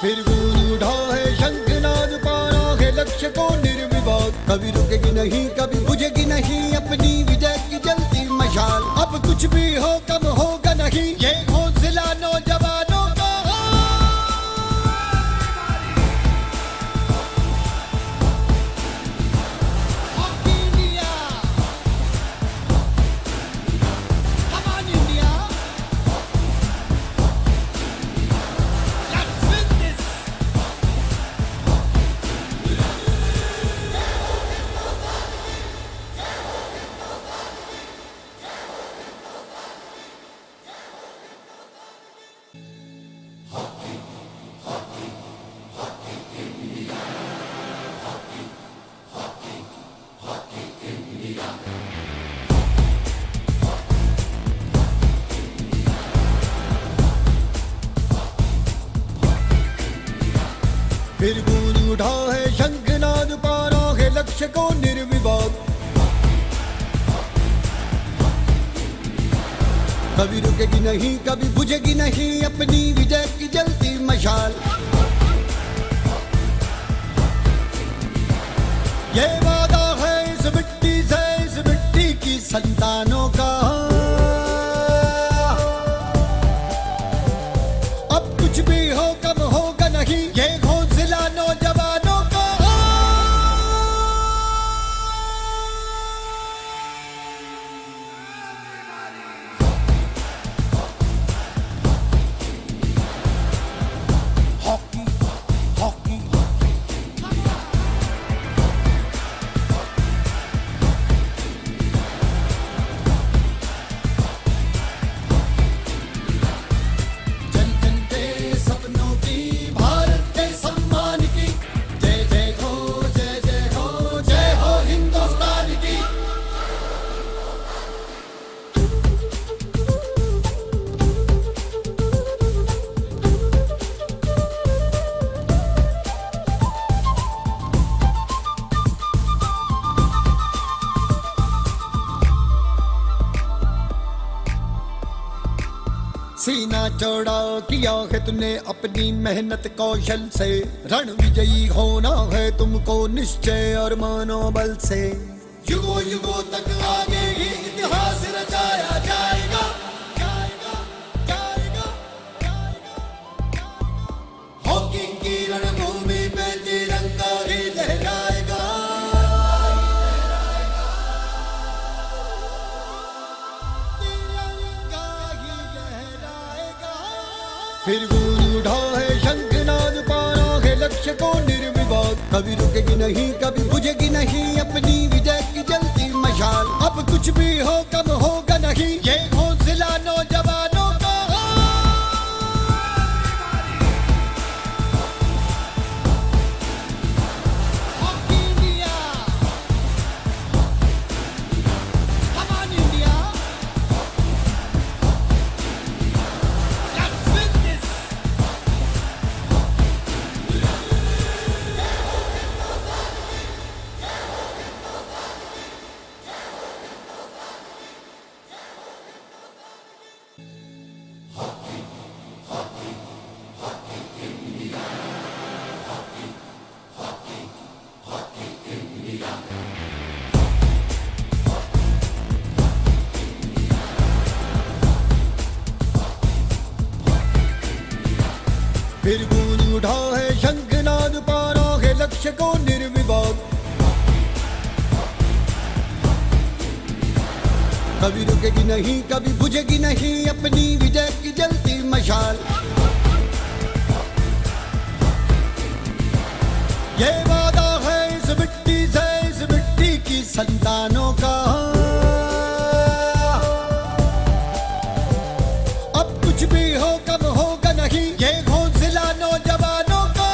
फिर गूंज उठा है शंखनाद, पारा है लक्ष्य को निर्विवाद। कभी रुकेगी नहीं, कभी बुझेगी नहीं अपनी विजय की जलती मशाल। अब कुछ भी हो कम होगा नहीं, ये हौसला नौजवानों का। फिर गूंज उठा है शंखनाद, पारा है लक्ष्य को निर्विवाद। कभी रुकेगी नहीं, कभी बुझेगी नहीं अपनी विजय की जलती मशाल। ये वादा है इस मिट्टी से, इस मिट्टी की संतानों का। अब कुछ भी हो कम होगा नहीं, ये हौसला नौजवानों का। हॉकी हॉकी जन जन के सपनों की, भारत के सम्मान की। जय जय हो, जय जय हो, जय हो हिंदुस्तान की। सीना चौड़ा किया है तूने अपनी मेहनत कौशल से। रण विजयी होना है तुमको निश्चय और मनोबल से। युगों युगों तक आगे ही इतिहास रचाया जाएगा, जाएगा, जाएगा, जाएगा। हॉकी की रणभूमि पे तिरंगा ही लहराएगा। तिरंगा ही लहराएगा। फिर गूंज उठा है शंखनाद, पारा है लक्ष्य को निर्विवाद। कभी रुकेगी नहीं, कभी बुझेगी नहीं अपनी विजय की जलती मशाल। अब कुछ भी हो कम होगा नहीं, ये हौसला नौजवानों का। Hockey India, come on India, let's win this. फिर गूंज उठा है शंखनाद, पारा है लक्ष्य को निर्विवाद। कभी रुकेगी नहीं, कभी बुझेगी नहीं अपनी विजय की जलती मशाल। ये वादा है इस मिट्टी से, इस मिट्टी की संतानों का। अब कुछ भी हो कम होगा नहीं, ये हौसला नौजवानों का।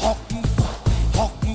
हॉकी हॉकी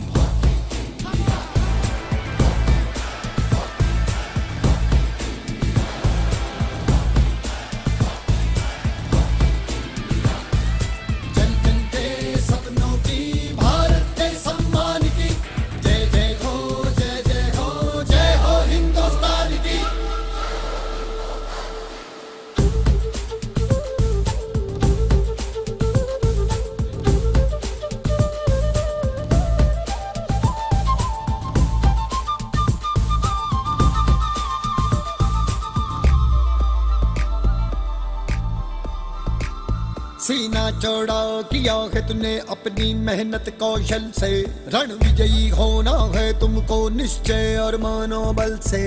सीना चौड़ा किया है तूने अपनी मेहनत कौशल से, रण विजयी होना है तुमको निश्चय और मनोबल से।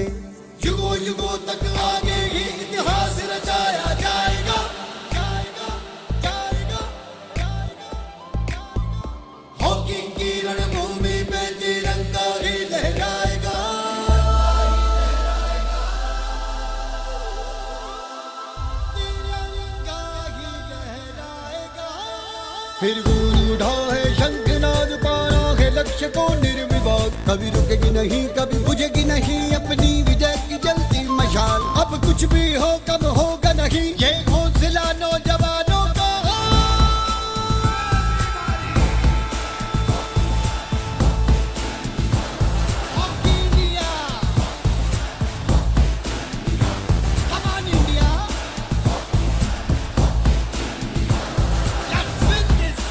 युगों युगों तक आगे ही इतिहास रचाया जाएगा, जाएगा, जाएगा, जाएगा। हॉकी की रणभूमि पे तिरंगा ही लहराएगा, तिरंगा ही लहराएगा। फिर गूंज उठा है शंखनाद, पाना है लक्ष्य को निर्विवाद। कभी रुकेगी नहीं, कभी बुझेगी नहीं अपनी विजय की जलती मशाल। अब कुछ भी हो कम होगा नहीं, ये हौसला नौजवानों का। Hockey India, come on India, let's win this.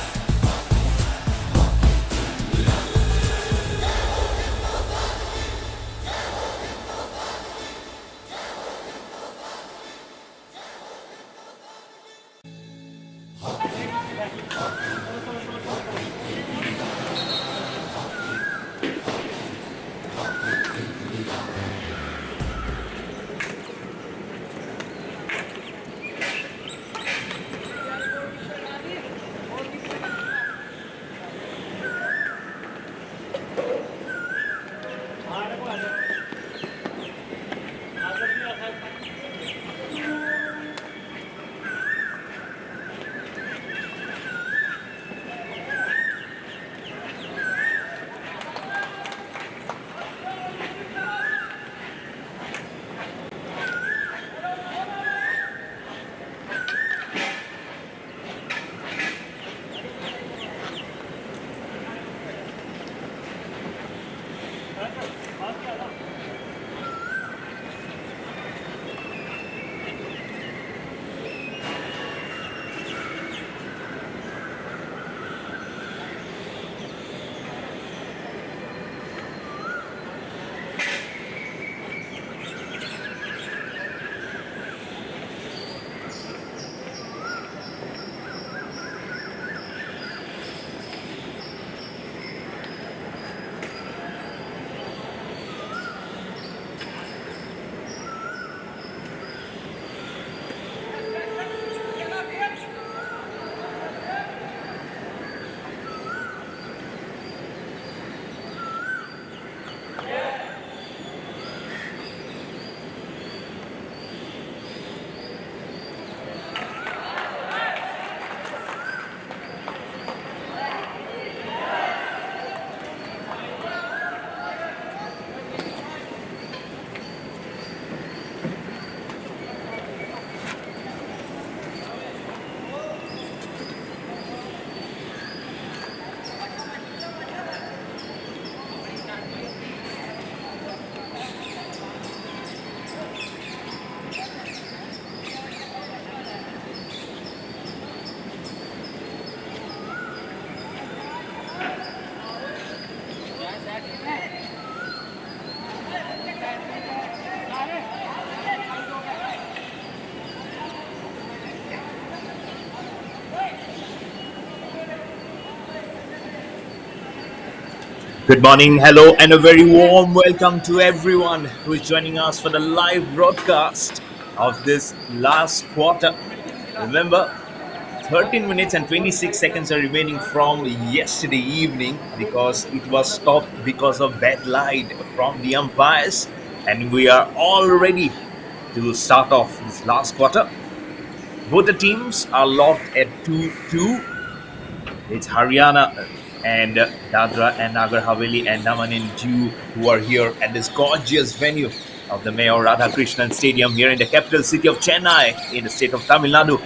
Good morning, hello, and a very warm welcome to everyone who is joining us for the live broadcast of this last quarter. Remember, 13 minutes and 26 seconds are remaining from yesterday evening because it was stopped because of bad light from the umpires, and we are all ready to start off this last quarter. Both the teams are locked at 2-2. It's Haryana and Dadra and Nagar, Haveli and Daman and Jew who are here at this gorgeous venue of the Mayor Radhakrishnan Stadium here in the capital city of Chennai in the state of Tamil Nadu.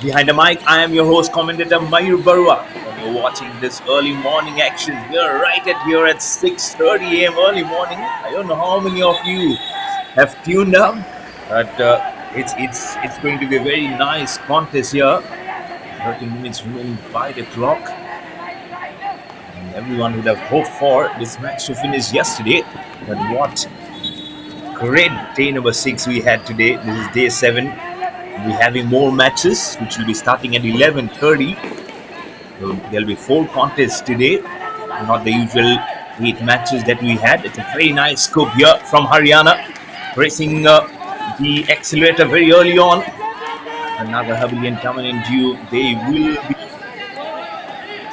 Behind the mic, I am your host, commentator Mayur Barua, and you're watching this early morning action. We're right here at 6:30 a.m. early morning. I don't know how many of you have tuned up, but it's going to be a very nice contest here. 13 minutes remaining by the clock. And everyone would have hoped for this match to finish yesterday, but what great day number 6 we had today. This is day 7. be having more matches, which will be starting at 11:30. So there'll be 4 contests today, not the usual 8 matches that we had. It's a very nice scoop here from Haryana, pressing the accelerator very early on. Another HAVELI and DAMAN and DADRA, they will be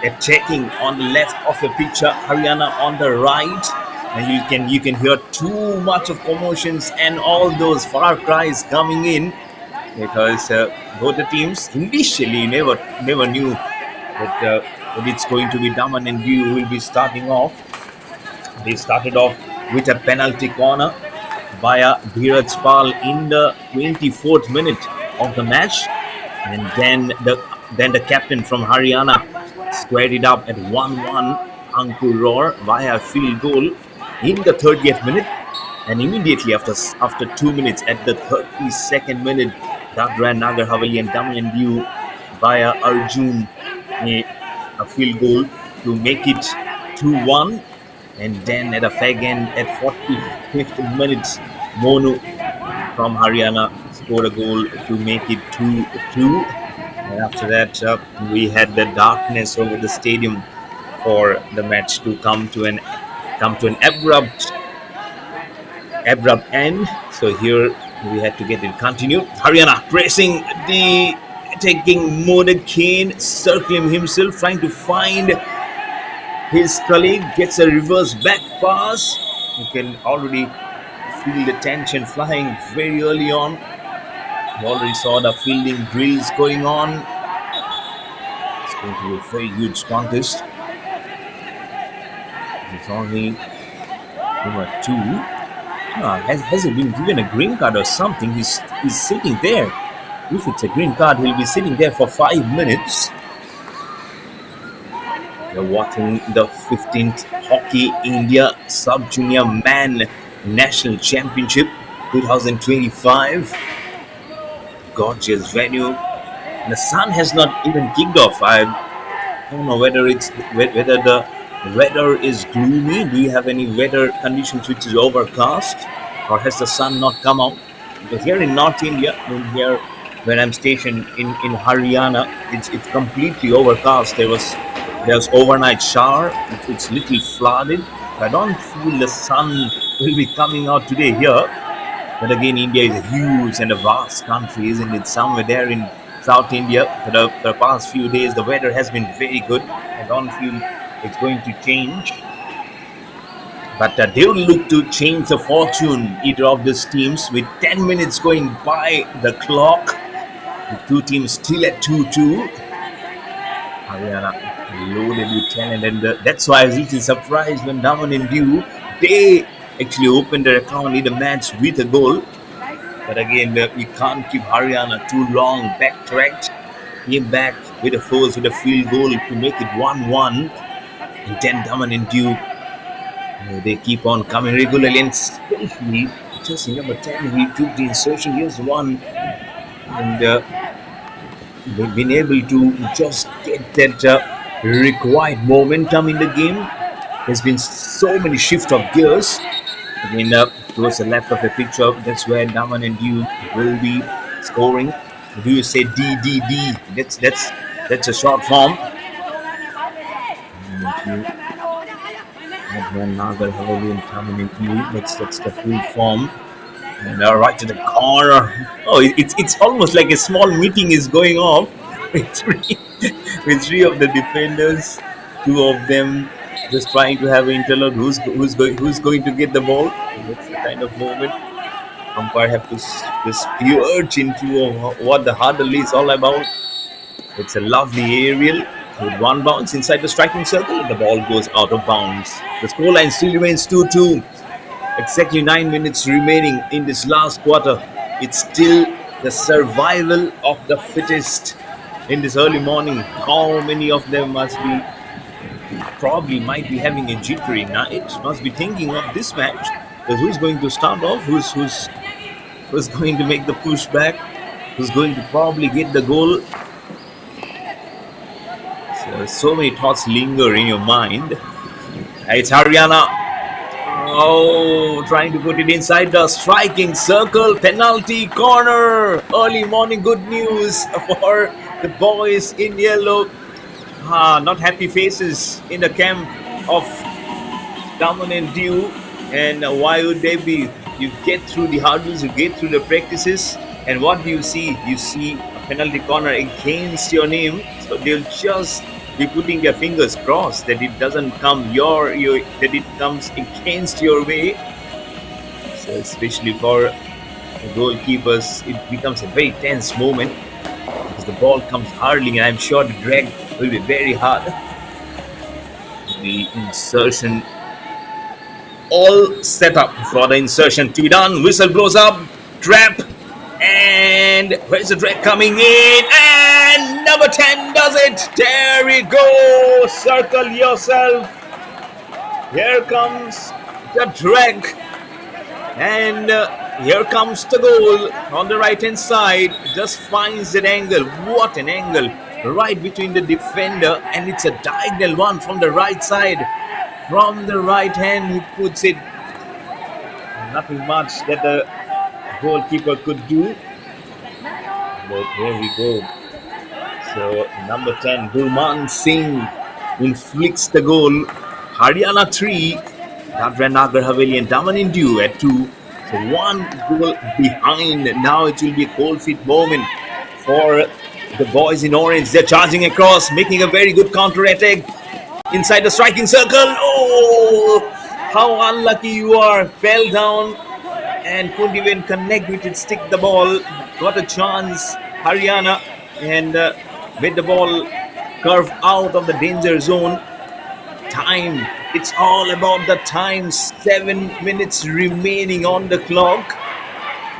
attacking on the left of the picture, Haryana on the right. And you can hear too much of commotions and all those far cries coming in, because both the teams initially never knew that it's going to be DAMAN and DADRA who will be starting off. They started off with a penalty corner via Dheeraj Pal in the 24th minute of the match, and then the captain from Haryana squared it up at 1-1, Ankur Roar, via field goal in the 30th minute, and immediately after 2 minutes at the 32nd minute, DADRA and NAGAR, HAVELI and DAMAN and DADRA via Arjun a field goal to make it 2-1, and then at a fag end at 45th minute, Monu from Haryana scored a goal to make it 2-2. And after that, we had the darkness over the stadium for the match to come to an abrupt end. So here we had to get it continued. Haryana pressing the attacking Modak Kane, circling himself, trying to find his colleague, gets a reverse back pass. You can already feel the tension flying very early on. You already saw the fielding drills going on. It's going to be a very huge contest. It's only number 2. Has he been given a green card or something? He's sitting there. If it's a green card, he'll be sitting there for 5 minutes. You're watching the 15th Hockey India Sub-Junior Man National Championship 2025. Gorgeous venue. And the sun has not even kicked off. I don't know whether the weather is gloomy. Do you have any weather conditions which is overcast, or has the sun not come out? Because here in North India, here where I'm stationed in Haryana, it's completely overcast. There's overnight shower. It's little flooded. I don't feel the sun will be coming out today here. But again, India is a huge and a vast country, isn't it? Somewhere there in South India, for the past few days, the weather has been very good. I don't feel it's going to change. But they will look to change the fortune, either of these teams, with 10 minutes going by the clock. The two teams still at 2-2. Haryana loaded with talent, and that's why I was a little surprised when DAMAN and DADRA, they actually opened their account in the match with a goal. But again, we can't keep Haryana too long. Backtracked, came back with a force, with a field goal to make it 1-1. And then DAMAN and DADRA, they keep on coming regularly, and especially just number 10, he took the insertion. Here's one, and they've been able to just get that required momentum in the game. There's been so many shift of gears. Again, towards the left of the picture, that's where DAMAN and DADRA will be scoring. Do you say DDD? That's a short form. Nagar, HAVELI and DAMAN and DADRA. That's the full form. And right to the corner. Oh, it's almost like a small meeting is going off with three of the defenders, 2 of them just trying to have an interlude. Who's going to get the ball? That's the kind of moment umpire have to just purge into what the hurdle is all about. It's a lovely aerial with one bounce inside the striking circle, and the ball goes out of bounds. The scoreline still remains 2-2. Exactly 9 minutes remaining in this last quarter. It's still the survival of the fittest in this early morning. How many of them might be having a jittery night, must be thinking of this match, because who's going to start off, who's going to make the push back, who's going to probably get the goal. So many thoughts linger in your mind. It's Haryana. Oh, trying to put it inside the striking circle. Penalty corner. Early morning good news for the boys in yellow. Not happy faces in the camp of Daman and Dew. And why would they be? You get through the hurdles, you get through the practices, and what do you see? You see a penalty corner against your name. So they'll just be putting their fingers crossed that it doesn't come your that it comes against your way. So especially for the goalkeepers, it becomes a very tense moment because the ball comes hurling, and I'm sure the drag will be very hard. The insertion all set up for the insertion to be done. Whistle blows up, trap, and where's the drag coming in? And number 10 does it. There we go. Circle yourself. Here comes the drag, and here comes the goal on the right hand side. Just finds that angle. What an angle! Right between the defender, and it's a diagonal one from the right side. From the right hand, he puts it. Nothing much that the goalkeeper could do. But here we go. So number 10, Gulman Singh inflicts the goal. Haryana 3, Dadra, Nagar, Haveli and Daman and Dew at 2. So one goal behind. Now it will be a cold feet moment for the boys in orange. They're charging across, making a very good counter attack inside the striking circle. Oh, how unlucky you are. Fell down and couldn't even connect with it, stick the ball. Got a chance, Haryana, and made the ball curve out of the danger zone. Time. It's all about the time. 7 minutes remaining on the clock.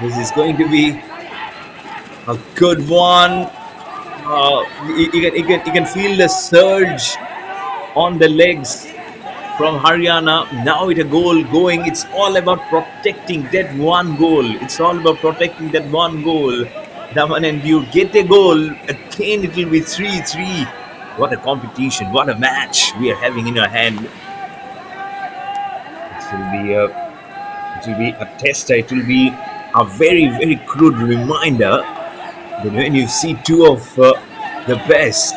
This is going to be a good one. You can feel the surge on the legs from Haryana. Now with a goal going, it's all about protecting that one goal. It's all about protecting that one goal. Daman and Dew get a goal. Again, it will be 3-3. What a competition. What a match we are having in our hand. It will be a tester. It will be a very, very crude reminder that when you see two of the best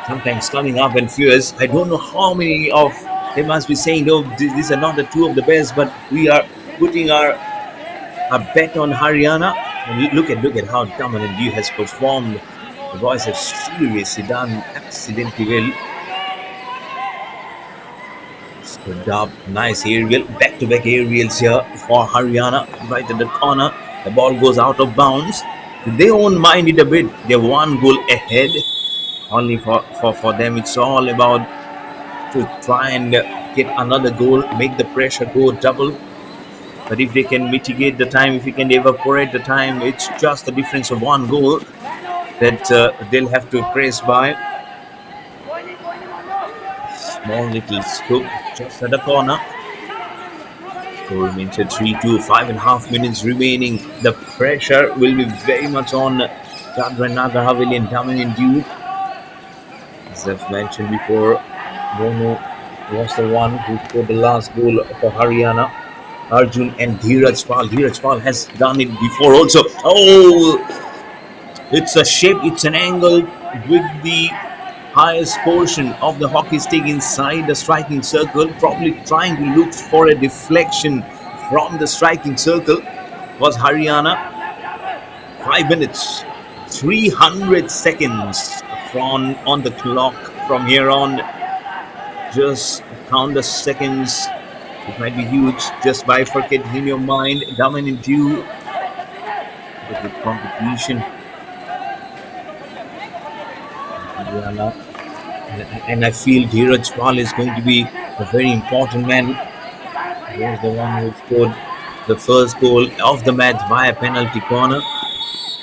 sometimes coming up and fierce, I don't know how many of they must be saying, no, these are not the two of the best, but we are putting our bet on Haryana. And look at how Daman and Dew has performed. The boys have seriously done accidentally well. Stood up, nice aerial, back-to-back aerials here for Haryana, right at the corner. The ball goes out of bounds. They won't mind it a bit. They're one goal ahead. Only for them, it's all about to try and get another goal, make the pressure go double. But if they can mitigate the time, if you can evaporate the time, it's just the difference of one goal that they'll have to press by. Small little scoop just at the corner. Score remains at 3-2, 5.5 minutes remaining. The pressure will be very much on Dadra, Nagar, Haveli and Daman and Dew. As I've mentioned before, Bono was the one who scored the last goal for Haryana. Arjun and Dheeraj Pal. Dheeraj Pal has done it before also. Oh, it's a shape, it's an angle with the highest portion of the hockey stick inside the striking circle, probably trying to look for a deflection from the striking circle was Haryana. 5 minutes, 300 seconds on the clock from here on. Just count the seconds. It might be huge. Just bifurcate in your mind. Daman and Dew. The competition. And I feel Dheeraj Pal is going to be a very important man. He was the one who scored the first goal of the match via penalty corner.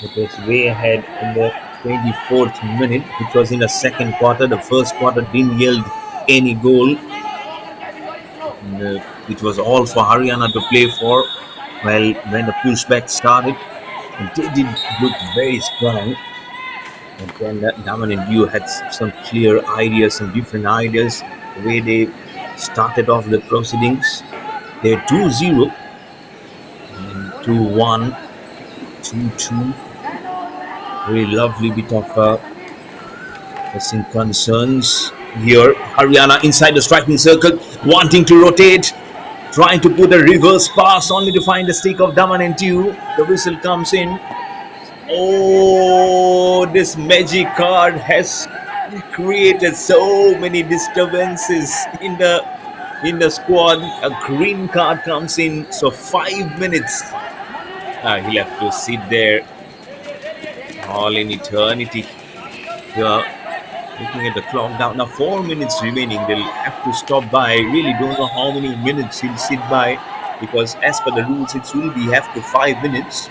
It was way ahead in the 24th minute, which was in the second quarter. The first quarter didn't yield any goal. And, it was all for Haryana to play for. Well, when the pushback started, they did look very strong. And then Daman and Dew had some clear ideas, some different ideas, the way they started off the proceedings. They're 2-0 and 2-1, 2-2. Very lovely bit of pressing concerns here. Haryana inside the striking circle, wanting to rotate, trying to put a reverse pass only to find the stick of Daman and Dew. The whistle comes in. Oh, this magic card has created so many disturbances in the squad. A green card comes in, so 5 minutes. He'll have to sit there all in eternity. Yeah, looking at the clock now, 4 minutes remaining. They'll have to stop by. I really don't know how many minutes he'll sit by, because as per the rules, it will be have to 5 minutes.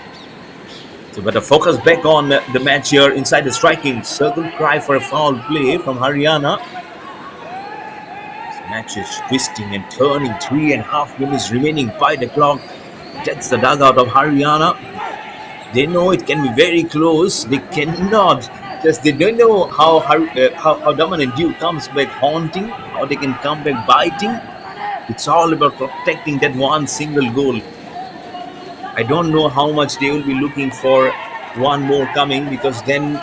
So, but the focus back on the match here inside the striking circle. Cry for a foul play from Haryana. This match is twisting and turning. 3.5 minutes remaining by the clock. That's the dugout of Haryana. They know it can be very close. They cannot. Just they don't know how Daman and Dew comes back haunting, how they can come back biting. It's all about protecting that one single goal. I don't know how much they will be looking for one more coming, because then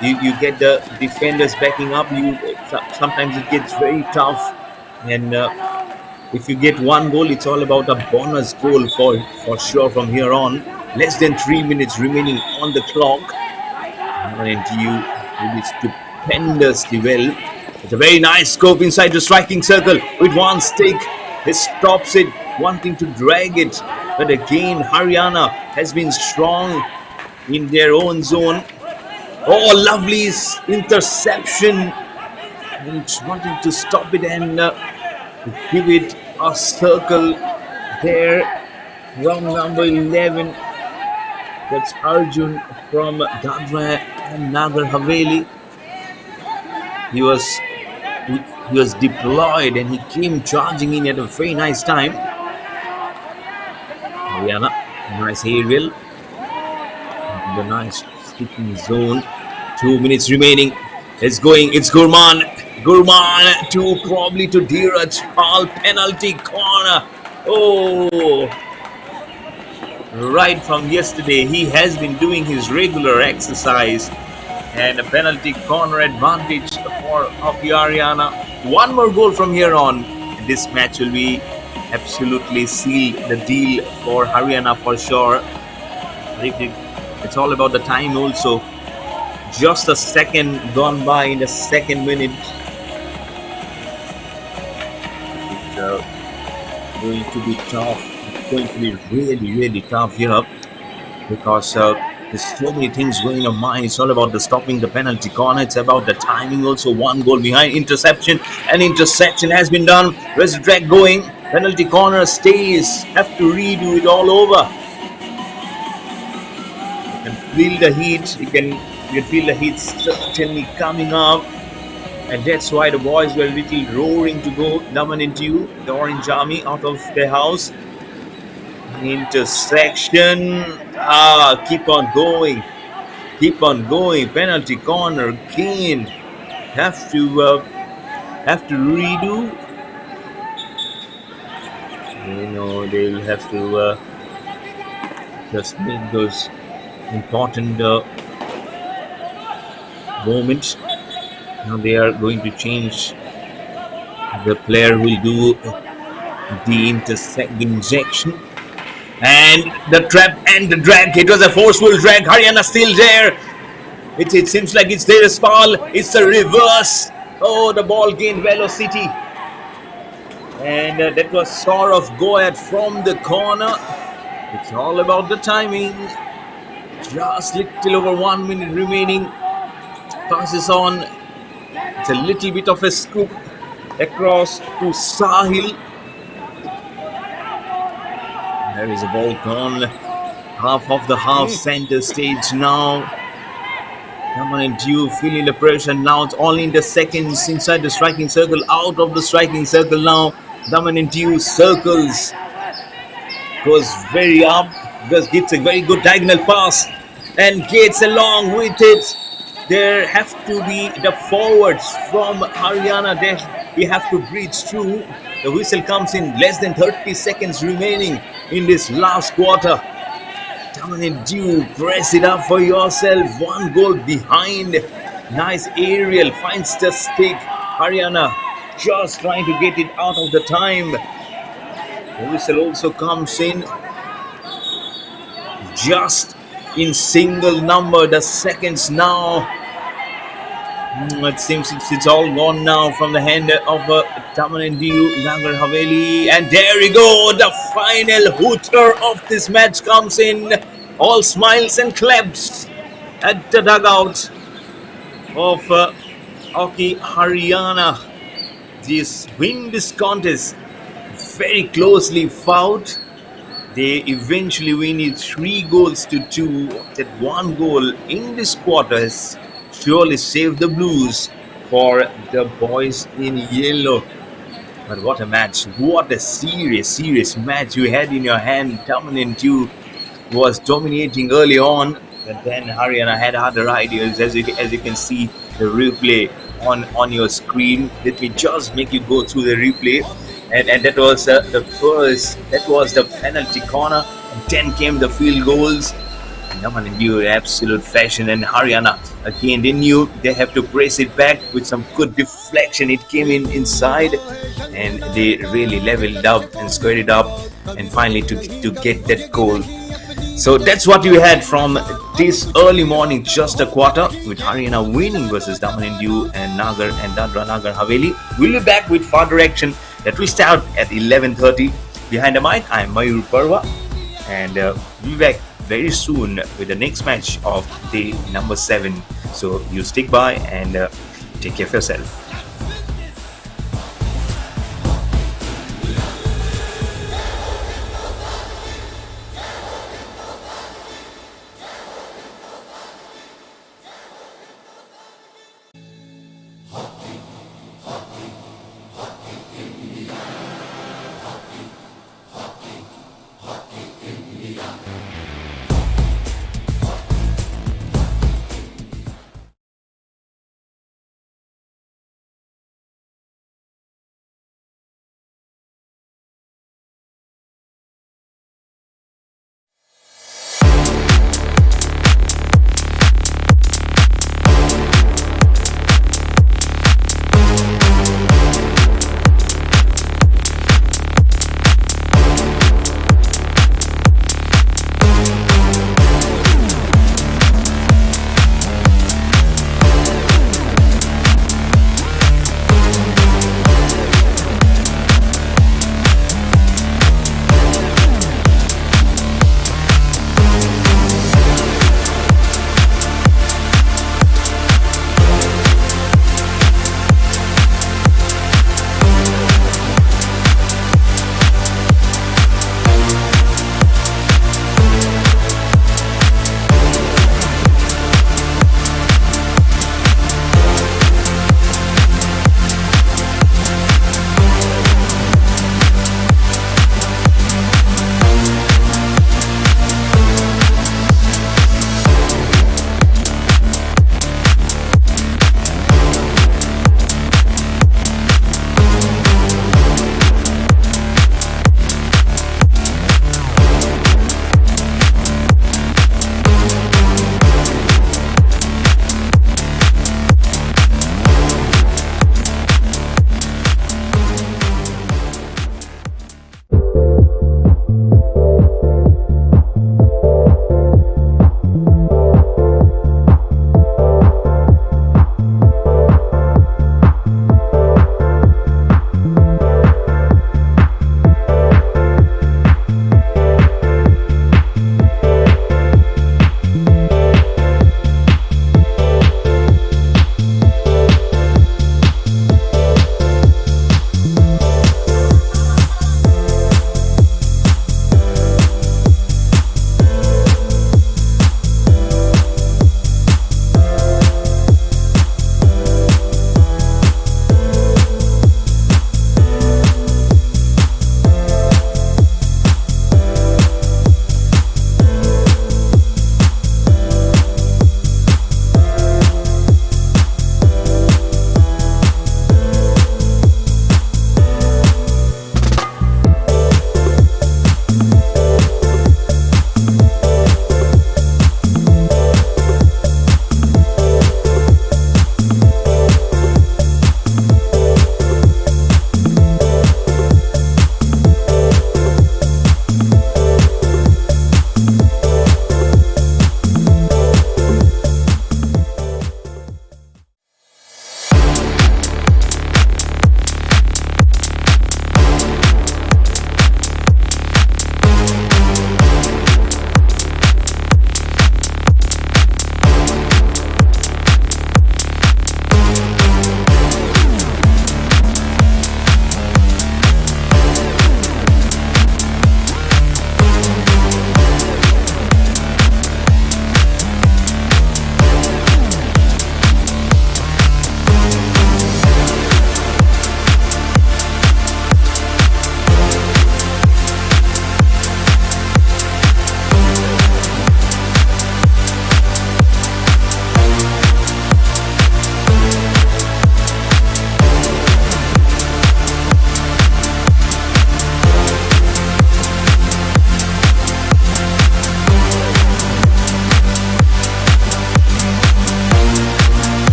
you get the defenders backing up. Sometimes it gets very tough, and if you get one goal, it's all about a bonus goal for sure from here on. Less than 3 minutes remaining on the clock. And you will be stupendously well. It's a very nice scope inside the striking circle with one stick. He stops it, wanting to drag it. But again, Haryana has been strong in their own zone. Oh, lovely interception. And wanting to stop it and give it a circle there. Wrong number 11. That's Arjun from DADRA and NAGAR HAVELI. He was deployed and he came charging in at a very nice time. Haryana, nice aerial. The nice sticking zone. 2 minutes remaining. It's Gurman. Gurman probably to Dheeraj Pal. Penalty corner. Oh. Right from yesterday, he has been doing his regular exercise, and a penalty corner advantage for Haryana. One more goal from here on, this match will be absolutely seal the deal for Haryana for sure. It's all about the time also. Just a second gone by in the second minute. It's going to be tough. Going to be really tough here, because there's so many things going on mind. It's all about the stopping the penalty corner. It's about the timing also. One goal behind. Interception. An interception has been done. Where's the track going? Penalty corner stays. Have to redo it all over. You can feel the heat. You can feel the heat certainly coming up. And that's why the boys were a little roaring to go. Daman and Dew, the Orange Army, out of their house. Intersection. Keep on going. Penalty corner again. Have to redo. They'll have to just make those important moments. Now they are going to change the player who will do the injection. And the trap and the drag. It was a forceful drag. Haryana still there. It seems like it's their ball. It's a reverse. Oh, the ball gained velocity. And that was sort of go ahead from the corner. It's all about the timing. Just little over 1 minute remaining. Passes on. It's a little bit of a scoop across to Sahil. There is a ball gone. Half of the half center stage now. Daman and Dew feeling the pressure now. It's only in the seconds inside the striking circle. Out of the striking circle now. Daman and Dew circles. Goes very up. Just gets a very good diagonal pass. And gets along with it. There have to be the forwards from Haryana. We have to breach through. The whistle comes in less than 30 seconds remaining in this last quarter. Dominant Dew, press it up for yourself. One goal behind. Nice aerial, finds the stick. Haryana just trying to get it out of the time. The whistle also comes in just in single number. The seconds now. It seems it's all gone now from the hand of Daman Nagar Haveli. And there we go. The final hooter of this match comes in. All smiles and claps at the dugout of Hockey Haryana. This win this contest very closely fought. They eventually win it 3 goals to 2. That one goal in this quarter has surely saved the Blues for the boys in yellow. But what a match. What a serious match you had in your hand. Dominant Dew was dominating early on. But then Haryana had other ideas, as you can see the replay on your screen. Let me just make you go through the replay. And that was the first, that was the penalty corner. And then came the field goals. Daman in absolute fashion, and Haryana again they knew they have to press it back with some good deflection. It came in inside, and they really leveled up and squared it up, and finally to get that goal. So that's what you had from this early morning, just a quarter, with Haryana winning versus Daman and Nagar and Dadra Nagar Haveli. We'll be back with further action that will start at 11:30. Behind the mic, I'm Mayur Parva, and we'll be back very soon with the next match of day number 7. So you stick by and take care of yourself.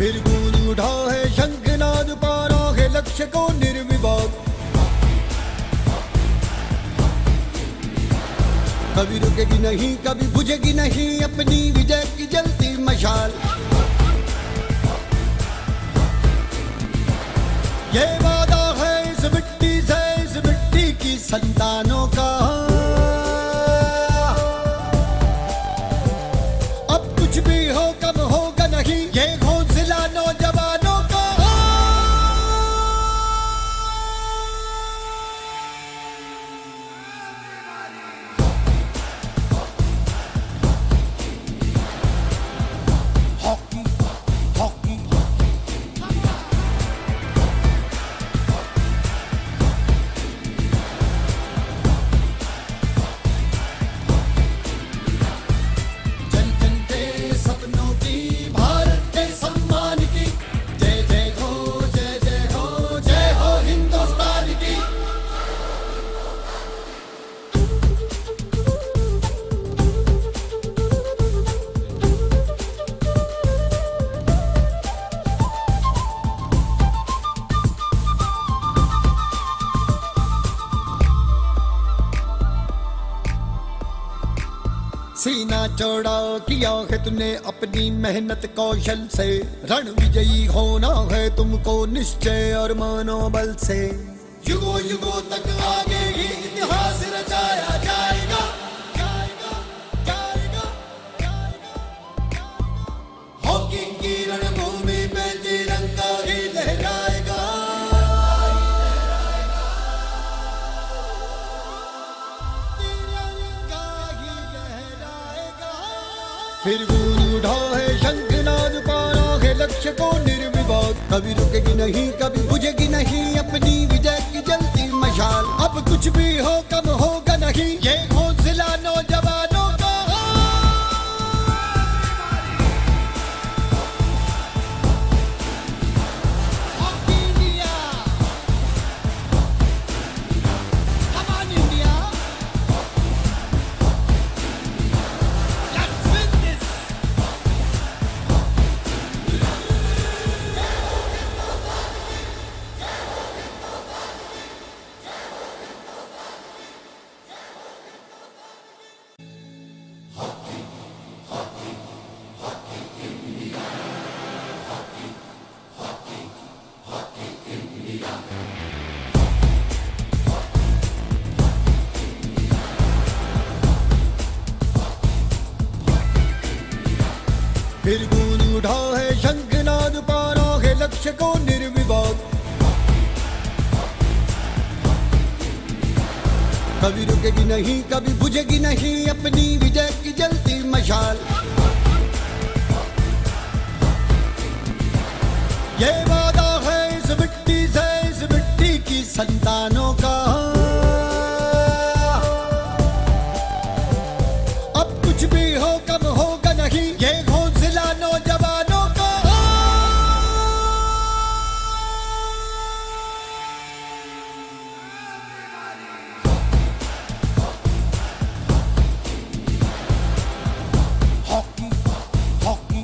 फिर गूंज उठा है शंखनाद, पारा है लक्ष्य को निर्विवाद। कभी रुकेगी नहीं, कभी बुझेगी नहीं अपनी विजय की जलती मशाल। ये वादा है इस मिट्टी से, इस मिट्टी की संतानों का। अब कुछ भी हो कम होगा नहीं ये हौसला नौजवानों का। हॉकी हॉकी जन जन के सपनों की, भारत के सम्मान की। जय जय हो, जय जय हो, जय हो हिंदुस्तान की। सीना चौड़ा किया है तूने अपनी मेहनत कौशल से। रण विजयी होना है तुमको निश्चय और मनोबल से। युगों युगों तक आगे ही इतिहास रचाया जाएगा, जाएगा, जाएगा, जाएगा। हॉकी की रणभूमि पे तिरंगा ही लहराएगा। तिरंगा ही लहराएगा। फिर गूंज उठा है शंखनाद, पारा है लक्ष्य को निर्विवाद। कभी रुकेगी नहीं, कभी बुझेगी नहीं अपनी विजय की जलती मशाल। अब कुछ भी हो कम होगा नहीं ये हौसला नौजवानों का। Hockey India, come on India, let's win this. फिर गूंज उठा है शंखनाद, पारा है लक्ष्य को निर्विवाद। कभी रुकेगी नहीं, कभी बुझेगी नहीं अपनी विजय की जलती मशाल। ये वादा है इस मिट्टी से, इस मिट्टी की संतानों का। अब कुछ भी हो कम होगा नहीं ये हौसला नौजवानों का। हॉकी हॉकी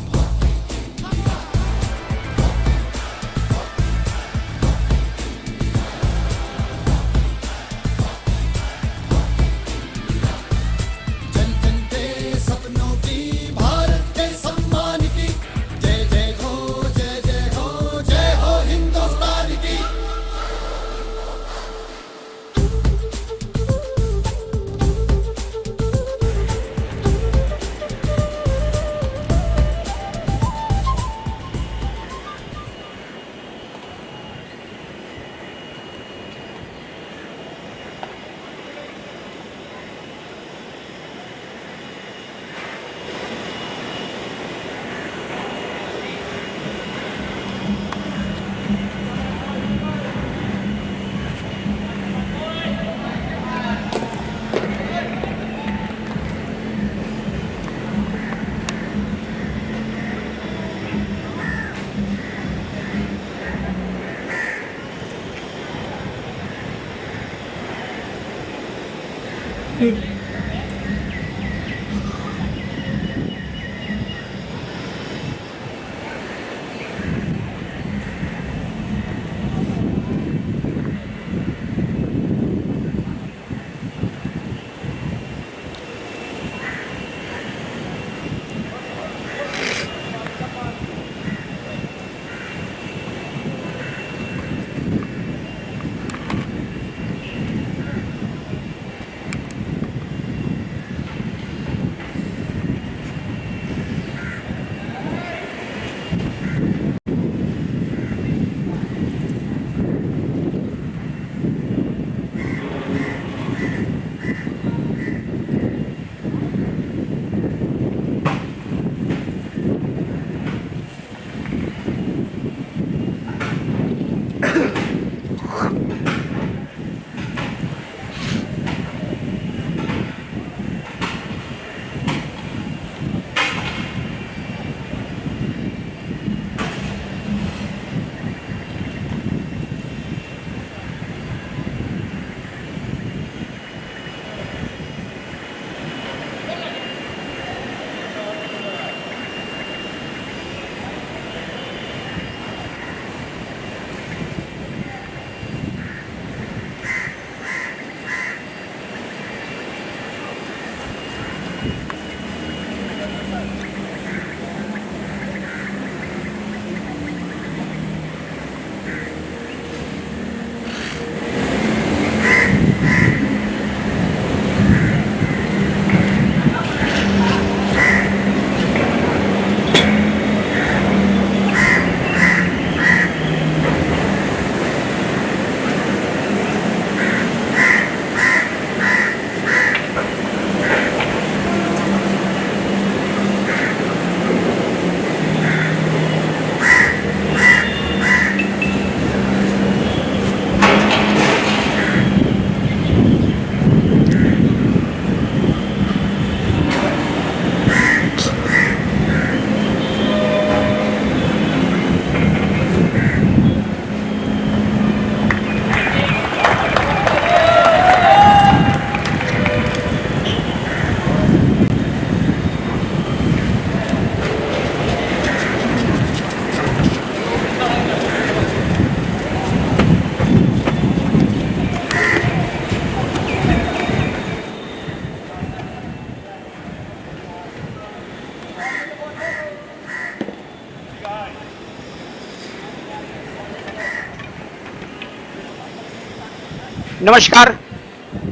नमस्कार।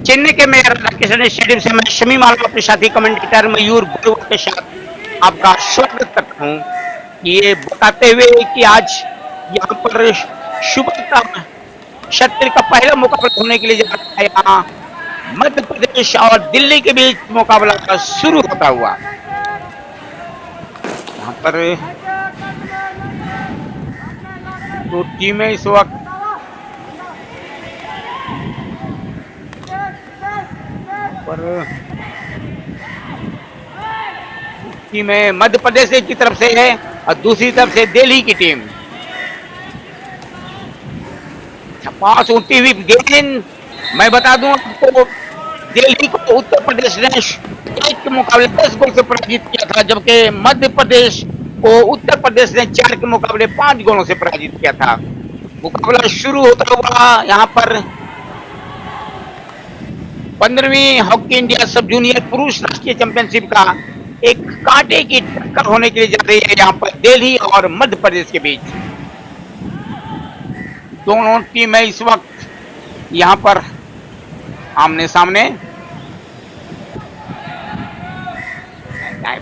चेन्नई के मेयर राकेश स्टेडियम से मैं शमी मालवा अपने साथी कमेंटेटर मयूर गुरुवा के साथ आपका स्वागत करता हूं। ये बताते हुए कि आज यहाँ पर सुबह का क्षत्रिय का पहला मुकाबला होने के लिए जा रहा है। यहाँ मध्य प्रदेश और दिल्ली के बीच मुकाबला शुरू होता हुआ यहाँ पर दो टीमें इस वक्त पर टीम है मध्य प्रदेश की तरफ से है और दूसरी तरफ से दिल्ली की टीम। पास उठती हुई गेंद मैं बता दूं आपको, दिल्ली को उत्तर प्रदेश ने एक के मुकाबले 10 गोल से पराजित किया था, जबकि मध्य प्रदेश को उत्तर प्रदेश ने 4 के मुकाबले 5 गोलों से पराजित किया था। मुकाबला शुरू होता हुआ यहाँ पर 15वीं हॉकी इंडिया सब जूनियर पुरुष राष्ट्रीय चैंपियनशिप का एक कांटे की टक्कर होने के लिए जा रही है यहाँ पर दिल्ली और मध्य प्रदेश के बीच। दोनों टीमें इस वक्त यहाँ पर आमने सामने।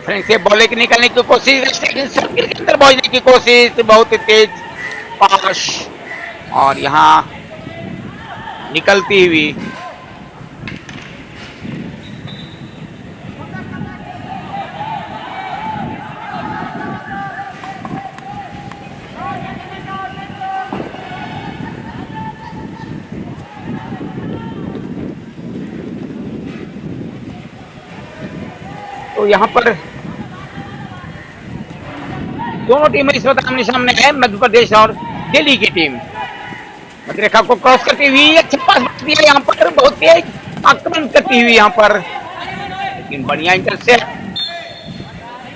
फ्रेंड से बॉल निकालने की कोशिश, लेकिन सर्किल के अंदर पहुंचने की कोशिश, बहुत तेज पास और यहाँ निकलती हुई तो यहाँ पर दोनों टीमें इस वक्त आमने सामने है, मध्य प्रदेश और दिल्ली की टीम। मध्य रेखा को क्रॉस करती हुई अच्छा पास दिया यहाँ पर, बहुत तेज आक्रमण करती हुई यहाँ पर, लेकिन बढ़िया इंटरसेप्ट,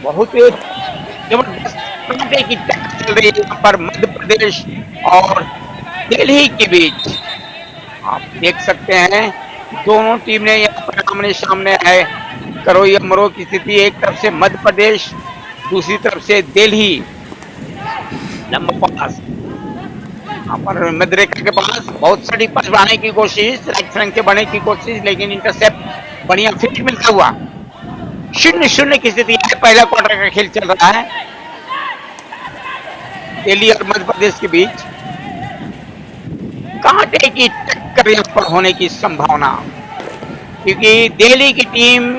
बहुत जबरदस्त कांटे की टक्कर चल रही है यहाँ पर मध्य प्रदेश और दिल्ली के बीच। आप देख सकते हैं दोनों टीम ने यहाँ पर आमने सामने है, करो या मरो की स्थिति। एक तरफ से मध्य प्रदेश, दूसरी तरफ से दिल्ली। लंबा पास यहाँ पर मध्य रेखा के पास, बहुत सारी पास बढ़ाने की कोशिश, राइट फ्लैंक से बढ़ने की कोशिश, लेकिन इंटरसेप्ट बढ़िया फिट मिलता हुआ। 0-0 की स्थिति है, पहला क्वार्टर का खेल चल रहा है दिल्ली और मध्य प्रदेश के बीच। कांटे की टक्कर यहाँ पर होने की संभावना, क्योंकि दिल्ली की टीम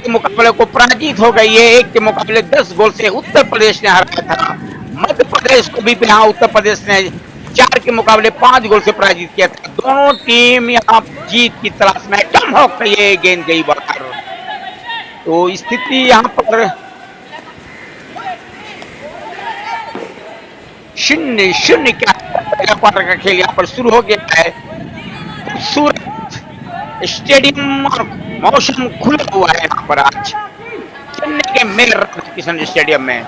मुकाबले को पराजित हो गई है। 1 के मुकाबले 10 गोल से उत्तर प्रदेश ने हराया था। मध्य प्रदेश को भी यहाँ उत्तर प्रदेश ने 4 के मुकाबले 5 गोल से पराजित किया था। दोनों टीम यहाँ जीत की तलाश में, टम हो गई है, गेंद गई बाहर। तो स्थिति यहाँ पर 0-0 क्या क्वार्टर का खेल यहाँ पर शुरू हो गया है। खूबसूरत स्टेडियम और मौसम खुला हुआ है यहाँ पर आज चेन्नई के मेयर राधाकृष्णन स्टेडियम में।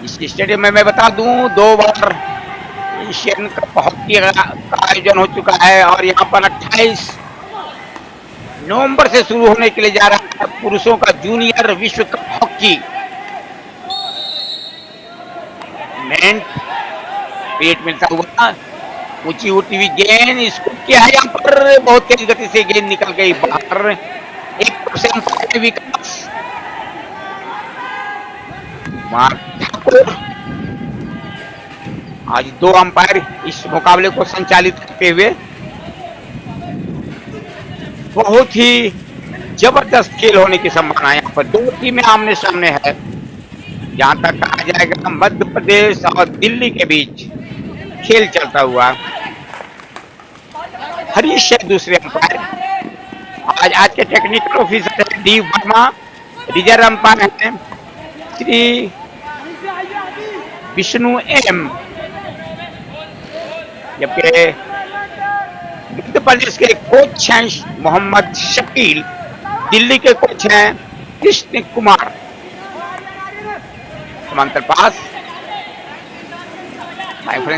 इस स्टेडियम में मैं बता दूं 2 बार एशियन कप हॉकी का आयोजन हो चुका है और यहाँ पर 28 नवंबर से शुरू होने के लिए जा रहा है पुरुषों का जूनियर विश्व कप हॉकी। मेन पेट मिलता हुआ, ऊंची उठी हुई गेंद, इसको क्या है यहाँ पर, बहुत तेज गति से गेंद निकल गई बाहर। एक तरफ से अंपायर विकास ठाकुर, आज 2 अंपायर इस मुकाबले को संचालित करते हुए। बहुत ही जबरदस्त खेल होने की संभावना यहाँ पर। 2 टीमें आमने सामने है, जहां तक कहा जाएगा मध्य प्रदेश और दिल्ली के बीच खेल चलता हुआ। हरीश है दूसरे अंपायर, आज के टेक्निकल ऑफिसर है डी वर्मा, रिजर्व अंपायर है श्री विष्णु एम, जबकि मध्य प्रदेश के कोच हैं मोहम्मद शकील, दिल्ली के कोच हैं कृष्ण कुमार। समांतर पास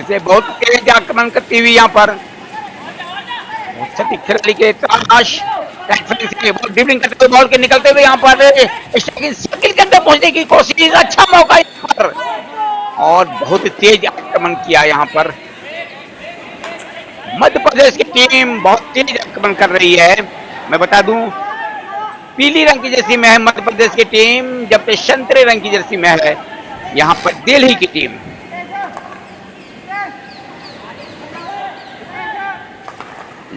से बहुत तेज आक्रमण करती हुई यहाँ पर खिलाड़ी के तलाश, ड्रिबलिंग करते हुए बॉल के निकलते हुए यहाँ पर सर्किल के अंदर पहुंचने की कोशिश, अच्छा मौका यहाँ पर और बहुत तेज आक्रमण किया यहाँ पर मध्य प्रदेश की टीम बहुत तेज आक्रमण कर रही है। मैं बता दूं, पीली रंग की जर्सी में है मध्य प्रदेश की टीम, जबकि संतरे रंग की जर्सी में है यहाँ पर दिल्ली की टीम।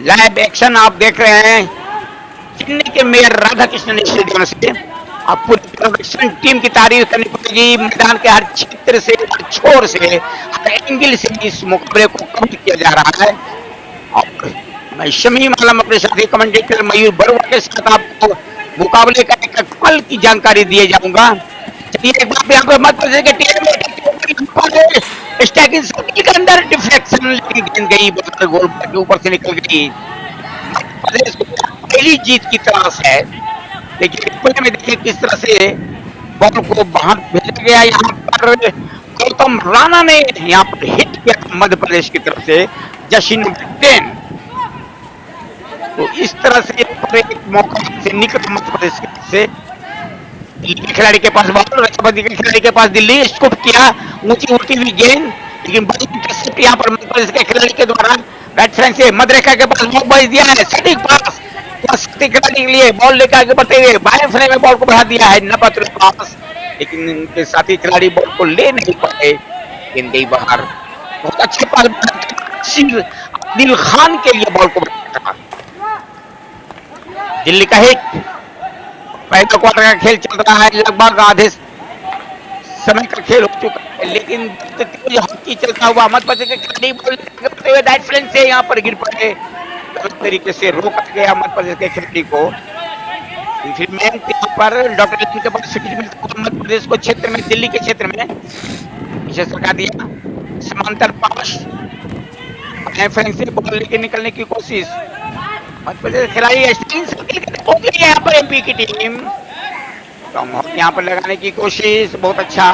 लाइव एक्शन आप देख रहे हैं चेन्नई के मेयर राधा कृष्णन स्टेडियम से। अब पूरी प्रोडक्शन टीम की तारीफ करनी पड़ेगी। मैदान के हर क्षेत्र से, हर छोर से, हर एंगल से इस मुकाबले को कवर किया जा रहा है। और मैं शमीम आलम अपने साथी कमेंटेटर मयूर बरुआ के साथ आपको मुकाबले का एक पल की जानकारी दिए जाऊंगा। चलिए एक बार यहाँ पर मध्य प्रदेश के टीम स्टैकिंग सर्किल के अंदर डिफ्लेक्शन गेंद गई, गोल के ऊपर से निकल गई। मध्य प्रदेश को पहली जीत की तलाश है। देखिए रिप्ले में देखिए किस तरह से बॉल को बाहर भेजा गया। यहाँ पर गौतम राणा ने यहाँ पर हिट किया मध्य प्रदेश की तरफ से जर्सी नंबर 10। तो इस तरह से एक मौका से निकल मध्य प्रदेश से। दिल्ली के खिलाड़ी के पास बॉल, राष्ट्रपति के खिलाड़ी के पास दिल्ली स्कूप किया, ऊंची उड़ती हुई गेंद, लेकिन बड़ी इंटरसेप्ट यहाँ पर मध्य प्रदेश के खिलाड़ी के द्वारा बैट फ्रंट से मध्य रेखा के पास बॉल भेज दिया है। सटीक पास खिलाड़ी के लिए बॉल लेकर आगे बढ़ते हुए बाएं फ्रेम में बॉल को बढ़ा दिया है नपत पास, लेकिन उनके साथी खिलाड़ी बॉल को ले नहीं पाए, गेंद गई बाहर। बहुत अच्छे पास दिल खान के लिए बॉल को बढ़ाया। दिल्ली का हिट। पहले क्वार्टर का खेल चल रहा है, लगभग आधे समय का खेल हो चुका है, लेकिन तेज हॉकी चलता हुआ मध्य प्रदेश के खिलाड़ी बॉल करते हुए राइट फ्लैंक से यहाँ पर गिर पड़े। गलत तरीके से रोका गया मध्य प्रदेश के खिलाड़ी को। फिर मैन यहाँ पर डॉक्टर के पास स्विच मिलता हुआ मध्य प्रदेश को क्षेत्र में, दिल्ली के क्षेत्र में पीछे सरका दिया। समांतर पास फ्लैंक से बॉल लेके निकलने की कोशिश। मध्य प्रदेश खिलाड़ी यहाँ पर एमपी की टीम यहाँ पर लगाने की कोशिश, बहुत अच्छा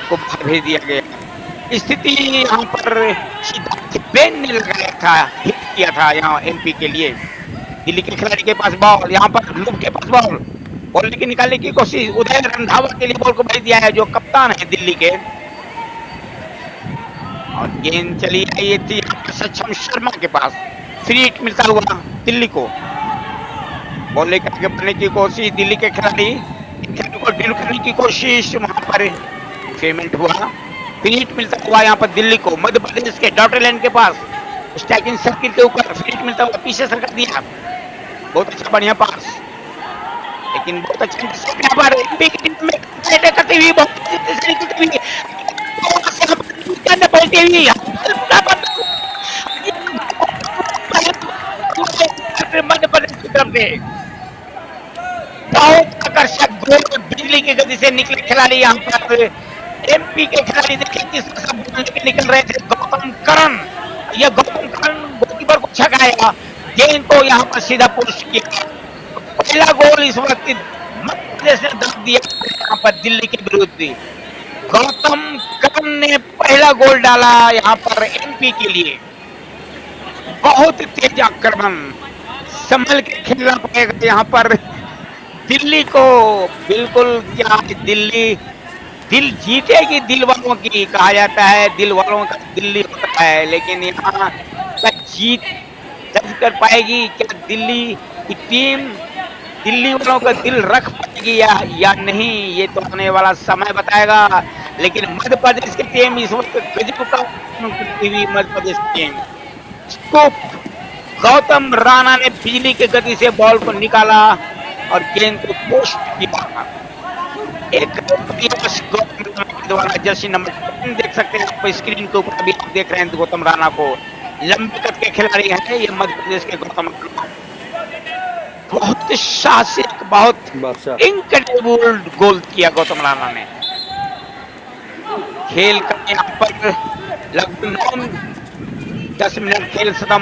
को भेज दिया गया। स्थिति यहाँ पर सिद्धार्थ बेन ने लगाया था, हिट किया था यहाँ एमपी के लिए। दिल्ली के खिलाड़ी के पास बॉल, यहाँ पर लूप के पास बॉल लेके निकालने की कोशिश। उदय रंधावा के लिए बॉल को भेज दिया है, जो कप्तान है दिल्ली के। और गेंद चली आई थी सक्षम शर्मा के पास, फ्री हिट मिलता हुआ दिल्ली को। बॉल लेकर आगे बढ़ने की कोशिश, दिल्ली के खिलाड़ी को डील करने की कोशिश, वहां पर पेमेंट हुआ। फ्री हिट मिलता हुआ यहाँ पर दिल्ली को। मध्य प्रदेश के डॉटर लाइन के पास स्टैकिंग सर्किल के ऊपर फ्री हिट मिलता हुआ पीछे सरका दिया। बहुत अच्छा बढ़िया पास, लेकिन बहुत अच्छा करती हुई मध्य प्रदेश की तरफ से बहुत आकर्षक गोल बिजली की गति से निकले खिलाड़ी। यहाँ पर एमपी के खिलाड़ी देखिए किस तरह से निकल रहे थे। गौतम करण, यह गौतम करण गोलकीपर को छकाया, गेंद को यहाँ पर सीधा पुश किया। पहला गोल इस वक्त मध्य प्रदेश ने दाग दिया यहाँ पर दिल्ली के विरुद्ध। गौतम करण ने पहला गोल डाला यहाँ पर एमपी के लिए। बहुत तेज आक्रमण, संभल के खेलना पड़ेगा यहाँ पर दिल्ली को। बिल्कुल क्या दिल्ली दिल जीतेगी दिल वालों की, कहा जाता है दिल वालों का दिल्ली होता है, लेकिन यहाँ का जीत जब कर पाएगी क्या दिल्ली की टीम दिल्ली वालों का दिल रख पाएगी या नहीं, ये तो आने वाला समय बताएगा। लेकिन मध्य प्रदेश की टीम इस वक्त गजब का मध्य प्रदेश की टीम स्कूप। गौतम राणा ने बिजली की गति से बॉल को निकाला और गेंद को पोस्ट किया। एक द्वारा जर्सी नंबर 10 देख सकते हैं आप स्क्रीन के ऊपर, अभी आप देख रहे हैं गौतम राणा को। लंबे कद के खिलाड़ी हैं ये मध्य प्रदेश के गौतम राणा। बहुत साहसिक, बहुत इनक्रेडिबल गोल किया गौतम राणा ने। खेल का यहाँ पर लगभग 10 मिनट खेल खत्म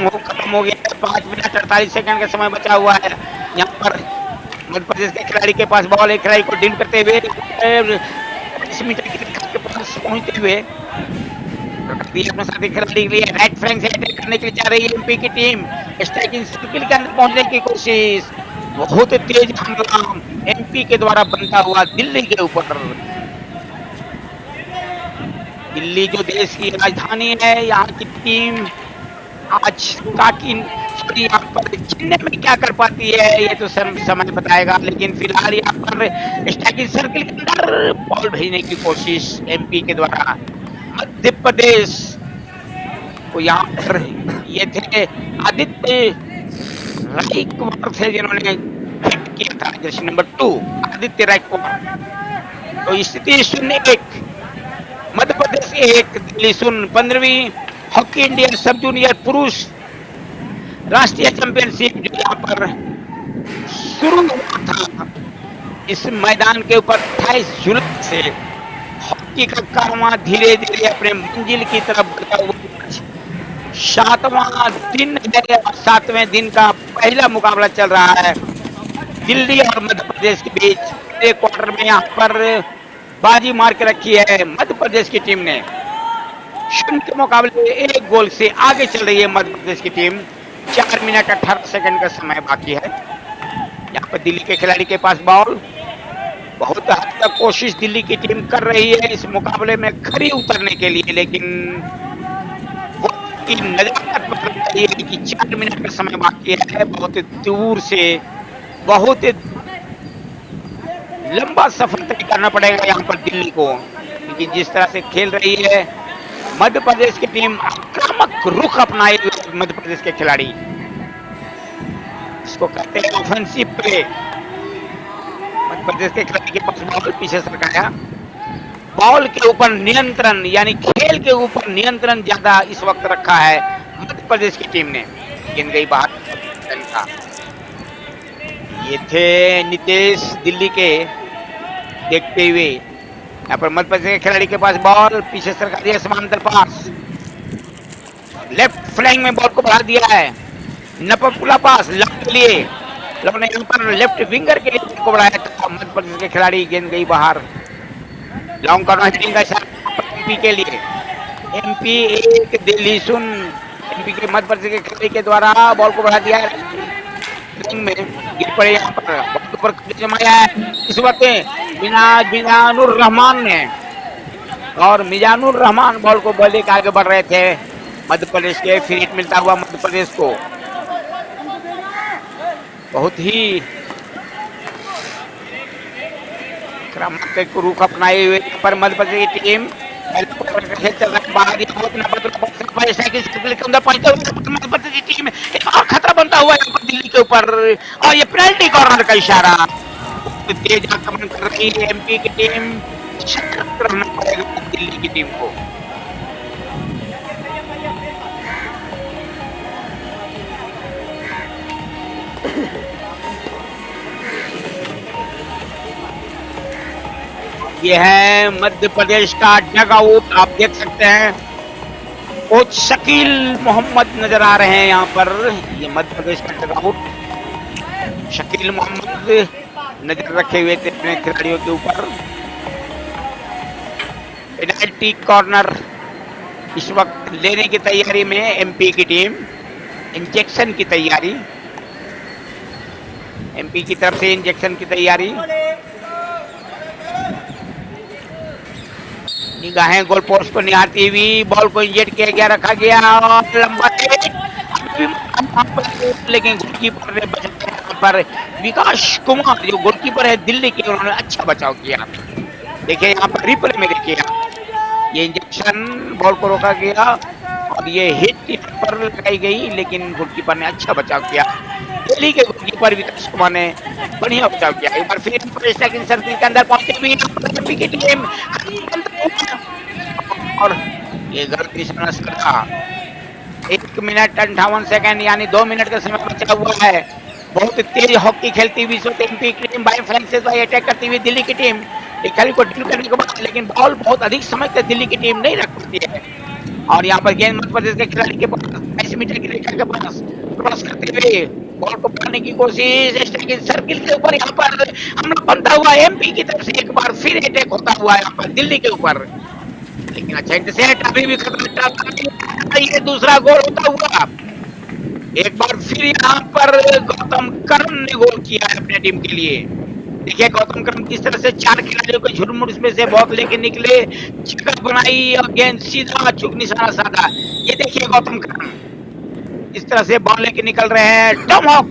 हो गया। 5 मिनट 48 सेकंड का समय बचा हुआ है। यहाँ पर मध्य प्रदेश के खिलाड़ी के पास बॉल, एक खिलाड़ी को डील करते हुए 20 मीटर के पास पहुंचते हुए अपने साथी खिलाड़ी के लिए राइट फ्लैंक से अटैक करने के लिए जा रही है एमपी की टीम। स्ट्राइकिंग सर्किल के अंदर पहुंचने की कोशिश, बहुत तेज हमला एमपी के द्वारा बनता हुआ दिल्ली के ऊपर। दिल्ली जो देश की राजधानी है, यहाँ की टीम आज काकी यहाँ पर चेन्नई में क्या कर पाती है ये तो समय बताएगा, लेकिन फिलहाल यहाँ पर स्ट्राइकिंग सर्किल के अंदर बॉल भेजने की कोशिश एमपी के द्वारा मध्य प्रदेश को। यहाँ पर ये थे आदित्य रायकुमार थे जिन्होंने हिट किया था, जर्सी नंबर 2 आदित्य रायकुमार। तो स्थिति 0-1, मध्य प्रदेश 1 दिल्ली 0। 15वीं हॉकी इंडिया सब जूनियर पुरुष राष्ट्रीय चैंपियनशिप जो यहाँ पर शुरू हुआ था इस मैदान के ऊपर 28 जुलाई से, हॉकी का कारवां धीरे धीरे अपने मंजिल की तरफ बढ़ता हुआ 7वां दिन है और 7वें दिन का पहला मुकाबला चल रहा है दिल्ली और मध्य प्रदेश के बीच। एक क्वार्टर में यहाँ पर बाजी मार के रखी है मध्य प्रदेश की टीम ने। 0 के मुकाबले 1 गोल से आगे चल रही है मध्य प्रदेश की टीम। 4 मिनट 18 सेकंड का समय बाकी है। यहाँ पर दिल्ली के खिलाड़ी के पास बॉल, बहुत हद तक कोशिश दिल्ली की टीम कर रही है इस मुकाबले में खरी उतरने के लिए, लेकिन की नजाकत बदल रही है कि 4 मिनट का समय बाकी है। बहुत दूर से बहुत लंबा सफर तय करना पड़ेगा यहाँ पर दिल्ली को, क्योंकि जिस तरह से खेल रही है मध्य प्रदेश की टीम, आक्रामक रुख अपनाए हुए मध्य प्रदेश के खिलाड़ी, इसको कहते हैं ऑफेंसिव प्ले। मध्य प्रदेश के खिलाड़ी के पास बॉल पीछे सरकाया, बॉल के ऊपर नियंत्रण यानी खेल के ऊपर नियंत्रण ज्यादा इस वक्त रखा है मध्य प्रदेश की टीम ने। गेंद गई बाहर। ये थे नितेश दिल्ली के देखते हुए। यहाँ पर मध्य प्रदेश के खिलाड़ी के पास बॉल पीछे सरका दिया, समांतर पास लेफ्ट फ्लैंक में बॉल को बढ़ा दिया है, नपकुला पास लॉन्ग के लिए, लोगों ने यहाँ पर लेफ्ट विंगर के लिए को बढ़ाया था मध्य प्रदेश के खिलाड़ी। गेंद गई बाहर, लॉन्ग कॉर्नर हिटिंग का इशारा एमपी के लिए। एमपी 1 दिल्ली 0। एमपी के मध्य प्रदेश के खिलाड़ी के द्वारा बॉल को बढ़ा दिया है, में गिर पड़े यहाँ पर, बॉल के ऊपर जमाया है इस वक्त मिजानुर रहमान ने, और मिजानुर रहमान बॉल को बॉल लेकर आगे बढ़ रहे थे मध्य प्रदेश के। फिर हिट मिलता हुआ मध्य प्रदेश को, बहुत ही आक्रामक रुख अपनाए हुए पर मध्य प्रदेश की टीम और खतरा बनता हुआ दिल्ली के ऊपर, और ये पेनल्टी कॉर्नर का इशारा। तेज आक्रमण कर रही है एमपी की टीम, सतर्क रहना पड़ेगा दिल्ली की टीम को। ये है मध्य प्रदेश का डग आउट, आप देख सकते हैं कोच शकील मोहम्मद नजर आ रहे हैं यहाँ पर। ये मध्य प्रदेश का डग आउट, शकील मोहम्मद नजर रखे हुए थे अपने खिलाड़ियों के ऊपर। पेनल्टी कॉर्नर इस वक्त लेने की तैयारी में एमपी की टीम, इंजेक्शन की तैयारी, एमपी की तरफ से इंजेक्शन की तैयारी। निगाहें गोल पोस्ट को निहारती हुई बॉल को इंजेक्ट किया गया, रखा गया और लंबा, लेकिन गोलकीपर ने बचाया पर विकास कुमार जो गोलकीपर है दिल्ली के, उन्होंने अच्छा बचाव किया। देखिए यहाँ पर रिप्ले में देखिए, ये इंजेक्शन बॉल को रोका गया और ये हिट पर लगाई गई, लेकिन गोलकीपर ने अच्छा बचाव किया। दिल्ली के गोलकीपर विकास कुमार ने बढ़िया बचाव किया। एक बार फिर सर्किल के अंदर पहुंचे हुई की टीम और ये गलत निशाना था। 1 मिनट 58 सेकंड यानी 2 मिनट का समय बचा हुआ है। बहुत तेज हॉकी खेलती हुई एमपी की टीम बाय फ्लैंक से अटैक करती हुई दिल्ली की टीम, खिलाड़ी को डील करने के बाद, लेकिन बॉल बहुत अधिक समय तक दिल्ली की टीम नहीं रख पाती है। और यहाँ पर गेंद मध्य प्रदेश के खिलाड़ी के पास 22 मीटर की रेखा के पास क्रॉस करते हुए बॉल को पाने की कोशिश, सर्किल के ऊपर यहाँ पर हमला बनता हुआ एमपी की तरफ से एक बार फिर अटैक होता हुआ यहाँ पर दिल्ली के ऊपर, लेकिन अच्छा इंटरसेप्ट अभी भी खतरा। ये दूसरा गोल होता हुआ एक बार फिर यहाँ पर गौतम कर्ण ने गोल किया है अपने टीम के लिए। देखिए गौतम कर्ण किस तरह से 4 खिलाड़ियों को झुरमुट में से बॉल लेके निकले, जगह बनाई और गेंद सीधा चुक निशाना साधा। ये देखिए गौतम कर्ण इस तरह से बॉल लेके निकल रहे हैं, टॉमहॉक,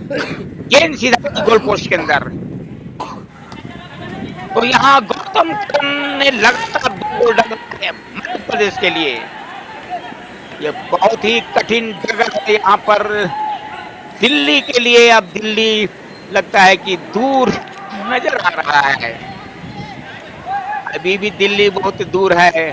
गेंद सीधा गोल पोस्ट के अंदर। तो यहाँ गौतम करन ने लगातार 2 गोल डाले मध्य प्रदेश के लिए। ये बहुत ही कठिन जगह है यहाँ पर दिल्ली के लिए। अब दिल्ली लगता है कि दूर नजर आ रहा है, अभी भी दिल्ली बहुत दूर है।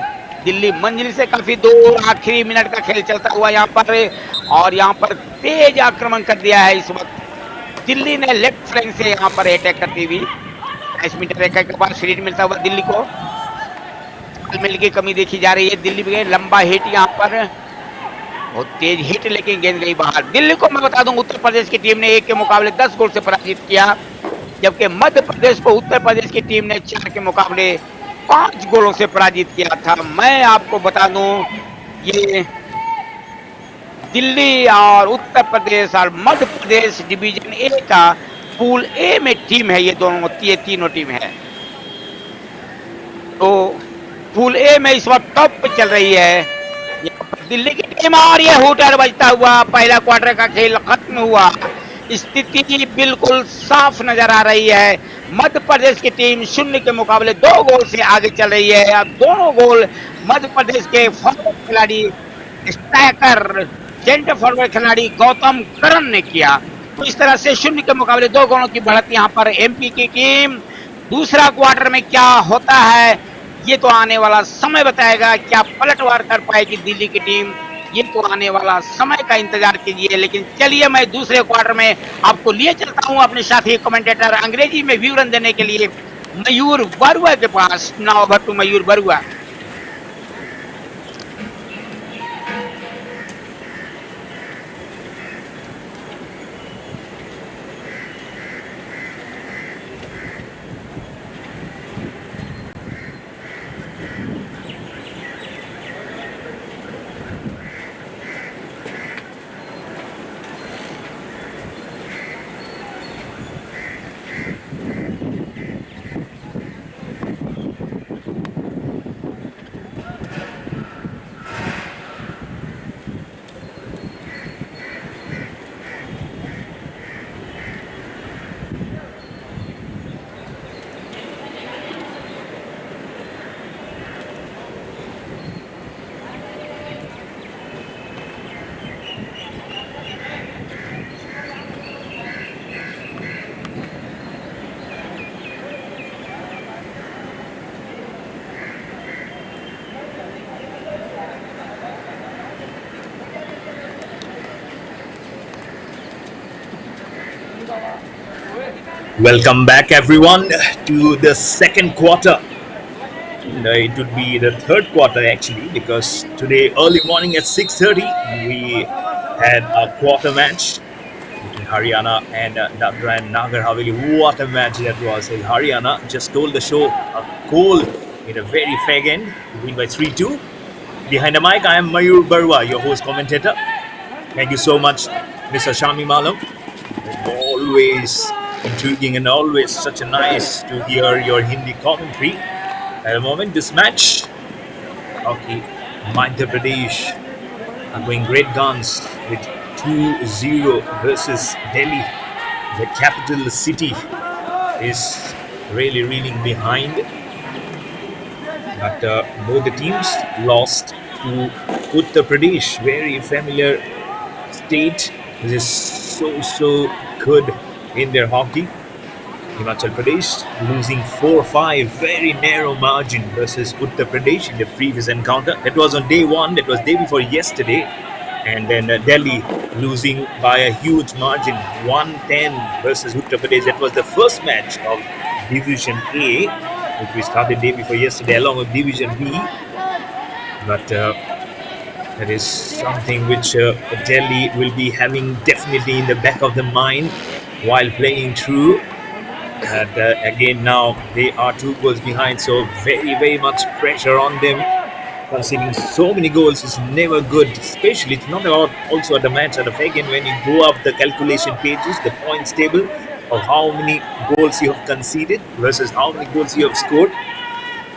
दिल्ली मंजिल से काफी दूर। आखिरी मिनट का खेल चलता हुआ यहाँ पर, और यहाँ पर तेज आक्रमण कर दिया है इस वक्त दिल्ली ने लेफ्ट फ्लैंक से यहाँ पर अटैक करती हुई। 22 मीटर अटैक के बाद सीरीज मिलता हुआ दिल्ली को। मिल की कमी देखी जा रही है दिल्ली में। लंबा हिट यहाँ पर, बहुत तेज हिट, लेकिन गेंद गई बाहर। दिल्ली को मैं बता दूं उत्तर प्रदेश की टीम ने 1 के मुकाबले 10 गोल से पराजित किया, जबकि मध्य प्रदेश को उत्तर प्रदेश की टीम ने 4 के मुकाबले 5 गोलों से पराजित किया था। मैं आपको बता दूं ये दिल्ली और उत्तर प्रदेश और मध्य प्रदेश डिवीजन ए का पूल ए में टीम है। ये तीनों टीम है। तो पूल ए में इस वक्त टॉप पे चल रही है दिल्ली की टीम, और ये हुटर बजता हुआ पहला क्वार्टर का खेल खत्म हुआ। स्थिति बिल्कुल साफ नजर आ रही है। मध्य प्रदेश की टीम 0 के मुकाबले 2 गोल से आगे चल रही है। अब दोनों गोल मध्य प्रदेश के फॉरवर्ड खिलाड़ी स्ट्राइकर सेंटर फॉरवर्ड खिलाड़ी गौतम करन ने किया। तो इस तरह से 0 के मुकाबले 2 गोलों की बढ़त यहाँ पर एमपी की टीम। दूसरा क्वार्टर में क्या होता है ये तो आने वाला समय बताएगा। क्या पलटवार कर पाएगी दिल्ली की टीम, ये तो आने वाला समय का इंतजार कीजिए। लेकिन चलिए मैं दूसरे क्वार्टर में आपको लिए चलता हूं अपने साथी कमेंटेटर अंग्रेजी में विवरण देने के लिए मयूर बरुआ के पास। Now over to Mayur Barua. Welcome back, everyone, to the second quarter. It would be the third quarter actually, because today early morning at 6:30 we had a quarter match between Haryana and DADRA and NAGAR HAVELI. What a match that was! Haryana just stole the show, a goal in a very fag end to win by 3-2. Behind the mic, I am Mayur Barwa, your host commentator. Thank you so much, Mr. Shami Malam. Always intriguing and always such a nice to hear your Hindi commentary. At the moment, this match, okay, Madhya Pradesh are going great guns with 2-0 versus Delhi. The capital city is really reeling behind. But both the teams lost to Uttar Pradesh, very familiar state, which is so good in their hockey. Himachal Pradesh losing 4-5, very narrow margin versus Uttar Pradesh in the previous encounter. That was on day 1, that was day before yesterday. And then Delhi losing by a huge margin, 110 versus Uttar Pradesh. That was the first match of Division A, which we started day before yesterday along with Division B. But that is something which Delhi will be having definitely in the back of the mind while playing through. And again now they are 2 goals behind, so very much pressure on them. Conceding so many goals is never good, especially it's not about also at the match at the second when you go up the calculation pages, the points table of how many goals you have conceded versus how many goals you have scored.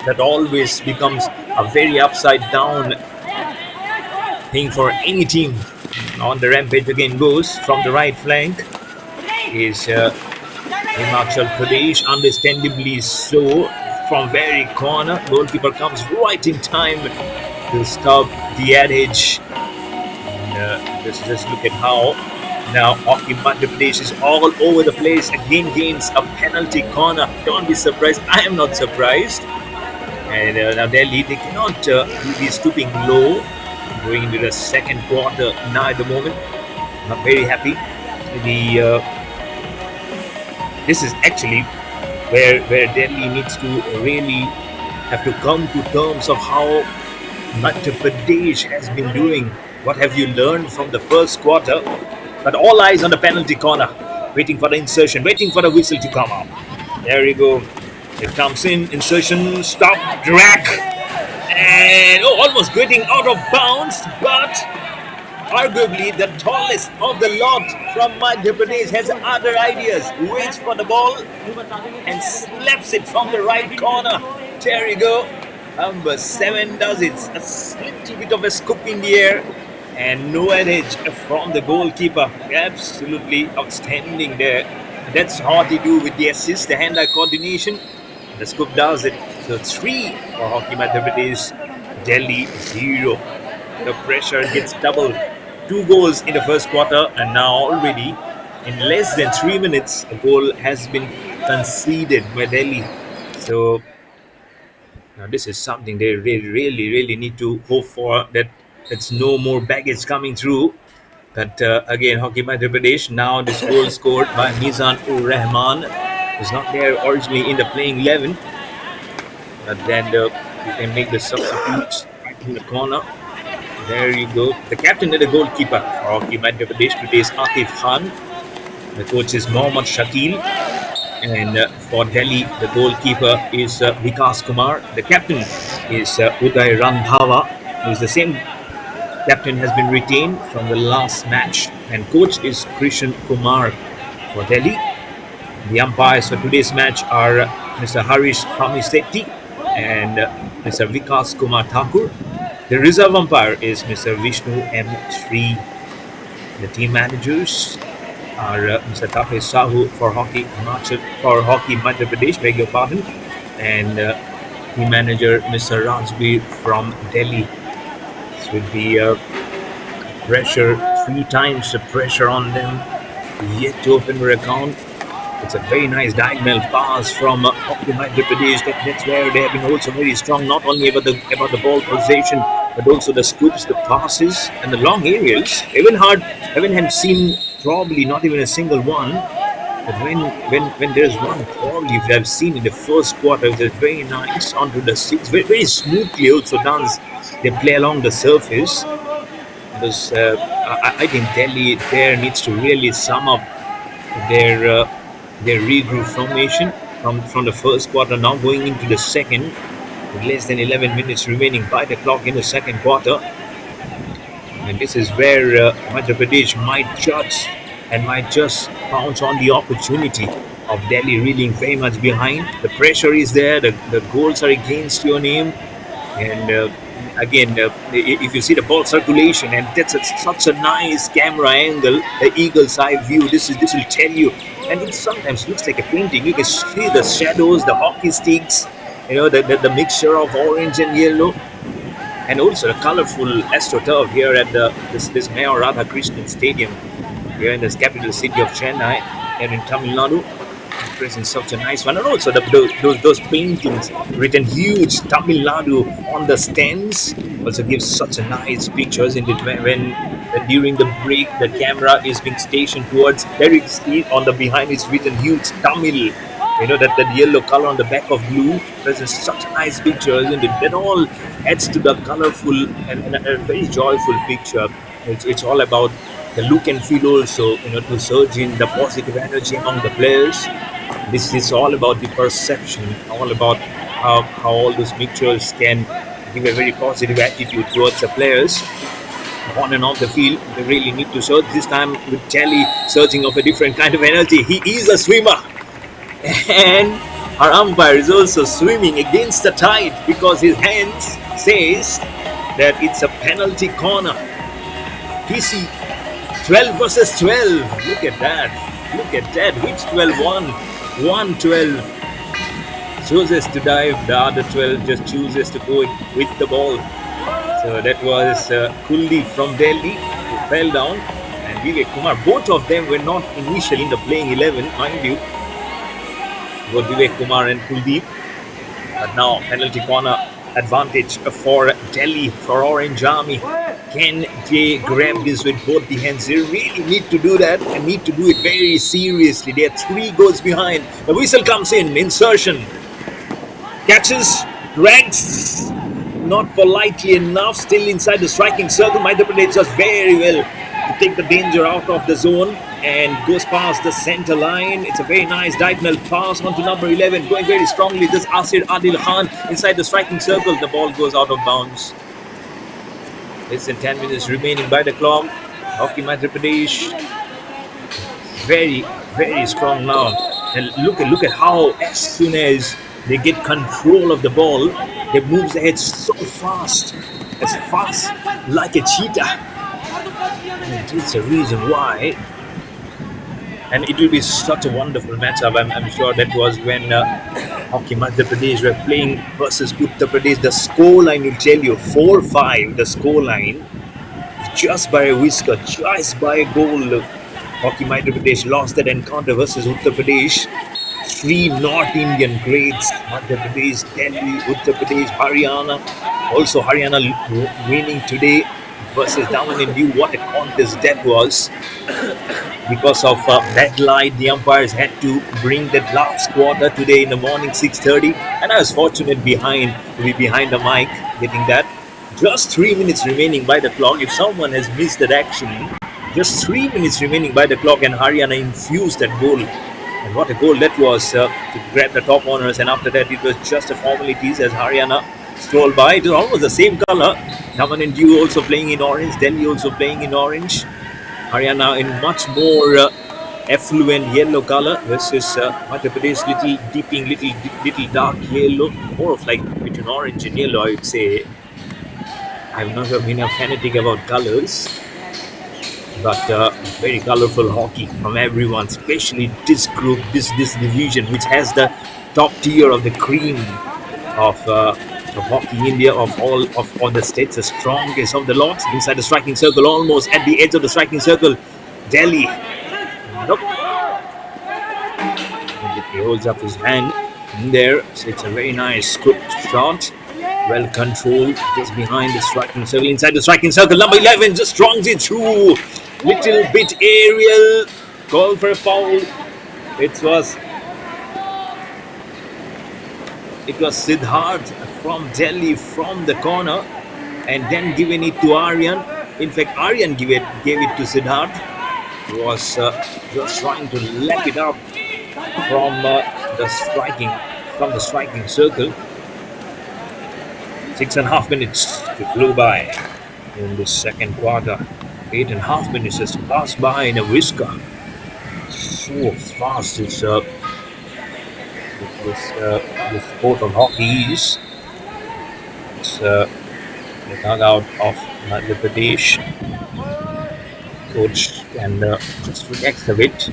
That always becomes a very upside down thing for any team On the rampage again goes from the right flank is Himachal Pradesh, understandably so. From very corner, goalkeeper comes right in time to stop the adage. Just look at how now Hockey Madhya Pradesh is all over the place. Again gains a penalty corner. Don't be surprised. I am not surprised. And now Delhi, they cannot be stooping low going into the second quarter now at the moment. Not very happy. The This is actually where Delhi needs to really have to come to terms of how Madhya Pradesh has been doing. What have you learned from the first quarter? But all eyes on the penalty corner, waiting for the insertion, waiting for the whistle to come out. There you go. It comes in, insertion, stop, drag, and almost getting out of bounds, but arguably the tallest of the lot from Madhya Pradesh has other ideas. Waits for the ball and slaps it from the right corner. There you go. Number 7 does it. A little bit of a scoop in the air and no advantage from the goalkeeper. Absolutely outstanding there. That's how they do with the assist, the hand-eye coordination. The scoop does it. So 3 for Hockey Madhya Pradesh. Delhi 0. The pressure gets doubled. 2 goals in the first quarter, and now already in less than 3 minutes, a goal has been conceded by Delhi. So now this is something they really need to hope for, that it's no more baggage coming through. But again, Hockey Madhya Pradesh, now this goal scored by Mizan ur Rahman, is not there originally in the playing 11. But then you can make the substitutes right in the corner. There you go. The captain and the goalkeeper for Hockey Madhya Pradesh today is Atif Khan. The coach is Mohammad Shakil. And for Delhi, the goalkeeper is Vikas Kumar. The captain is Uday Randhawa, who is the same captain, has been retained from the last match. And coach is Krishan Kumar for Delhi. The umpires for today's match are Mr. Harish Pamisetti and Mr. Vikas Kumar Thakur. The reserve umpire is Mr. Vishnu M. Sri. The team managers are Mr. Tapesh Sahu for Hockey Madhya Pradesh, beg your pardon, and team manager Mr. Rajbir from Delhi. This would be pressure, 3 times the pressure on them, yet to open their account. It's a very nice diagonal pass from Hockey Madhya Pradesh. That's where they have been also very strong, not only about the ball possession, but also the scoops, the passes, and the long aerials. Haven't seen probably not even a single one. But when there's one probably I've seen in the first quarter, it's very nice onto the six, very smoothly also done. They play along the surface. Because I think Delhi there needs to really sum up their regroup formation from the first quarter, now going into the second, with less than 11 minutes remaining by the clock in the second quarter. And this is where Madhya Pradesh might judge and might just pounce on the opportunity of Delhi reeling very much behind. The pressure is there, the goals are against your name, and again, if you see the ball circulation, and that's such a nice camera angle, the eagle's eye view, this will tell you. And it sometimes looks like a painting. You can see the shadows, the hockey sticks, the mixture of orange and yellow, and also the colorful AstroTurf here at this Mayor Radhakrishnan Stadium here in this capital city of Chennai, here in Tamil Nadu. Presents such a nice one, and also those paintings written huge Tamil Nadu on the stands also gives such a nice pictures in it when during the break the camera is being stationed towards Derek Street. On the behind is written huge Tamil, that yellow color on the back of blue. Presents such nice pictures, and that all adds to the colorful and a very joyful picture. It's all about the look and feel also, to surge in the positive energy among the players. This is all about the perception, all about how all those pictures can give a very positive attitude towards the players. On and off the field, they really need to surge. This time with Delhi surging of a different kind of energy. He is a swimmer. And our umpire is also swimming against the tide because his hands says that it's a penalty corner. PC 12 versus 12. Look at that. Look at that. Which 12 won? 1-12 chooses to dive. The other 12 just chooses to go with the ball. So that was Kuldeep from Delhi who fell down, and Vivek Kumar. Both of them were not initially in the playing 11, mind you. Both Vivek Kumar and Kuldeep. But now penalty corner advantage for Delhi, for Orange Army. Can they grab this with both the hands? They really need to do that and need to do it very seriously. They are 3 goals behind. The whistle comes in. Insertion. Catches. Drags. Not politely enough. Still inside the striking circle. Madhya Pradesh does very well to take the danger out of the zone and goes past the center line. It's a very nice diagonal pass onto number 11. Going very strongly. This Asir Adil Khan inside the striking circle. The ball goes out of bounds. Less than 10 minutes remaining by the clock. Hockey Madhya Pradesh very, very strong now. And look at how as soon as they get control of the ball, they move ahead so fast, as fast like a cheetah. And it's a reason why. And it will be such a wonderful matchup. I'm sure that was when Hockey Madhya Pradesh were playing versus Uttar Pradesh. The scoreline will tell you 4-5. The scoreline, just by a whisker, just by a goal. Hockey Madhya Pradesh lost that encounter versus Uttar Pradesh. 3 North Indian grades: Madhya Pradesh, Delhi, Uttar Pradesh, Haryana. Also Haryana winning today versus Daman and Nadu. What a contest that was. Because of that light, the umpires had to bring that last quarter today in the morning, 6:30. And I was fortunate to be behind the mic, getting that. Just 3 minutes remaining by the clock. If someone has missed that action, just 3 minutes remaining by the clock, and Haryana infused that goal. And what a goal that was to grab the top honors. And after that, it was just a formalities as Haryana strolled by. It was almost the same color. Daman and Nadu also playing in orange. Delhi also playing in orange. Haryana in much more affluent yellow color versus Madhya Pradesh little dark yellow, more of like between orange and yellow, I would say. I've never been a fanatic about colors, but very colorful hockey from everyone, especially this group, this division, which has the top tier of the cream of Hockey India, of all the states, the strongest of the lot. Inside the striking circle, almost at the edge of the striking circle, Delhi. Nope. He holds up his hand in there. So it's a very nice, good shot. Well controlled, just behind the striking circle. Inside the striking circle, number 11 just strongs it through. Little bit aerial. Call for a foul. It was Siddharth from Delhi from the corner, and then given it to Aryan. In fact, Aryan gave it to Siddharth. He was just trying to lap it up from the striking circle. 6.5 minutes to blow by in the second quarter. 8.5 minutes just passed by in a whisker. So fast this sport of hockey is. It's the dugout of Madhya Pradesh. Coach can just relax a bit.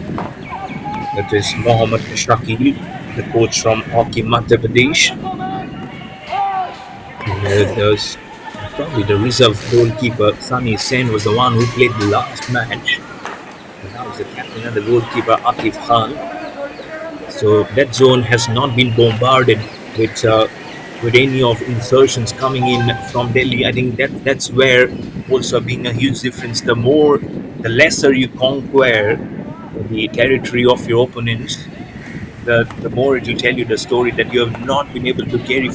That is Mohammad Shakil, the coach from Hockey Madhya Pradesh. There's probably the reserve goalkeeper, Sunny Sen, was the one who played the last match. And now is the captain and the goalkeeper, Atif Khan. So that zone has not been bombarded with any of insertions coming in from Delhi. I think that's where also being a huge difference. The lesser you conquer the territory of your opponents, the more it will tell you the story that you have not been able to carry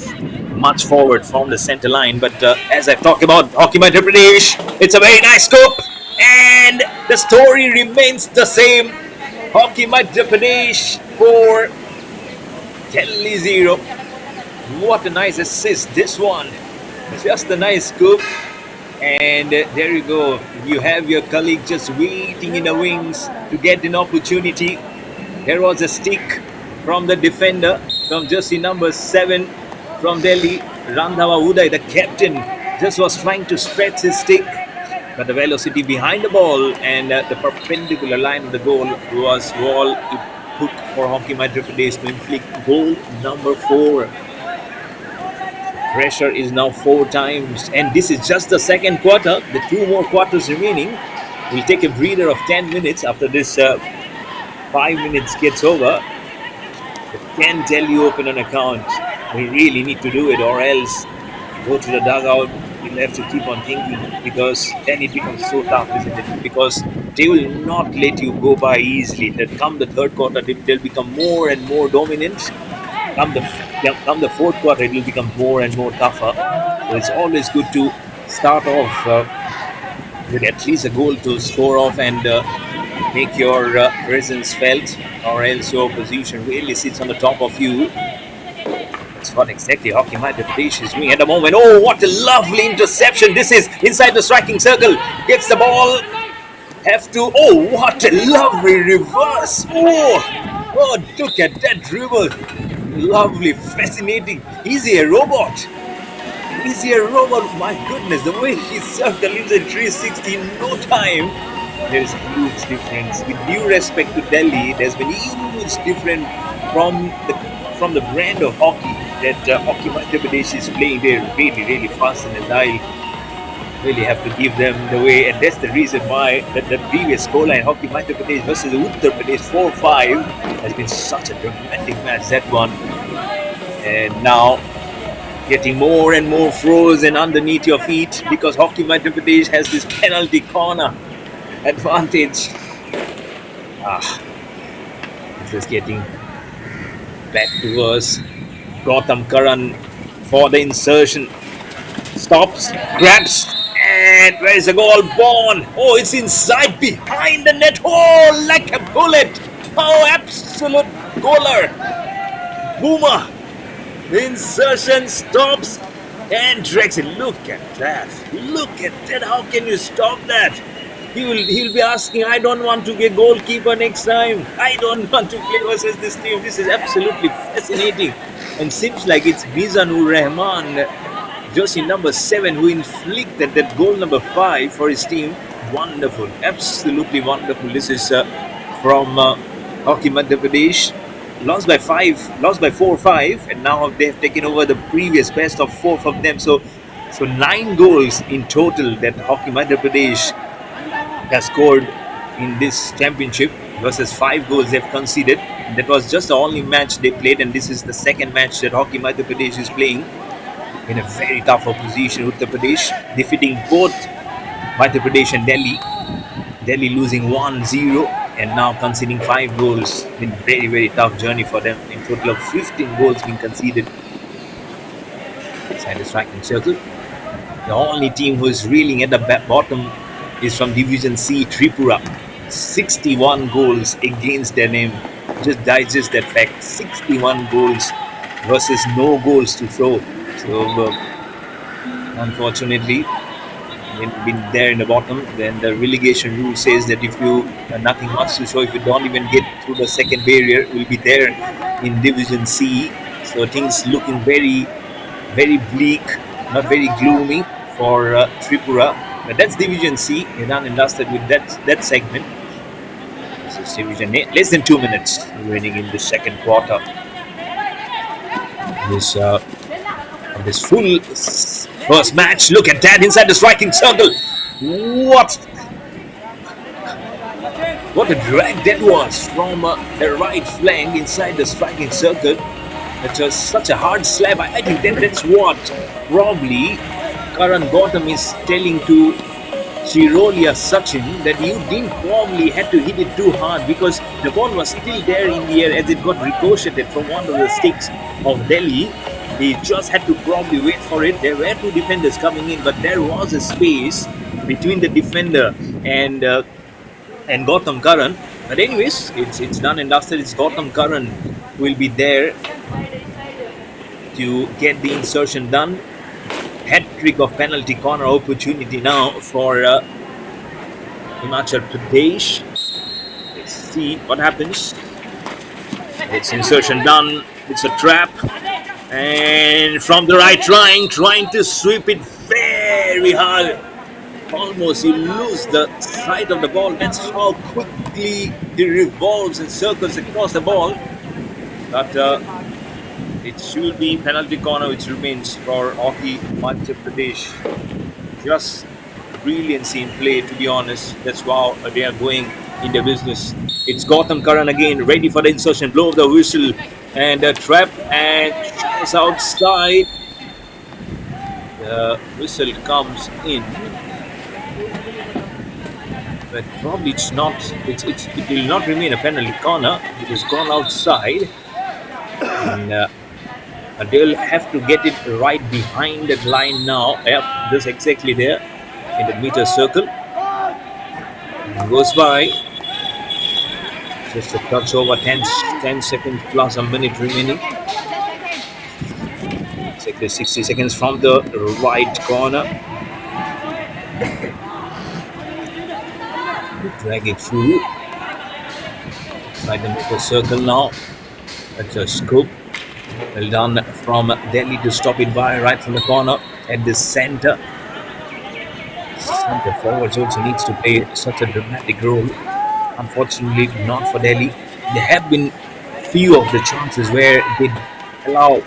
much forward from the center line. But as I've talked about Hockey Madhya Pradesh, it's a very nice scoop, and the story remains the same. Hockey Madhya Pradesh 4, Delhi 0. What a nice assist, this one. Just a nice scoop. And there you go. You have your colleague just waiting in the wings to get an opportunity. There was a stick from the defender, from jersey number 7 from Delhi. Randhava Uday, the captain, just was trying to stretch his stick. but the velocity behind the ball and the perpendicular line of the goal was all it took for Hockey Madhya Pradesh to inflict goal number 4. Pressure is now 4 times, and this is just the second quarter. The 2 more quarters remaining. We'll take a breather of 10 minutes after this 5 minutes gets over. But can tell you open an account. We really need to do it, or else go to the dugout. You'll have to keep on thinking, because then it becomes so tough, isn't it? Because they will not let you go by easily. That come the third quarter, they'll become more and more dominant. Come the fourth quarter, it will become more and more tougher. So it's always good to start off with at least a goal to score off and make your presence felt, or else your position really sits on the top of you. That's what exactly Hockey Madhya Pradesh is doing at the moment. Oh, what a lovely interception. This is inside the striking circle. Gets the ball. Oh, what a lovely reverse. Oh, look at that dribble. Lovely, fascinating. Is he a robot? My goodness, the way he served the little 360 in no time. There's a huge difference. With due respect to Delhi, there's been a huge difference from the brand of hockey that Hockey Madhya Pradesh is playing. They're really, really fast and agile. Really have to give them the way, and that's the reason why the previous scoreline, Hockey Madhya Pradesh versus Uttar Pradesh 4-5, has been such a dramatic match, that one. And now getting more and more frozen underneath your feet, because Hockey Madhya Pradesh has this penalty corner advantage. This is getting back to us. Gautam Karan for the insertion. Stops, grabs, and where is the goal? Born. Oh, it's inside behind the net. Oh, like a bullet. Oh, absolute goaler. Boomer. The insertion stops and drags it. Look at that. How can you stop that? He'll be asking, I don't want to be a goalkeeper next time. I don't want to play versus this team. This is absolutely fascinating. And seems like it's Mizanur Rahman, jersey number 7, who inflicted that goal number 5 for his team. Wonderful. Absolutely wonderful. This is from Hockey Madhya Pradesh. Lost by 4-5, and now they have taken over the previous best of 4 from them. So 9 goals in total that Hockey Madhya Pradesh has scored in this championship versus 5 goals they've conceded. That was just the only match they played, and this is the second match that Hockey Madhya Pradesh is playing in a very tough opposition. Uttar Pradesh defeating both Madhya Pradesh and Delhi. Delhi losing 1-0 and now conceding 5 goals. Been very, very tough journey for them. In total of 15 goals being conceded. Inside the striking circle. The only team who is reeling at the bottom is from Division C, Tripura. 61 goals against their name. Just digest that fact. 61 goals versus no goals to show. So, unfortunately, been there in the bottom. Then the relegation rule says that if you have nothing much to show, if you don't even get through the second barrier, will be there in Division C. So things looking very, very bleak, not very gloomy for Tripura. But that's Division C. You're done and dusted with that segment. This is Division A. Less than 2 minutes remaining in the second quarter. This full first match. Look at that inside the striking circle. What a drag that was from the right flank inside the striking circle. That was such a hard slap. I think that's what probably Karan Gautam is telling to Shirolia Sachin, that you didn't probably have to hit it too hard, because the ball was still there in the air as it got ricocheted from one of the sticks of Delhi. They just had to probably wait for it. There were 2 defenders coming in, but there was a space between the defender and Gautam Karan. But anyways, it's done and dusted. It's Gautam Karan who will be there to get the insertion done. Hat-trick of penalty corner opportunity now for Himachal Pradesh. Let's see what happens. It's insertion done. It's a trap. And from the right line, trying to sweep it very hard. almost you lose the sight of the ball. That's how quickly he revolves and circles across the ball. But it should be penalty corner which remains for Hockey Madhya Pradesh. Just brilliancy in play, to be honest. That's how they are going in their business. It's Gautam Karan again, ready for the insertion. Blow of the whistle and a trap and shows outside. The whistle comes in, but probably it's not. It will not remain a penalty corner. It has gone outside, and they'll have to get it right behind that line now. Yep, just exactly there in the meter circle. Goes by. Just a touch over 10 seconds plus a minute remaining. Exactly 60 seconds from the right corner. Drag it through. Inside the meter circle now. That's a scoop. Well done from Delhi to stop it by right from the corner at the center. Center forwards also needs to play such a dramatic role. Unfortunately, not for Delhi. There have been few of the chances where they allow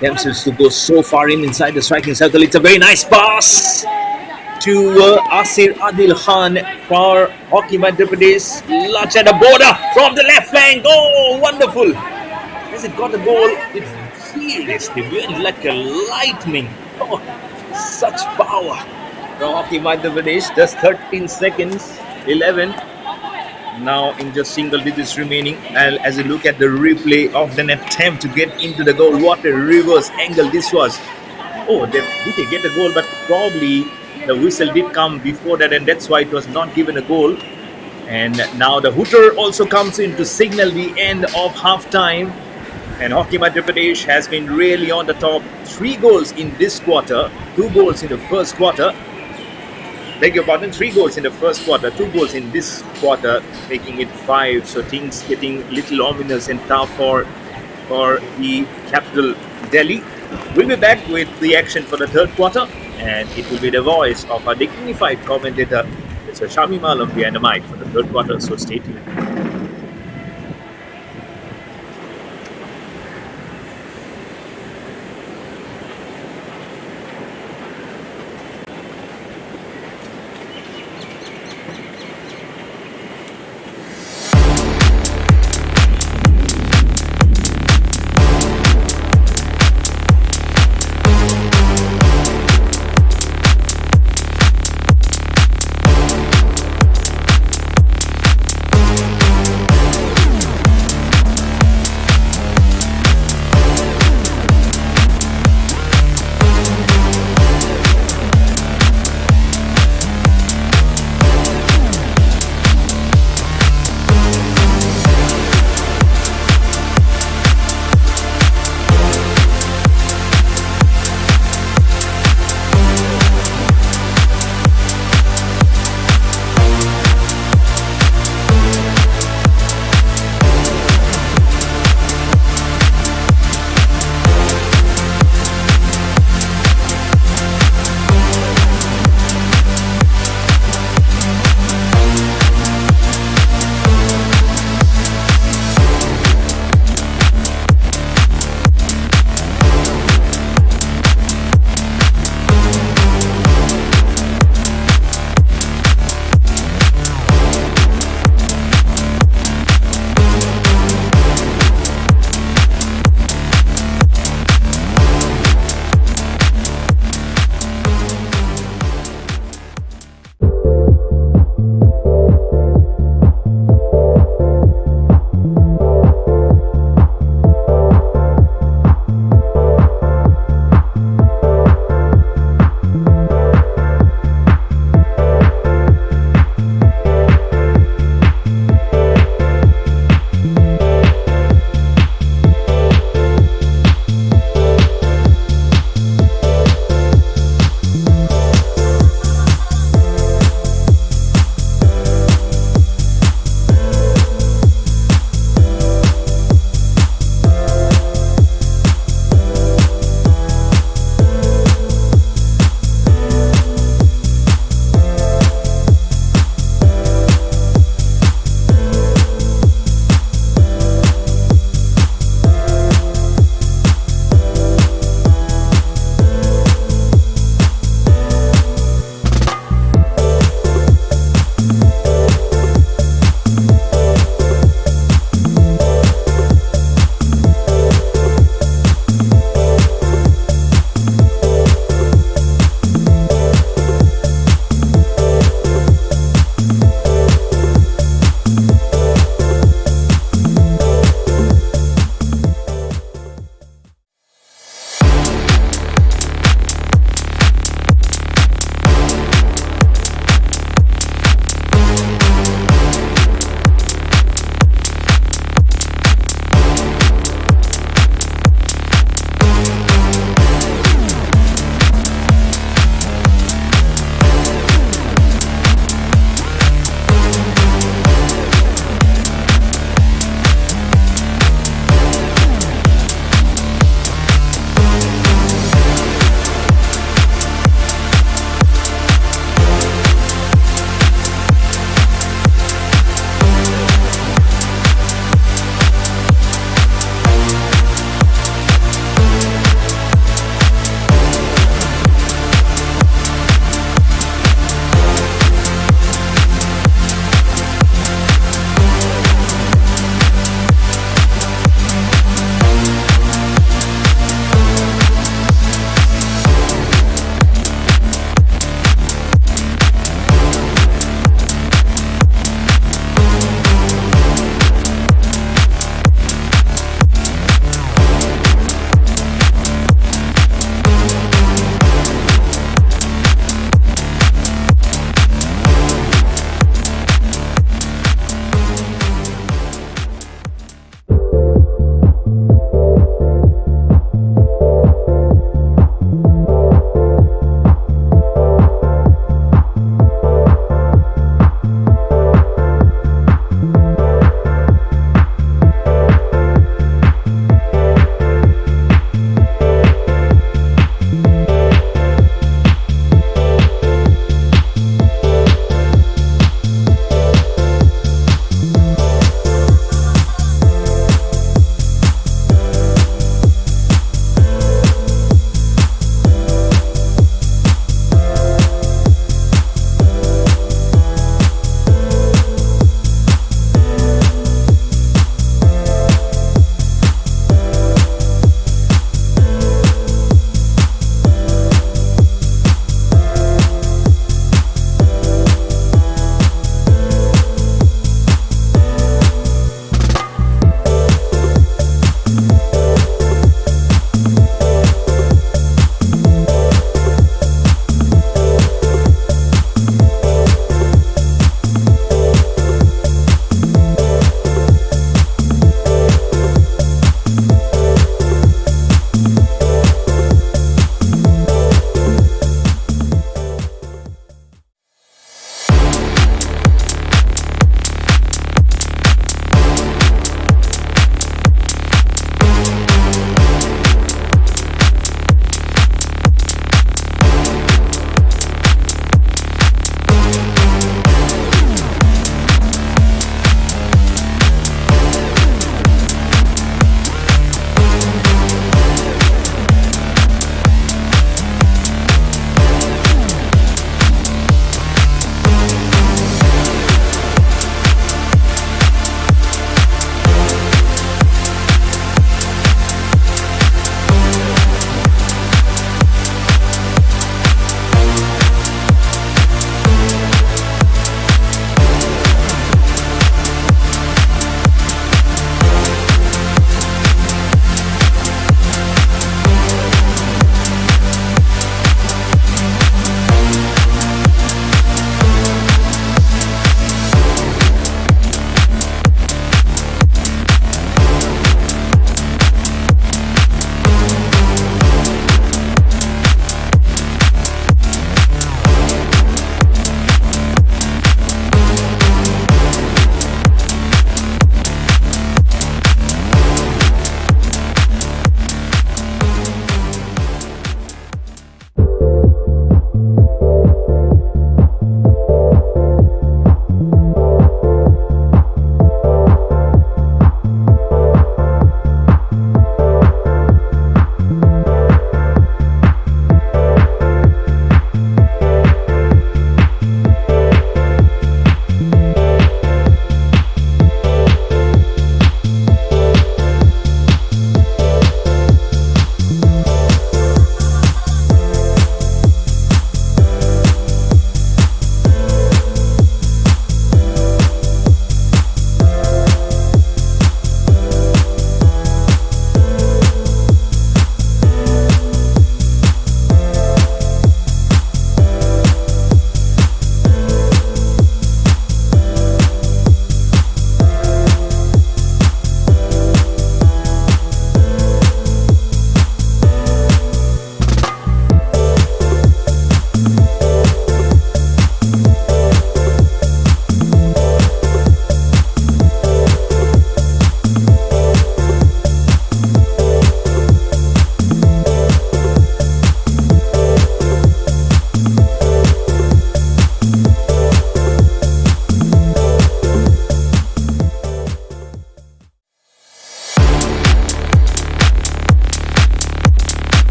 themselves to go so far inside the striking circle. It's a very nice pass to Asir Adil Khan for Hockey Madhya Pradesh. Lunch at the border from the left flank. Oh, wonderful! Has it got the goal? It seriously went like a lightning. Oh, such power from Hockey Madhya Pradesh. Just 13 seconds, 11. Now in just single digits remaining, and as you look at the replay of an attempt to get into the goal, what a reverse angle this was. Oh, they did get the goal, but probably the whistle did come before that, and that's why it was not given a goal. And now the hooter also comes in to signal the end of half time, and Hockey Madhya Pradesh has been really on the top. 3 goals in this quarter, 2 goals in the first quarter. Beg your pardon, 3 goals in the first quarter, 2 goals in this quarter, making it 5. So things getting little ominous and tough for the capital Delhi. We'll be back with the action for the third quarter, and it will be the voice of our dignified commentator, Mr. Shami Malam, behind the mic for the third quarter. So stay tuned.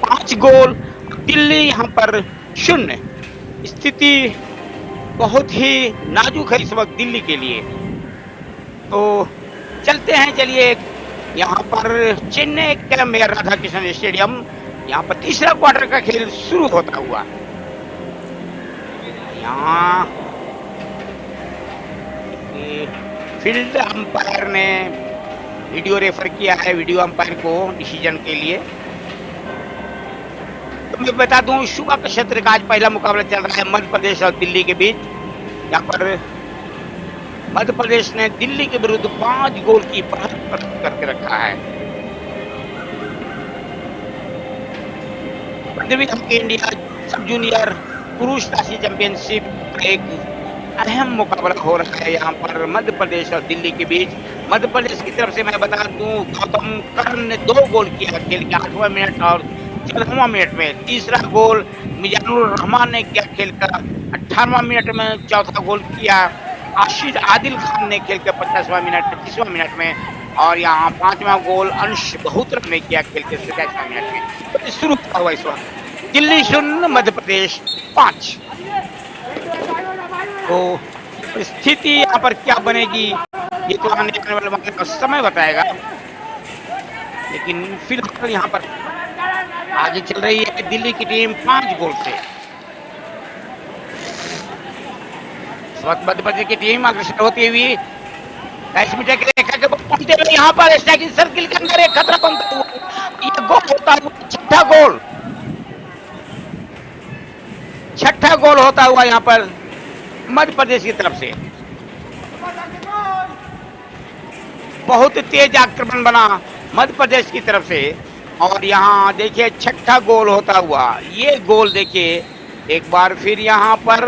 5 गोल, दिल्ली यहाँ पर 0। स्थिति बहुत ही नाजुक है इस वक्त दिल्ली के लिए। तो चलते हैं, चलिए यहाँ पर चेन्नई के मेयर राधा कृष्णन स्टेडियम, यहाँ पर तीसरा क्वार्टर का खेल शुरू होता हुआ। यहाँ फील्ड अंपायर ने वीडियो रेफर किया है वीडियो अंपायर को डिसीजन के लिए। तो मैं बता दूं, सुबह के क्षेत्र का आज पहला मुकाबला चल रहा है मध्य प्रदेश और दिल्ली के बीच। यहाँ पर मध्य प्रदेश ने दिल्ली के विरुद्ध 5 गोल की बढ़त प्राप्त करके रखा है। इंडिया सब जूनियर पुरुष राष्ट्रीय चैंपियनशिप का एक अहम मुकाबला हो रहा है यहाँ पर मध्य प्रदेश और दिल्ली के बीच। मध्य प्रदेश की तरफ से मैं बता दूं, गौतम कर्ण ने 2 गोल किया खेल के 8वां मिनट और 14वां मिनट में। तीसरा गोल मिजानुर रहमान ने किया खेल का 18वां मिनट में। चौथा गोल किया आशिद आदिल खान ने खेल के 50वां मिनट 25वां मिनट में। और यहाँ 5वां गोल अंश बहुत्र ने किया खेल के 27वां मिनट में। तो शुरू हुआ इस वक्त दिल्ली 0 मध्य प्रदेश 5। तो स्थिति यहाँ पर क्या बनेगी ये तो आने वाले वक्त का समय बताएगा। लेकिन फिलहाल यहाँ पर आगे चल रही है दिल्ली की टीम 5 गोल से। इस वक्त मध्य प्रदेश की टीम अग्रसर होती हुई 22 मीटर के रेखा के पहुंचते हुए यहाँ पर स्ट्राइकिंग सर्किल के अंदर एक खतरा बनता हुआ ये गोल होता हुआ छठा गोल होता हुआ यहाँ पर मध्य प्रदेश की तरफ से। बहुत तेज आक्रमण बना मध्य प्रदेश की तरफ से। और यहाँ देखिए छठा गोल होता हुआ ये गोल देखिए एक बार फिर यहाँ पर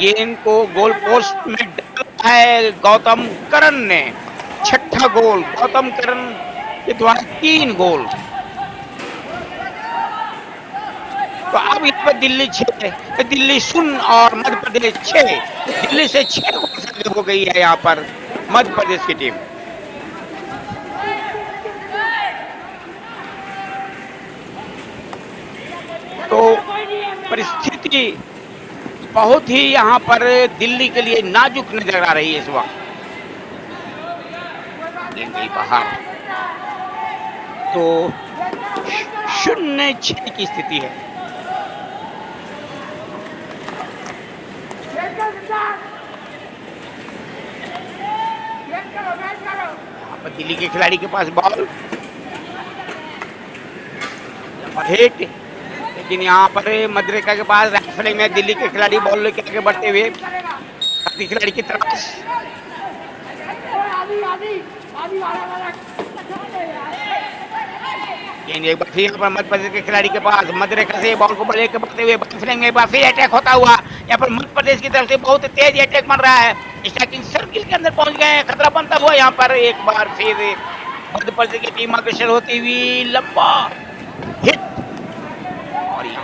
गेंद को गोल पोस्ट में डाला है गौतम कर्ण ने। छठा गोल गौतम कर्ण के द्वारा 3 गोल। तो अब यहाँ पर दिल्ली 6 दिल्ली 0 और मध्य प्रदेश 6। दिल्ली से 6 गोल से आगे हो गई है यहाँ पर मध्य प्रदेश की टीम। तो परिस्थिति बहुत ही यहाँ पर दिल्ली के लिए नाजुक नजर आ रही है इस वक्त। गेंद बाहर तो 0-6 की स्थिति है। यहाँ पर दिल्ली के खिलाड़ी के पास बॉल हिट, लेकिन यहाँ पर मद्रेका के पास राइट फील्डिंग में दिल्ली के खिलाड़ी बॉल लेके आगे बढ़ते हुए खिलाड़ी की तरफ एक बार फिर यहाँ पर मध्य प्रदेश के खिलाड़ी के पास मद्रेका से बॉल को लेकर बढ़ते हुए फील्डिंग में एक बार फिर अटैक होता हुआ यहाँ पर मध्य प्रदेश की तरफ से बहुत तेज अटैक बन रहा है। स्ट्राइकिंग सर्किल के अंदर पहुंच गए, खतरा बनता हुआ यहाँ पर एक बार फिर मध्य प्रदेश की टीम अग्रसर होती हुई। लंबा हिट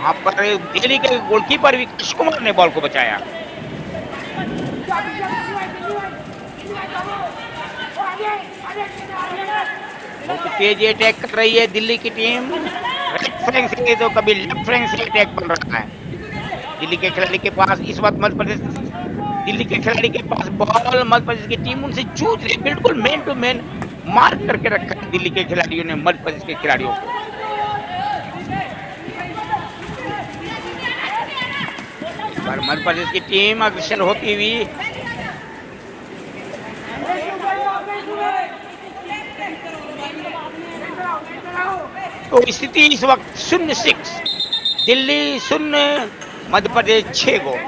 वहां पर दिल्ली के गोलकीपर विकास कुमार ने बॉल को बचाया। बहुत तेज अटैक कर रही है दिल्ली की टीम, राइट फ्लैंक से तो कभी लेफ्ट फ्लैंक से अटैक बन रहा है। दिल्ली के खिलाड़ी के पास इस वक्त मध्य प्रदेश, दिल्ली के खिलाड़ी के पास बॉल, मध्य प्रदेश की टीम उनसे जूझ रही, बिल्कुल मैन टू मैन मार्क करके रखा है दिल्ली के खिलाड़ियों ने मध्य प्रदेश के खिलाड़ियों को। पर मध्य प्रदेश की टीम अग्रसर होती हुई तो स्थिति इस वक्त 0-6, दिल्ली 0, मध्य प्रदेश 6 गोल।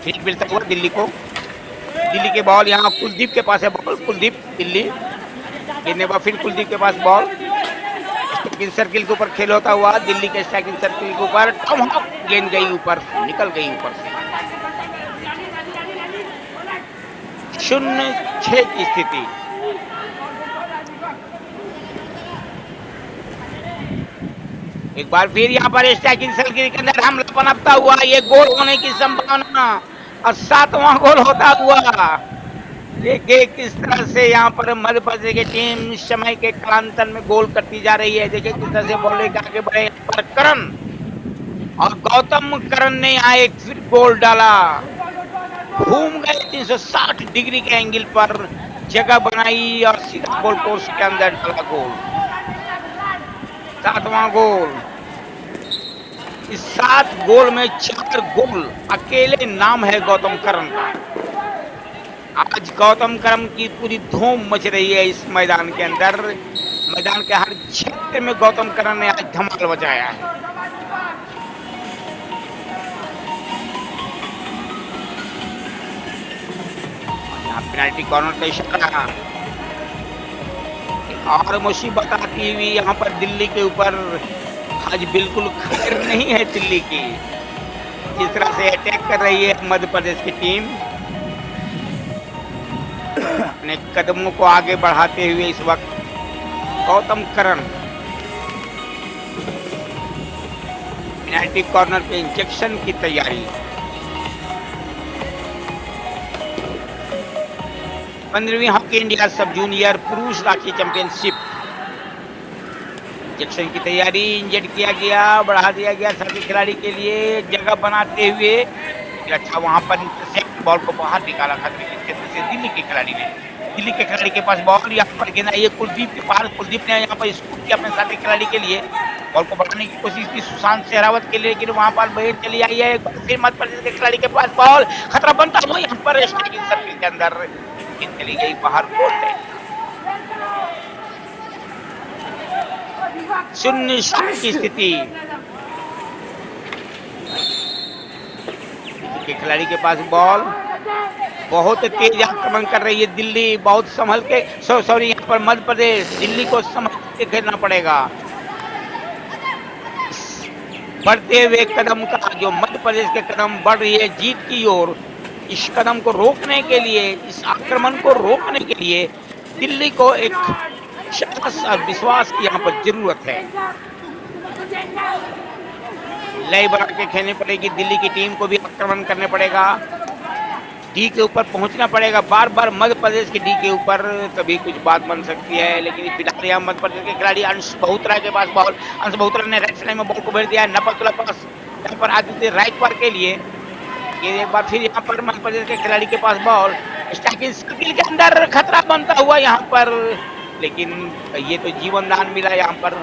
ठीक मिलता हुआ दिल्ली को, दिल्ली के बॉल यहाँ कुलदीप के पास है बॉल, कुलदीप दिल्ली गिरने पर फिर कुलदीप के पास बॉल, स्ट्राइकिंग सर्किल के ऊपर खेल होता हुआ दिल्ली के स्ट्राइकिंग सर्किल के ऊपर टॉमहॉक गेंद गई ऊपर, निकल गई ऊपर से। 0-6 की स्थिति। एक बार फिर यहाँ पर स्ट्राइकिंग सर्किल के अंदर हमला पनपता हुआ, ये गोल होने की संभावना और 7वां गोल होता हुआ। देखिए किस तरह से यहाँ पर मध्य प्रदेश की टीम समय के कालांतर में गोल करती जा रही है। देखिए किस तरह से बॉल आगे बढ़े पर करण और गौतम करण ने यहाँ एक फिर गोल डाला, घूम गए 360 डिग्री के एंगल पर, जगह बनाई और सीधा गोल पोस्ट के अंदर डाला गोल, 7वां गोल। इस 7 गोल में 4 गोल अकेले नाम है गौतम करण का। आज गौतम करण की पूरी धूम मच रही है इस मैदान के अंदर, मैदान के हर क्षेत्र में गौतम करण ने आज धमाल मचाया है। यहाँ पेनाल्टी कॉर्नर का इशारा और मुसीबत आती हुई यहाँ पर दिल्ली के ऊपर आज बिल्कुल खैर नहीं है दिल्ली की। जिस तरह से अटैक कर रही है मध्य प्रदेश की टीम, अपने कदमों को आगे बढ़ाते हुए इस वक्त गौतम करण पेनाल्टी कॉर्नर पे इंजेक्शन की तैयारी। 15वीं हॉकी इंडिया सब जूनियर पुरुष राष्ट्रीय चैंपियनशिप इंजेक्शन की तैयारी, इंजेक्ट किया गया, बढ़ा दिया गया साथी खिलाड़ी के लिए, जगह बनाते हुए अच्छा वहां पर इंटरसेप्ट, बॉल को बाहर निकाला खतरे के क्षेत्र से दिल्ली के खिलाड़ी ने। दिल्ली के खिलाड़ी के पास बॉल यहाँ पर गेंद आई है कुलदीप के पास, कुलदीप ने यहाँ पर स्कूप किया अपने साथी खिलाड़ी के लिए, बॉल को बढ़ाने की कोशिश की सुशांत शेरावत के लिए, लेकिन वहां पर बहेर चली आई है। फिर मध्य प्रदेश के खिलाड़ी के पास बॉल, खतरा बनता हुआ यहाँ पर स्ट्राइकिंग सर्किल के अंदर गेंद चली गई बाहर, गोल है। 0-7 की स्थिति। के खिलाड़ी के पास बॉल, बहुत तेज आक्रमण कर रही है दिल्ली, बहुत संभल के, सॉरी यहाँ पर मध्य प्रदेश, दिल्ली को संभल के खेलना पड़ेगा। बढ़ते हुए कदम का जो मध्य प्रदेश के कदम बढ़ रही है जीत की ओर, इस कदम को रोकने के लिए, इस आक्रमण को रोकने के लिए दिल्ली को एक साहस और विश्वास की यहाँ पर जरूरत है। लय बढ़ा के खेलनी पड़ेगी, दिल्ली की टीम को भी आक्रमण करने पड़ेगा, डी के ऊपर पहुंचना पड़ेगा, बार बार मध्य प्रदेश के डी के ऊपर, तभी कुछ बात बन सकती है। लेकिन फिलहाल यहाँ मध्य प्रदेश के खिलाड़ी अंश बहुत्रा के पास बॉल, अंश बहुत्रा ने राइट साइड में बॉल को भेज दिया है नपतुल्ला पास, यहाँ पर आदित्य राइट पर के लिए, ये एक बार फिर यहाँ पर मध्य प्रदेश के खिलाड़ी के पास बॉल, स्ट्राइकिंग सर्किल के अंदर खतरा बनता हुआ यहाँ पर, लेकिन ये तो जीवन दान मिला यहाँ पर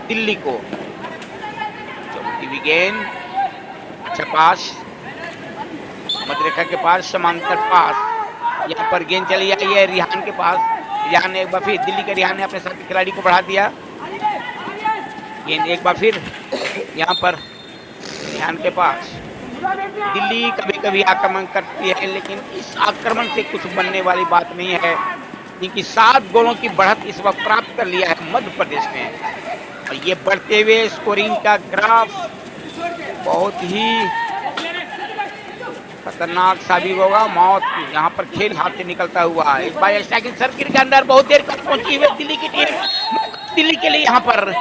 दिल्ली को। चौथी भी गेंद, अच्छा पास मध्य रेखा के पास, समांतर पास, यहाँ पर गेंद चली आई है रिहान के पास, रिहान ने एक बार फिर, दिल्ली के रिहान ने अपने साथी खिलाड़ी को बढ़ा दिया, गेंद एक बार फिर यहाँ पर रिहान के पास। दिल्ली कभी कभी आक्रमण करती है, लेकिन इस आक्रमण से कुछ बनने वाली बात नहीं है, क्योंकि 7 गोलों की बढ़त इस वक्त प्राप्त कर लिया है मध्य प्रदेश ने, और ये बढ़ते हुए स्कोरिंग का ग्राफ बहुत ही खतरनाक साबित होगा। मौत यहाँ पर खेल हाथ से निकलता हुआ, इस बार स्ट्राइकिंग सर्किल के अंदर बहुत देर तक पहुंची हुई दिल्ली की टीम, दिल्ली के लिए यहाँ पर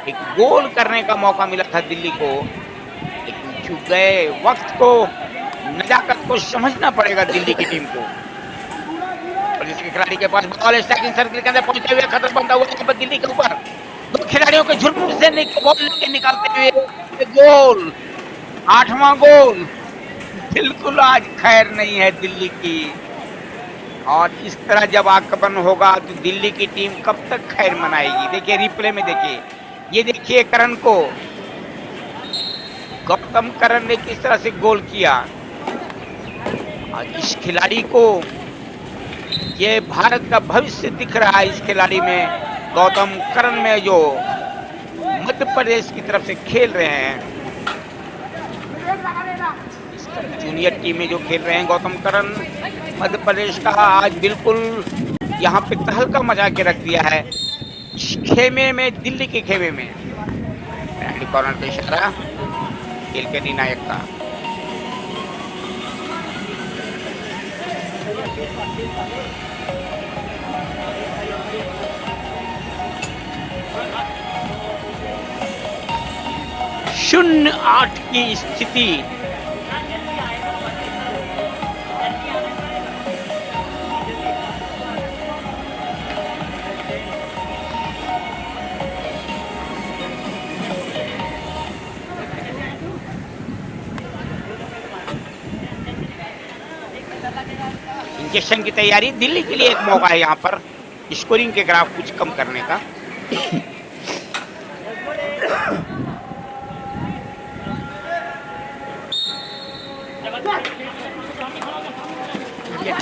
एक गोल करने का मौका मिला था दिल्ली को, लेकिन चूक गए। वक्त को, नजाकत को समझना पड़ेगा दिल्ली की टीम को। और इसके खिलाड़ी के पास बॉल, स्ट्राइकिंग सर्किल के अंदर पहुंचते हुए खतरा बनता हुआ यहाँ पर दिल्ली के ऊपर। दो खिलाड़ियों के झुरमुट से बॉल लेके निकालते हुए गोल, 8वां गोल। बिल्कुल आज खैर नहीं है दिल्ली की। और इस तरह जब आक्रमण होगा तो दिल्ली की टीम कब तक खैर मनाएगी। देखिए रिप्ले में देखिए, ये देखिए करण को, गौतम करण ने किस तरह से गोल किया। और इस खिलाड़ी को, ये भारत का भविष्य दिख रहा है इस खिलाड़ी में, गौतम करण में, जो मध्य प्रदेश की तरफ से खेल रहे हैं। जूनियर टीम में जो खेल रहे हैं गौतम करण, मध्य प्रदेश का, आज बिल्कुल यहाँ पे तहलका मचा के रख दिया है खेमे में, दिल्ली के खेमे में। कॉर्नर पे इशारा खेल के निर्णायक का। शून्य 8 की स्थिति। इंजेक्शन की तैयारी, दिल्ली के लिए एक मौका है यहाँ पर स्कोरिंग के ग्राफ कुछ कम करने का।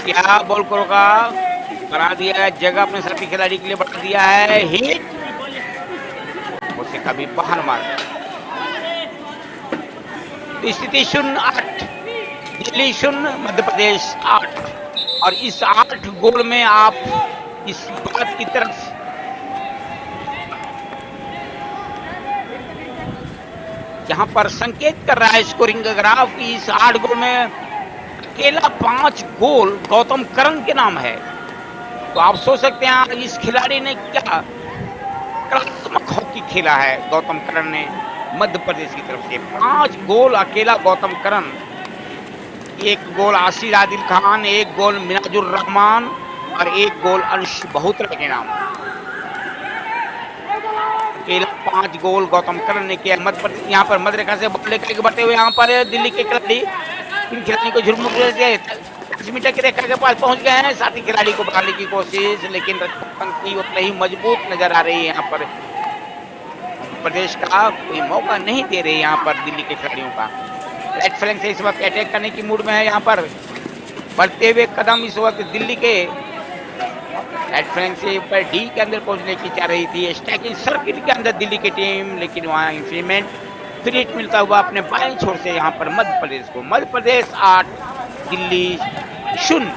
क्या बॉल को रोका, बना दिया है जगह अपने साथी खिलाड़ी के लिए, बढ़ा दिया है हिट, उसे कभी बाहर मार। तो स्थिति 0-8, दिल्ली 0, मध्य प्रदेश 8। और इस 8 गोल में आप इस बात की तरफ यहाँ पर संकेत कर रहा है स्कोरिंग का ग्राफ कि इस 8 गोल में अकेला 5 गोल गौतम करण के नाम है। तो आप सोच सकते हैं इस खिलाड़ी ने क्या कलात्मक हॉकी खेला है। गौतम करण ने मध्य प्रदेश की तरफ से 5 गोल अकेला गौतम करण, 1 गोल आसिर आदिल खान, 1 गोल मिनाजुर रहमान और 1 गोल अंश बहुत्रा के नाम। अकेला 5 गोल गौतम करण ने किया। मध्य प्रदेश यहाँ पर मध्य रेखा से बॉल लेकर बढ़ते हुए यहाँ पर दिल्ली के खिलाड़ी, इन खिलाड़ी को झुरमुट 10 मीटर की रेखा के पास पहुंच गए हैं। साथी खिलाड़ी को बढ़ाने की कोशिश, लेकिन पंक्ति उतनी ही मजबूत नजर आ रही है। यहाँ पर प्रदेश का कोई मौका नहीं दे रही यहाँ पर दिल्ली के खिलाड़ियों का। राइट फ्लैंक से इस वक्त अटैक करने की मूड में है यहाँ पर बढ़ते हुए कदम। इस वक्त दिल्ली के राइट फ्लैंक से ऊपर डी के अंदर पहुंचने की चाह रही थी, स्ट्राइकिंग सर्किट के अंदर दिल्ली की टीम, लेकिन वहां इंप्लीमेंट फ्री हिट मिलता हुआ अपने बाएं छोर से यहाँ पर मध्य प्रदेश को। मध्य प्रदेश 8, दिल्ली 0।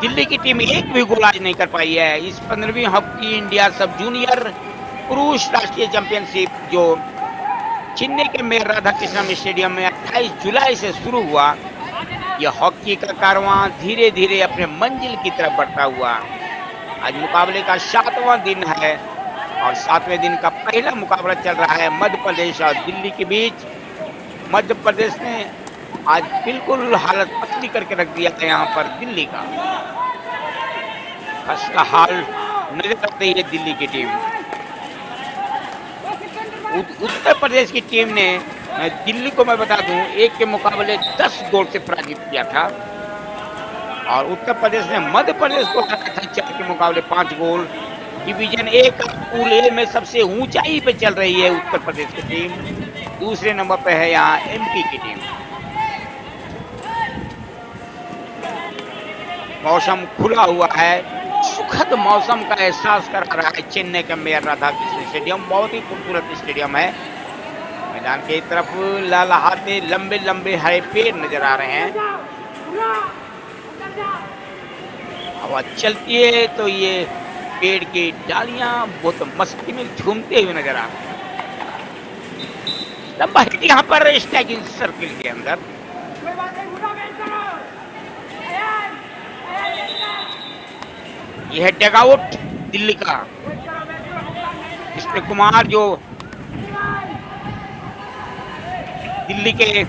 दिल्ली की टीम एक भी गोल आज नहीं कर पाई है। इस 15वीं हॉकी इंडिया सब जूनियर पुरुष राष्ट्रीय चैंपियनशिप जो चेन्नई के मेयर राधा कृष्णन स्टेडियम में 28 जुलाई से शुरू हुआ, यह हॉकी का कारवां धीरे धीरे अपने मंजिल की तरफ बढ़ता हुआ आज मुकाबले का 7वां दिन है और 7वें दिन का पहला मुकाबला चल रहा है मध्य प्रदेश और दिल्ली के बीच। मध्य प्रदेश ने आज बिल्कुल हालत पतली करके रख दिया था यहाँ पर दिल्ली का। खस्ता हाल नजर आ रही है दिल्ली की टीम। उत्तर प्रदेश की टीम ने दिल्ली को मैं बता दूं 1 के मुकाबले 10 गोल से पराजित किया था और उत्तर प्रदेश ने मध्य प्रदेश को हराया था 4 के मुकाबले 5 गोल। डिवीजन ए का पूल ए में सबसे ऊंचाई पे चल रही है उत्तर प्रदेश की टीम। दूसरे नंबर पे है यहाँ एमपी की टीम। मौसम खुला हुआ है, सुखद मौसम का एहसास करा रहा है चेन्नई का मेयर राधा कृष्णन स्टेडियम। बहुत ही खूबसूरत स्टेडियम है। मैदान की तरफ लहलहाते लंबे लंबे हरे पेड़ नजर आ रहे हैं। हवा चलती है तो ये पेड़ की डालियां बहुत मस्ती में झूमते हुए नजर आ रहे हैं। लंबा हिट यहाँ पर स्ट्राइकिंग सर्किल के अंदर। यह है डगआउट दिल्ली का। इसमें कुमार जो दिल्ली के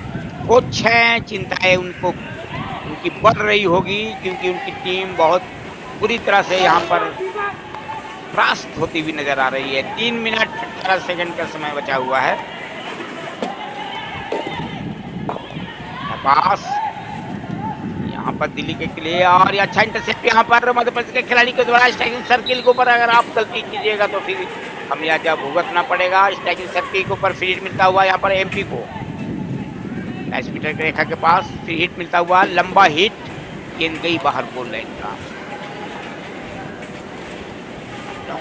कोच हैं, चिंताएं उनको उनकी बढ़ रही होगी, क्योंकि उनकी टीम बहुत बुरी तरह से यहाँ पर परास्त होती हुई नजर आ रही है। 3 मिनट 18 सेकंड का समय बचा हुआ है। पास यहाँ पर दिल्ली के लिए, और ये अच्छा इंटरसेप्ट यहाँ पर मध्य प्रदेश के खिलाड़ी के द्वारा स्ट्राइकिंग सर्किल के ऊपर। अगर आप गलती कीजिएगा तो फिर खमियाजा भुगतना पड़ेगा। स्ट्राइकिंग सर्किल के ऊपर फ्री हिट मिलता हुआ यहाँ पर एमपी को 22 मीटर की रेखा के पास फ्री हिट मिलता हुआ, लंबा हिट, गेंद गई बाहर गोल लाइन का।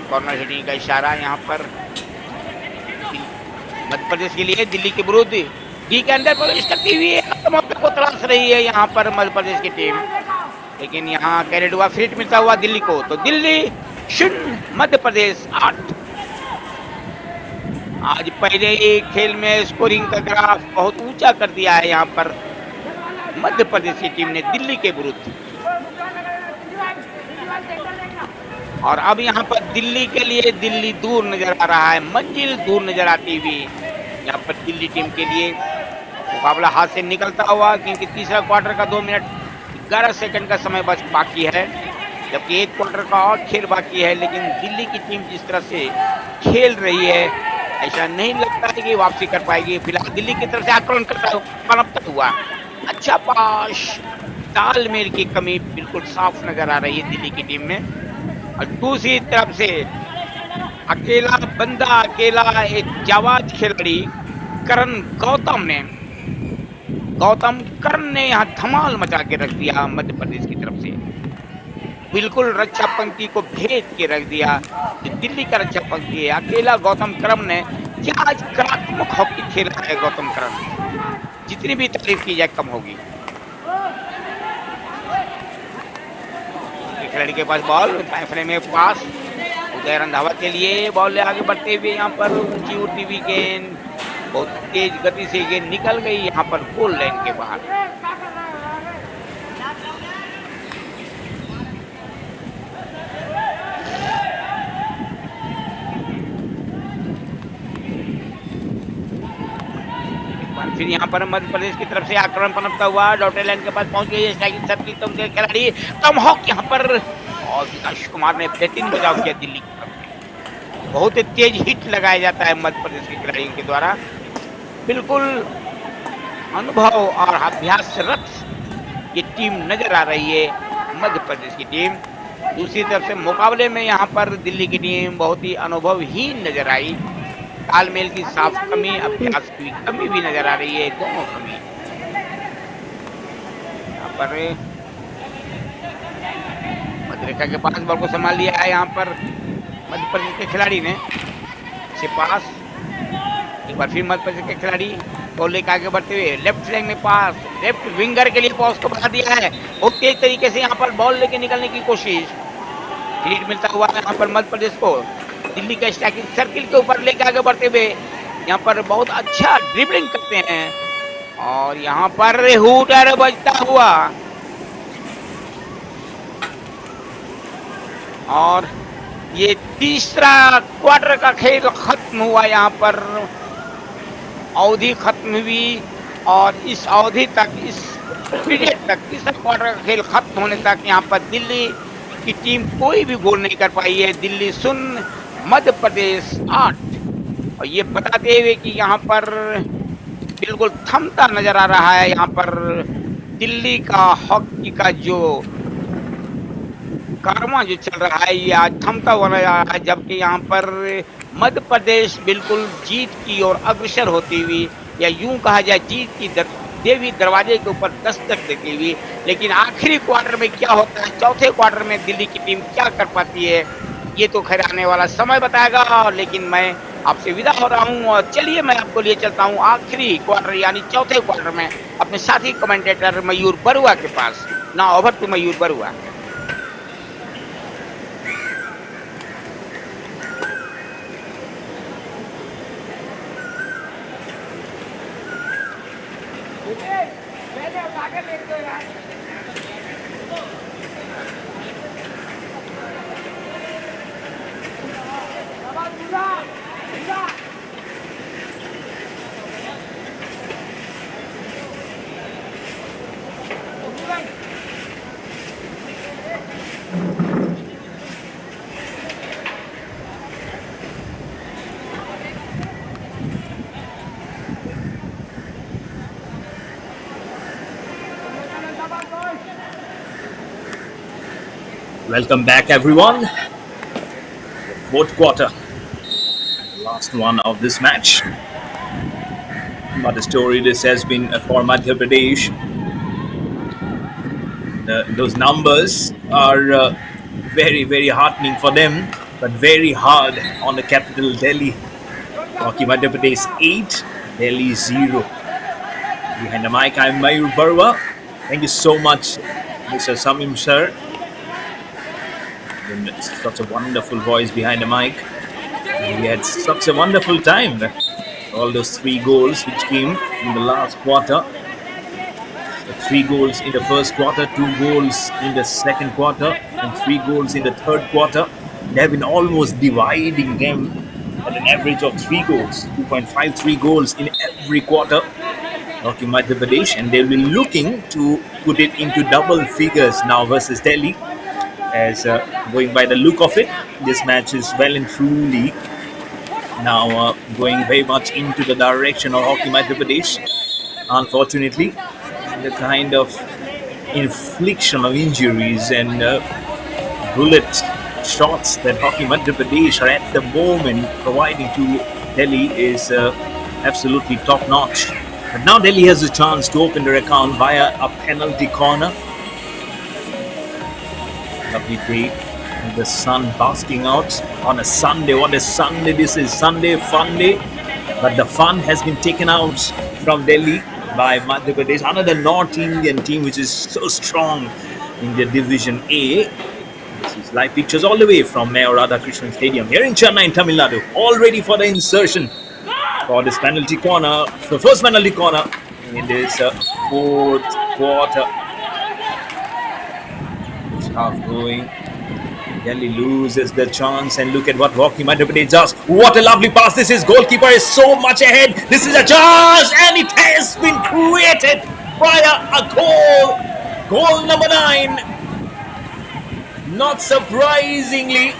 कॉर्नर हिटिंग का इशारा यहाँ पर मध्य प्रदेश के लिए। दिल्ली के विरुद्ध डी के अंदर प्रवेश करती हुई मौके को तलाश रही है यहाँ पर मध्य प्रदेश की टीम, लेकिन यहाँ कैरेट हुआ, फ्री हिट मिलता हुआ दिल्ली को। तो दिल्ली 0, मध्य प्रदेश 8। आज पहले ही खेल में स्कोरिंग का ग्राफ बहुत ऊंचा कर दिया है यहाँ पर मध्य प्रदेश की टीम ने दिल्ली के विरुद्ध। और अब यहाँ पर दिल्ली के लिए दिल्ली दूर नजर आ रहा है, मंजिल दूर नजर आती हुई यहाँ पर दिल्ली टीम के लिए। मुकाबला हाथ से निकलता हुआ, क्योंकि तीसरा क्वार्टर का 2 मिनट 11 सेकंड का समय बच बाकी है, जबकि एक क्वार्टर का और खेल बाकी है। लेकिन दिल्ली की टीम जिस तरह से खेल रही है, ऐसा नहीं लगता है कि वापसी कर पाएगी। फिलहाल दिल्ली की तरफ से आक्रमण पनपता हुआ अच्छा पास, तालमेल की कमी बिल्कुल साफ नजर आ रही है दिल्ली की टीम में। और दूसरी तरफ से अकेला बंदा, अकेला एक जाबाज खिलाड़ी गौतम करण ने यहाँ धमाल मचा के रख दिया मध्य प्रदेश की तरफ से। बिल्कुल रक्षा पंक्ति को भेद के रख दिया। दिल्ली का रक्षा पंक्ति है, अकेला गौतम करण ने क्या आज कलात्मक हॉकी खेला है गौतम करण, जितनी भी तारीफ की जाए कम होगी। खिलाड़ी के पास बॉल, फ्रेम में पास उदय रंधावा के लिए, बॉल ले आगे बढ़ते हुए यहाँ पर ऊंची उड़ती हुई गेंद बहुत तेज गति से गेंद निकल गई यहाँ पर गोल लाइन के बाहर। फिर यहाँ पर मध्य प्रदेश की तरफ से आक्रमण पनपता हुआ डॉटेड लाइन के पास पहुंच गई स्ट्राइकिंग सर्किल तो उनके खिलाड़ी टॉमहॉक यहाँ पर, और विकास कुमार ने बेहतरीन बचाव किया दिल्ली की तरफ से। बहुत तेज हिट लगाया जाता है मध्य प्रदेश के खिलाड़ियों के द्वारा। बिल्कुल अनुभव और अभ्यासरत ये टीम नजर आ रही है मध्य प्रदेश की टीम। दूसरी तरफ से मुकाबले में यहाँ पर दिल्ली की टीम बहुत ही अनुभवहीन नजर आई। तालमेल की साफ कमी, अभ्यास की कमी भी नजर आ रही है, दोनों कमी। यहाँ पर मध्यरेखा के पास बॉल को संभाल लिया है यहाँ पर मध्य प्रदेश के खिलाड़ी ने से पास। एक बार फिर मध्य प्रदेश के खिलाड़ी बॉल लेकर आगे बढ़ते हुए लेफ्ट फ्लैंग में पास, लेफ्ट विंगर के लिए पास को बढ़ा दिया है। बहुत तेज तरीके से यहाँ पर बॉल लेके निकलने की कोशिश, लीड मिलता हुआ यहाँ पर मध्य प्रदेश को। दिल्ली का स्ट्राइकिंग सर्किल के ऊपर लेके आगे बढ़ते हुए यहाँ पर बहुत अच्छा ड्रिबलिंग करते हैं, और यहाँ पर हूटर बजता हुआ, और ये तीसरा क्वार्टर का खेल खत्म हुआ। यहाँ पर अवधि खत्म हुई, और इस अवधि तक, इस पीरियड तक, तीसरा क्वार्टर का खेल खत्म होने तक यहाँ पर दिल्ली की टीम कोई भी गोल नहीं कर पाई है। दिल्ली 0, मध्य प्रदेश 8। और ये बताते हुए कि यहाँ पर बिल्कुल थमता नजर आ रहा है यहाँ पर दिल्ली का हॉकी का जो कारवां जो चल रहा है, ये आज थमता हुआ नजर आ रहा है। जबकि यहाँ पर मध्य प्रदेश बिल्कुल जीत की ओर अग्रसर होती हुई, या यूं कहा जाए जीत की देवी दरवाजे के ऊपर दस्तक देती हुई। लेकिन आखिरी क्वार्टर में क्या होता है, चौथे क्वार्टर में दिल्ली की टीम क्या कर पाती है, ये तो खैर आने वाला समय बताएगा। लेकिन मैं आपसे विदा हो रहा हूँ, और चलिए मैं आपको लिए चलता हूँ आखिरी क्वार्टर यानी चौथे क्वार्टर में अपने साथी कमेंटेटर मयूर बरुआ के पास। ना over to Mayur Barua. Welcome back, everyone. Fourth quarter, last one of this match. What a story this has been for Madhya Pradesh. Those numbers are very, very heartening for them, but very hard on the capital Delhi. Hockey Madhya Pradesh 8, Delhi 0. Behind the mic, I'm Mayur Barwa. Thank you so much, Mr. Samim sir. And such a wonderful voice behind the mic. We had such a wonderful time. All those 3 goals which came in the last quarter. 3 goals in the first quarter, 2 goals in the second quarter, and 3 goals in the third quarter. They have been almost dividing them at an average of 3 goals, 2.53 goals in every quarter. Hockey Madhya Pradesh, and they'll be looking to put it into double figures now versus Delhi. As going by the look of it, this match is well and truly now going very much into the direction of Hockey Madhya Pradesh. Unfortunately, the kind of infliction of injuries and bullet shots that Hockey Madhya Pradesh are at the moment providing to Delhi is absolutely top notch. But now Delhi has a chance to open their account via a penalty corner. Lovely day, and the sun basking out on a Sunday. What a Sunday this is! Sunday, fun day. But the fun has been taken out from Delhi by Madhya Pradesh, another North Indian team which is so strong in the Division A. This is live pictures all the way from Mayor Radhakrishnan Stadium here in Chennai, in Tamil Nadu. All ready for the insertion for this penalty corner, the first penalty corner in this fourth quarter. Half going. Delhi loses the chance, and look at what Hockey Madhya Pradesh does. What a lovely pass this is. Goalkeeper is so much ahead. This is a chance, and it has been created via a goal. Goal number 9. Not surprisingly,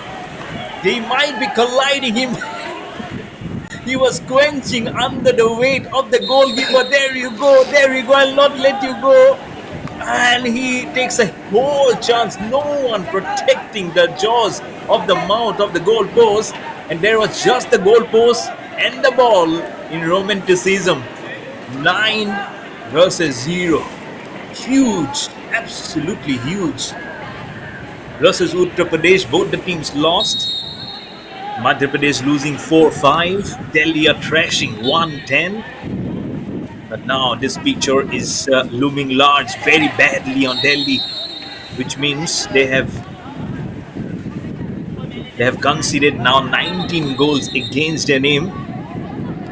they might be colliding him. He was quenching under the weight of the goalkeeper. There you go, I'll not let you go. And he takes a whole chance. No one protecting the jaws of the mouth of the goalpost. And there was just the goalpost and the ball in romanticism. 9 versus 0. Huge, absolutely huge. Versus Uttar Pradesh, both the teams lost. Madhya Pradesh losing 4-5. Delhi are trashing 1-10. But now this picture is looming large very badly on Delhi, which means they have conceded now 19 goals against their name.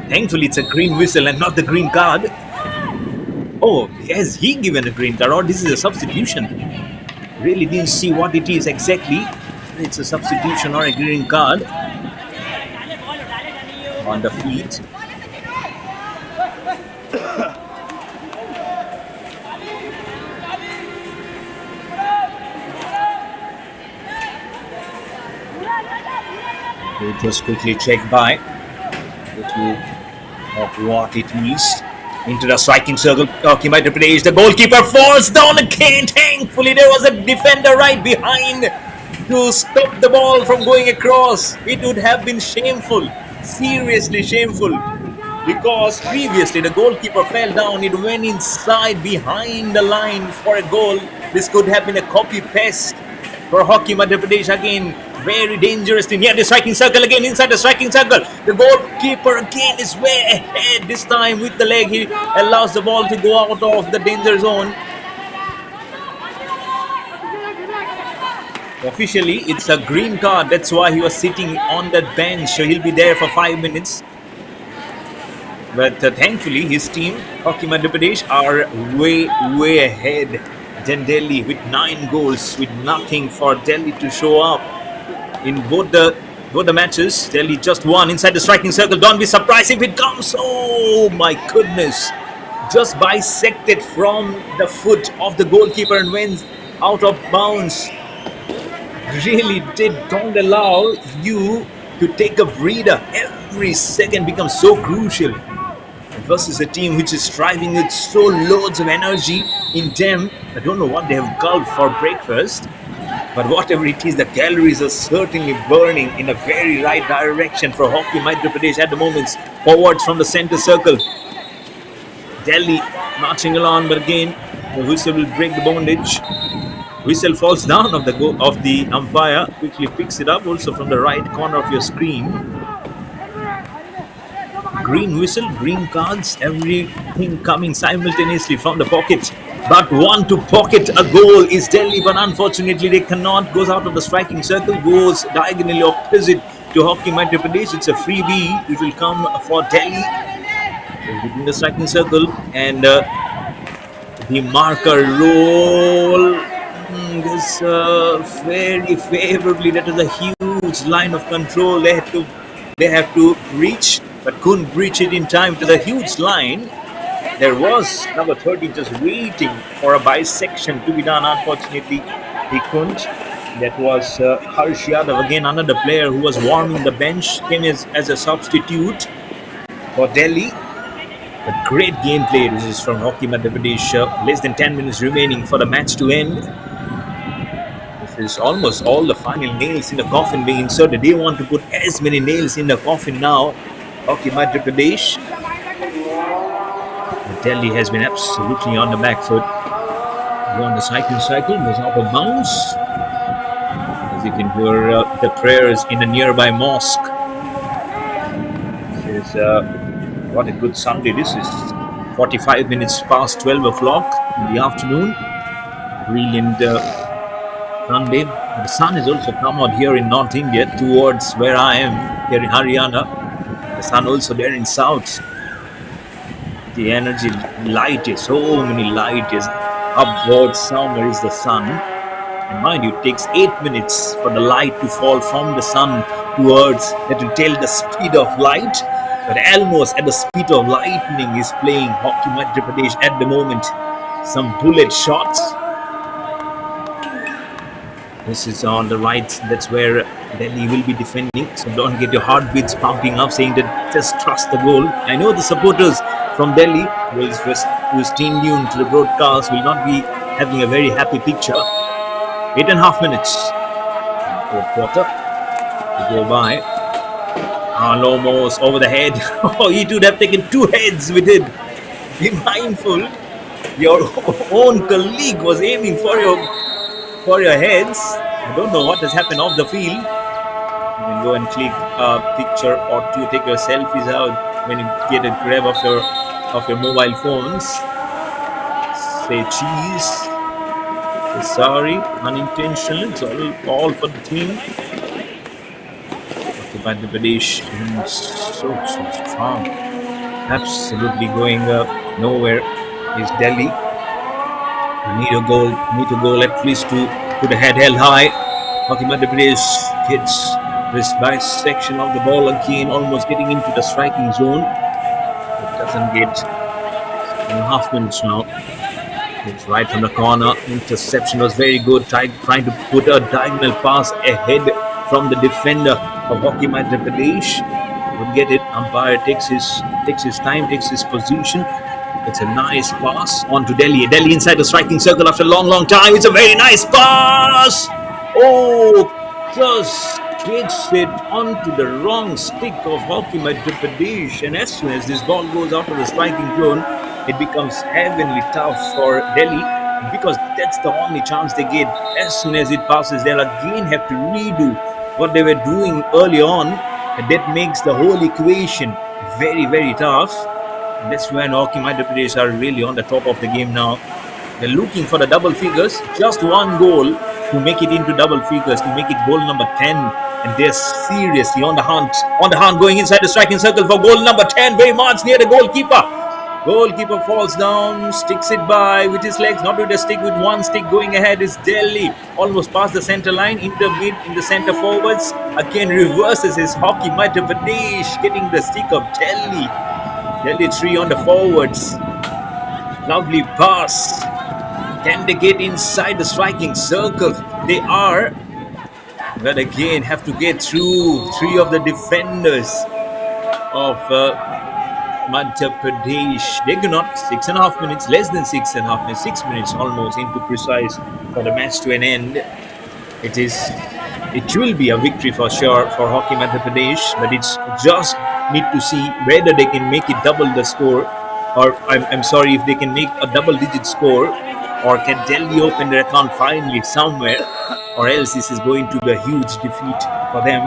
Thankfully, it's a green whistle and not the green card. Oh, has he given a green card, or this is a substitution? Really didn't see what it is exactly. It's a substitution or a green card on the feet. We'll just quickly check by of what it is. Into the striking circle, Hockey Madhya Pradesh. The goalkeeper falls down again. Thankfully, there was a defender right behind to stop the ball from going across. It would have been shameful, seriously shameful, because previously the goalkeeper fell down. It went inside behind the line for a goal. This could have been a copy paste for Hockey Madhya Pradesh again. Very dangerous to near the striking circle again, inside the striking circle. The goalkeeper again is way ahead. This time with the leg, he allows the ball to go out of the danger zone. Officially, it's a green card. That's why he was sitting on that bench. So he'll be there for 5 minutes. But thankfully, his team, Hockey Madhya Pradesh, are way ahead than Delhi with 9 goals, with nothing for Delhi to show up. In both the matches, Delhi just won inside the striking circle. Don't be surprised if it comes. Oh my goodness. Just bisected from the foot of the goalkeeper and went out of bounds. Really don't allow you to take a breather. Every second becomes so crucial. Versus a team which is striving with so loads of energy in them. I don't know what they have gulped for breakfast. But whatever it is, the calories are certainly burning in a very right direction for Hockey Madhya Pradesh at the moment. Forwards from the center circle. Delhi marching along, but again the whistle will break the bondage. Whistle falls down of the umpire. Quickly picks it up also from the right corner of your screen. Green whistle, green cards, everything coming simultaneously from the pocket. But one to pocket a goal is Delhi, but unfortunately they cannot. Goes out of the striking circle, goes diagonally opposite to Hockey Madhya Pradesh. It's a freebie. It will come for Delhi within the striking circle, and the marker roll is very favorably. That is a huge line of control. They have to reach, but couldn't reach it in time to the huge line. There was number 30 just waiting for a bisection to be done. Unfortunately, he couldn't. That was Harsh Yadav, again another player who was warming the bench, came as a substitute for Delhi. A great game play. This is from Hockey Madhya Pradesh. Less than 10 minutes remaining for the match to end. This is almost all the final nails in the coffin being inserted. They want to put as many nails in the coffin now. Hockey Madhya Pradesh. Delhi has been absolutely on the back foot. On the cycle goes out of bounds. As you can hear the prayers in a nearby mosque. This is what a good Sunday this is. 45 minutes past 12 o'clock in the afternoon. Brilliant Sunday. The sun has also come out here in North India towards where I am, here in Haryana. The sun also there in South. The energy, light is, so many light is upwards, somewhere is the sun. And mind you, it takes 8 minutes for the light to fall from the sun to earth. That will tell the speed of light. But almost at the speed of lightning is playing Hockey Madhya Pradesh at the moment. Some bullet shots. This is on the right. That's where Delhi will be defending. So don't get your heartbeats pumping up saying that just trust the goal. I know the supporters from Delhi who is tuned in to the broadcast will not be having a very happy picture. 8.5 minutes for a quarter to go by. Almost over the head. Oh, he would have taken 2 heads with it. Be mindful. Your own colleague was aiming for your heads. I don't know what has happened off the field. You can go and click a picture or two, take your selfies out when you get a grab of your mobile phones. Say cheese. Say sorry, unintentional. It's all for the team. Madhya Pradesh so strong, absolutely going nowhere is Delhi. Need a goal at least to put the head held high. Hockey Madhya Pradesh gets this bisection of the ball again, almost getting into the striking zone. It doesn't get 1.5 minutes now. It's right from the corner. Interception was very good. Trying to put a diagonal pass ahead from the defender of Hockey Madhya Pradesh. Would get it. Umpire takes his time, takes his position. It's a nice pass on to Delhi. Delhi inside the striking circle after a long time. It's a very nice pass. Oh, just gets it onto the wrong stick of Hockey Madhya Pradesh. And as soon as this ball goes out of the striking zone, it becomes heavenly tough for Delhi, because that's the only chance they get. As soon as it passes, they'll again have to redo what they were doing early on. And that makes the whole equation very, very tough. And that's when Hockey Madhya Pradesh are really on the top of the game now. They're looking for the double figures. Just one goal to make it into double figures, to make it goal number 10. And they're seriously on the hunt, going inside the striking circle for goal number 10. Very much near the goalkeeper. Goalkeeper falls down, sticks it by with his legs, not with a stick, with one stick going ahead is Delhi. Almost past the center line, in the center forwards. Again reverses his Hockey Madhya Pradesh, getting the stick of Delhi. Delhi 3 on the forwards. Lovely pass. Can they get inside the striking circle? They are. But again, have to get through 3 of the defenders of Madhya Pradesh. They do not. 6.5 minutes, less than 6.5 minutes, 6 minutes almost into precise for the match to an end. It is. It will be a victory for sure for Hockey Madhya Pradesh, but it's just need to see whether they can make it double the score, or I'm sorry, if they can make a double-digit score, or can Delhi open their account finally somewhere, or else this is going to be a huge defeat for them.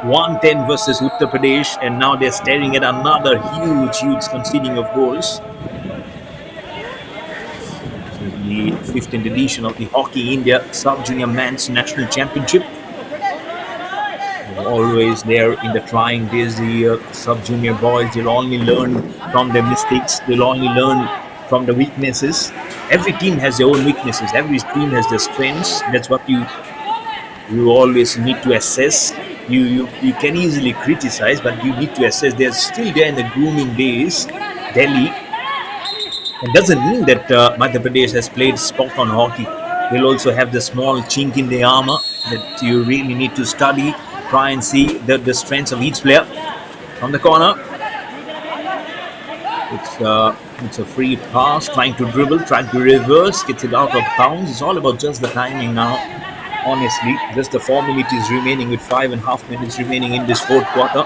110 versus Uttar Pradesh, and now they're staring at another huge conceding of goals. The 15th edition of the Hockey India Sub-Junior Men's National Championship. Always there in the trying days, the sub-junior boys, they'll only learn from their mistakes. They'll only learn from the weaknesses. Every team has their own weaknesses. Every team has their strengths. That's what you always need to assess. You can easily criticize, but you need to assess. They're still there in the grooming days. Delhi. It doesn't mean that Madhya Pradesh has played spot on hockey. They'll also have the small chink in the armor that you really need to study, try and see the strengths of each player. From the corner, it's a free pass, trying to dribble, trying to reverse, gets it out of bounds. It's all about just the timing now. Honestly, just the 4 minutes remaining with 5.5 minutes remaining in this fourth quarter.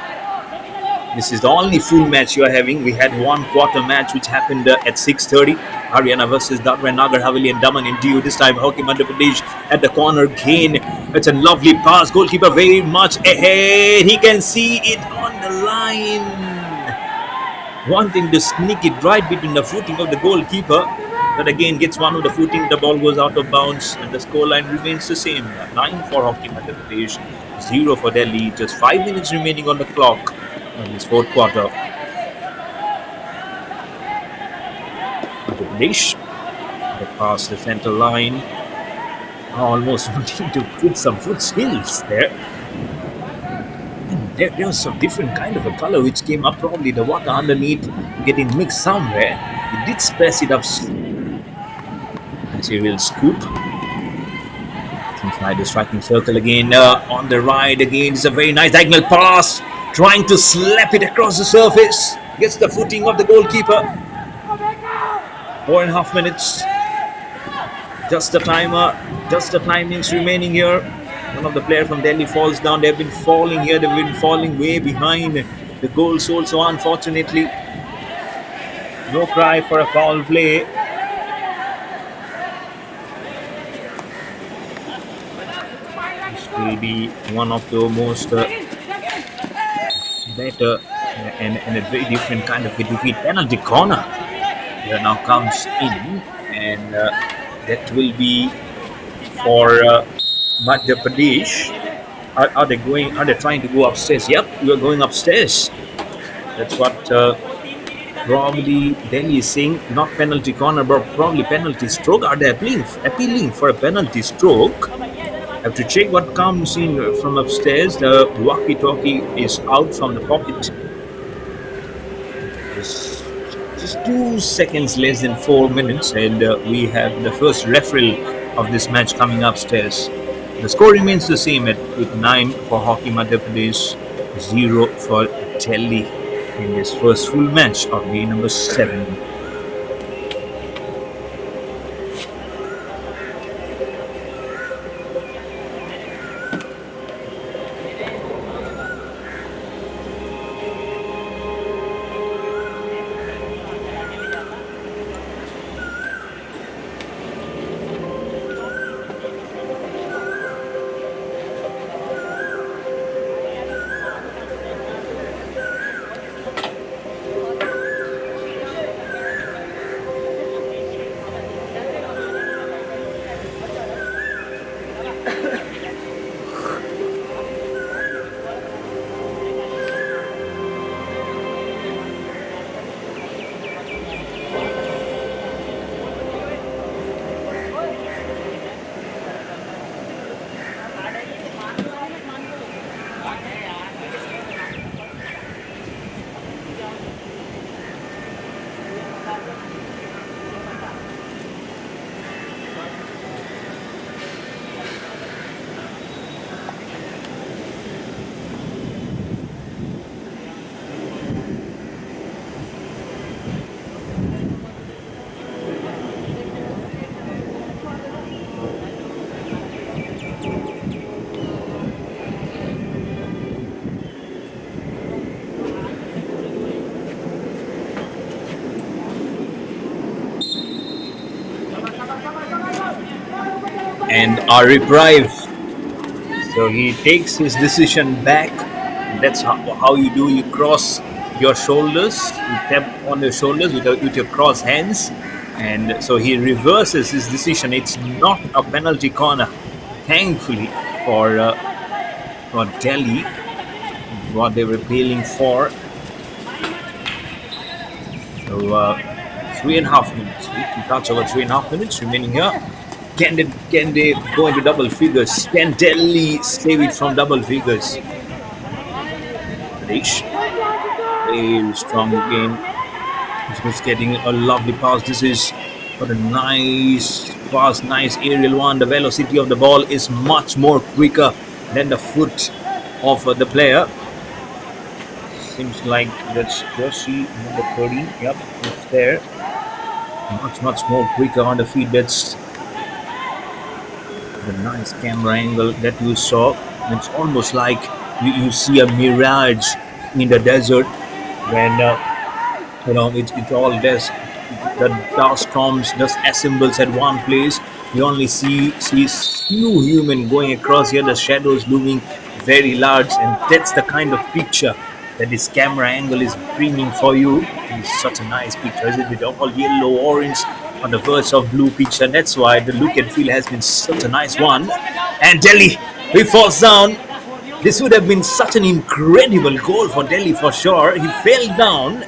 This is the only full match you are having. We had one quarter match which happened at 6:30. Haryana versus DADRA, NAGAR, HAVELI and DAMAN in DU. This time Hockey Madhya Pradesh at the corner gain. It's a lovely pass. Goalkeeper very much ahead. He can see it on the line. Wanting to sneak it right between the footing of the goalkeeper. But again gets one of the footing. The ball goes out of bounds and the scoreline remains the same. 9 for Hockey Madhya Pradesh. 0 for Delhi. Just 5 minutes remaining on the clock in this fourth quarter. Madhya Pradesh, across the center line, almost wanting to put some foot skills there. And there was some different kind of a color which came up, probably the water underneath getting mixed somewhere. He did press it up. As he will scoop. Inside the striking circle again, on the right again. It's a very nice diagonal pass. Trying to slap it across the surface. Gets the footing of the goalkeeper. 4.5 minutes. Just the timer. Just the timings remaining here. One of the players from Delhi falls down. They've been falling here. They've been falling way behind the goals also, unfortunately. No cry for a foul play. This will be one of the most better and a very different kind of a defeat. Penalty corner here now comes in, and that will be for Madhya Pradesh. Are they going? Are they trying to go upstairs? Yep, we are going upstairs. That's what probably Delhi is saying. Not penalty corner, but probably penalty stroke. Are they appealing for a penalty stroke? Have to check what comes in from upstairs. The walkie-talkie is out from the pocket. Just 2 seconds less than 4 minutes, and we have the first referee of this match coming upstairs. The score remains the same with 9 for Hockey Madhya Pradesh, 0 for Delhi in this first full match of day number 7. and a reprieve. So he takes his decision back. That's how you do. You cross your shoulders. You tap on your shoulders with your cross hands. And so he reverses his decision. It's not a penalty corner. Thankfully for Delhi, what they were appealing for. So 3.5 minutes. We can touch over 3.5 minutes remaining here. Can they go into double figures? Can Delhi save it from double figures? Pradesh, very strong again. He's just getting a lovely pass. This is for a nice pass, nice aerial one. The velocity of the ball is much more quicker than the foot of the player. Seems like that's jersey number 13. Yep, it's there. Much more quicker on the feet. That's the nice camera angle that you saw. It's almost like you see a mirage in the desert when it's all this. The dust storms just assembles at one place. You only see few human going across here. The shadows looming very large, and that's the kind of picture that this camera angle is bringing for you. It's such a nice picture, isn't it? All yellow, orange on the verge of blue picture. And that's why the look and feel has been such a nice one. And Delhi, he falls down. This would have been such an incredible goal for Delhi for sure. He fell down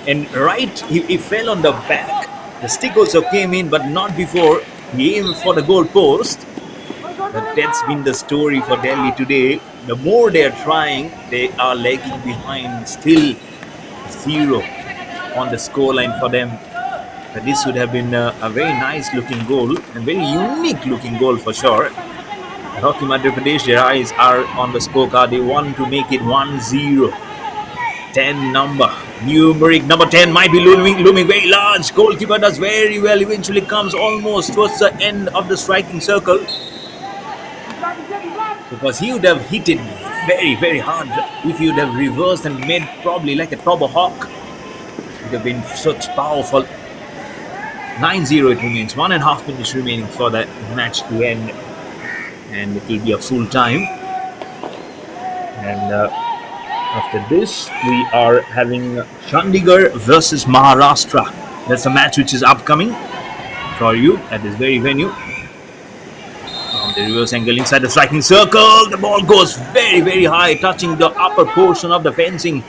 and he fell on the back. The stick also came in, but not before he aimed for the goal post. But that's been the story for Delhi today. The more they are trying, they are lagging behind. Still 0 on the scoreline for them. But this would have been a very nice looking goal and very unique looking goal for sure. Hockey Madhya Pradesh, their eyes are on the scorecard. They want to make it 1-0. 10 number. Numeric number 10 might be looming very large. Goalkeeper does very well. Eventually comes almost towards the end of the striking circle. Because he would have hit it very hard if he would have reversed and made probably like a tomahawk. It would have been such powerful. 9-0 it remains. 1.5 minutes remaining for the match to end. And it will be a full time. And after this, we are having Chandigarh versus Maharashtra. That's a match which is upcoming for you at this very venue. On the reverse angle inside the striking circle, the ball goes very high, touching the upper portion of the fencing.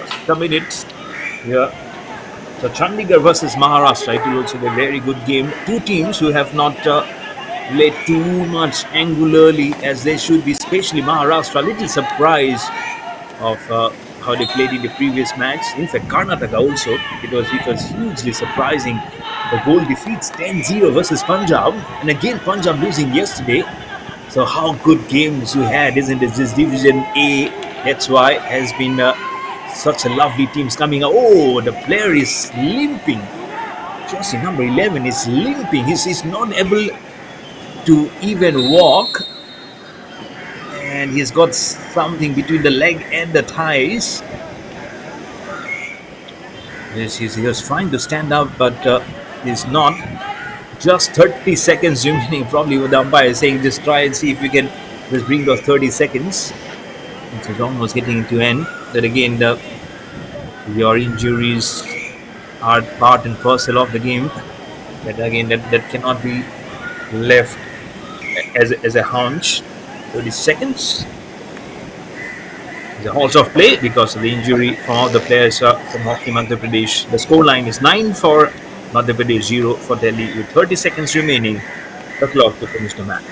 Just a minute here. So Chandigarh versus Maharashtra, it will also be a very good game. Two teams who have not played too much angularly as they should be, especially Maharashtra. Little surprise of how they played in the previous match. In fact, Karnataka also, it was hugely surprising. The goal defeats 10-0 versus Punjab, and again Punjab losing yesterday. So how good games we had, isn't it? This Division A, that's why has been such a lovely teams coming out. Oh, the player is limping. Jersey number 11 is limping. He's not able to even walk, and he's got something between the leg and the thighs. Yes, he was trying to stand up, but he's not. Just 30 seconds remaining, probably with the umpire saying just try and see if you can just bring those 30 seconds. It's almost getting to end. But again, your injuries are part and parcel of the game. But again, that cannot be left as a hunch. 30 seconds. The halt of play because of the injury from all the players from Hockey Madhya Pradesh. The scoreline is 9 for Madhya Pradesh, 0 for Delhi, with 30 seconds remaining. The clock to finish the match.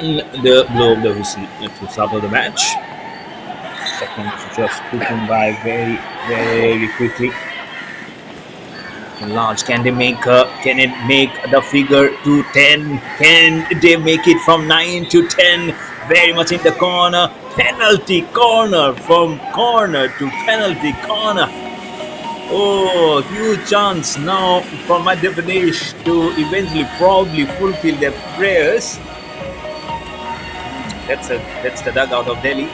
And the blow of the whistle to start of the match. Seconds just ticking by very, very quickly. Large, can they make? Can it make the figure to 10? Can they make it from 9 to 10? Very much in the corner. Penalty corner, from corner to penalty corner. Oh, huge chance now for Madhya Pradesh to eventually probably fulfill their prayers. That's the dugout of Delhi.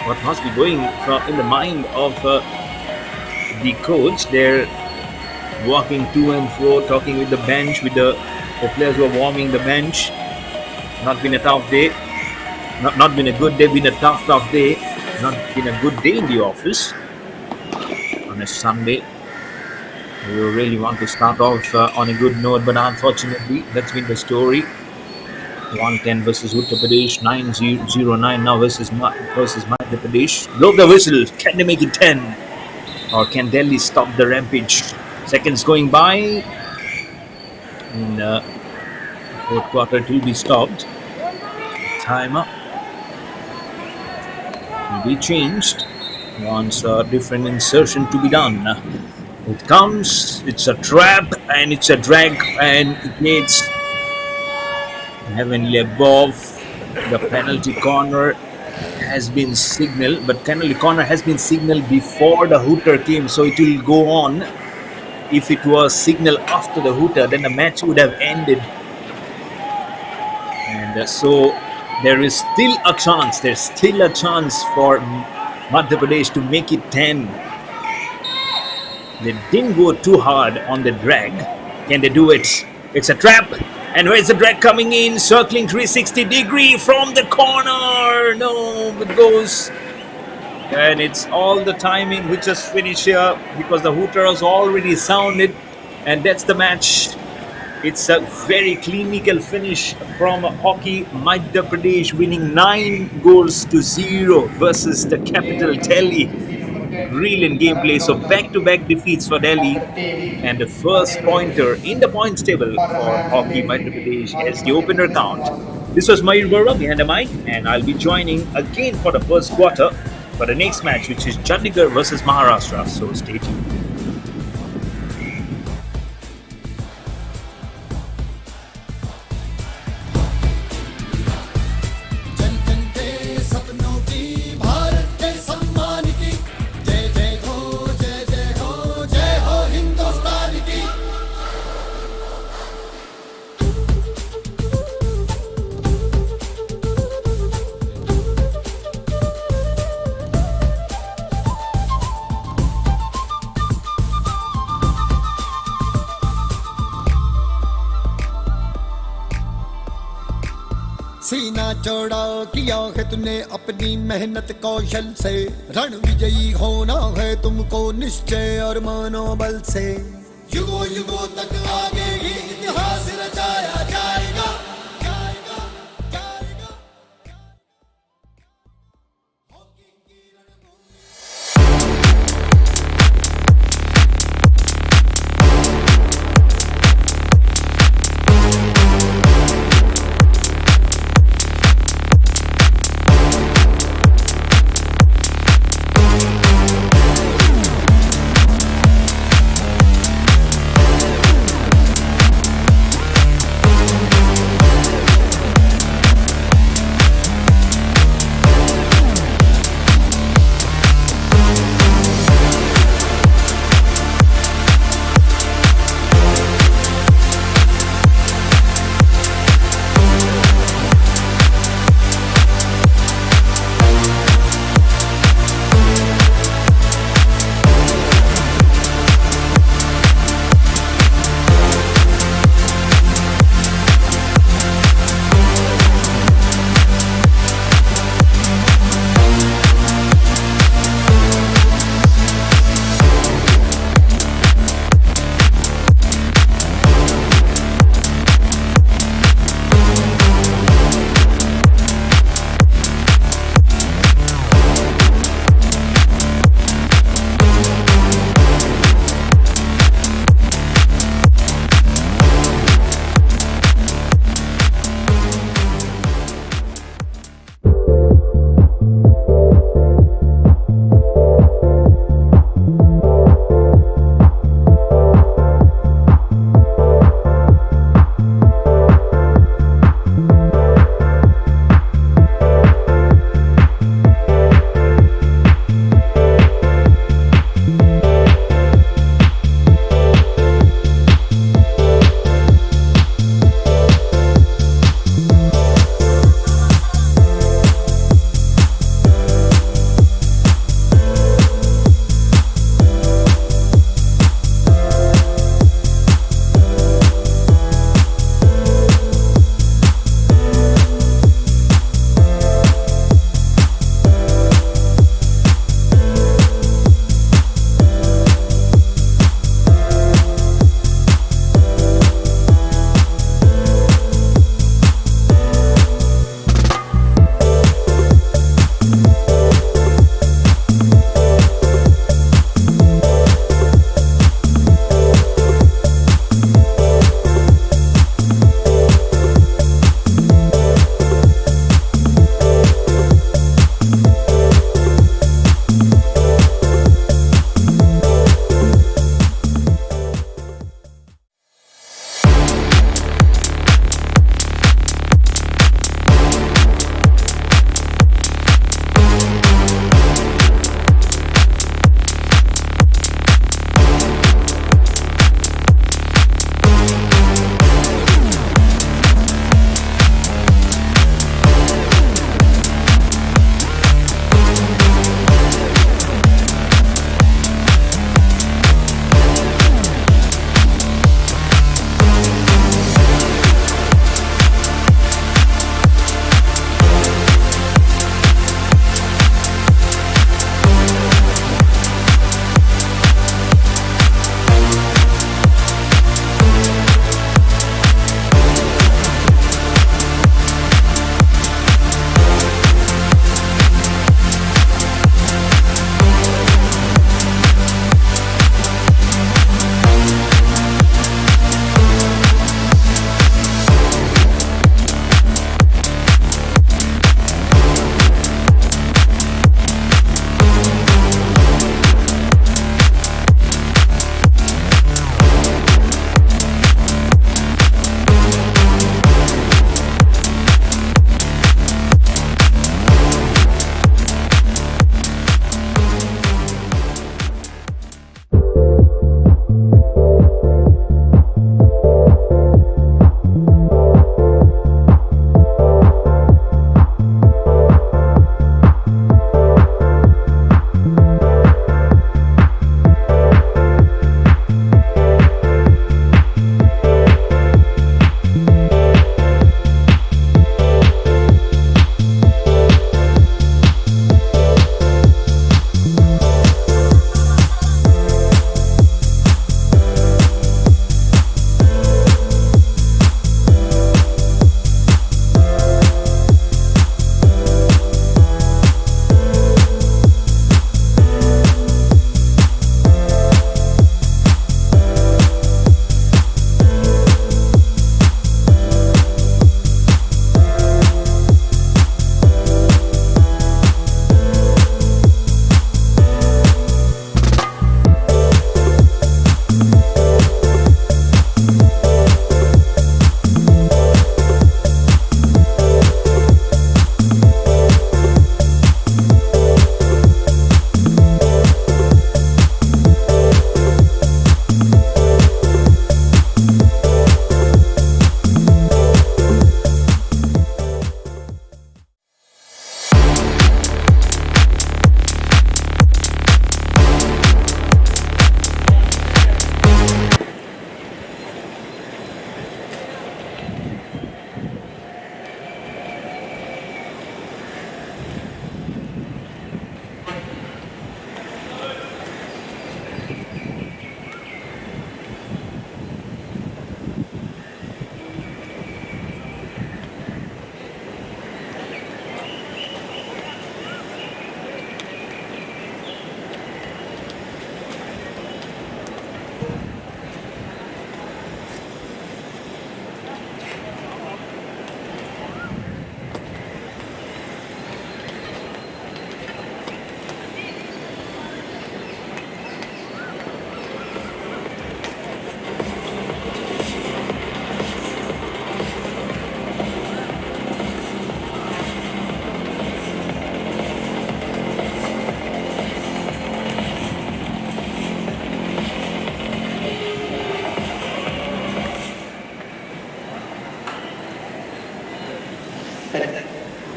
What must be going in the mind of the coach? They're walking to and fro, talking with the bench, with the players who are warming the bench. Not been a tough day. Not been a good day. Been a tough day. Not been a good day in the office on a Sunday. We really want to start off on a good note, but unfortunately, that's been the story. 110 versus Uttar Pradesh, 909 now versus Madhya Pradesh. Blow the whistle. Can they make it 10? Or can Delhi stop the rampage? Seconds going by. In the fourth quarter, it will be stopped. Timer will be changed once a different insertion to be done. It comes, it's a trap, and it's a drag, and it needs heavenly above. The penalty corner has been signaled, but penalty corner has been signaled before the hooter came, so it will go on. If it was signaled after the hooter, then the match would have ended. And so there is still a chance. There's still a chance for Madhya Pradesh to make it 10. They didn't go too hard on the drag. Can they do it? It's a trap. And where's the drag coming in? Circling 360-degree from the corner. No, it goes. And it's all the timing which has finished here because the hooter has already sounded. And that's the match. It's a very clinical finish from hockey. Madhya Pradesh winning 9-0 versus the capital Delhi. Brilliant gameplay. So back-to-back defeats for Delhi. And the first pointer in the points table for hockey Madhya Pradesh as the opener count. This was Mayur Bora behind the mic. And I'll be joining again for the first quarter for the next match, which is Chandigarh versus Maharashtra. So stay tuned. सीना चौड़ा किया है तूने अपनी मेहनत कौशल से रण विजयी होना है तुमको निश्चय और मनोबल से युगों युगों तक आगे ही इतिहास रचाया जाएगा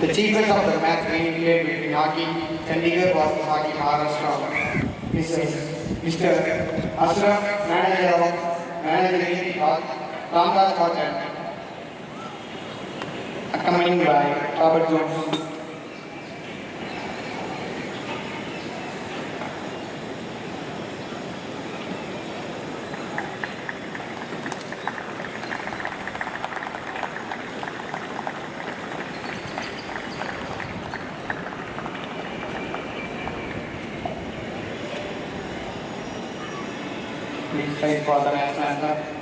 The chief event of the match being played between hockey Chandigarh versus hockey Maharashtra. Mr. Ashraf, manager of Ramdas Cotton, accompanied by Robert Jones. Please fight for the national anthem.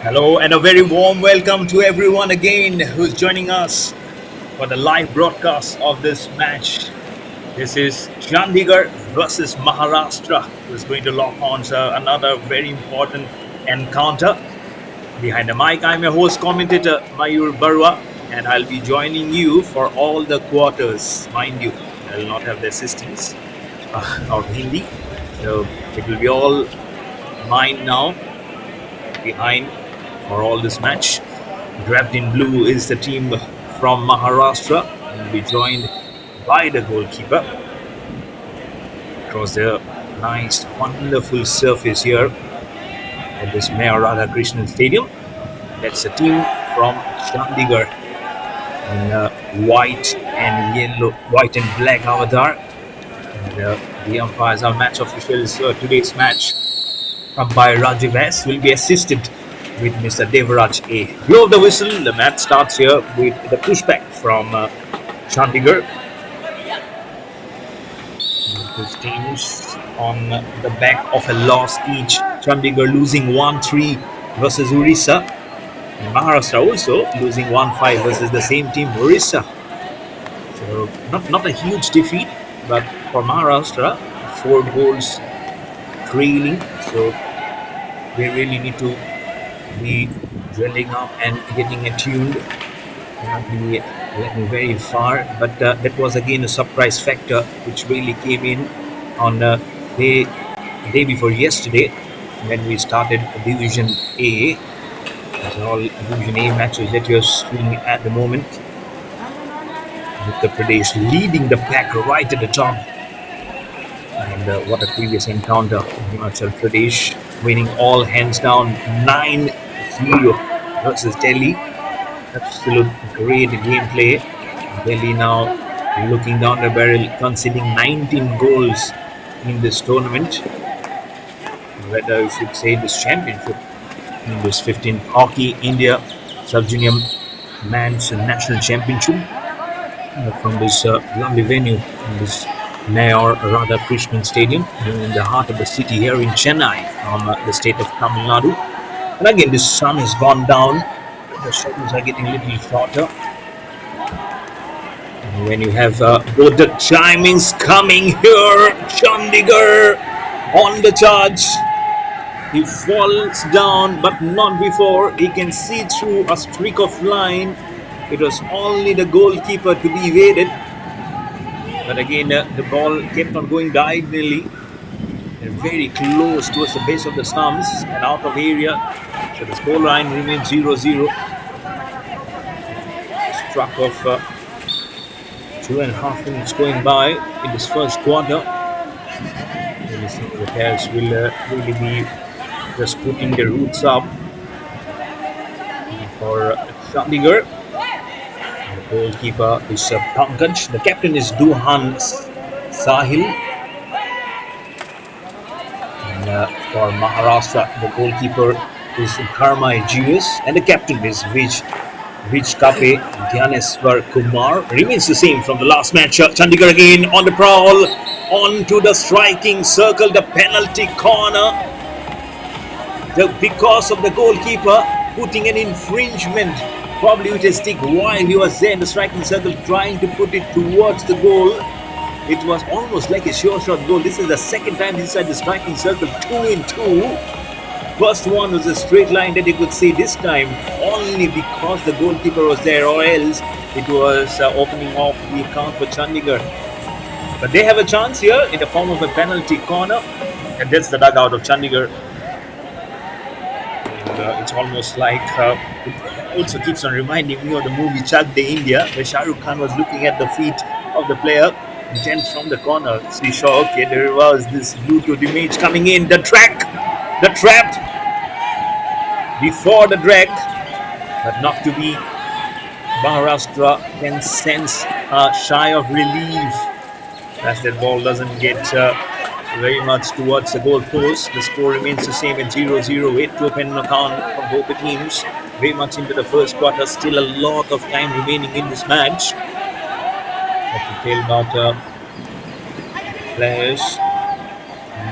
Hello, and a very warm welcome to everyone again who's joining us for the live broadcast of this match. This is Chandigarh versus Maharashtra, who's going to lock on another very important encounter. Behind the mic, I'm your host commentator Mayur Barua, and I'll be joining you for all the quarters. Mind you, I'll not have the assistance of Hindi, so it will be all mine now. Behind for all this match, draped in blue is the team from Maharashtra, and will be joined by the goalkeeper across the nice, wonderful surface here at this Mayor Krishnan Stadium. That's the team from Chandigarh in white and yellow, white and black avatar. And the umpires are match officials. Today's match, umpire Rajiv S will be assisted with Mr. Devraj A. Blow the whistle. The match starts here with the pushback from Chandigarh. These teams on the back of a loss each. Chandigarh losing 1-3 versus Orissa. And Maharashtra also losing 1-5 versus the same team, Orissa. So not a huge defeat, but for Maharashtra, 4 goals trailing. So they really need to be drilling up and getting attuned. Not be getting very far, but that was again a surprise factor which really came in on the day before yesterday when we started Division A. These are all Division A matches that you're seeing at the moment. Madhya Pradesh leading the pack right at the top. And what a previous encounter. Himachal Pradesh winning all hands down 9-0 versus Delhi. Absolute great gameplay. Delhi now looking down the barrel, conceding 19 goals in this tournament. Whether you should say this championship, in this 15th Hockey India Sub-Junior Men's National Championship from this lovely venue, in this Mayor Krishnan Stadium in the heart of the city here in Chennai, from the state of Tamil Nadu. And again, the sun has gone down. The shadows are getting a little shorter. And when you have both the timings coming here, Chandigarh on the charge. He falls down, but not before. He can see through a streak of line. It was only the goalkeeper to be evaded. But again, the ball kept on going diagonally and very close towards the base of the stumps and out of area. So the score line remains 0-0. Struck of 2.5 minutes going by in this first quarter. The players will really be just putting their roots up for Chandigarh. Goalkeeper is Pankaj. The captain is Duhan Sahil. And for Maharashtra, the goalkeeper is Karma GS. And the captain is Vij Kape Dhyaneswar Kumar. Remains the same from the last match. Chandigarh again on the prowl. On to the striking circle, the penalty corner. Because of the goalkeeper putting an infringement, probably with a stick while he was there in the striking circle trying to put it towards the goal. It was almost like a sure shot goal. This is the second time inside the striking circle, 2-2. First one was a straight line that you could see. This time only because the goalkeeper was there, or else it was opening off the account for Chandigarh. But they have a chance here in the form of a penalty corner, and that's the dugout of Chandigarh. And it's almost like it also keeps on reminding me of the movie Chak De India, where Shah Rukh Khan was looking at the feet of the player. Then from the corner, see Shaw, okay, there was this Bluetooth image coming in. The trap before the drag, but not to be. Maharashtra can sense a shy of relief as that ball doesn't get very much towards the goal post. The score remains the same at 0-0, 8 to open account from both the teams. Very much into the first quarter, still a lot of time remaining in this match. Have to tell about players.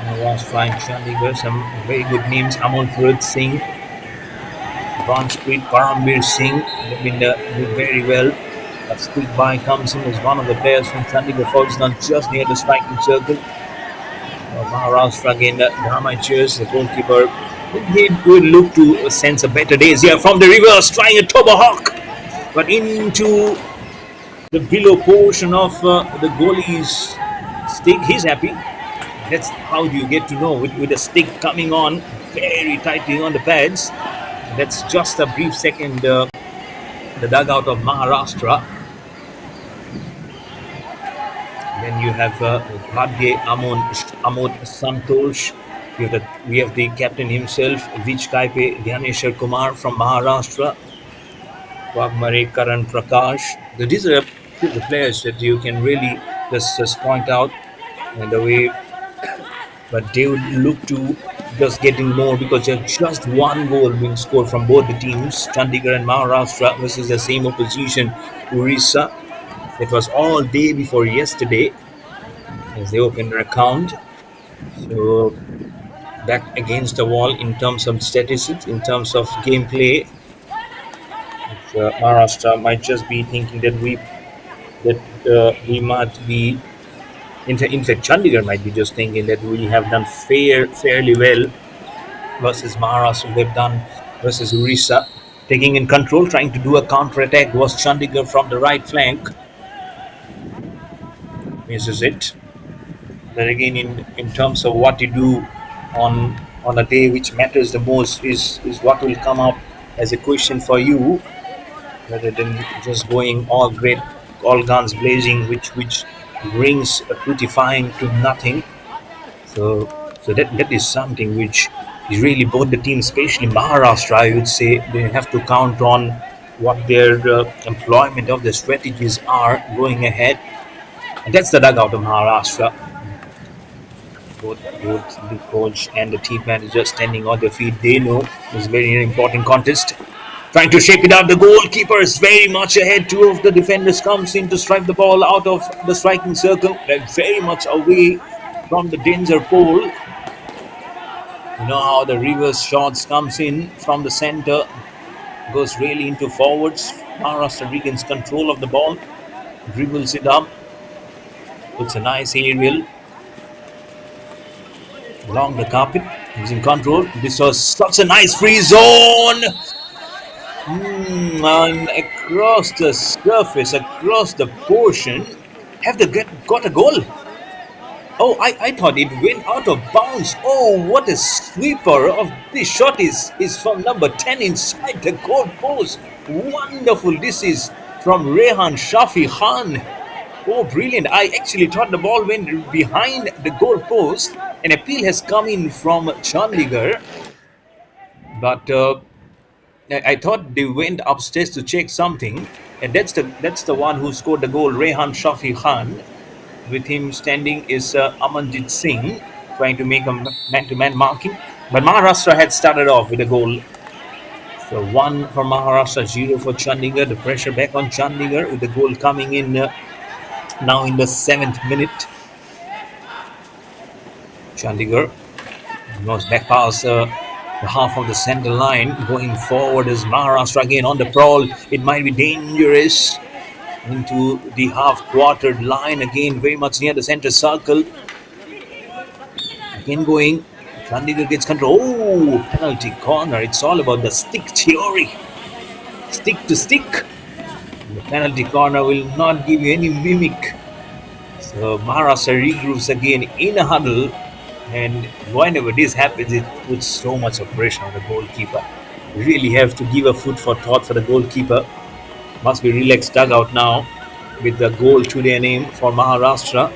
Maharashtra and Chandigarh, some very good names. Amonpreet Singh, Vanshpreet Parambir Singh, they've been doing very well. A stick by comes in as one of the players from Chandigarh, falls down just near the striking circle. Maharashtra again, the amateurs, the goalkeeper. He will look to sense a better days here from the reverse, trying a tomahawk, but into the below portion of the goalie's stick. He's happy. That's how you get to know with the stick coming on very tightly on the pads. That's just a brief second. The dugout of Maharashtra. Then you have Bhagye Amod Santosh. We have the captain himself, Vij Kaipe Dhyaneshwar Kumar from Maharashtra. Wagmare Karan Prakash. These are a few of the players that you can really just point out in the way, but they would look to just getting more because there's just one goal being scored from both the teams, Chandigarh and Maharashtra versus the same opposition, Orissa. It was all day before yesterday as they opened their account. So back against the wall in terms of statistics, in terms of gameplay. Maharashtra might just be thinking that we might be. In fact, Chandigarh might be just thinking that we have done fairly well versus Maharashtra. They've done versus Orissa. Taking in control, trying to do a counter-attack was Chandigarh from the right flank. Misses it. But again, in terms of what you do on a day which matters the most is what will come up as a question for you, rather than just going all great, all guns blazing, which brings fructifying to nothing. So that is something which is really both the teams, especially Maharashtra, I would say, they have to count on what their employment of the strategies are going ahead. And that's the dugout of Maharashtra. Both the coach and the team manager standing on their feet. They know it's a very important contest. Trying to shape it out. The goalkeeper is very much ahead. Two of the defenders comes in to strike the ball out of the striking circle. They're very much away from the danger pole. You know how the reverse shots comes in from the center, goes really into forwards. Maharashtra regains control of the ball, dribbles it up, puts a nice aerial along the carpet. He's in control. This was such a nice free zone. And across the surface, across the portion, have they got a goal? Oh, I thought it went out of bounds. Oh, what a sweeper of this shot is from number 10 inside the goal post. Wonderful. This is from Rehan Shafi Khan. Oh, brilliant. I actually thought the ball went behind the goal post. An appeal has come in from Chandigarh. But I thought they went upstairs to check something, and that's the one who scored the goal, Rehan Shafi Khan. With him standing is Amanjit Singh, trying to make a man-to-man marking. But Maharashtra had started off with a goal. So one for Maharashtra, zero for Chandigarh. The pressure back on Chandigarh with the goal coming in now in the 7th minute. Chandigarh was back past the half of the center line. Going forward is Maharashtra again on the prowl. It might be dangerous into the half-quartered line again, very much near the center circle. Again going. Chandigarh gets control. Oh, penalty corner. It's all about the stick theory. Stick to stick. The penalty corner will not give you any mimic. So Maharashtra regroups again in a huddle. And whenever this happens, it puts so much of pressure on the goalkeeper. Really have to give a food for thought for the goalkeeper. Must be relaxed dugout now with the goal to their name for Maharashtra.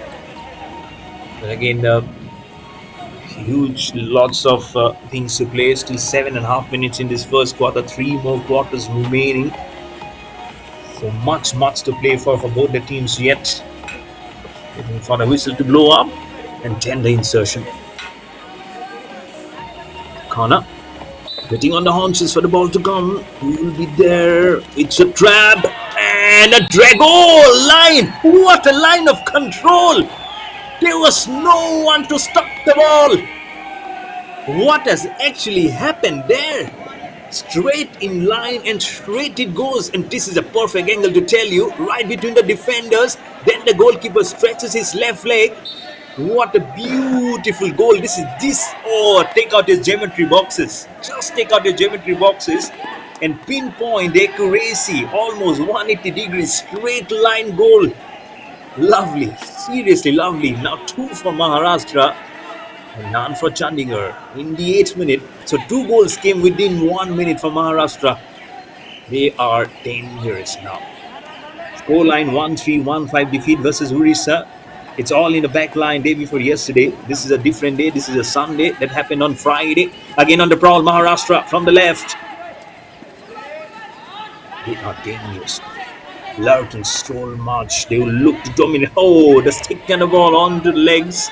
But again, huge lots of things to play. Still 7.5 minutes in this first quarter. 3 more quarters remaining. So much to play for both the teams yet. Waiting for the whistle to blow up and tender insertion. Corner. Waiting on the haunches for the ball to come. Who will be there? It's a trap and a drag. Oh, line! What a line of control! There was no one to stop the ball. What has actually happened there? Straight in line and straight it goes. And this is a perfect angle to tell you. Right between the defenders. Then the goalkeeper stretches his left leg. What a beautiful goal. Oh, take out your geometry boxes. Just take out your geometry boxes and pinpoint the accuracy. Almost 180 degrees straight line goal. Lovely. Seriously lovely. Now 2 for Maharashtra and none for Chandigarh in the 8th minute. So 2 goals came within 1 minute for Maharashtra. They are dangerous now. Scoreline 1-3, 1-5 defeat versus Orissa. It's all in the back line day before yesterday. This is a different day. This is a Sunday. That happened on Friday. Again on the prowl, Maharashtra from the left. They are dangerous. Lurk and stroll march. They will look to dominate. Oh, the stick and the ball onto the legs.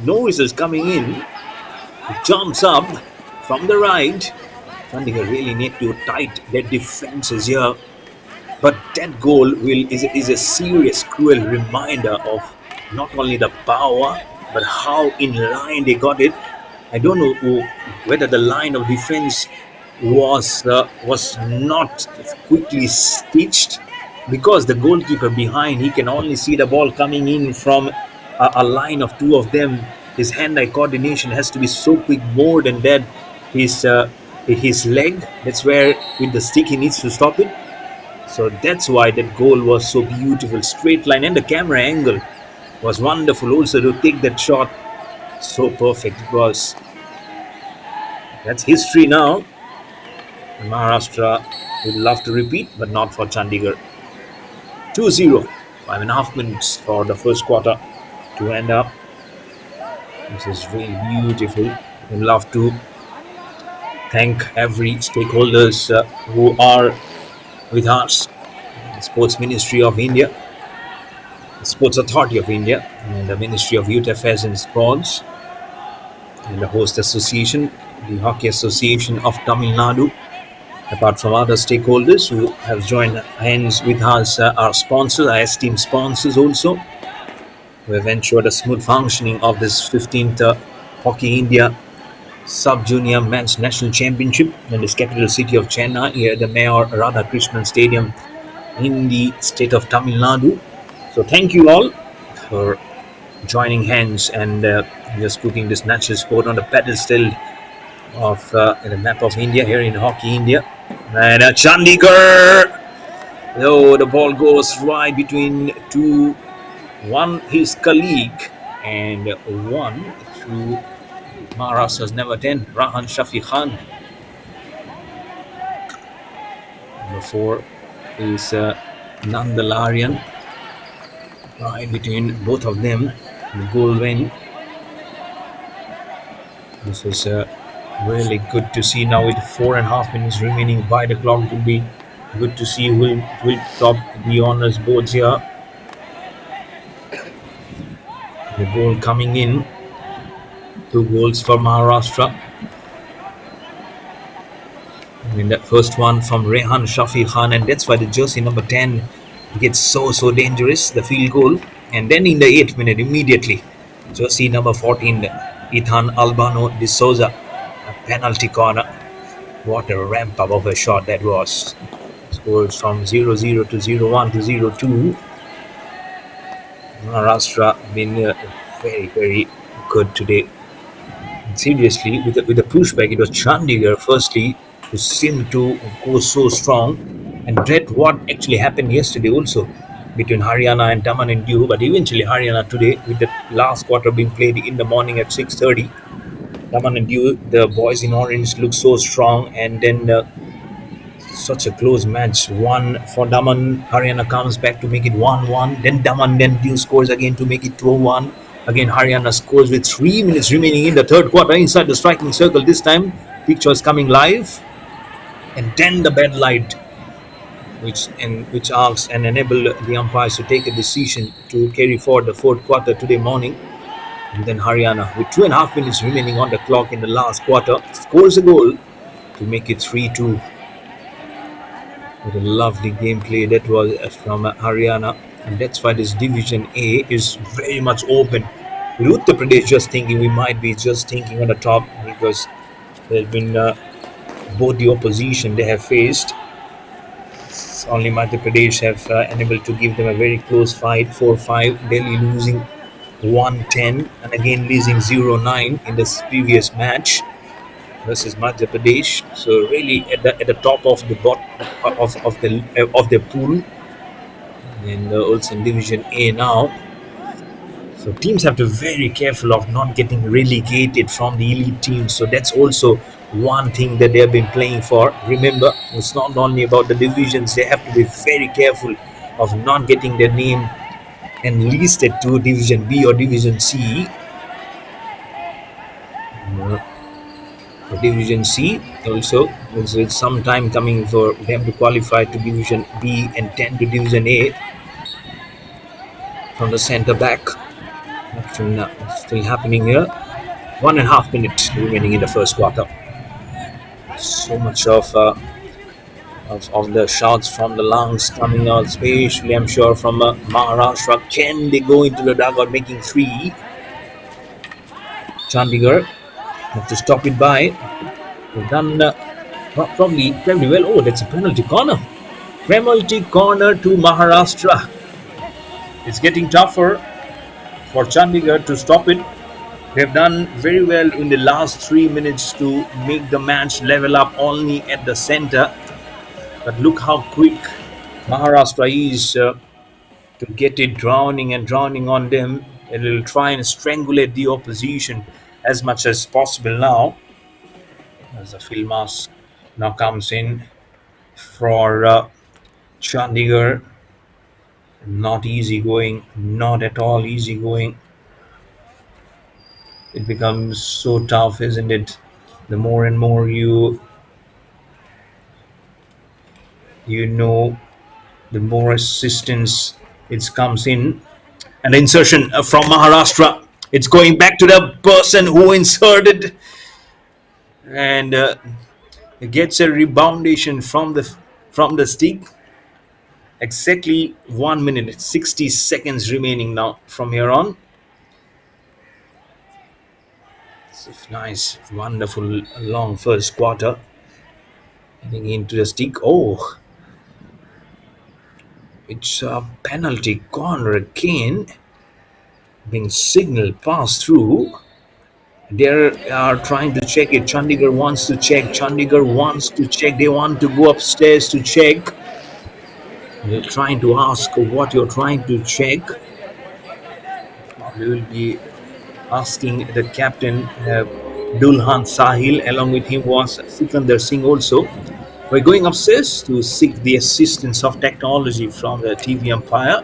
Norris is coming in. He jumps up from the right. Chandigarh really need to tight their defenses here. But that goal is a serious, cruel reminder of not only the power, but how in line they got it. I don't know whether the line of defense was not quickly stitched, because the goalkeeper behind, he can only see the ball coming in from a line of 2 of them. His hand-eye coordination has to be so quick. More than that, his leg, that's where with the stick he needs to stop it. So that's why that goal was so beautiful. Straight line, and the camera angle was wonderful also to take that shot. So perfect it was. That's history now. Maharashtra would love to repeat, but not for Chandigarh. 2-0. 5.5 minutes for the first quarter to end up. This is really beautiful. We'd love to thank every stakeholders who are with us. The Sports Ministry of India, the Sports Authority of India, and the Ministry of Youth Affairs and Sports, and the host association, the Hockey Association of Tamil Nadu, apart from other stakeholders who have joined hands with us, our sponsors, our esteemed sponsors also, who have ensured a smooth functioning of this 15th Hockey India Sub-Junior Men's National Championship in this capital city of Chennai, here at the Mayor Radhakrishnan Stadium in the state of Tamil Nadu. So thank you all for joining hands and just putting this natural sport on the pedestal of the map of India here in Hockey India. And Chandigarh, oh, the ball goes right between 2, one his colleague and 1 through Maharashtra's number 10, Rehan Shafi Khan. Number 4 is Nandalarian. Right between both of them, the goal went. This is Really good to see now with 4.5 minutes remaining by the clock. It will be good to see who will top the honors boards here. The goal coming in, 2 goals for Maharashtra. I mean, that first one from Rehan Shafi Khan, and that's why the jersey number 10 gets so dangerous, the field goal. And then in the 8th minute, immediately, jersey number 14, Ethan Albano de Souza, a penalty corner. What a ramp up of a shot that was. Scores from 0-0 to 0-1 to 0-2. Maharashtra been very good today. Seriously, with the pushback, it was Chandigarh firstly who seemed to go so strong, and dread what actually happened yesterday also between Haryana and Daman and Dew. But eventually, Haryana today, with the last quarter being played in the morning at 6:30, Daman and Dew, the boys in orange, look so strong, and then such a close match. One for Daman, Haryana comes back to make it 1-1. Then Daman, then Dew scores again to make it 2-1. Again, Haryana scores with 3 minutes remaining in the third quarter inside the striking circle. This time, pictures coming live, and then the bad light, which asks and enable the umpires to take a decision to carry forward the fourth quarter today morning. And then Haryana, with 2.5 minutes remaining on the clock in the last quarter, scores a goal to make it 3-2. What a lovely gameplay that was from Haryana, and that's why this Division A is very much open. With Uttar Pradesh just thinking we might be just thinking on the top, because there's been both the opposition they have faced. Only Madhya Pradesh have enabled to give them a very close fight, 4-5. Delhi losing 1-10 and again losing 0-9 in this previous match versus Madhya Pradesh. So really at the top of the of the pool, and also in Division A now. So teams have to be very careful of not getting relegated from the elite teams. So that's also one thing that they have been playing for. Remember, it's not only about the divisions. They have to be very careful of not getting their name enlisted to Division B or Division C. For Division C, also, there's some time coming for them to qualify to Division B and 10 to Division A from the centre back. Action still happening here. 1.5 minutes remaining in the first quarter. So much of the shots from the lungs coming out, especially I'm sure from Maharashtra. Can they go into the dugout making 3? Chandigarh have to stop it by. They've done probably well. Oh, that's a penalty corner. Penalty corner to Maharashtra. It's getting tougher for Chandigarh to stop it. They've done very well in the last 3 minutes to make the match level up only at the center. But look how quick Maharashtra is to get it drowning on them. It will try and strangulate the opposition as much as possible now. As the field mask now comes in for Chandigarh. Not easy going, not at all easy going. It becomes so tough, isn't it? The more and more you know, the more assistance it comes in. And insertion from Maharashtra. It's going back to the person who inserted, and it gets a reboundation from the stick. Exactly 1 minute, 60 seconds remaining now from here on. Nice, wonderful long first quarter. Heading into the stick. Oh, it's a penalty corner again. Being signaled pass through. They are trying to check it. Chandigarh wants to check. They want to go upstairs to check. They're trying to ask what you're trying to check. We will be asking the captain, Dulhan Sahil. Along with him was Sikandar Singh also. We're going upstairs to seek the assistance of technology from the TV umpire.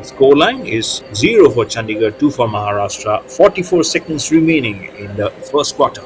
Scoreline is 0 for Chandigarh, 2 for Maharashtra. 44 seconds remaining in the first quarter.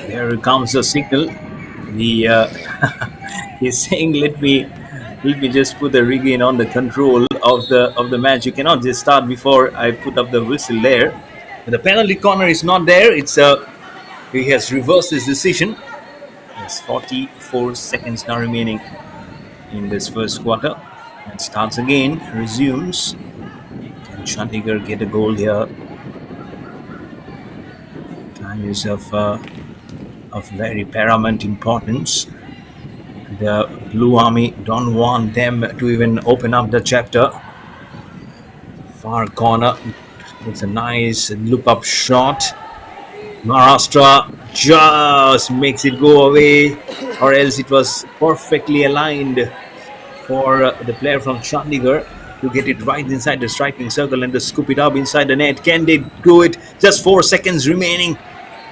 Here comes the signal. The he's saying, let me just put the rig in on the control of the match. You cannot just start before I put up the whistle there. But the penalty corner is not there. It's he has reversed his decision. There's 44 seconds now remaining in this first quarter. And starts again, resumes. Can Chandigarh get a goal here? Time is of very paramount importance. The Blue Army don't want them to even open up the chapter. Far corner. It's a nice loop up shot. Maharashtra just makes it go away, or else it was perfectly aligned for the player from Chandigarh to get it right inside the striking circle and to scoop it up inside the net. Can they do it? Just 4 seconds remaining.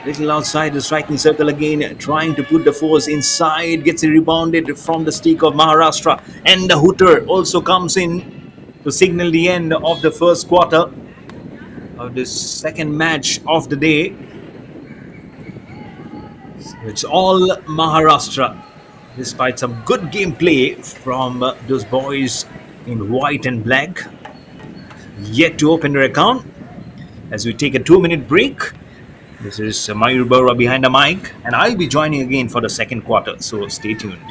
Little outside the striking circle again, trying to put the force inside. Gets it rebounded from the stick of Maharashtra. And the hooter also comes in to signal the end of the first quarter of this second match of the day. It's all Maharashtra, despite some good gameplay from those boys in white and black. Yet to open their account as we take a 2-minute break. This is Mayur Bora behind the mic, and I'll be joining again for the second quarter, so stay tuned.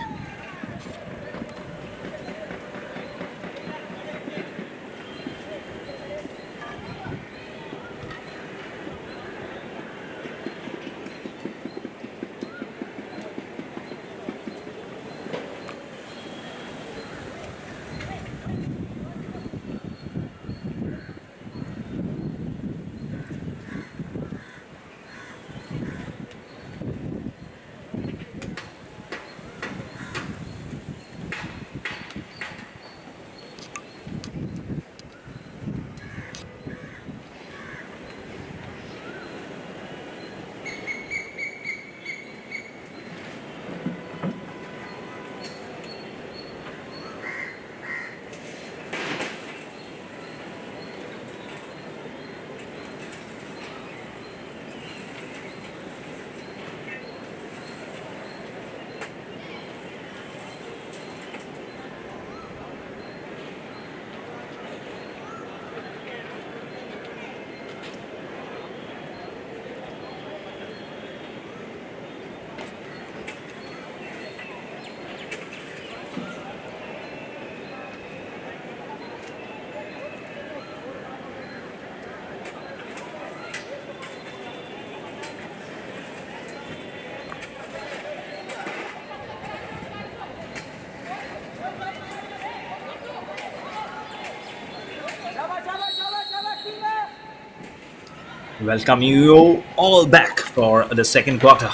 Welcome you all back for the second quarter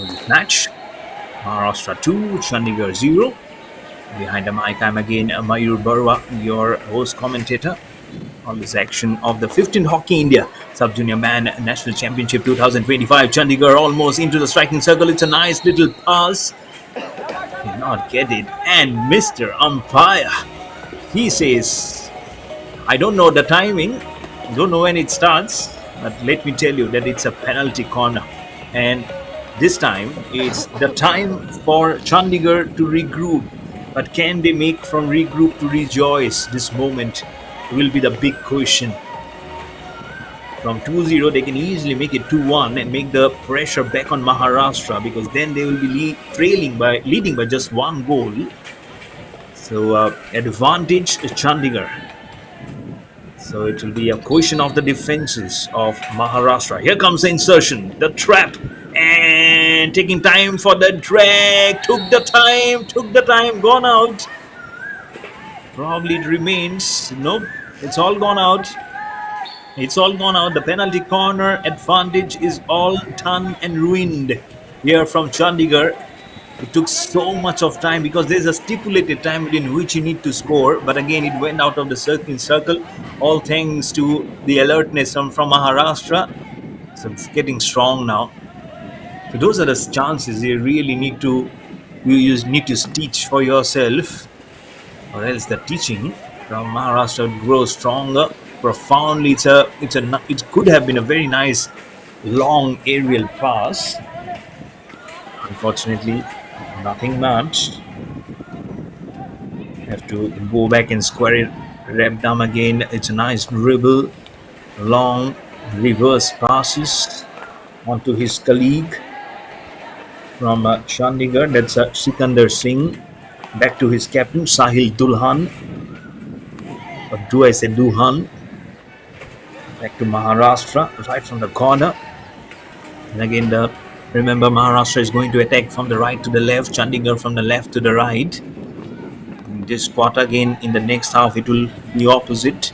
of this match. Maharashtra 2, Chandigarh 0. Behind the mic, I'm again Mayur Barwa, your host commentator on this action of the 15th Hockey India Sub-Junior Man National Championship 2025. Chandigarh almost into the striking circle. It's a nice little pass. Cannot get it. And Mr. Umpire, he says, I don't know the timing, don't know when it starts, but let me tell you that it's a penalty corner. And this time, it's the time for Chandigarh to regroup. But can they make from regroup to rejoice this moment will be the big question. From 2-0, they can easily make it 2-1 and make the pressure back on Maharashtra, because then they will be leading by just one goal. So advantage Chandigarh. So it will be a question of the defenses of Maharashtra. Here comes the insertion, the trap, and taking time for the drag. Took the time, gone out. Probably it remains. Nope, it's all gone out. The penalty corner advantage is all done and ruined here from Chandigarh. It took so much of time because there's a stipulated time in which you need to score. But again, it went out of the circle. All thanks to the alertness from Maharashtra. So it's getting strong now. So those are the chances you really need to teach for yourself, or else the teaching from Maharashtra would grow stronger profoundly. It could have been a very nice long aerial pass. Unfortunately, nothing much. Have to go back and square it, wrap down again. It's a nice dribble, long reverse passes onto his colleague from Chandigarh. That's Sikandar Singh. Back to his captain Sahil Dulhan. Or do I say Duhan? Back to Maharashtra, right from the corner. And again, remember, Maharashtra is going to attack from the right to the left, Chandigarh from the left to the right. In this quarter, again, in the next half, it will be opposite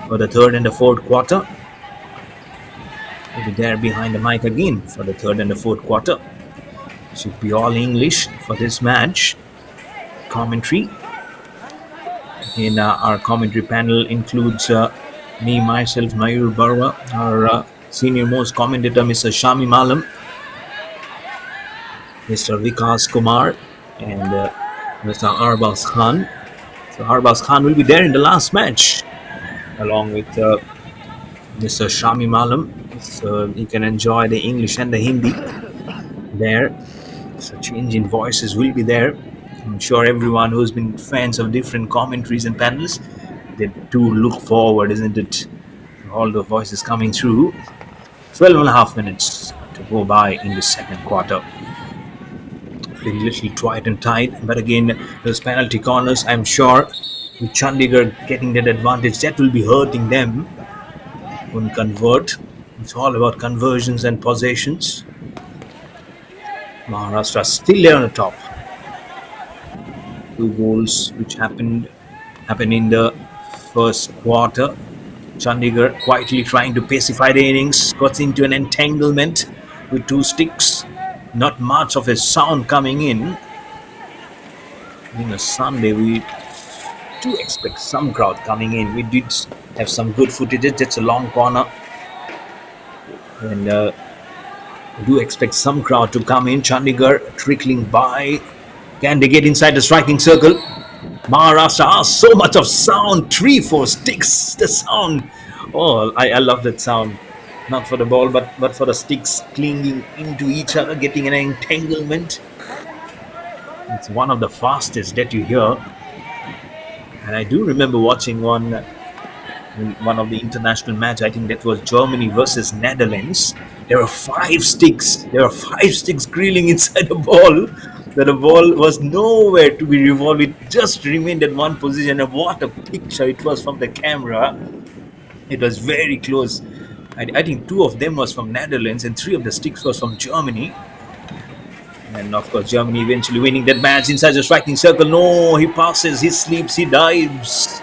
for the third and the fourth quarter. We'll be there behind the mic again for the third and the fourth quarter. Should be all English for this match. Commentary. In our commentary panel includes me, myself, Mayur Barwa, our senior most commentator, Mr. Shami Malam, Mr. Vikas Kumar, and Mr. Arbaz Khan. So Arbaz Khan will be there in the last match, along with Mr. Shami Malam. So you can enjoy the English and the Hindi there. So change in voices will be there. I'm sure everyone who's been fans of different commentaries and panels, they do look forward, isn't it? All the voices coming through. 12 and a half minutes to go by in the second quarter. Feeling a little tight and tight, but again, those penalty corners, I'm sure with Chandigarh getting that advantage, that will be hurting them. Won't convert. It's all about conversions and possessions. Maharashtra still there on the top. 2 goals which happened in the first quarter. Chandigarh quietly trying to pacify the innings, got into an entanglement with 2 sticks. Not much of a sound coming in. Being a Sunday, we do expect some crowd coming in. We did have some good footage. That's a long corner. And we do expect some crowd to come in. Chandigarh trickling by. Can they get inside the striking circle? Maharashtra, so much of sound. 3-4 sticks. The sound. Oh, I love that sound. Not for the ball, but for the sticks clinging into each other, getting an entanglement. It's one of the fastest that you hear. And I do remember watching one of the international match. I think that was Germany versus Netherlands. There were 5 sticks. Grilling inside the ball. That the ball was nowhere to be revolved. It just remained at one position. And what a picture it was from the camera. It was very close. I think 2 of them was from Netherlands and 3 of the sticks was from Germany. And of course, Germany eventually winning that match inside the striking circle. No, he passes, he sleeps, he dives.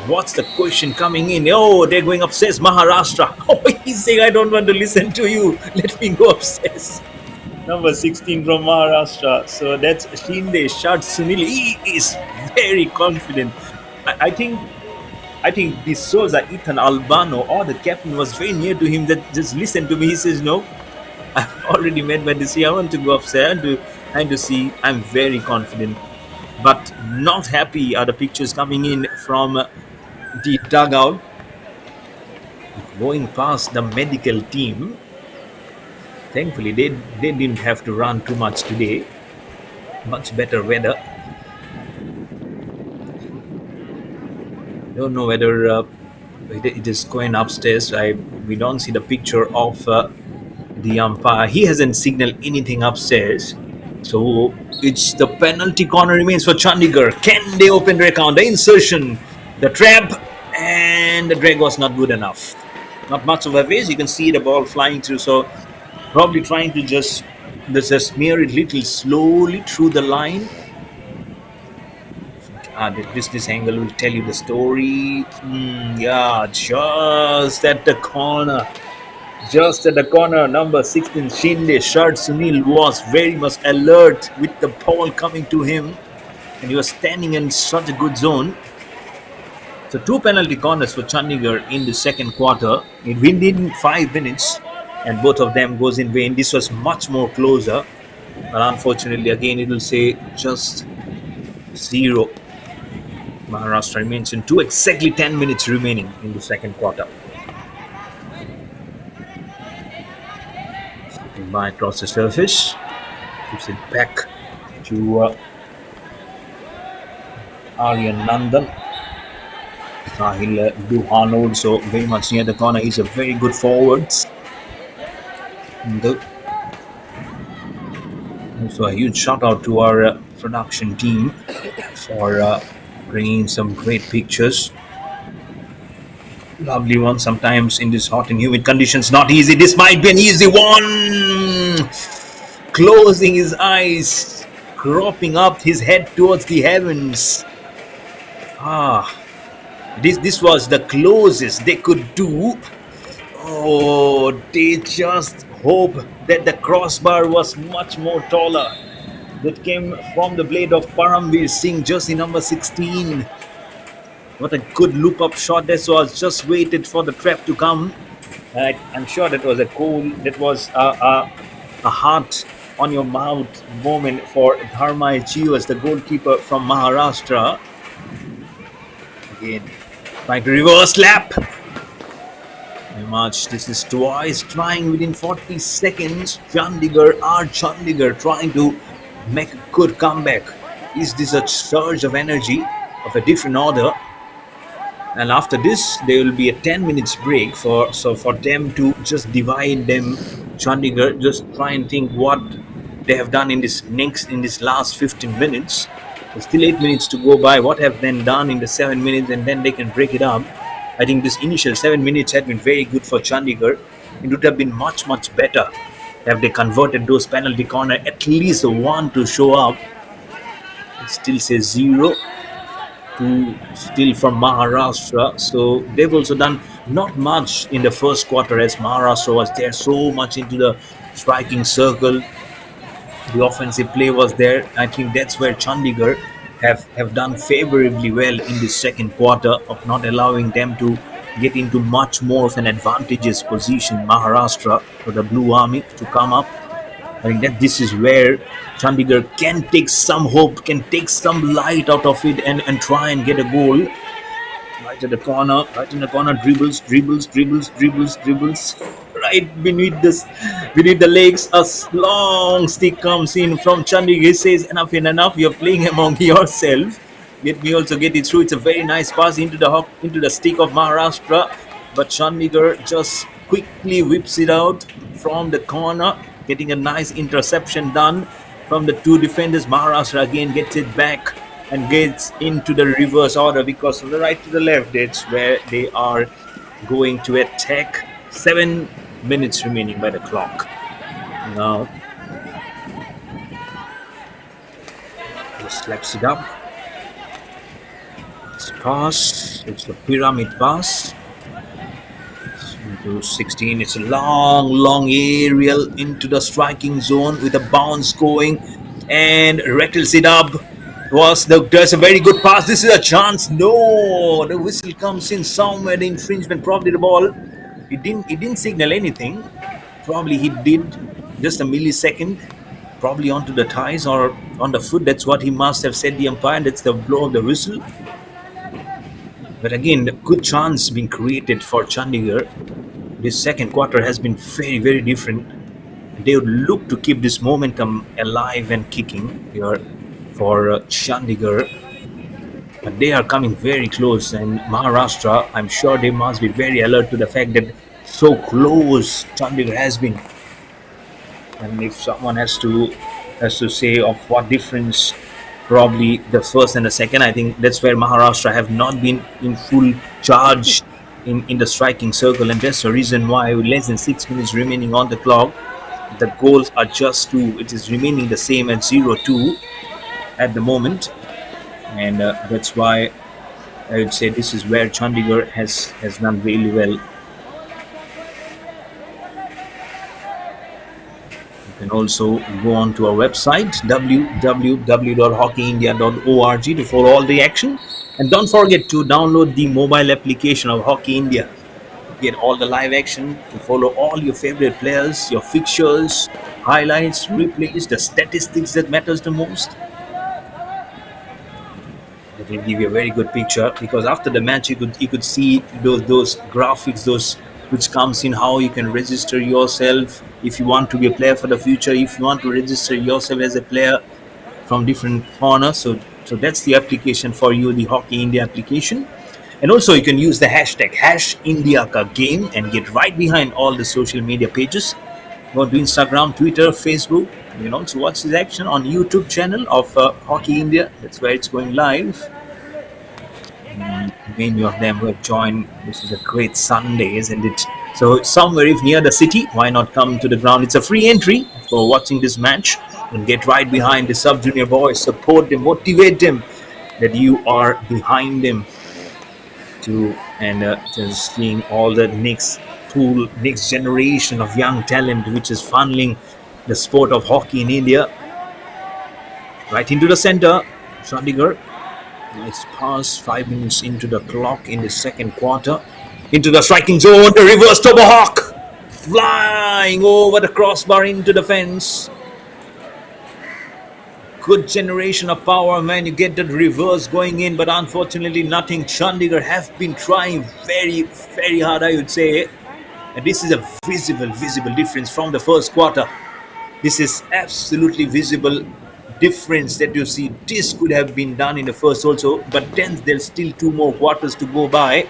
What's the question coming in? Oh, they're going upstairs. Maharashtra. Oh, he's saying, I don't want to listen to you. Let me go upstairs. Number 16 from Maharashtra. So that's Shinde Shad Sunil. He is very confident. I think this shows that Ethan Albano or the captain was very near to him that just listen to me. He says, no, I've already made my decision. I want to go upstairs and to see. I'm very confident. But not happy are the pictures coming in from the dugout. Going past the medical team. Thankfully, they didn't have to run too much today. Much better weather. Don't know whether it is going upstairs. We don't see the picture of the umpire. He hasn't signaled anything upstairs. So it's the penalty corner remains for Chandigarh. Can they open their account? The insertion, the trap, and the drag was not good enough. Not much of a waste. You can see the ball flying through. So probably trying to just smear it little slowly through the line. This angle will tell you the story. Yeah, just at the corner. Just at the corner, number 16, Shinde Shard Sunil was very much alert with the ball coming to him. And he was standing in such a good zone. So two penalty corners for Chandigarh in the second quarter. It within 5 minutes. And both of them goes in vain. This was much more closer. But unfortunately, again, it will say just 0. Maharashtra remains in 2, exactly 10 minutes remaining in the second quarter. Slipping by across the surface, gives it back to Aryan Nandan. Sahil Duhan also very much near the corner. He's a very good forward. Also a huge shout out to our production team for bringing some great pictures. Lovely one. Sometimes in this hot and humid conditions, not easy. This might be an easy one. Closing his eyes, cropping up his head towards the heavens. This was the closest they could do. Oh, they just hope that the crossbar was much more taller. That came from the blade of Paramveer Singh, jersey number 16. What a good loop-up shot this was. Just waited for the trap to come. I'm sure that was that was a heart on your mouth moment for Dharma Chiwas, the goalkeeper from Maharashtra. Again, trying to reverse lap. Very much. This is twice trying within 40 seconds. Chandigarh trying to make a good comeback. Is this a surge of energy of a different order? And after this, there will be a 10 minutes break for them to just divide them. Chandigarh just try and think what they have done in this last 15 minutes. There's still 8 minutes to go by. What have they done in the 7 minutes, and then they can break it up. I think this initial 7 minutes had been very good for Chandigarh. It would have been much better have they converted those penalty corner, at least one to show up. It still says 0 to still from Maharashtra. So they've also done not much in the first quarter, as Maharashtra was there so much into the striking circle. The offensive play was there. I think that's where Chandigarh have done favorably well in the second quarter of not allowing them to get into much more of an advantageous position, Maharashtra, for the Blue Army to come up. I think that this is where Chandigarh can take some hope, can take some light out of it and try and get a goal. Right in the corner, dribbles. Right beneath the legs, a long stick comes in from Chandigarh. He says, enough, you're playing among yourself. Let me also get it through. It's a very nice pass into the stick of Maharashtra. But Chandigarh just quickly whips it out from the corner, getting a nice interception done from the two defenders. Maharashtra again gets it back and gets into the reverse order because from the right to the left, that's where they are going to attack. 7 minutes remaining by the clock. Now, just slaps it up. Pass. It's the pyramid pass. Into 16. It's a long, long aerial into the striking zone with a bounce going, and rattles it up. There's a very good pass. This is a chance. No, the whistle comes in somewhere. The infringement, probably the ball. It didn't signal anything. Probably he did just a millisecond. Probably onto the thighs or on the foot. That's what he must have said, the umpire. That's the blow of the whistle. But again, a good chance being created for Chandigarh. This second quarter has been very, very different. They would look to keep this momentum alive and kicking here for Chandigarh. But they are coming very close, and Maharashtra, I'm sure they must be very alert to the fact that so close Chandigarh has been. And if someone has to say of what difference, probably the first and the second. I think that's where Maharashtra have not been in full charge in the striking circle, and that's the reason why with less than 6 minutes remaining on the clock, the goals are just two. It is remaining the same at 0-2 at the moment, and that's why I would say this is where Chandigarh has done really well. You can also go on to our website www.hockeyindia.org to follow all the action, and don't forget to download the mobile application of Hockey India. Get all the live action to follow all your favorite players, your fixtures, highlights, replays, the statistics that matters the most. It will give you a very good picture, because after the match you could see those graphics, those which comes in how you can register yourself if you want to be a player for the future, if you want to register yourself as a player from different corners. So that's the application for you, the Hockey India application. And also you can use the hashtag #IndiaKaGame and get right behind all the social media pages. Go to Instagram, Twitter, Facebook. You can also watch this action on YouTube channel of Hockey India. That's where it's going live. Many of them who have joined. This is a great Sunday, isn't it? So somewhere if near the city, why not come to the ground? It's a free entry for watching this match, and get right behind the sub-junior boys, support them, motivate them that you are behind them too, and just seeing all the next generation of young talent which is funneling the sport of hockey in India. Right into the center, Chandigarh. Nice pass, 5 minutes into the clock in the second quarter. Into the striking zone, the reverse tomahawk, flying over the crossbar into the fence. Good generation of power, man. You get that reverse going in, but unfortunately nothing. Chandigarh have been trying very, very hard, I would say. And this is a visible difference from the first quarter. This is absolutely visible difference that you see. This could have been done in the first also, but then there's still 2 more quarters to go by.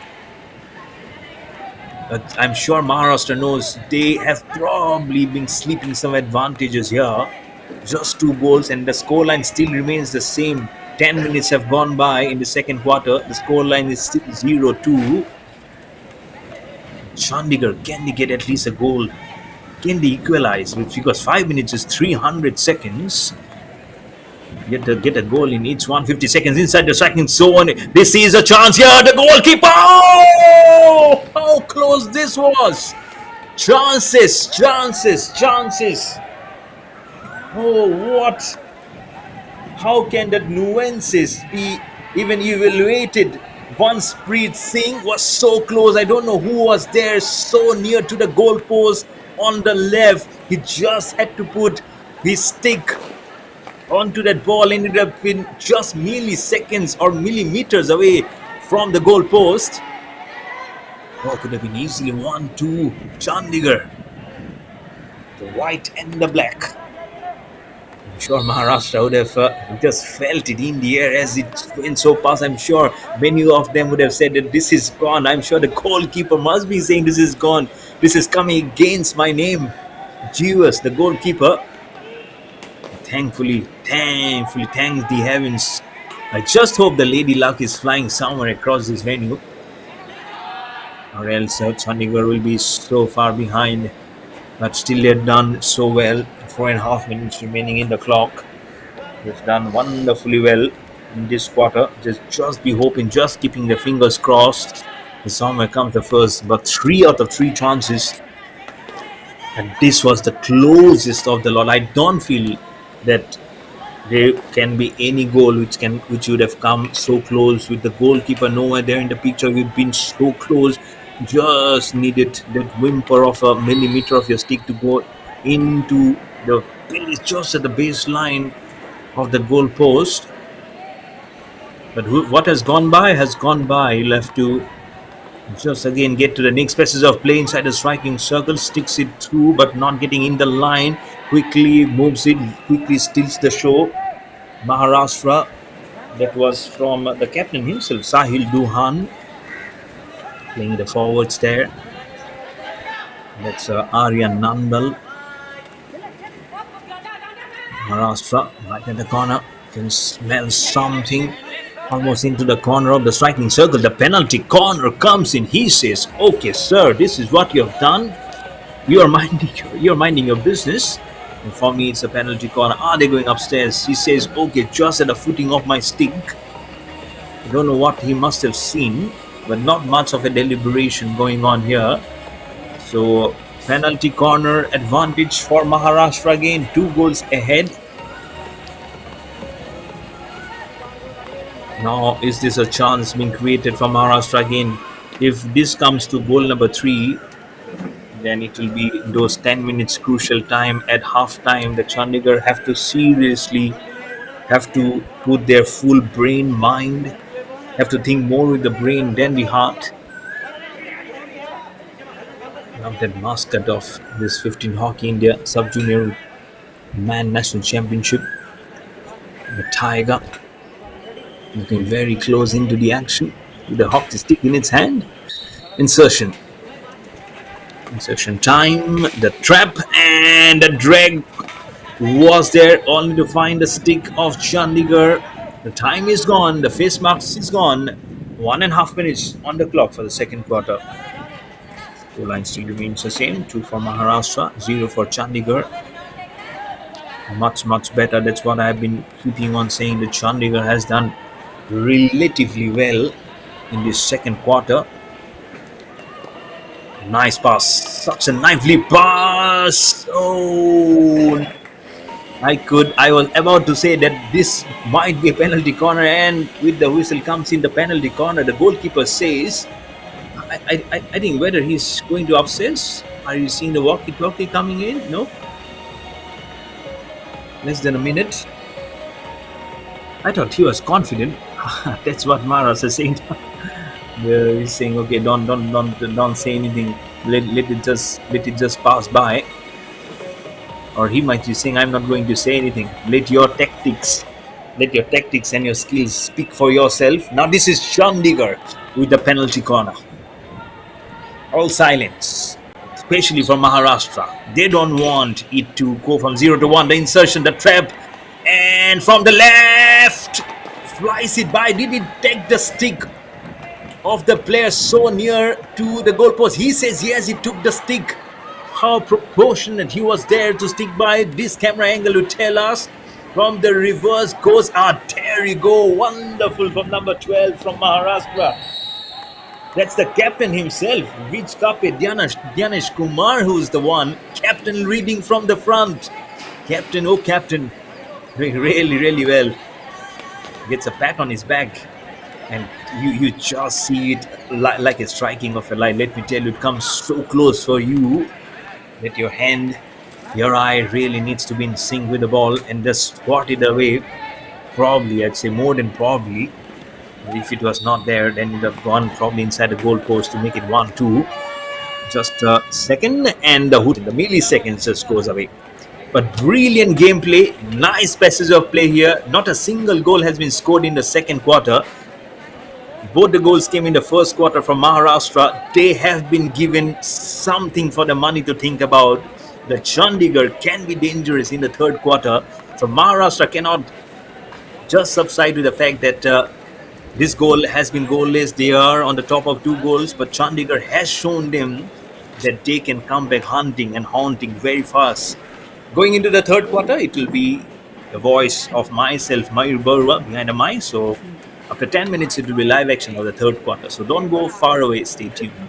But I'm sure Maharashtra knows they have probably been sleeping some advantages here. Just 2 goals, and the scoreline still remains the same. 10 minutes have gone by in the second quarter. The scoreline is still 0-2. Chandigarh, can they get at least a goal? Can they equalize? Because 5 minutes is 300 seconds. Get a goal in each 150 seconds inside the striking zone. This is a chance here. The goalkeeper. Oh, how close this was. Chances. Oh, what? How can that nuances be even evaluated? Once Preet Singh was so close. I don't know who was there, so near to the goalpost on the left. He just had to put his stick onto that ball, ended up in just milliseconds or millimeters away from the goalpost. Oh, could have been easily 1-2 Chandigarh. The white and the black. I'm sure Maharashtra would have just felt it in the air as it went so past. I'm sure many of them would have said that this is gone. I'm sure the goalkeeper must be saying this is gone. This is coming against my name. Jeeves, the goalkeeper. Thankfully, thanks the heavens. I just hope the Lady Luck is flying somewhere across this venue, or else Chandigarh will be so far behind. But still, they've done so well. 4.5 minutes remaining in the clock. They've done wonderfully well. in this quarter. Just be hoping, just keeping the fingers crossed. Somewhere comes the first, but 3 out of 3 chances, and this was the closest of the lot. I don't feel that there can be any goal which would have come so close with the goalkeeper nowhere there in the picture. We've been so close, just needed that whimper of a millimeter of your stick to go into the base, just at the baseline of the goal post. But what has gone by has gone by. You'll have to just again get to the next passage of play inside the striking circle, sticks it through, but not getting in the line. Quickly moves it, quickly steals the show. Maharashtra, that was from the captain himself, Sahil Duhan, playing the forwards there. That's Aryan Nandal. Maharashtra, right at the corner, can smell something. Almost into the corner of the striking circle. The penalty corner comes in. He says, "Okay, sir, this is what you have done. You're minding your business." And for me, it's a penalty corner. Are they going upstairs? He says, "Okay, just at the footing of my stick." I don't know what he must have seen, but not much of a deliberation going on here. So, penalty corner advantage for Maharashtra again. 2 goals ahead. Now, is this a chance being created for Maharashtra again? If this comes to goal number 3, then it will be those 10 minutes crucial time at half time. The Chandigarh have to seriously have to put their full brain, mind, have to think more with the brain than the heart. Now that mascot of this 15 Hockey India Sub-Junior Man National Championship, the Tiger, looking very close into the action with the hockey stick in its hand. Insertion time, the trap, and the drag was there only to find the stick of Chandigarh. The time is gone, the face mask is gone. 1.5 minutes on the clock for the second quarter. Scoreline still remains the same, 2 for Maharashtra, 0 for Chandigarh. Much better. That's what I've been keeping on saying, that Chandigarh has done relatively well in this second quarter. Nice pass, such a lively pass. Oh, I was about to say that this might be a penalty corner, and with the whistle comes in the penalty corner, the goalkeeper says, I think whether he's going to upstairs. Are you seeing the walkie-talkie coming in? No. Less than a minute. I thought he was confident. That's what Maras is saying. He's saying, "Okay, don't say anything. Let it just pass by." Or he might be saying, "I'm not going to say anything. Let your tactics and your skills speak for yourself." Now this is Chandigarh with the penalty corner. All silence, especially from Maharashtra. They don't want it to go from 0 to 1. The insertion, the trap, and from the left, flies it by. Did it take the stick of the player so near to the goalpost? He says yes, he took the stick. How proportionate he was there to stick by. This camera angle will tell us. From the reverse goes, there you go. Wonderful from number 12 from Maharashtra. That's the captain himself, Vij Kape Dhyanesh Kumar, who's the one. Captain reading from the front. Captain, oh captain, doing really well. Gets a pat on his back, and you just see it like a striking of a line. Let me tell you, it comes so close for you that your hand, your eye really needs to be in sync with the ball and just swat it away. Probably, I'd say more than probably. If it was not there, then it would have gone probably inside the goal post to make it 1-2. Just a second, and the hoot in the milliseconds just goes away. But brilliant gameplay, nice passage of play here. Not a single goal has been scored in the second quarter. Both the goals came in the first quarter from Maharashtra. They have been given something for the money to think about. The Chandigarh can be dangerous in the third quarter. So Maharashtra cannot just subside with the fact that this goal has been goalless. They are on the top of 2 goals, but Chandigarh has shown them that they can come back hunting and haunting very fast. Going into the third quarter, it will be the voice of myself, Mayur Barua, behind a mic. So after 10 minutes, it will be live action of the third quarter. So don't go far away. Stay tuned.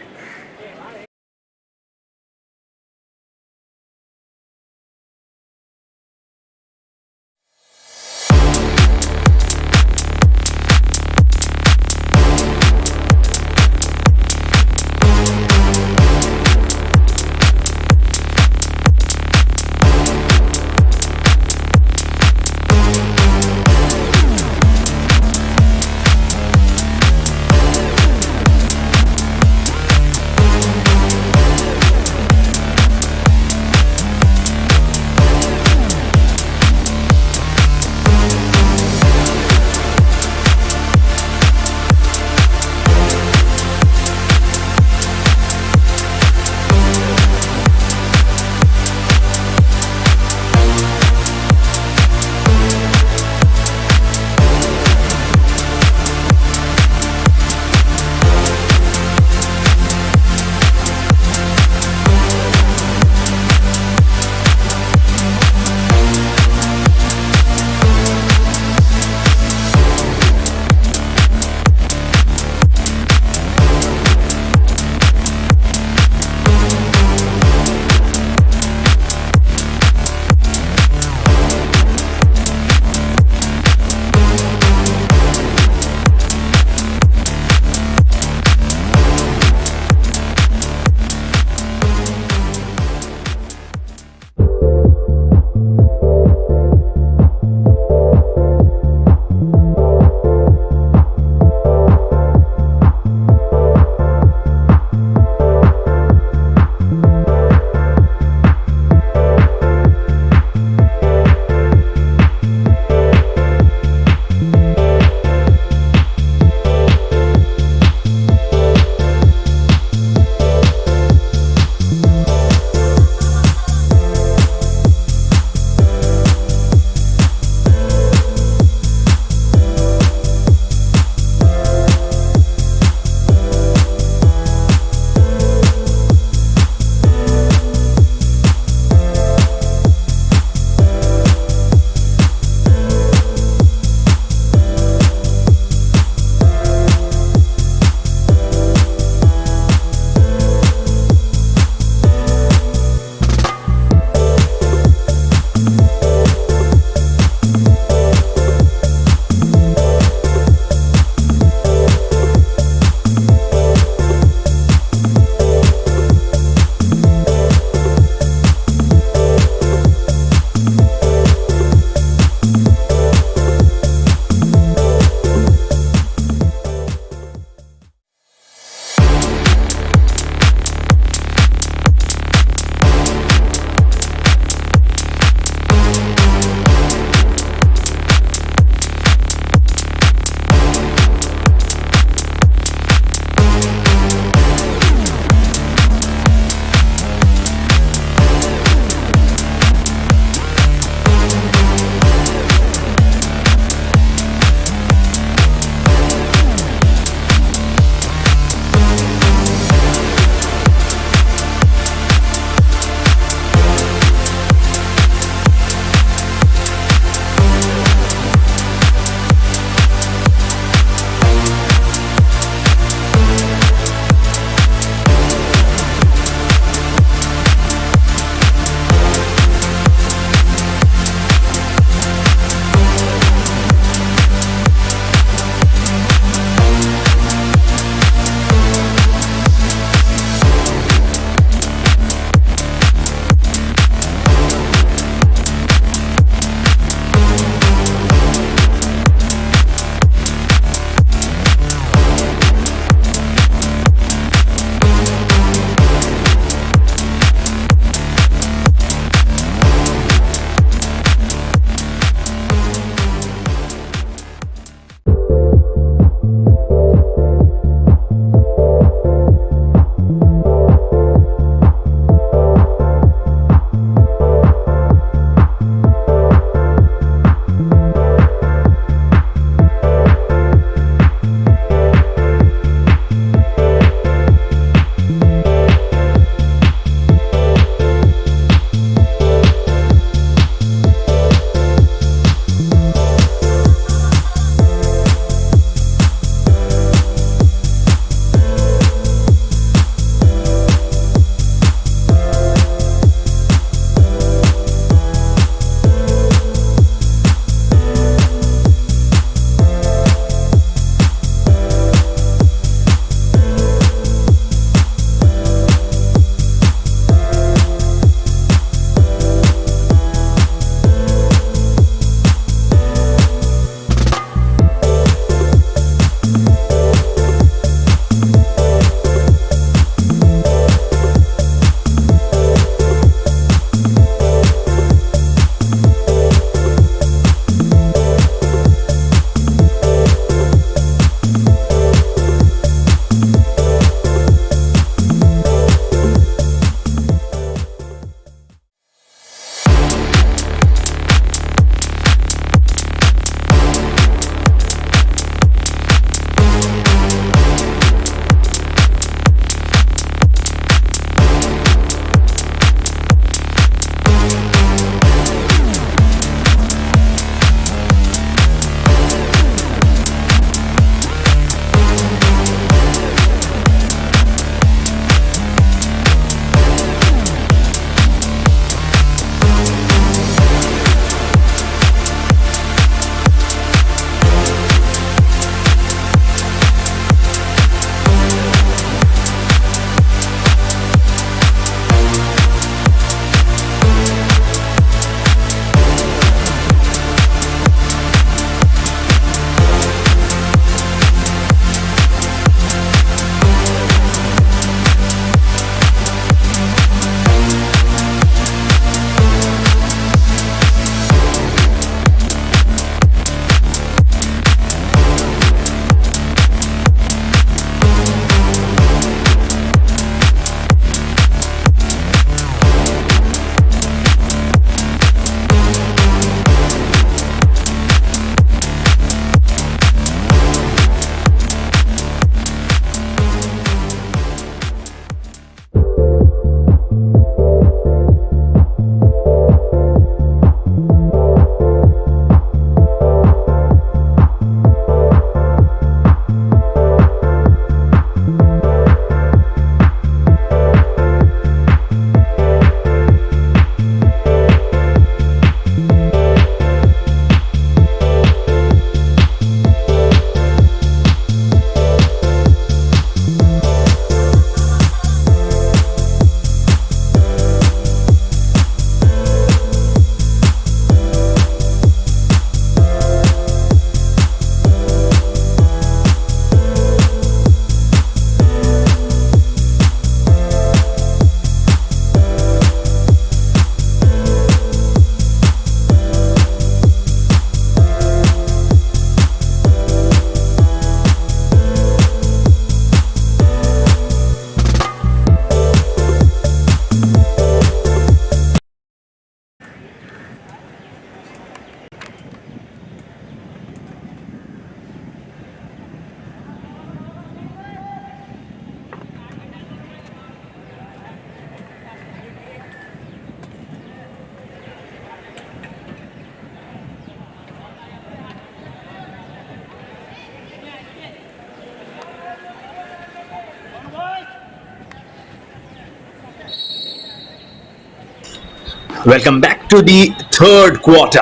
Welcome back to the third quarter.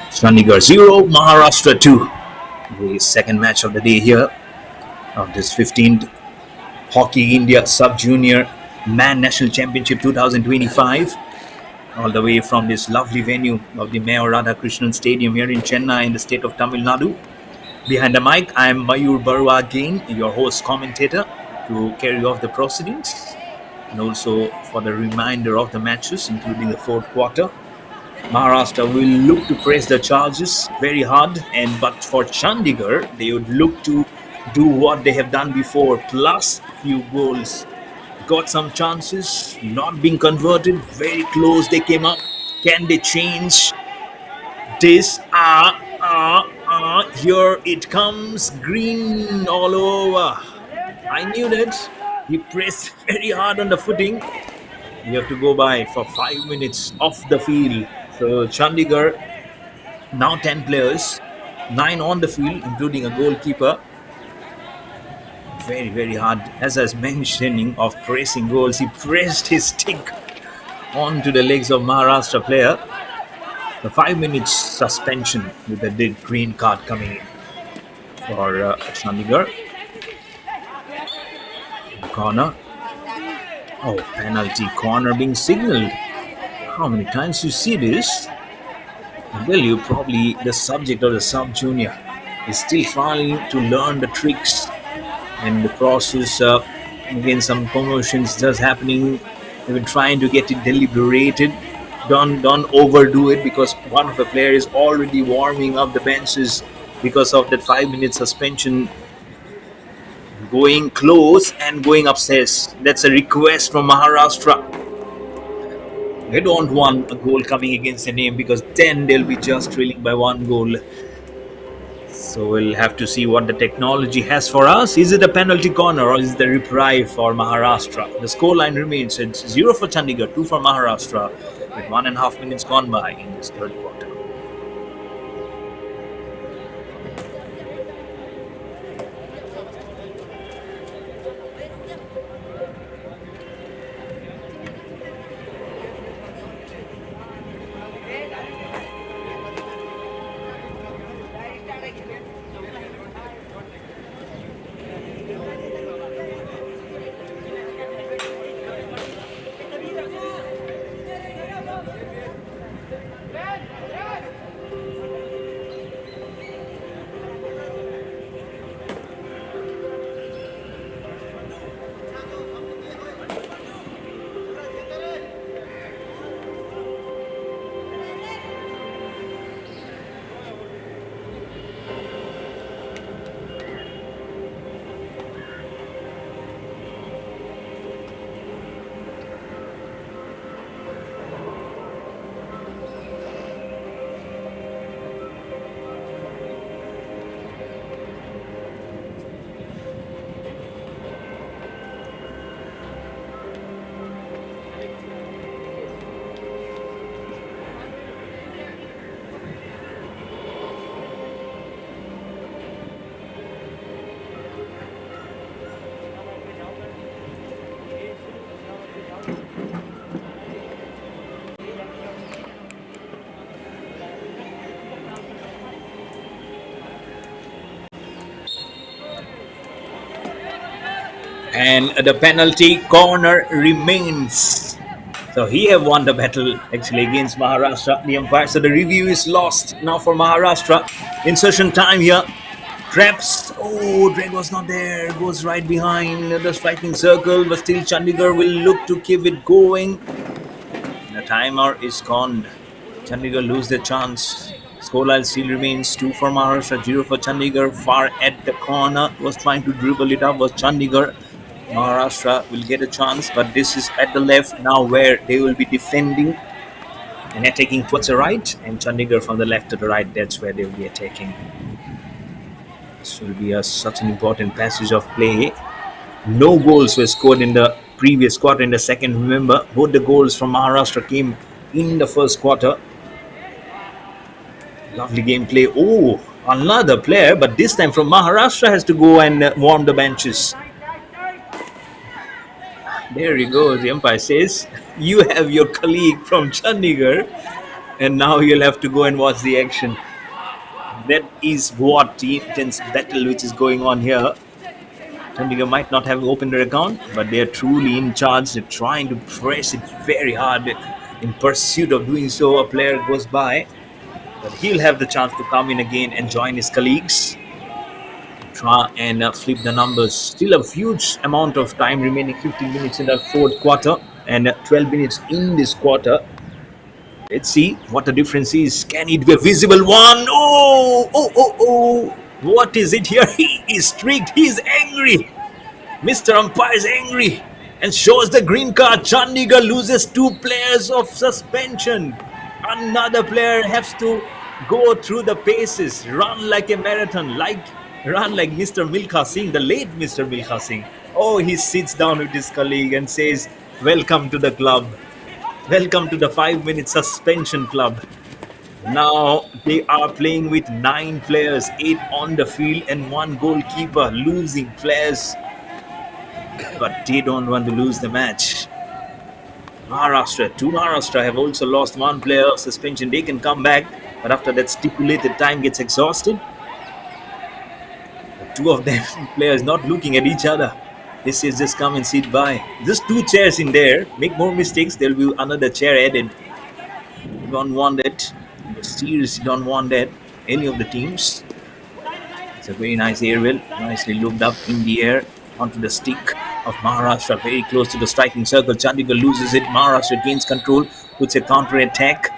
Chandigarh 0, Maharashtra 2. The second match of the day here of this 15th Hockey India Sub-Junior Man National Championship 2025. All the way from this lovely venue of the Mayor Radhakrishnan Stadium here in Chennai in the state of Tamil Nadu. Behind the mic, I am Mayur Barua again, your host commentator, to carry off the proceedings and also for the remainder of the matches, including the fourth quarter. Maharashtra will look to press the charges very hard, but for Chandigarh, they would look to do what they have done before, plus a few goals. Got some chances, not being converted, very close they came up. Can they change this? Here it comes, green all over. I knew that. He pressed very hard on the footing. You have to go by for 5 minutes off the field. So Chandigarh, now 10 players, 9 on the field, including a goalkeeper. Very, very hard. As I was mentioning of pressing goals, he pressed his stick onto the legs of Maharashtra player. The 5 minutes suspension with the big green card coming in for Chandigarh. Corner. Oh, penalty corner being signaled. How many times you see this? Well, you probably the subject of the sub-junior is still trying to learn the tricks and the process. Again, some promotions just happening. They've been trying to get it deliberated. Don't overdo it, because one of the players is already warming up the benches because of that 5 minute suspension. Going close and going upstairs. That's a request from Maharashtra. They don't want a goal coming against their name, because then they'll be just trailing by 1 goal. So we'll have to see what the technology has for us. Is it a penalty corner or is it a reprieve for Maharashtra? The scoreline remains it's 0 for Chandigarh, 2 for Maharashtra, with 1.5 minutes gone by in this third quarter. And the penalty corner remains. So he have won the battle actually against Maharashtra, the umpire. So the review is lost now for Maharashtra. Insertion time here. Traps. Oh, Dredd was not there. Goes right behind the striking circle. But still Chandigarh will look to keep it going. The timer is gone. Chandigarh lose their chance. Scoreline still remains 2 for Maharashtra, 0 for Chandigarh. Far at the corner was trying to dribble it up was Chandigarh. Maharashtra will get a chance, but this is at the left now where they will be defending and attacking towards the right, and Chandigarh from the left to the right, that's where they will be attacking. This will be such an important passage of play. No goals were scored in the previous quarter. In the second, remember, both the goals from Maharashtra came in the first quarter. Lovely gameplay. Oh, another player, but this time from Maharashtra has to go and warm the benches. There you go. The umpire says, you have your colleague from Chandigarh, and now you'll have to go and watch the action. That is what the intense battle which is going on here. Chandigarh might not have opened their account, but they are truly in charge. They're trying to press it very hard. In pursuit of doing so, a player goes by, but he'll have the chance to come in again and join his colleagues. Try and flip the numbers. Still a huge amount of time remaining, 15 minutes in the fourth quarter and 12 minutes in this quarter. Let's see what the difference is. Can it be a visible one? Oh, oh, oh, oh. What is it here? He is streaked. He's angry. Mr. Umpire is angry and shows the green card. Chandigarh loses 2 players of suspension. Another player has to go through the paces, run like a marathon, run like Mr. Milkha Singh, the late Mr. Milkha Singh. Oh, he sits down with his colleague and says, "Welcome to the club. Welcome to the 5-minute suspension club." Now they are playing with 9 players, 8 on the field and 1 goalkeeper, losing players. But they don't want to lose the match. Maharashtra have also lost 1 player suspension. They can come back, but after that stipulated time gets exhausted, the 2 of them players not looking at each other. This is just come and sit by. Just 2 chairs in there. Make more mistakes, there will be another chair added. You don't want that. Seriously, don't want that. Any of the teams. It's a very nice aerial, nicely looked up in the air onto the stick of Maharashtra, very close to the striking circle. Chandigarh loses it. Maharashtra gains control, puts a counter attack.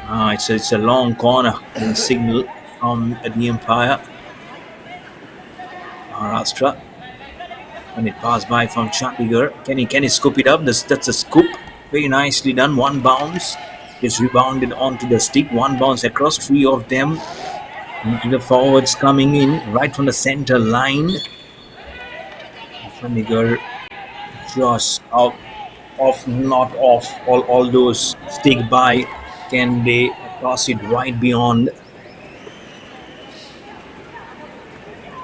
It's a long corner signal from the umpire. Maharashtra, and it passed by from Chandigarh. Can he scoop it up? That's a scoop. Very nicely done. 1 bounce. It's rebounded onto the stick. 1 bounce across, 3 of them. Into the forwards coming in right from the center line. Chandigarh just out off, not off. All those stick by. Can they toss it right beyond?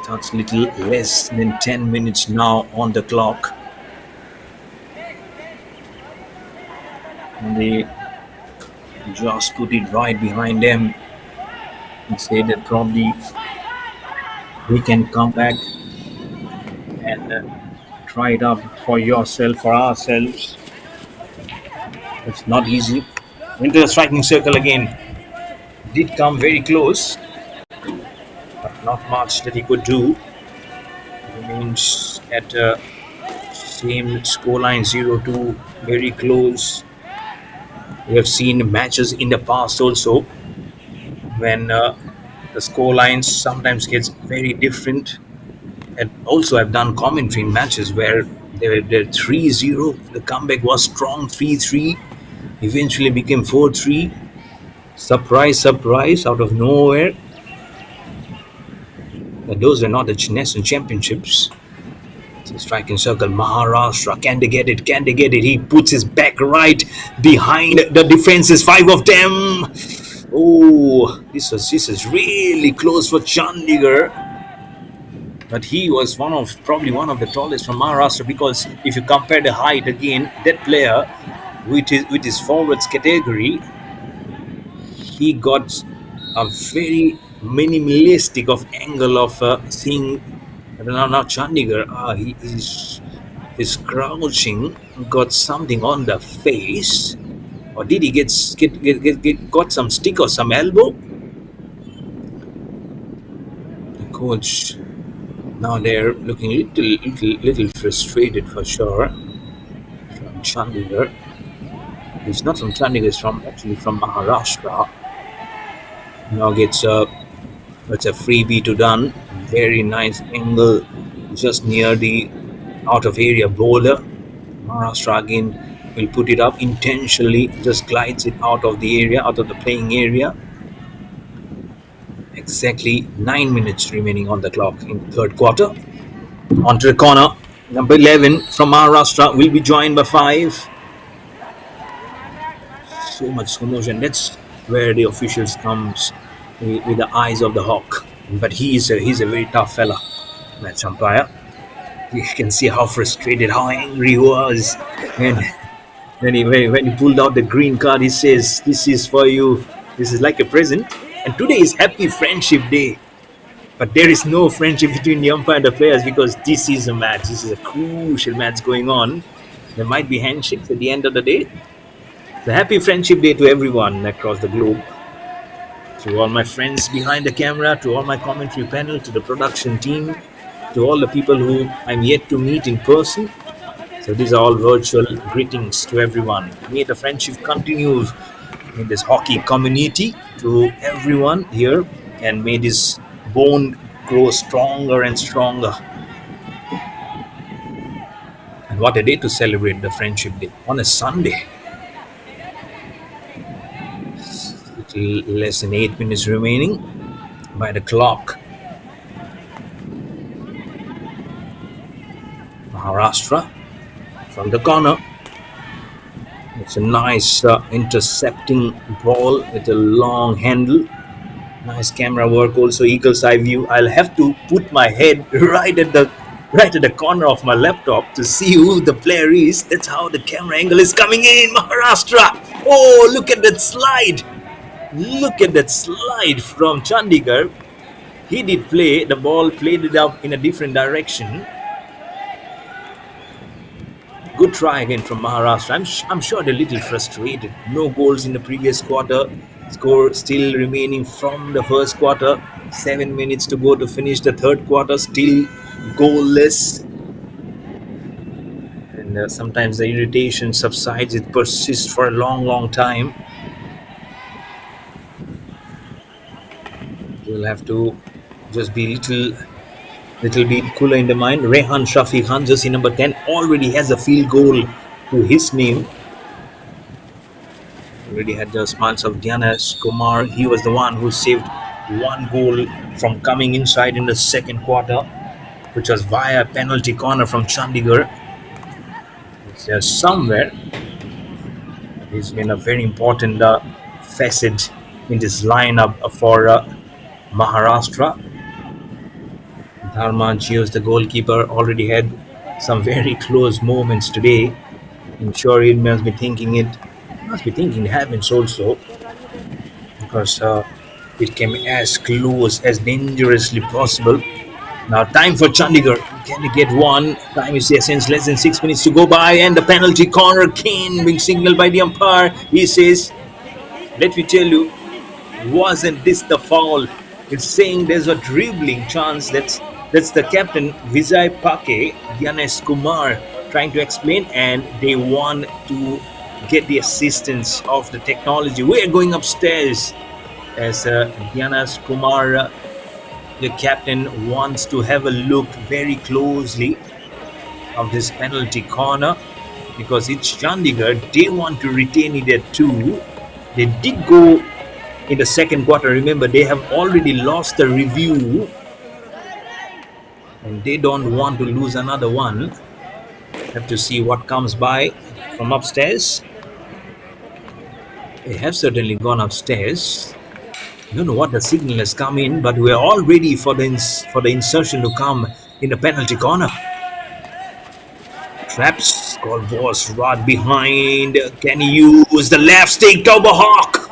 That's little less than 10 minutes now on the clock. And they just put it right behind them and say that probably we can come back and try it up for yourself, for ourselves. It's not easy. Into the striking circle again. Did come very close, but not much that he could do. Remains at same scoreline 0-2, very close. We have seen matches in the past also when the score lines sometimes gets very different, and also I've done commentary in matches where they're 3-0, the comeback was strong, 3-3, eventually became 4-3. Surprise out of nowhere. But those were not the national championships. Striking circle, Maharashtra. Can they get it? He puts his back right behind the defenses. 5 of them. Oh, this is really close for Chandigarh. But he was probably one of the tallest from Maharashtra, because if you compare the height again, that player with his forwards category, he got a very minimalistic of angle of seeing. Now Chandigarh, he's crouching, got something on the face, or did he got some stick or some elbow? The coach, now they're looking little frustrated for sure. From Chandigarh, he's not from Chandigarh; he's actually from Maharashtra. Now gets it's a freebie to done. Very nice angle just near the out of area bowler. Maharashtra again will put it up intentionally, just glides it out of the area, out of the playing area. Exactly 9 minutes remaining on the clock in the third quarter. Onto the corner, number 11 from Maharashtra will be joined by 5. So much commotion. That's where the officials comes with the eyes of the hawk. But he's a very tough fella, match umpire. You can see how frustrated, how angry he was. And when he pulled out the green card, he says, "This is for you. This is like a present." And today is Happy Friendship Day. But there is no friendship between the umpire and the players because this is a match. This is a crucial match going on. There might be handshakes at the end of the day. So happy Friendship Day to everyone across the globe. To all my friends behind the camera, to all my commentary panel, to the production team, to all the people who I'm yet to meet in person. So these are all virtual greetings to everyone. May the friendship continue in this hockey community to everyone here, and may this bond grow stronger and stronger. And what a day to celebrate the Friendship Day on a Sunday. Little less than 8 minutes remaining by the clock. Maharashtra from the corner. It's a nice intercepting ball with a long handle. Nice camera work also, eagle's eye view. I'll have to put my head right at the corner of my laptop to see who the player is. That's how the camera angle is coming in. Maharashtra. Oh, look at that slide. Look at that slide from Chandigarh. He did play the ball, played it up in a different direction. Good try again from Maharashtra. I'm sure they're a little frustrated. No goals in the previous quarter. Score still remaining from the first quarter. 7 minutes to go to finish the third quarter. Still goalless. And sometimes the irritation subsides. It persists for a long, long time. You'll have to just be little bit cooler in the mind. Rehan Shafiq Khan, jersey number 10, already has a field goal to his name. Already had the smiles of Dianesh Kumar. He was the one who saved one goal from coming inside in the second quarter, which was via penalty corner from Chandigarh. It's somewhere. He's been a very important facet in this lineup for Maharashtra. Dharma Gios, the goalkeeper, already had some very close moments today. I'm sure he must be thinking it happens also, because it came as close, as dangerously possible. Now time for Chandigarh. Can they get one? Time is the essence. Less than 6 minutes to go by, and the penalty corner. Kane being signaled by the umpire. He says, "Let me tell you, wasn't this the foul?" It's saying there's a dribbling chance. That's the captain Vijay Pake, Dianesh Kumar, trying to explain, and they want to get the assistance of the technology. We're going upstairs as Dianesh Kumar, the captain, wants to have a look very closely of this penalty corner, because it's Chandigarh. They want to retain it at 2. They did go in the second quarter. Remember, they have already lost the review, and they don't want to lose another one. Have to see what comes by from upstairs. They have certainly gone upstairs. Don't know what the signal has come in, but we're all ready for the insertion to come in the penalty corner. Traps. Call was right behind. Can he use the left stick? Tomahawk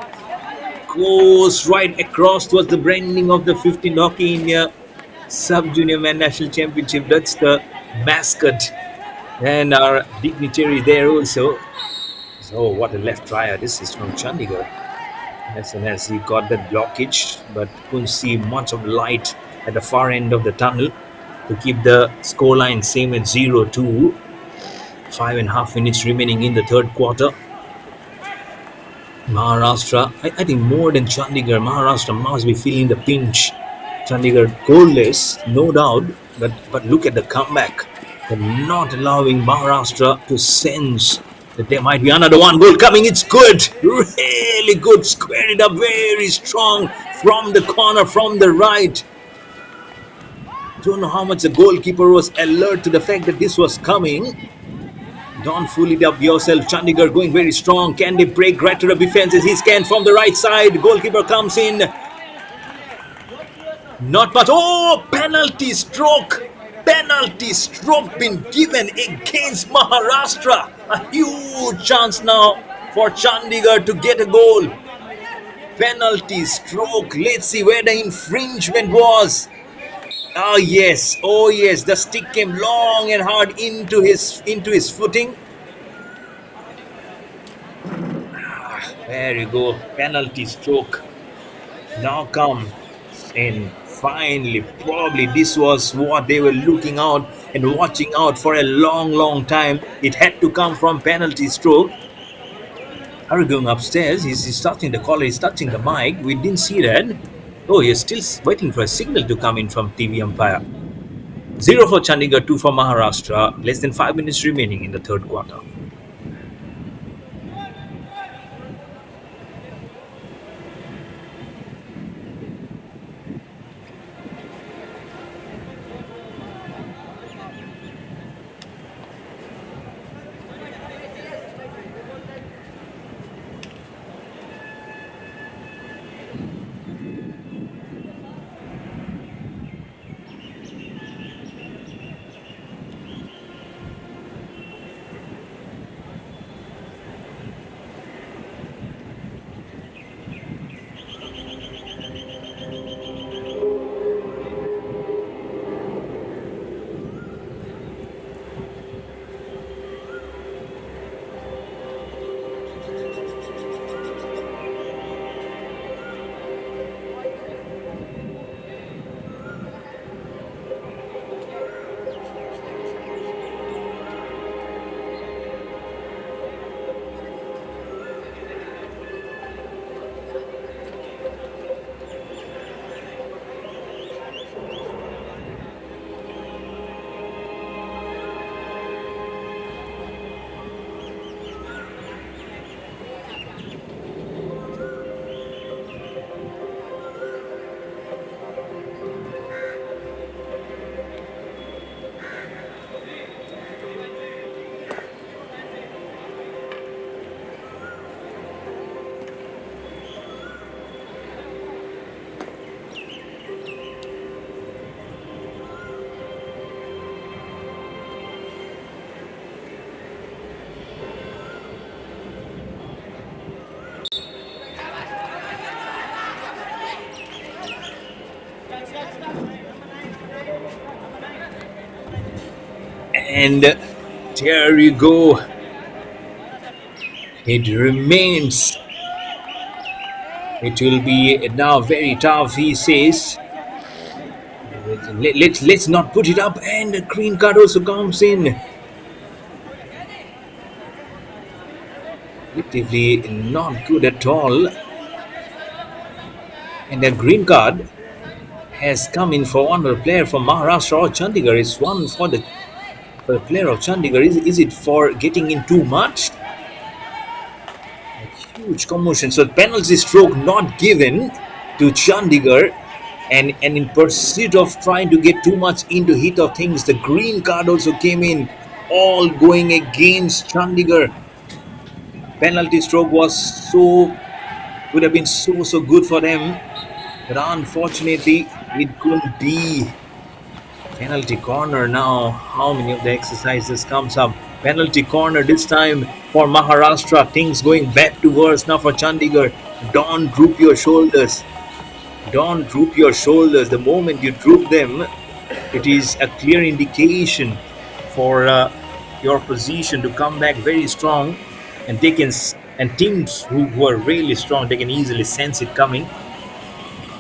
goes right across towards the branding of the 15th Hockey India Sub-Junior Man National Championship. That's the mascot and our dignitary there also. So what a left trier. This is from Chandigarh. As soon as he got that blockage, but couldn't see much of light at the far end of the tunnel to keep the scoreline same at 0-2. 5.5 minutes remaining in the third quarter. Maharashtra, I think more than Chandigarh, Maharashtra must be feeling the pinch. Chandigarh goalless, no doubt, but look at the comeback. They're not allowing Maharashtra to sense that there might be another one goal coming. It's good, really good. Square it up very strong from the corner, from the right. Don't know how much the goalkeeper was alert to the fact that this was coming. Don't fool it up yourself. Chandigarh going very strong. Can they break right to the defenses? He scanned from the right side. Goalkeeper comes in. Not much. Oh, penalty stroke. Penalty stroke been given against Maharashtra. A huge chance now for Chandigarh to get a goal. Penalty stroke. Let's see where the infringement was. Oh yes, oh yes. The stick came long and hard into his footing. There you go. Penalty stroke. Now come in. Finally, probably this was what they were looking out and watching out for a long, long time. It had to come from penalty stroke. Are we going upstairs? He's touching the collar, he's touching the mic. We didn't see that. Oh, he's still waiting for a signal to come in from TV umpire. 0 for Chandigarh, 2 for Maharashtra. Less than 5 minutes remaining in the third quarter. And there you go. It remains. It will be now very tough, he says. Let's not put it up. And the green card also comes in. Relatively not good at all. And the green card has come in for one player from Maharashtra or Chandigarh. It's one for the player of Chandigarh. Is it for getting in too much? A huge commotion. So penalty stroke not given to Chandigarh. And in pursuit of trying to get too much into heat of things, the green card also came in, all going against Chandigarh. Penalty stroke would have been so good for them, but unfortunately it couldn't be. Penalty corner now. How many of the exercises comes up? Penalty corner this time for Maharashtra. Things going back to worse now for Chandigarh. Don't droop your shoulders. Don't droop your shoulders. The moment you droop them, it is a clear indication for your position to come back very strong, and teams who are really strong, they can easily sense it coming.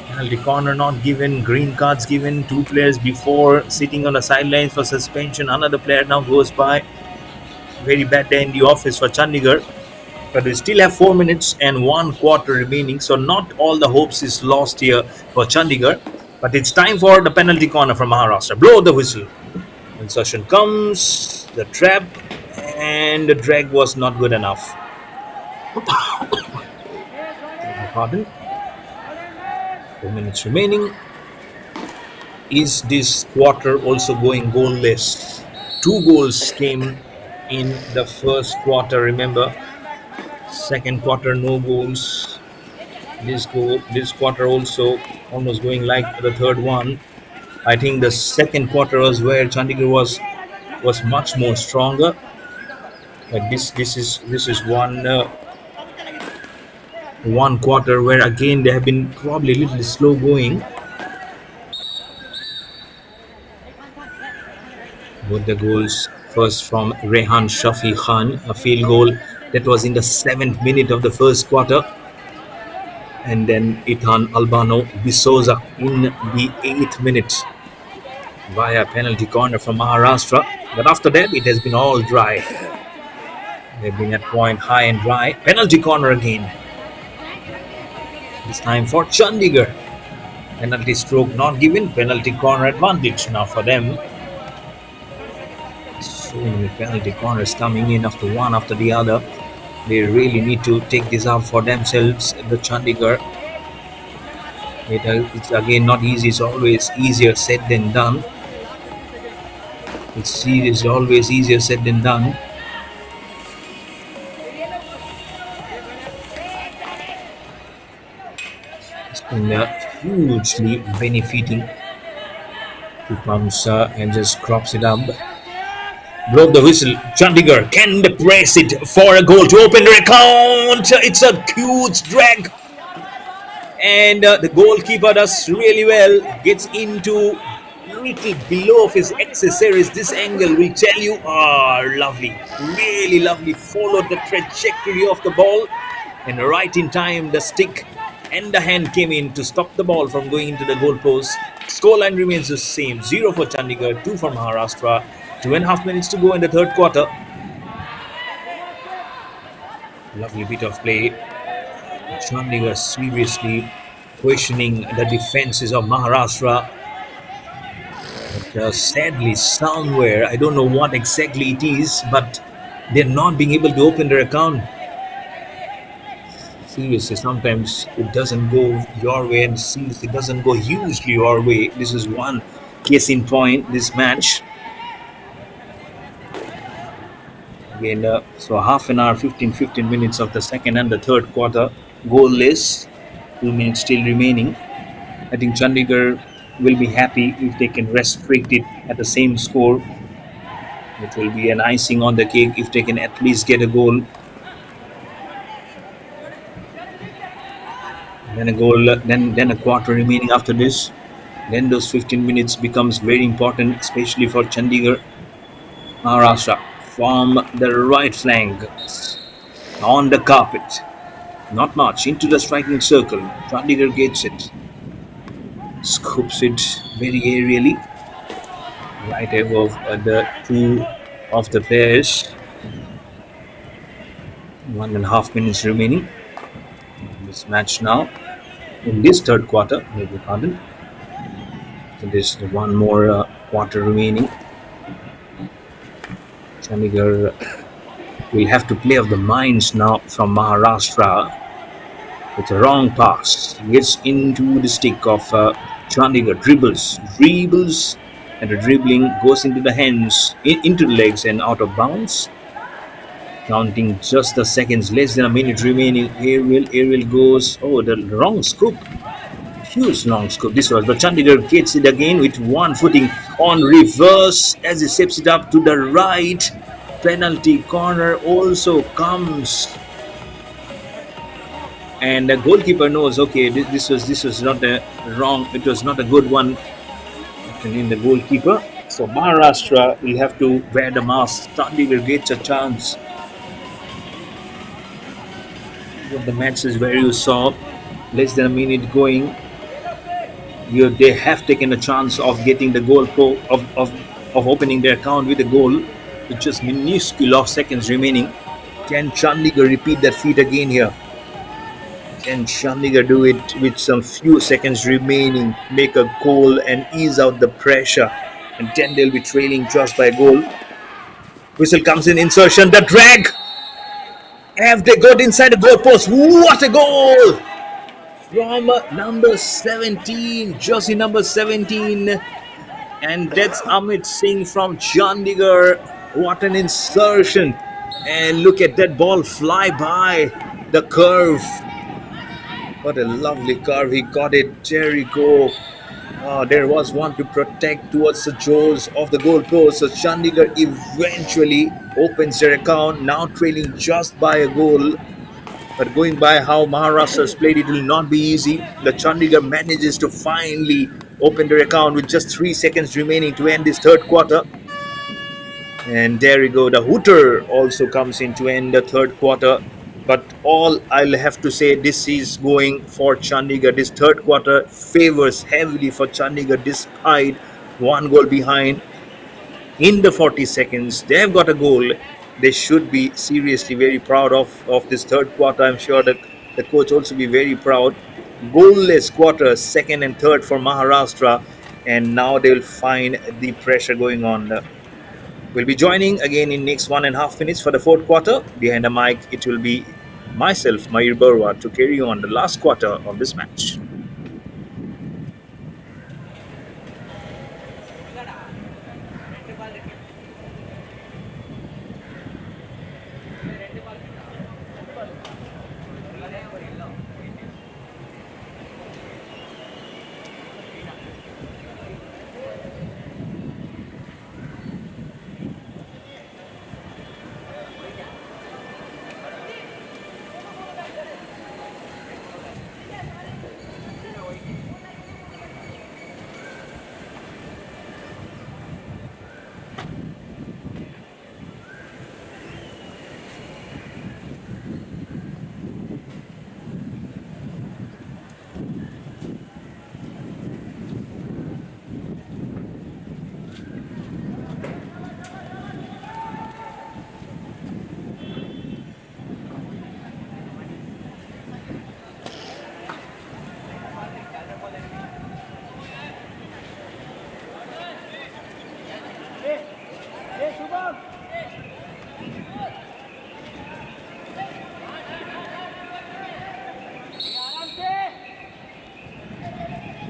Penalty corner not given, green cards given. 2 players before sitting on the sidelines for suspension. Another player now goes by. Very bad day in the office for Chandigarh. But we still have 4 minutes and 1 quarter remaining, so not all the hopes is lost here for Chandigarh. But it's time for the penalty corner from Maharashtra. Blow the whistle. Insertion comes, the trap, and the drag was not good enough. Pardon. 4 minutes remaining. Is this quarter also going goalless? 2 goals came in the first quarter, remember. Second quarter, no goals. This quarter also almost going like the third one. I think the second quarter was where Chandigarh was much more stronger. But this is one quarter where again they have been probably a little slow going. Both the goals first from Rehan Shafi Khan, a field goal that was in the 7th minute of the first quarter, and then Ethan Albano Bisoza in the 8th minute via penalty corner from Maharashtra. But after that, it has been all dry. They've been at point high and dry. Penalty corner again. This time for Chandigarh. Penalty stroke not given. Penalty corner advantage now for them. So many penalty corners coming in one after the other. They really need to take this out for themselves. The Chandigarh. It's again not easy. It's always easier said than done. It's always easier said than done. It's been hugely benefiting. He comes and just crops it up. Broke the whistle. Chandigarh can they press it for a goal to open their account. It's a huge drag. And the goalkeeper does really well. Gets into little below of his accessories. This angle will tell you, lovely. Really lovely. Followed the trajectory of the ball. And right in time, the stick and the hand came in to stop the ball from going into the goalpost. Scoreline remains the same. 0 for Chandigarh, 2 for Maharashtra. 2.5 minutes to go in the third quarter. Lovely bit of play. Chandigarh seriously questioning the defenses of Maharashtra. But sadly, somewhere, I don't know what exactly it is, but they're not being able to open their account. Seriously, sometimes it doesn't go your way, and it doesn't go hugely your way. This is one case in point, this match. Again, so half an hour, 15 minutes of the second and the third quarter, goalless, 2 minutes still remaining. I think Chandigarh will be happy if they can restrict it at the same score. It will be an icing on the cake if they can at least get a goal. Then a goal, then a quarter remaining after this. Then those 15 minutes becomes very important, especially for Chandigarh. Maharashtra from the right flank on the carpet. Not much into the striking circle. Chandigarh gets it. Scoops it very aerially. Right above the two of the players. 1.5 minutes remaining. This match now. In this third quarter, maybe pardon. So there's one more quarter remaining. Chandigarh will have to play off the minds now from Maharashtra. With a wrong pass, gets into the stick of Chandigarh. Dribbles, and the dribbling goes into the hands, into the legs, and out of bounds. Counting just the seconds, less than a minute remaining. Aerial goes. Oh, the wrong scoop. Huge long scoop. This was, but Chandigarh gets it again with one footing on reverse as he steps it up to the right. Penalty corner also comes. And the goalkeeper knows, okay, this was not a wrong, it was not a good one. In the goalkeeper. So Maharashtra will have to wear the mask. Chandigarh gets a chance. The match is where you saw less than a minute going. They have taken a chance of getting the goal of opening their account with a goal with just minuscule of seconds remaining. Can Chandigarh repeat that feat again here? Can Chandigarh do it with some few seconds remaining, make a goal and ease out the pressure? And then they'll be trailing just by a goal. Whistle comes in, insertion, the drag. Have they got inside the goalpost? What a goal! From number 17, jersey number 17. And that's Amit Singh from Chandigarh. What an insertion. And look at that ball fly by the curve. What a lovely curve. He got it. Jericho. There was one to protect towards the jaws of the goalpost. So Chandigarh eventually opens their account, now trailing just by a goal. But going by how Maharashtra's played, it will not be easy. The Chandigarh manages to finally open their account with just 3 seconds remaining to end this third quarter. And there we go. The hooter also comes in to end the third quarter. But all I'll have to say, this is going for Chandigarh. This third quarter favors heavily for Chandigarh despite one goal behind in the 40 seconds. They have got a goal. They should be seriously very proud of this third quarter. I'm sure that the coach also be very proud. Goalless quarter, second and third for Maharashtra. And now they will find the pressure going on. We'll be joining again in next 1.5 minutes for the fourth quarter. Behind the mic, it will be myself, Mayur Barwa, to carry on the last quarter of this match.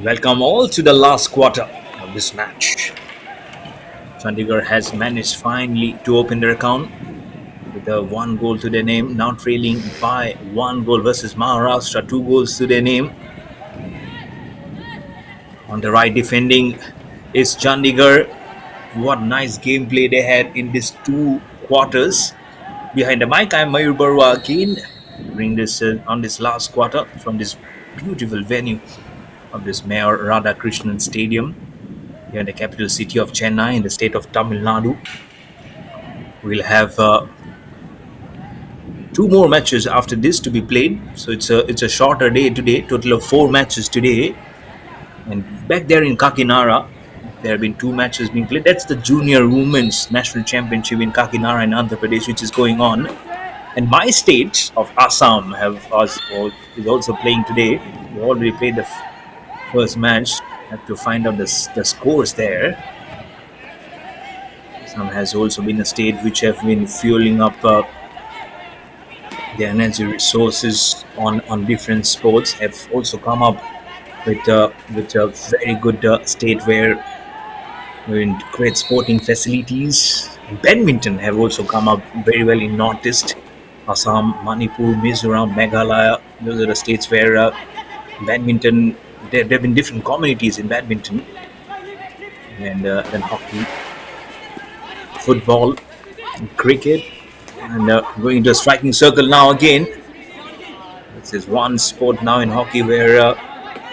Welcome all to the last quarter of this match. Chandigarh has managed finally to open their account with a one goal to their name, now trailing by one goal versus Maharashtra, 2 goals to their name. On the right defending is Chandigarh. What nice gameplay they had in these 2 quarters. Behind the mic, I'm Mayur Barwa again, bring this on this last quarter from this beautiful venue of this Mayor Radhakrishnan Stadium here in the capital city of Chennai in the state of Tamil Nadu. We'll have 2 more matches after this to be played, so it's a shorter day today. Total of 4 matches today, and back there in Kakinara, there have been 2 matches being played. That's the Junior Women's National Championship in Kakinara in Andhra Pradesh, which is going on. And my state of Assam is also playing today. We already played the first match. Have to find out the scores there. Assam has also been a state which have been fueling up their energy resources on different sports. Have also come up with a very good state where we're in great sporting facilities. Badminton have also come up very well in Northeast. Assam, Manipur, Mizoram, Meghalaya. Those are the states where badminton. There have been different communities in badminton, and then hockey, football, cricket, and going into a striking circle now again. This is one sport now in hockey where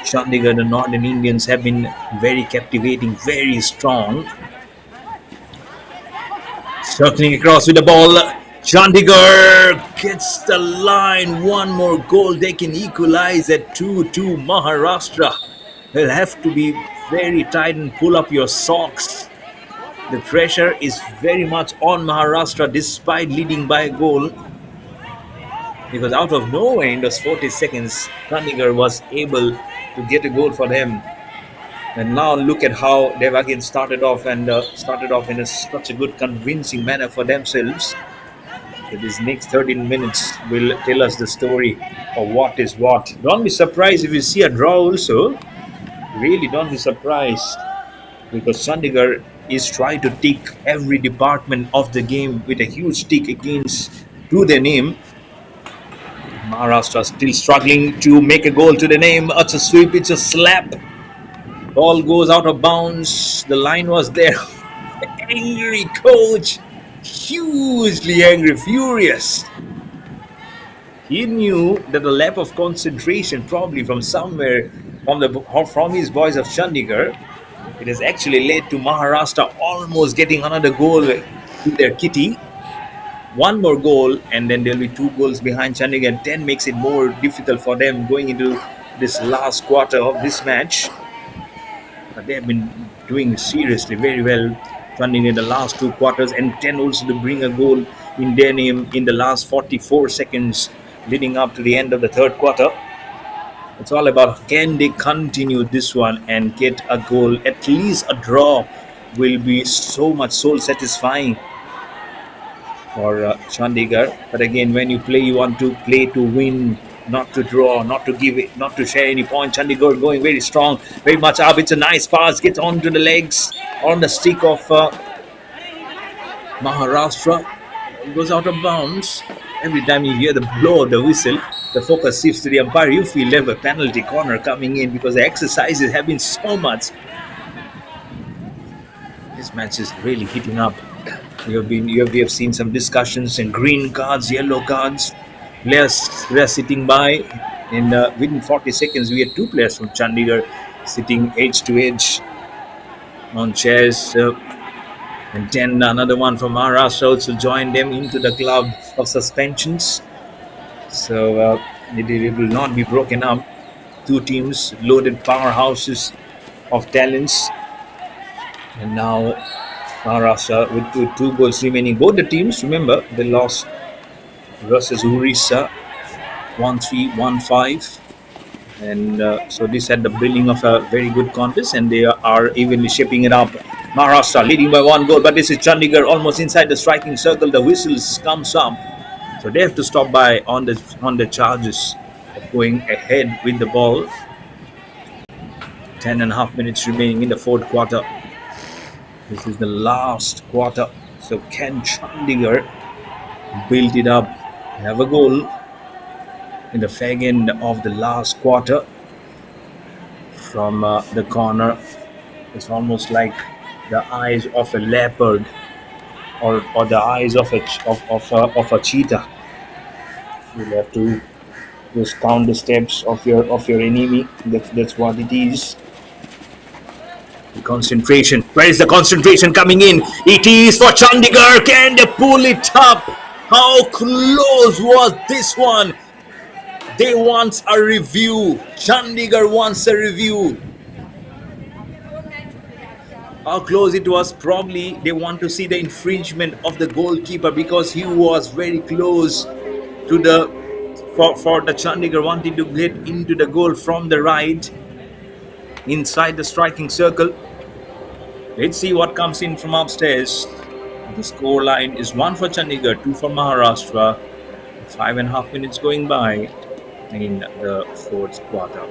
Chandigarh, the Northern Indians, have been very captivating, very strong. Circling across with the ball, Chandigarh gets the line. One more goal, they can equalize at 2-2. Maharashtra will have to be very tight and pull up your socks. The pressure is very much on Maharashtra despite leading by a goal, because out of nowhere in those 40 seconds, Chandigarh was able to get a goal for them. And now look at how they've again started off in such a good, convincing manner for themselves. So these next 13 minutes will tell us the story of what is what. Don't be surprised if you see a draw also. Really don't be surprised, because Chandigarh is trying to tick every department of the game with a huge tick against to their name. Maharashtra still struggling to make a goal to the name. It's a sweep, it's a slap. Ball goes out of bounds. The line was there. Angry coach, hugely angry, furious. He knew that the lack of concentration, probably from somewhere from his boys of Chandigarh, it has actually led to Maharashtra almost getting another goal to their kitty. One more goal, and then there'll be two goals behind Chandigarh. 10 makes it more difficult for them going into this last quarter of this match. But they have been doing seriously very well, running in the last two quarters, and 10 also to bring a goal in their name in the last 44 seconds leading up to the end of the third quarter. It's all about can they continue this one and get a goal. At least a draw will be so much soul satisfying for Chandigarh. But again, when you play, you want to play to win, not to draw, not to give it, not to share any point. Chandigarh going very strong, very much up. It's a nice pass, gets onto the legs, on the stick of Maharashtra. It goes out of bounds. Every time you hear the blow of the whistle, the focus shifts to the umpire. You feel there's a penalty corner coming in because the exercises have been so much. This match is really heating up. We have seen some discussions and green cards, yellow cards. Players were sitting by, and within 40 seconds, we had two players from Chandigarh sitting edge to edge on chairs. And then another one from Maharashtra also joined them into the club of suspensions. So it will not be broken up. Two teams, loaded powerhouses of talents. And now Maharashtra with two goals remaining. Both the teams, remember, they lost versus Orissa 1-3, 1-5. And so this had the building of a very good contest, and they are evenly shaping it up. Maharashtra leading by one goal, but this is Chandigarh almost inside the striking circle. The whistles comes up, so they have to stop by on the charges of going ahead with the ball. 10.5 minutes remaining in the fourth quarter. This is the last quarter. So can Chandigarh build it up, have a goal in the fag end of the last quarter from the corner? It's almost like the eyes of a leopard or the eyes of a cheetah. You'll have to just count the steps of your enemy. That's what it is. The concentration. Where is the concentration coming in? It is for Chandigarh. Can they pull it up? How close was this one? They want a review. Chandigarh wants a review. How close it was? Probably they want to see the infringement of the goalkeeper because he was very close to the for the Chandigarh wanting to get into the goal from the right inside the striking circle. Let's see what comes in from upstairs. The score line is 1 for Chandigarh, 2 for Maharashtra. 5.5 minutes going by in the fourth quarter.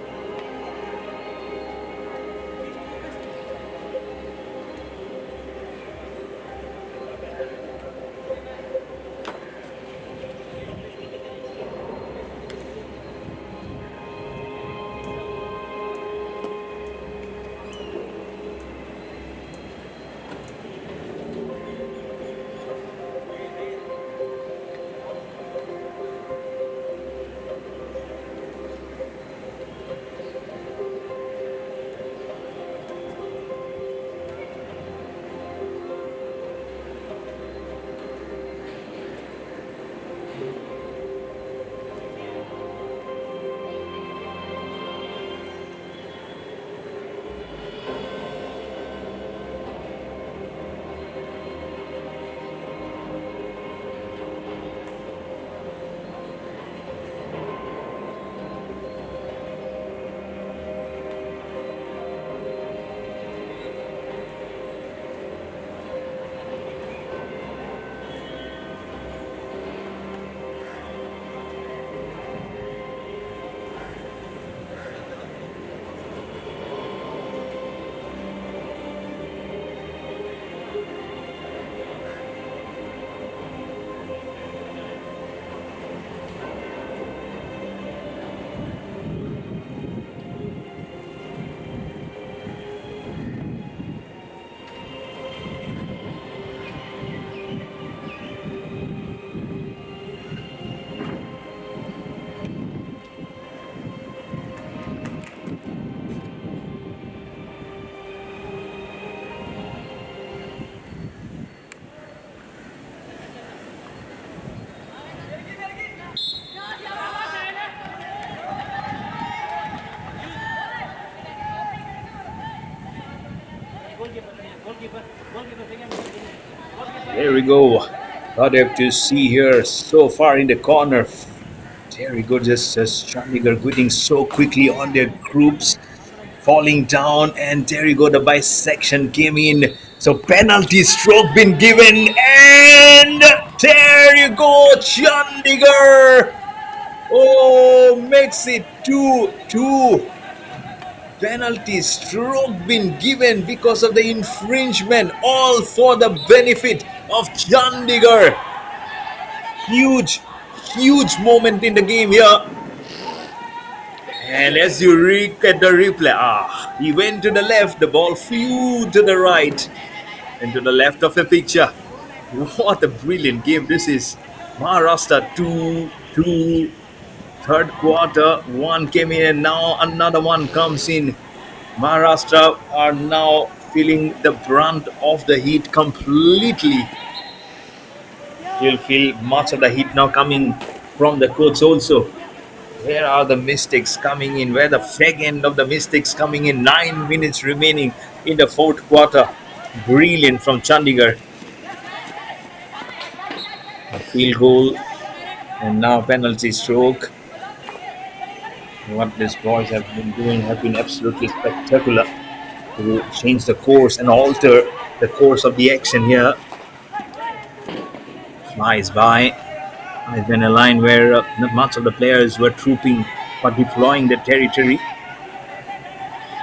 There we go. What I have to see here so far in the corner. There we go. Just Chandigarh quitting so quickly on their groups, falling down, and there you go. The bisection came in. So penalty stroke been given, and there you go. Chandigarh. Oh, makes it 2-2. Penalty stroke been given because of the infringement, all for the benefit of Chandigarh. Huge, huge moment in the game here. And as you look at the replay, he went to the left, the ball flew to the right and to the left of the picture. What a brilliant game this is. Maharashtra 2-2. Third quarter, one came in and now another one comes in. Maharashtra are now feeling the brunt of the heat completely. You'll feel much of the heat now coming from the coach also. Where are the mistakes coming in? Where the fag end of the mistakes coming in? 9 minutes remaining in the fourth quarter. Brilliant from Chandigarh. A field goal and now penalty stroke. What these boys have been doing have been absolutely spectacular to change the course and alter the course of the action here. Flies by. There's been a line where not much of the players were trooping or deploying the territory.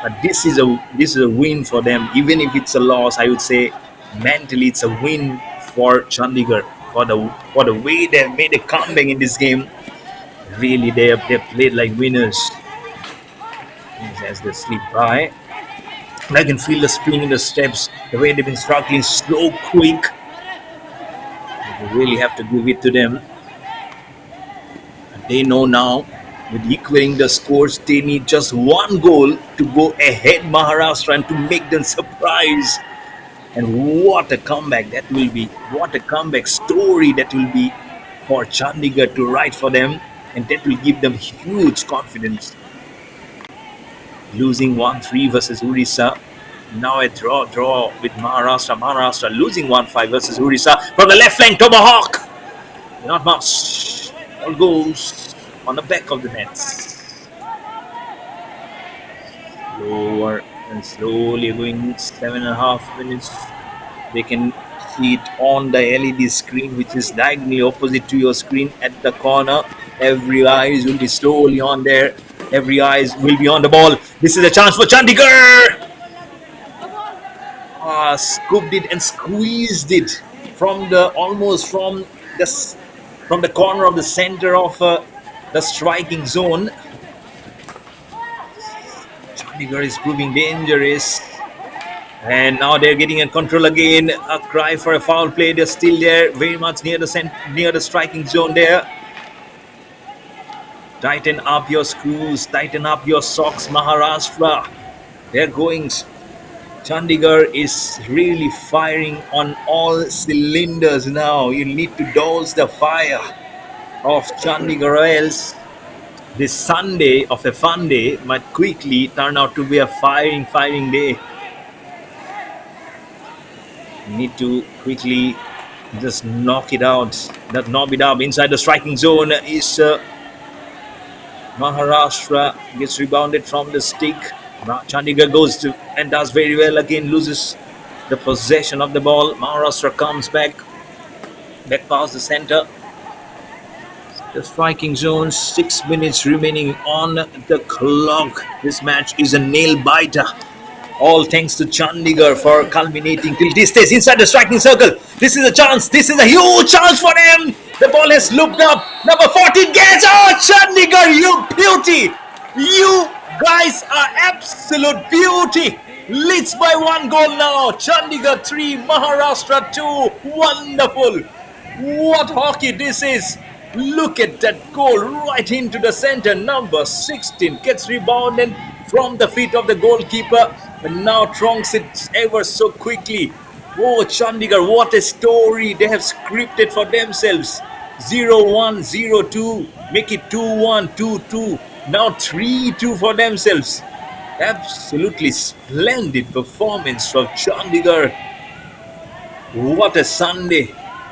But this is a win for them. Even if it's a loss, I would say mentally it's a win for Chandigarh for the way they have made a comeback in this game. Really, they have played like winners. As they slip by, I can feel the spin in the steps. The way they've been struggling so quick. You really have to give it to them. They know now, with equaling the scores, they need just one goal to go ahead Maharashtra and to make them surprise. And what a comeback that will be. What a comeback story that will be for Chandigarh to write for them. And that will give them huge confidence. Losing 1-3 versus Orissa. Now a draw with Maharashtra. Maharashtra losing 1-5 versus Orissa. From the left flank, Tomahawk. Not much. All goes on the back of the nets. Lower and slowly going 7.5 minutes. They can see it on the LED screen, which is diagonally opposite to your screen at the corner. Every eyes will be slowly on there. Every eyes will be on the ball. This is a chance for Chandigarh. Scooped it and squeezed it from the corner of the center of the striking zone. Chandigarh is proving dangerous. And now they're getting a control again. A cry for a foul play. They're still there, very much near the striking zone there. Tighten up your screws, tighten up your socks, Maharashtra. They're going. Chandigarh is really firing on all cylinders now. You need to douse the fire of Chandigarh, or else this Sunday of a fun day might quickly turn out to be a firing day. You need to quickly just knock it out. Not knock it up. Inside the striking zone is Maharashtra. Gets rebounded from the stick. Chandigarh goes to and does very well again. Loses the possession of the ball. Maharashtra comes back past the center. The striking zone. 6 minutes remaining on the clock. This match is a nail biter. All thanks to Chandigarh for culminating till this stage inside the striking circle. This is a chance. This is a huge chance for them. The ball has looped up. Number 14 gets out. Chandigarh, you beauty. You guys are absolute beauty. Leads by 1 goal now. Chandigarh 3, Maharashtra 2. Wonderful. What hockey this is. Look at that goal right into the center. Number 16 gets rebounded from the feet of the goalkeeper. And now trunks it ever so quickly. Oh, Chandigarh, what a story they have scripted for themselves. 0-1, 0-2, make it 2-1, 2-2. Now 3-2 for themselves. Absolutely splendid performance from Chandigarh. What a Sunday!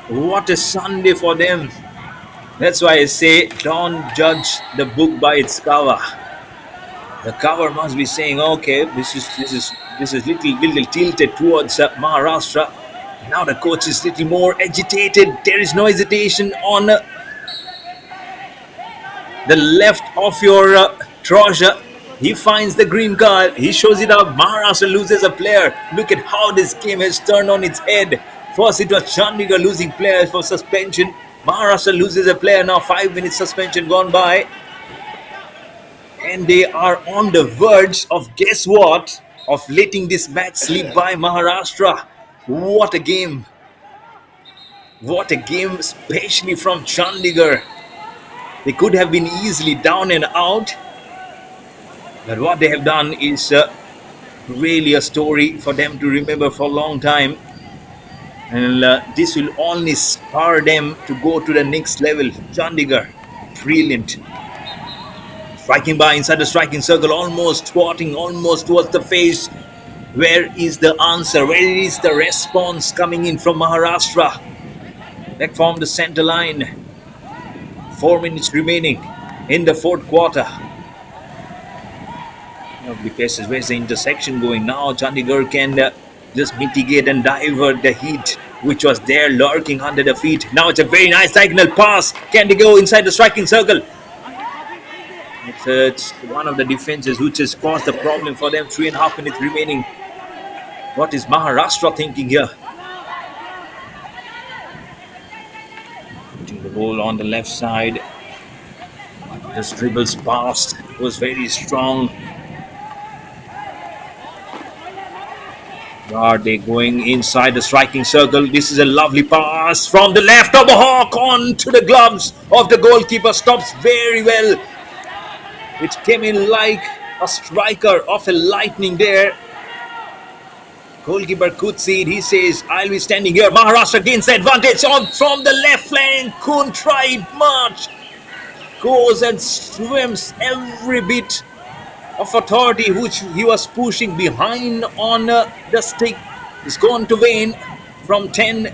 What a Sunday for them! That's why I say don't judge the book by its cover. The cover must be saying, okay, this is little tilted towards Maharashtra. Now the coach is little more agitated. There is no hesitation on the left of your trouser. He finds the green card. He shows it up. Maharashtra loses a player. Look at how this game has turned on its head. First, it was Chandigarh losing players for suspension. Maharashtra loses a player. Now 5 minutes suspension gone by. And they are on the verge of, guess what, of letting this match slip by Maharashtra. What a game. What a game, especially from Chandigarh. They could have been easily down and out. But what they have done is really a story for them to remember for a long time. And this will only spur them to go to the next level. Chandigarh, brilliant. Striking by inside the striking circle, almost squatting, almost towards the face. Where is the answer? Where is the response coming in from Maharashtra? Back from the center line. 4 minutes remaining in the fourth quarter. Lovely passes. Where's the intersection going now? Chandigarh can just mitigate and divert the heat which was there lurking under the feet. Now it's a very nice diagonal pass. Can they go inside the striking circle? It's one of the defenses which has caused the problem for them. 3.5 minutes remaining. What is Maharashtra thinking here? Putting the ball on the left side. Just dribbles past. It was very strong. Are they going inside the striking circle? This is a lovely pass from the left of a hawk on to the gloves of the goalkeeper. Stops very well. It came in like a striker of a lightning there. Goalkeeper could see it. He says, I'll be standing here. Maharashtra gains the advantage on from the left flank. Couldn't try it much. Goes and swims every bit of authority which he was pushing behind on the stick. Is gone to vain. From 10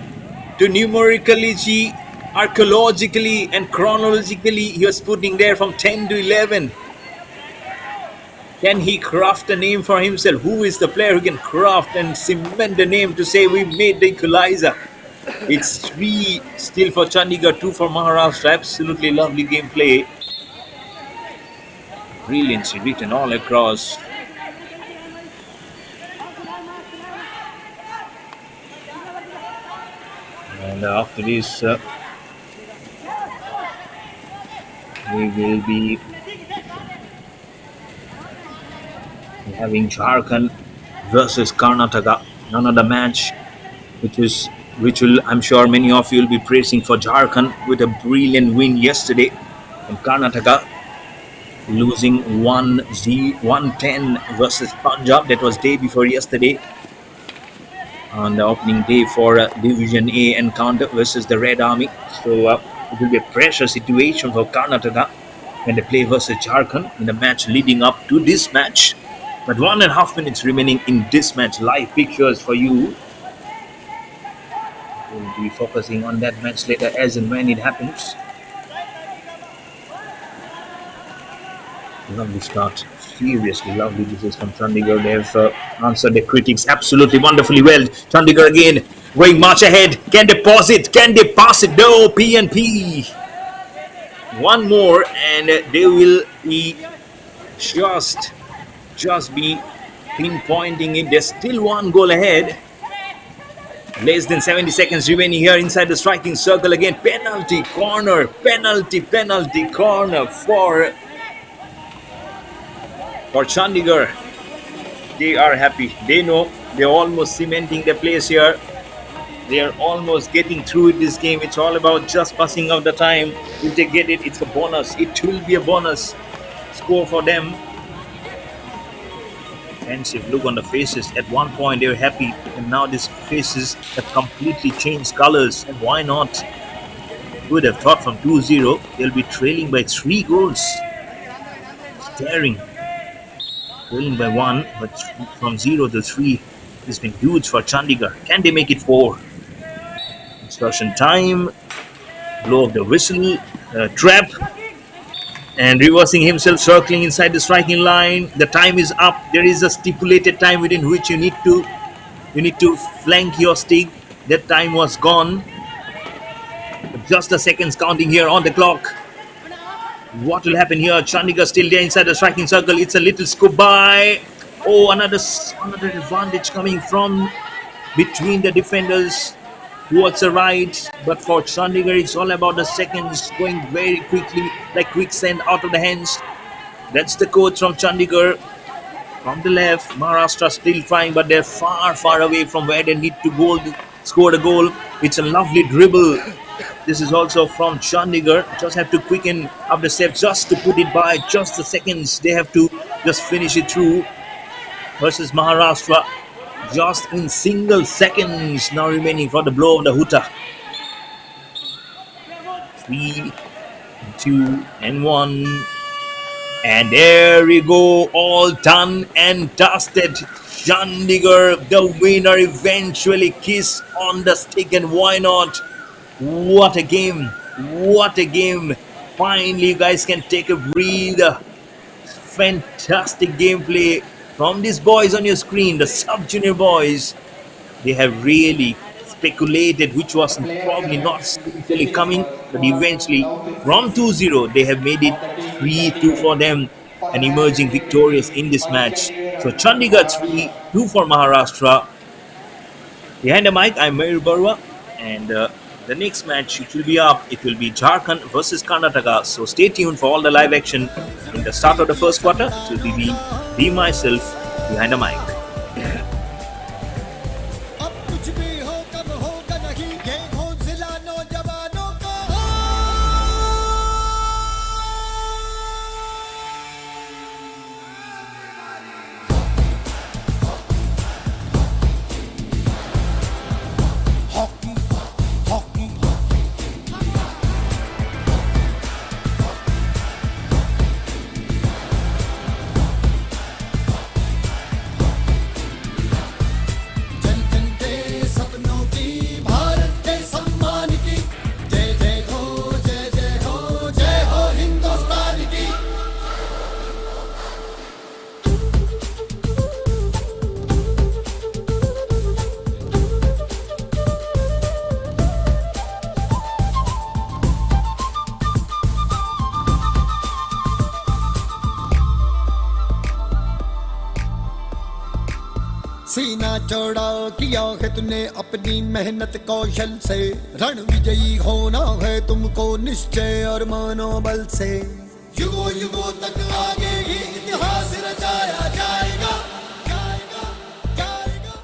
to numerically, archaeologically and chronologically, he was putting there from 10 to 11. Can he craft a name for himself? Who is the player who can craft and cement the name to say we made the equalizer? It's 3 still for Chandigarh, 2 for Maharashtra. Absolutely lovely gameplay. Brilliancy written all across. And after this, we will be having Jharkhand versus Karnataka. Another match which will, I'm sure many of you will be praising for Jharkhand with a brilliant win yesterday. And Karnataka losing 110 versus Punjab. That was day before yesterday. On the opening day for Division A encounter versus the Red Army. So it will be a pressure situation for Karnataka when they play versus Jharkhand in the match leading up to this match. But 1.5 minutes remaining in this match. Live pictures for you. We'll be focusing on that match later as and when it happens. Lovely start. Seriously lovely. This is from Chandigarh. They've answered the critics absolutely wonderfully well. Chandigarh again going much ahead. Can they pause it? Can they pass it? No. P&P. One more and they will be just be pinpointing it. There's still 1 goal ahead. Less than 70 seconds remaining here inside the striking circle again. Penalty corner. Penalty corner for Chandigarh. They are happy. They know they're almost cementing their place here. They are almost getting through this game. It's all about just passing out the time. If they get it, it's a bonus. It will be a bonus score for them. Pensive look on the faces. At one point they were happy, and now these faces have completely changed colors. And why not? Who would have thought from 2-0 they'll be trailing by 3 goals? Staring. Trailing by 1, but from 0 to 3 has been huge for Chandigarh. Can they make it 4? Instruction time. Blow of the whistle. Trap. And reversing himself, circling inside the striking line. The time is up. There is a stipulated time within which you need to flank your stick. That time was gone. Just the seconds counting here on the clock. What will happen here? Chandigarh still there inside the striking circle. It's a little scoop by. Oh, another advantage coming from between the defenders towards the right. But for Chandigarh, it's all about the seconds going very quickly, like quicksand out of the hands. That's the coach from Chandigarh. From the left, Maharashtra still trying, but they're far, far away from where they need to score the goal. It's a lovely dribble. This is also from Chandigarh. Just have to quicken up the steps just to put it by. Just the seconds. They have to just finish it through. Versus Maharashtra. Just in single seconds now remaining for the blow of the Huta. 3, 2, and 1. And there we go, all done and dusted. Chandigarh, the winner, eventually kiss on the stick, and why not? What a game! What a game! Finally, you guys can take a breather. Fantastic gameplay from these boys on your screen, the sub-junior boys. They have really speculated, which was probably not really coming, but eventually from 2-0 they have made it 3-2 for them and emerging victorious in this match. So Chandigarh 3-2 for Maharashtra. Behind the mic, I'm Mayur Barwa, and the next match it will be Jharkhand versus Karnataka. So stay tuned for all the live action in the start of the first quarter. It will be me, myself, behind the mic. अब कुछ भी हो कब होगा नहीं ये हौसला नौजवानों का हॉकी हॉकी जन जन के सपनों की भारत के सम्मान की जय जय हो जय जय हो जय हो हिंदुस्तान की सीना चौड़ा किया है तूने अपनी मेहनत कौशल से रण विजयी होना है तुमको निश्चय और मनोबल से युगों युगों तक आगे ही इतिहास रचाया जाएगा जाएगा जाएगा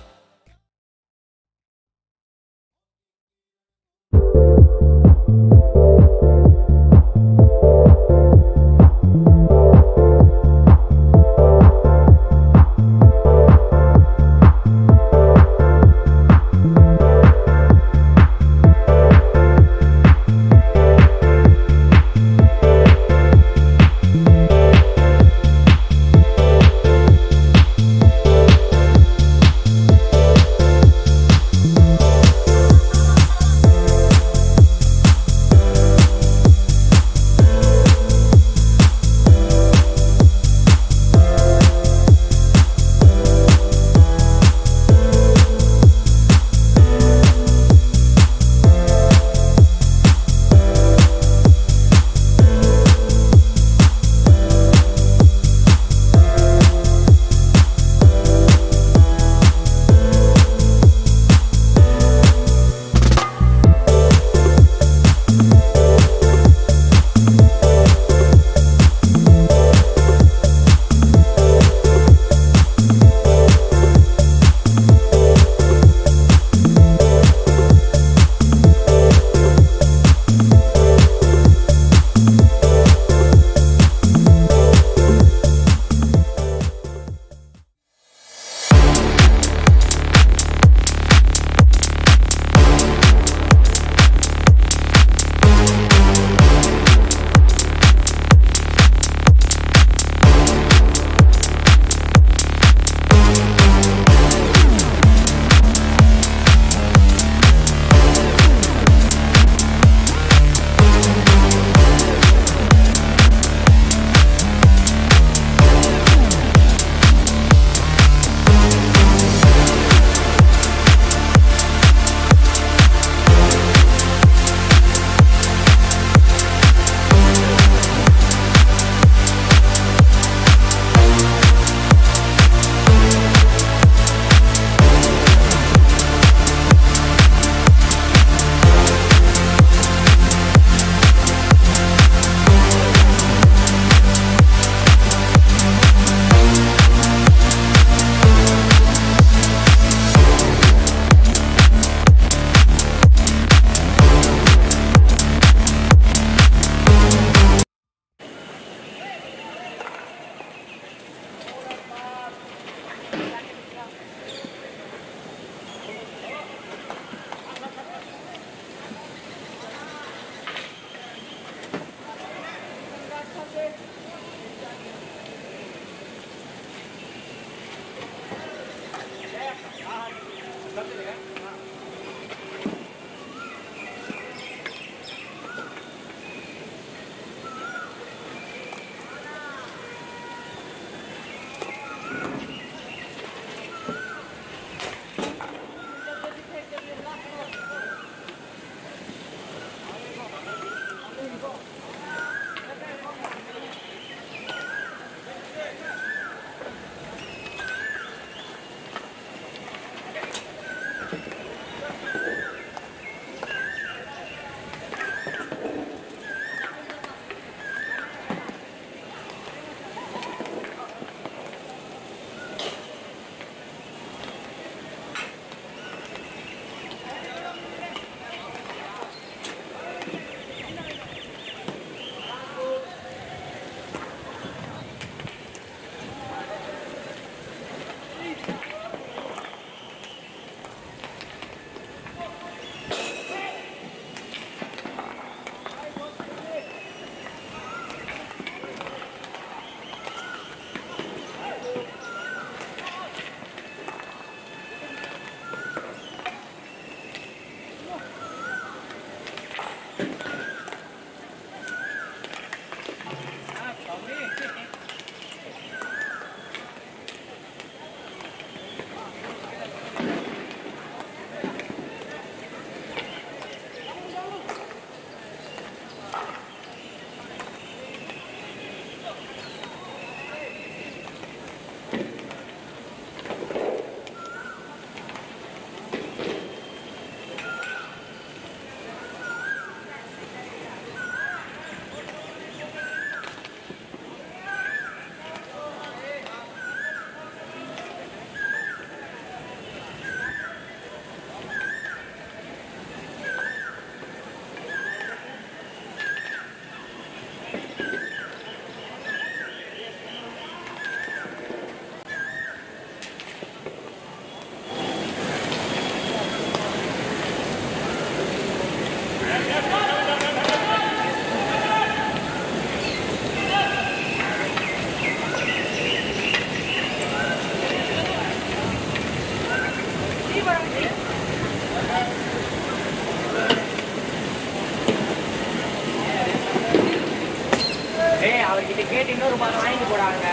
அவர்கிட்ட கேட்டு இன்னொரு பால் வாங்கிட்டு போடாங்க.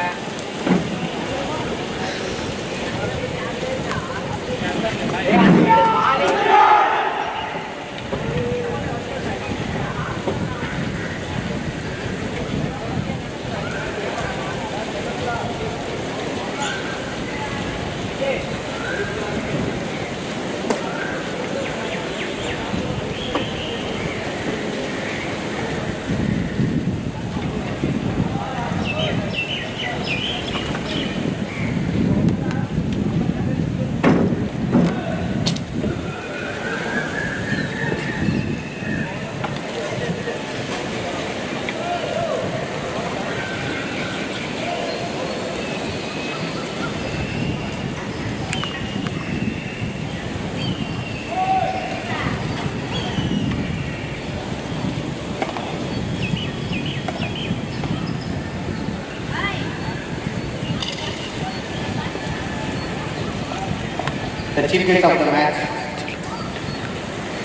The chief guest of the match,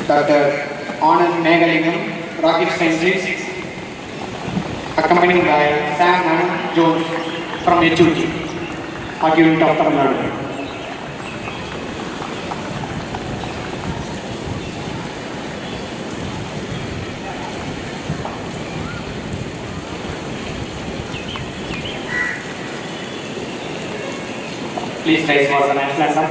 Dr. Anand Megalingam, rocket scientist, accompanied by Sam and Jones from HUT, Hockey Unit of Tamil Nadu. Please rise for the national anthem.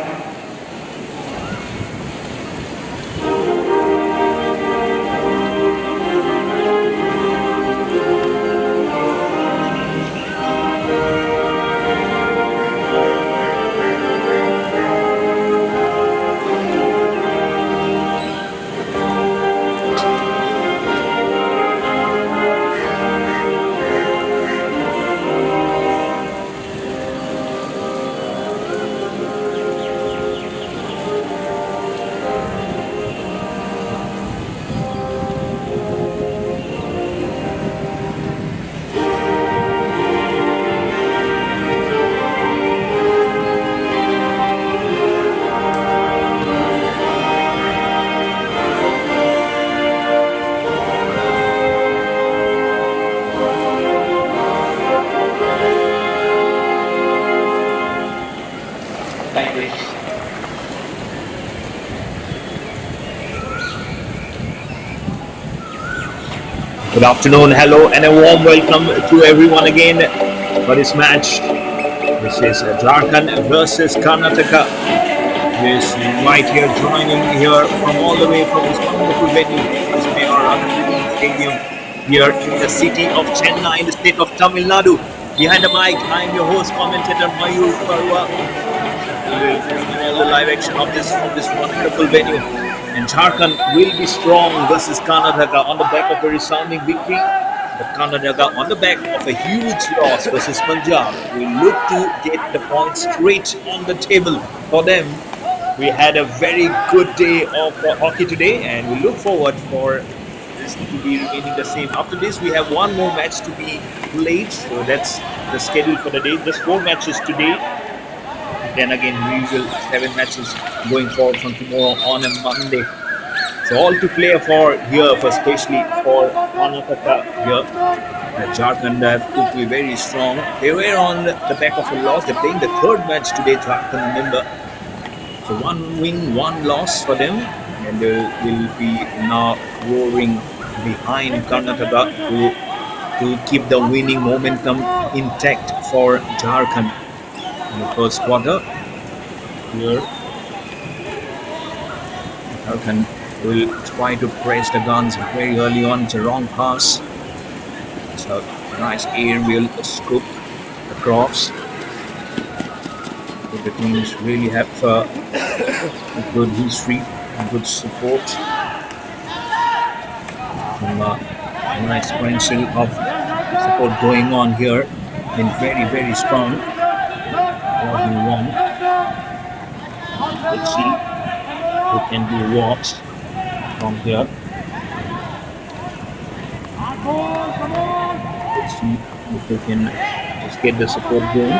Thank you. Good afternoon, hello, and a warm welcome to everyone again for this match. This is Jharkhand versus Karnataka. This right here joining here from all the way from this wonderful venue, this MAHARASHTRA Stadium here in the city of Chennai in the state of Tamil Nadu. Behind the mic, I'm your host, commentator Mayur Parwa. We will bring you all the live action of this wonderful venue. And Jharkhand will be strong versus Karnataka on the back of a resounding victory. But Karnataka on the back of a huge loss versus Punjab will look to get the points straight on the table for them. We had a very good day of hockey today, and we look forward for this to be remaining the same. After this, we have one more match to be played, so that's the schedule for the day. Just 4 matches today. Then again, usual 7 matches going forward from tomorrow on a Monday. So all to play for here, for especially for Karnataka here. Jharkhand have to be very strong. They were on the back of a loss. They're playing the 3rd match today, Jharkhand, remember. So 1 win, 1 loss for them. And they will be now roaring behind Karnataka to keep the winning momentum intact for Jharkhand. In the first quarter here, Jharkhand will try to press the guns very early on. It's a wrong pass. It's a nice aerial scoop across. So the teams really have a good history and good support. Some nice potential of support going on here. Been very, very strong. One. Let's see who can do what from here. Let's see if we can just get the support going.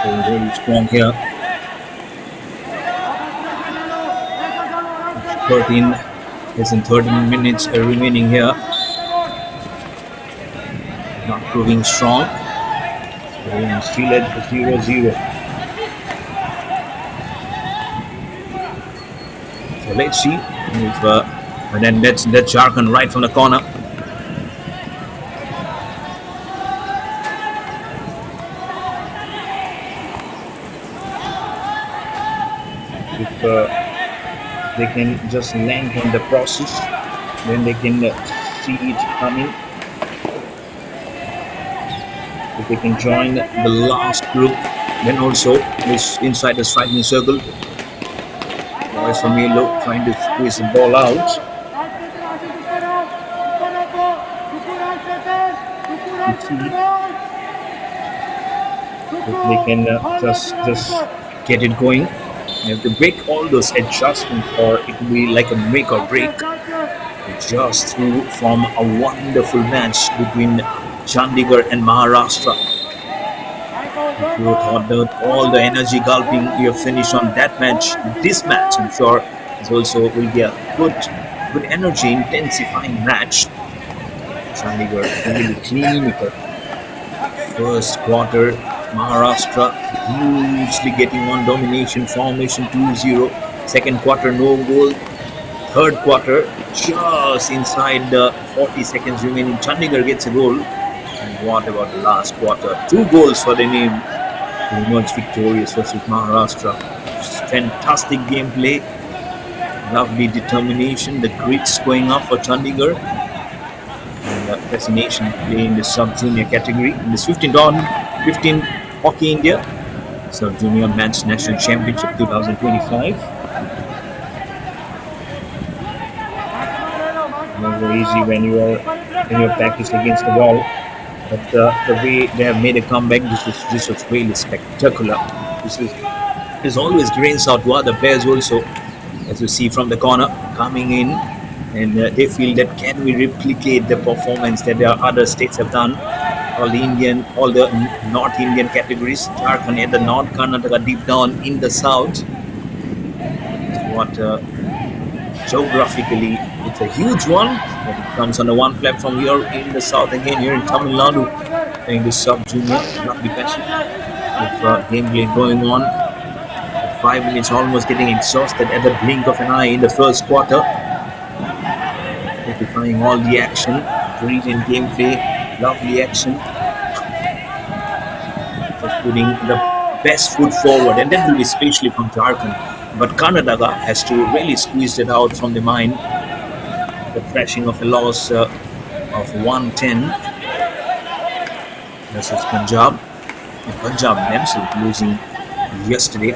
Very, very strong here. 13 is in 13 minutes remaining here. Not proving strong. Still at 0-0. So let's see if and then that's Jharkhand right from the corner. If they can just lengthen the process, then they can see it coming. If they can join the last group, then also is inside the striking circle. Boys from yellow trying to squeeze the ball out. Let's see if they can just get it going. You have to break all those adjustments, or it will be like a make or break. Just through from a wonderful match between Chandigarh and Maharashtra. If you thought that all the energy gulping you have finished on that match, this match I'm sure is also will be a good energy intensifying match. Chandigarh really clinical. First quarter, Maharashtra hugely getting on domination, formation 2-0. Second quarter, no goal. Third quarter, just inside the 40 seconds remaining, Chandigarh gets a goal. And what about the last quarter? 2 goals for the name to emerge victorious versus Maharashtra. Fantastic gameplay, lovely determination, the grit's going up for Chandigarh. And fascination playing the sub-junior category in this 15 Hockey India Sub-Junior Men's National Championship 2025. Never easy when you are practicing against the wall, but the way they have made a comeback, this was really spectacular. This is always grains out to other players also, as you see from the corner coming in, and they feel that can we replicate the performance that the other states have done. All the North Indian categories, Jharkhand at the north, Karnataka deep down in the south. What geographically it's a huge one, but it comes on the one platform here in the south again, here in Tamil Nadu, playing this sub-junior rugby passion. With gameplay going on, 5 minutes almost getting exhausted at the blink of an eye in the first quarter. Defying all the action, brilliant gameplay, lovely action. Just putting the best foot forward, and that will be especially from Jharkhand. But Karnataka has to really squeeze it out from the mind. The thrashing of a loss of 110 versus Punjab. And Punjab themselves losing yesterday.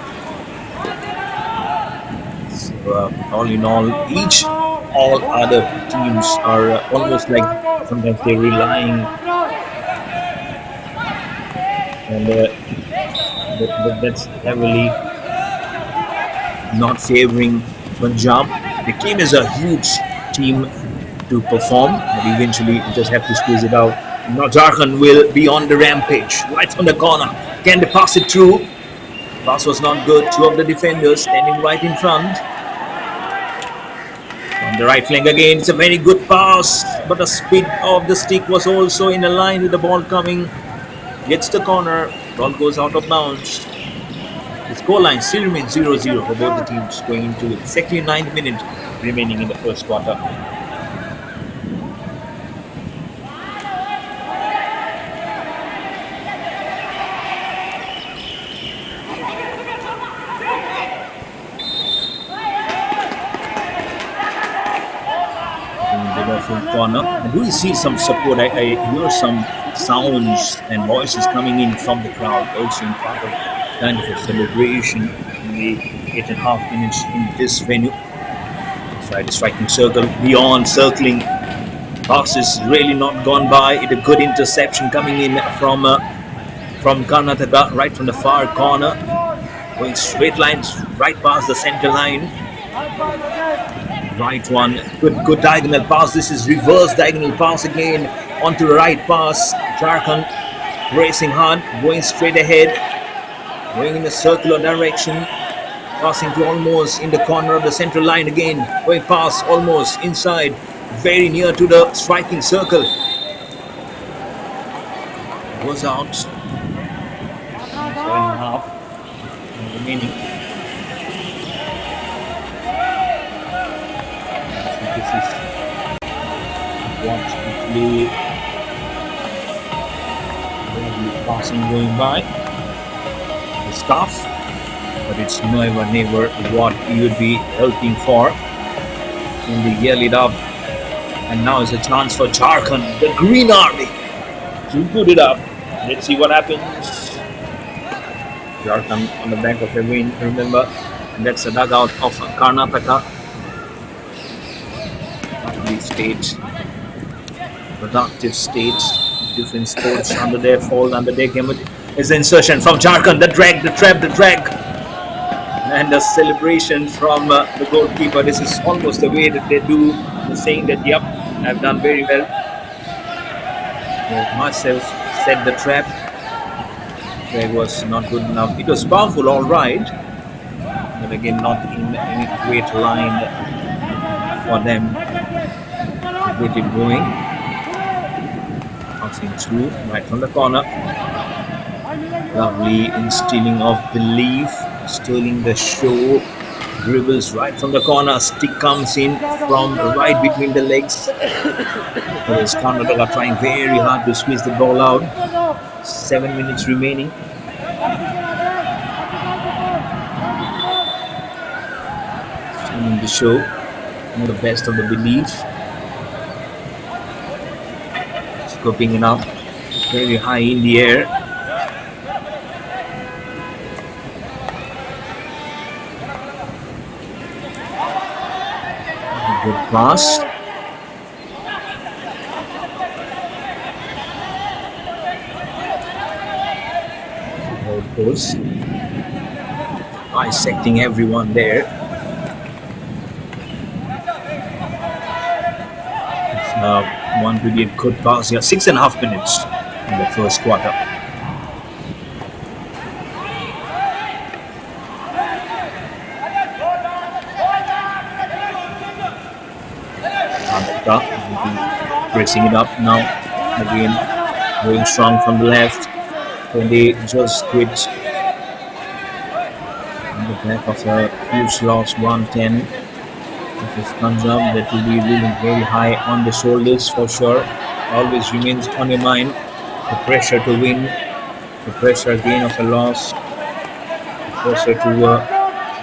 So, all in all, all other teams are almost like sometimes they're relying, and that's heavily not favoring Punjab. They came as a huge team to perform, but eventually just have to squeeze it out. Now Jharkhand will be on the rampage right from the corner. Can they pass it through? Pass was not good. 2 of the defenders standing right in front. On the right flank again, it's a very good pass, but the speed of the stick was also in a line with the ball coming. Gets the corner, ball goes out of bounds. The scoreline still remains 0-0 for both the teams going into the second 9th minute remaining in the first quarter. Corner. And do you see some support? I hear some sounds and voices coming in from the crowd, also in part of kind of a celebration in the 8.5 minutes in this venue. Inside the striking circle, beyond circling, passes really not gone by. It a good interception coming in from Karnataka, right from the far corner, going straight lines right past the center line. Right one, good diagonal pass. This is reverse diagonal pass again onto the right pass. Jharkhand racing hard, going straight ahead. going in a circular direction, passing to almost in the corner of the central line again, going past almost inside, very near to the striking circle. Goes out. 7.5 remaining. So this is what the passing going by. The staff. But it's never what you would be hoping for. And they yell it up. And now is a chance for Jharkhand, the Green Army, to put it up. Let's see what happens. Jharkhand on the back of a win, remember. And that's the dugout of Karnataka. Lovely state. Productive state. Different sports under their fold, under their game. Is the insertion from Jharkhand. The drag, the trap, the drag. And a celebration from the goalkeeper. This is almost the way that they do, saying that, yep, I've done very well. Myself set the trap. It was not good enough. It was powerful, all right, but again, not in any great line for them to get it going. Passing through right from the corner. Lovely instilling of belief. Stealing the show, dribbles right from the corner, stick comes in from right between the legs. Whereas Karnataka trying very hard to squeeze the ball out. 7 minutes remaining. Stealing the show, the best of the belief. Scoping it up, very high in the air. Good pass. There it goes. Dissecting everyone there. It's now one to be a good pass here. 6.5 minutes in the first quarter. Pressing it up now, again going strong from the left. When they just quit on the back of a huge loss, 110. If it comes up, that will be really very high on the shoulders for sure. Always remains on your mind the pressure to win, the pressure again of a loss, the pressure to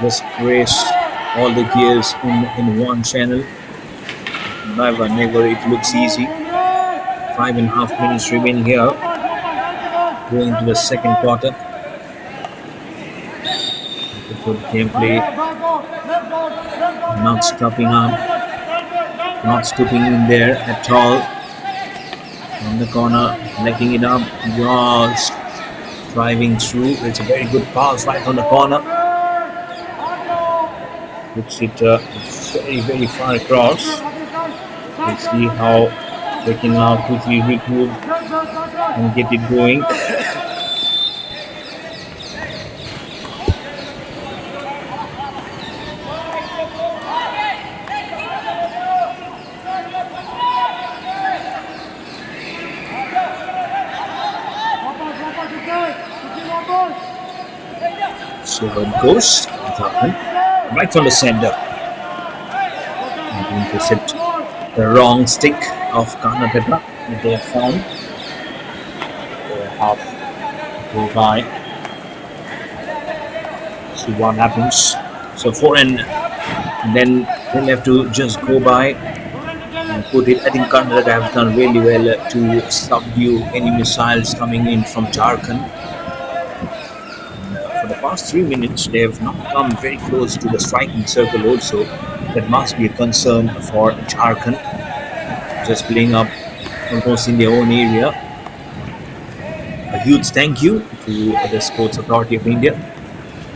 just press all the gears in one channel. Never it looks easy. 5.5 minutes remaining here. Going to the second quarter. Good gameplay. Not stopping up. Not stooping in there at all. On the corner, letting it up. Just driving through. It's a very good pass right on the corner. Puts it very far across. Let's see how they can now quickly regroup and get it going. So it goes. Right from the center. And intercept the wrong stick of Karnataka that they have found. They have go by. See what happens. So 4 and then they'll have to just go by and put it. I think Karnataka have done really well to subdue any missiles coming in from Jharkhand. For the past 3 minutes, they have not come very close to the striking circle also. That must be a concern for Jharkhand. Just playing up almost in their own area. A huge thank you to the Sports Authority of India,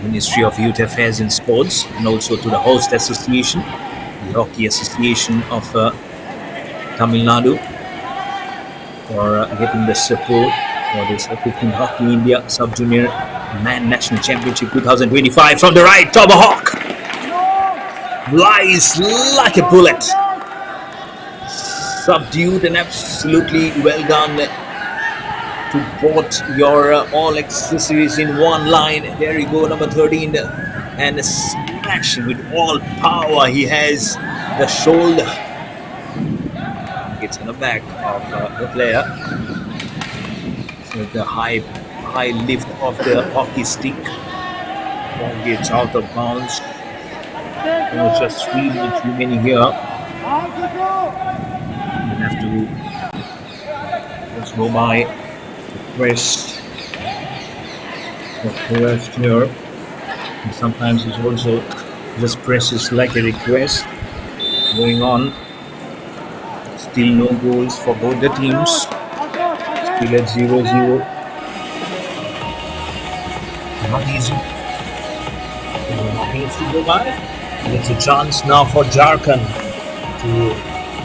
Ministry of Youth Affairs and Sports, and also to the host association, the Hockey Association of Tamil Nadu, for getting the support for this 15 Hockey India Sub-Junior Man National Championship 2025 from the right, Tomahawk flies like a bullet. Subdued and absolutely well done to both your all accessories in one line. There you go, number 13, and smashing with all power. He has the shoulder. It's on the back of the player. So the high lift of the hockey stick. Ball gets out of bounds. Just 3 minutes remaining here. You have to just go by the press. The press here. And sometimes it's also just presses like a request going on. Still no goals for both the teams. Still at 0-0. Not easy. Nothing to go by. It's a chance now for Jharkhand to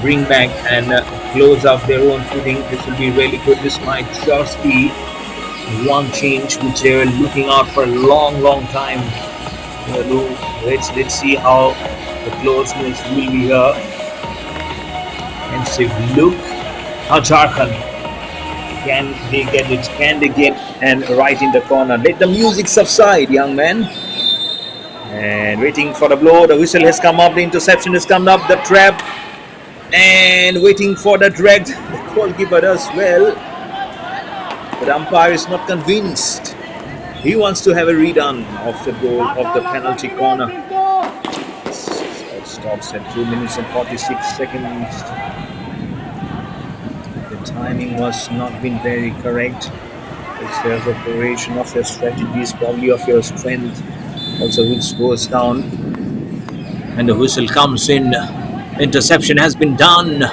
bring back and close up their own footing. This will be really good. This might just be one change which they were looking out for a long time. Let's see how the closeness will be here. And say, look how Jharkhand, can they get it? Can they get and right in the corner? Let the music subside, young man. And waiting for the blow. The whistle has come up. The interception has come up. The trap. And waiting for the drag. The goalkeeper does well. But the umpire is not convinced. He wants to have a redone of the goal of the penalty corner. It stops at 2 minutes and 46 seconds. The timing was not been very correct. It's the operation of your strategies, probably of your strength, also which goes down. And the whistle comes in. Interception has been done.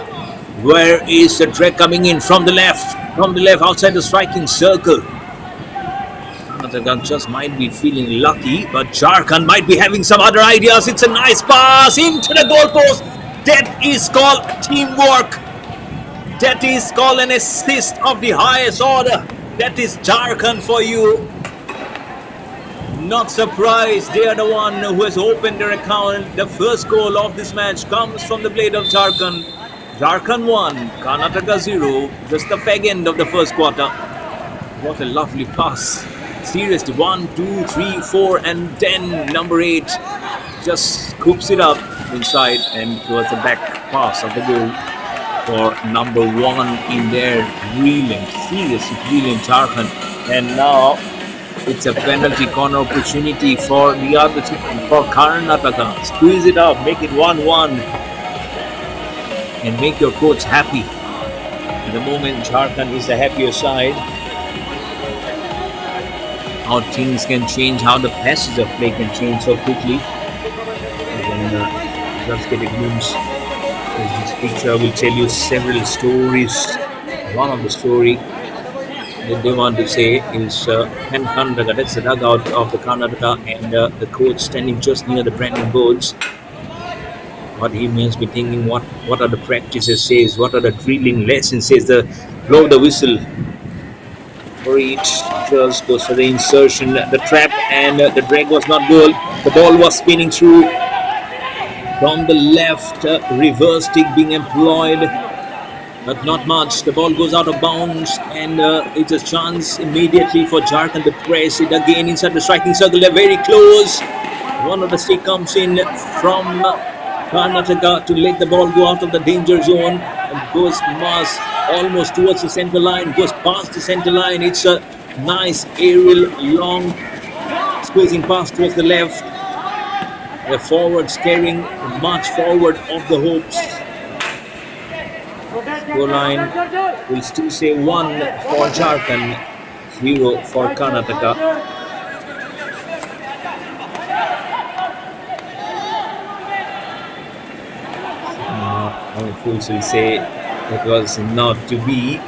Where is the drag coming in? From the left. From the left outside the striking circle. Karnataka just might be feeling lucky, but Jharkhand might be having some other ideas. It's a nice pass into the goalpost. That is called teamwork. That is called an assist of the highest order. That is Jharkhand for you. Not surprised, they are the one who has opened their account. The first goal of this match comes from the blade of Jharkhand. Jharkhand 1, Karnataka 0. Just the fag end of the first quarter. What a lovely pass. Seriously, 1, 2, 3, 4 and then number 8 just scoops it up inside and towards the back pass of the goal for number 1 in there. Brilliant, seriously brilliant Jharkhand. And now it's a penalty corner opportunity for the other team, for Karnataka. Squeeze it up, make it 1-1 and make your coach happy. At the moment, Jharkhand is the happier side. How things can change, how the passage of play can change so quickly. And just get a glimpse. This picture will tell you several stories. One of the story that they want to say is Karnataka, that's the dugout of the Karnataka, and the coach standing just near the branding boards. What he must be thinking, what are the practices says, what are the drilling lessons says. The blow the whistle for each just goes for the insertion, the trap, and the drag was not good. The ball was spinning through from the left, reverse stick being employed, but not much. The ball goes out of bounds, and it's a chance immediately for Jharkhand to press it again inside the striking circle. They're very close. One of the stick comes in from Karnataka to let the ball go out of the danger zone and goes almost towards the center line, goes past the center line. It's a nice aerial long squeezing pass towards the left. The forwards carrying much forward of the hopes. Goal line will still say 1 for Jharkhand, 0 for Karnataka. Our fools will say it was not to be.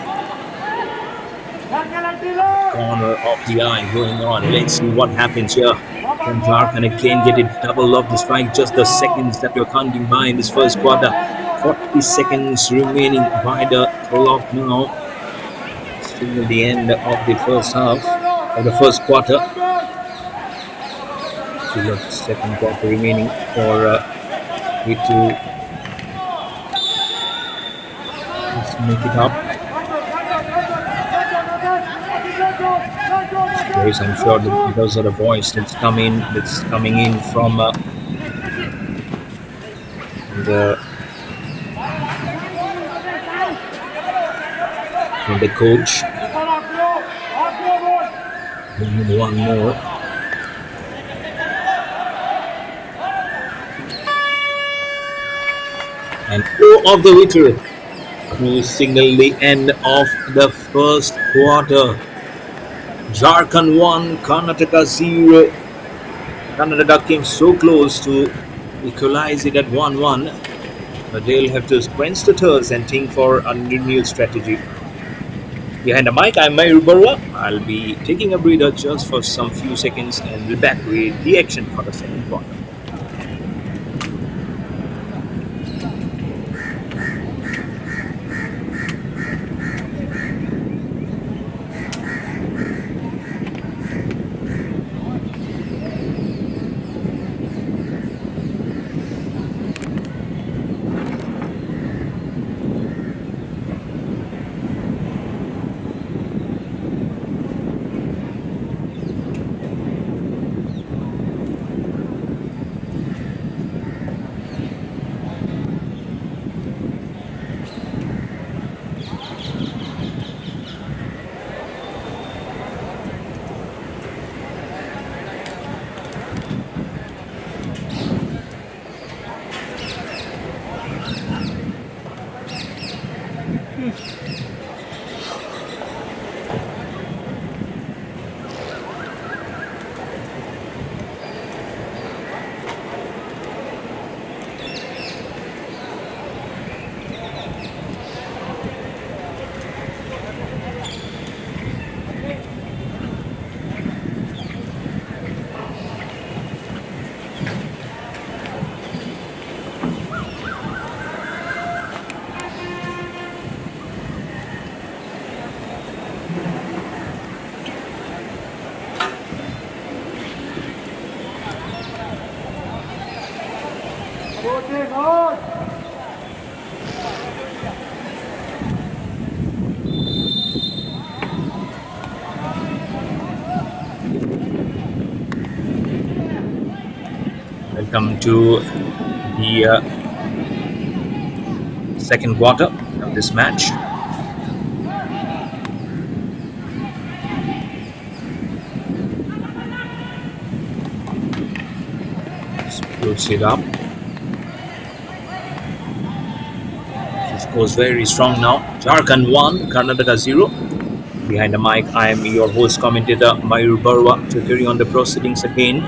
Corner of the eye going on. Let's see what happens here. Can Jharkhand again get it double of the strike? Just the seconds that we're counting by in this first quarter. 40 seconds remaining by the clock now. Still at the end of the first half, of the first quarter. Still a second quarter remaining for it to just make it up. Yes, I'm sure that those are the voice that's coming in the from the coach. We need one more. And blow of the whistle to signal the end of the first quarter. Jharkhand 1, Karnataka 0. Karnataka came so close to equalize it at 1-1, but they'll have to quench the thirst and think for a new strategy. Behind the mic, I'm Mayur Barwa. I'll be taking a breather just for some few seconds and be back with the action for the second quarter. Welcome to the second quarter of this match. Puts it up. This goes very strong now. Jharkhand 1, Karnataka 0. Behind the mic, I am your host commentator Mayur Barwa to carry on the proceedings again.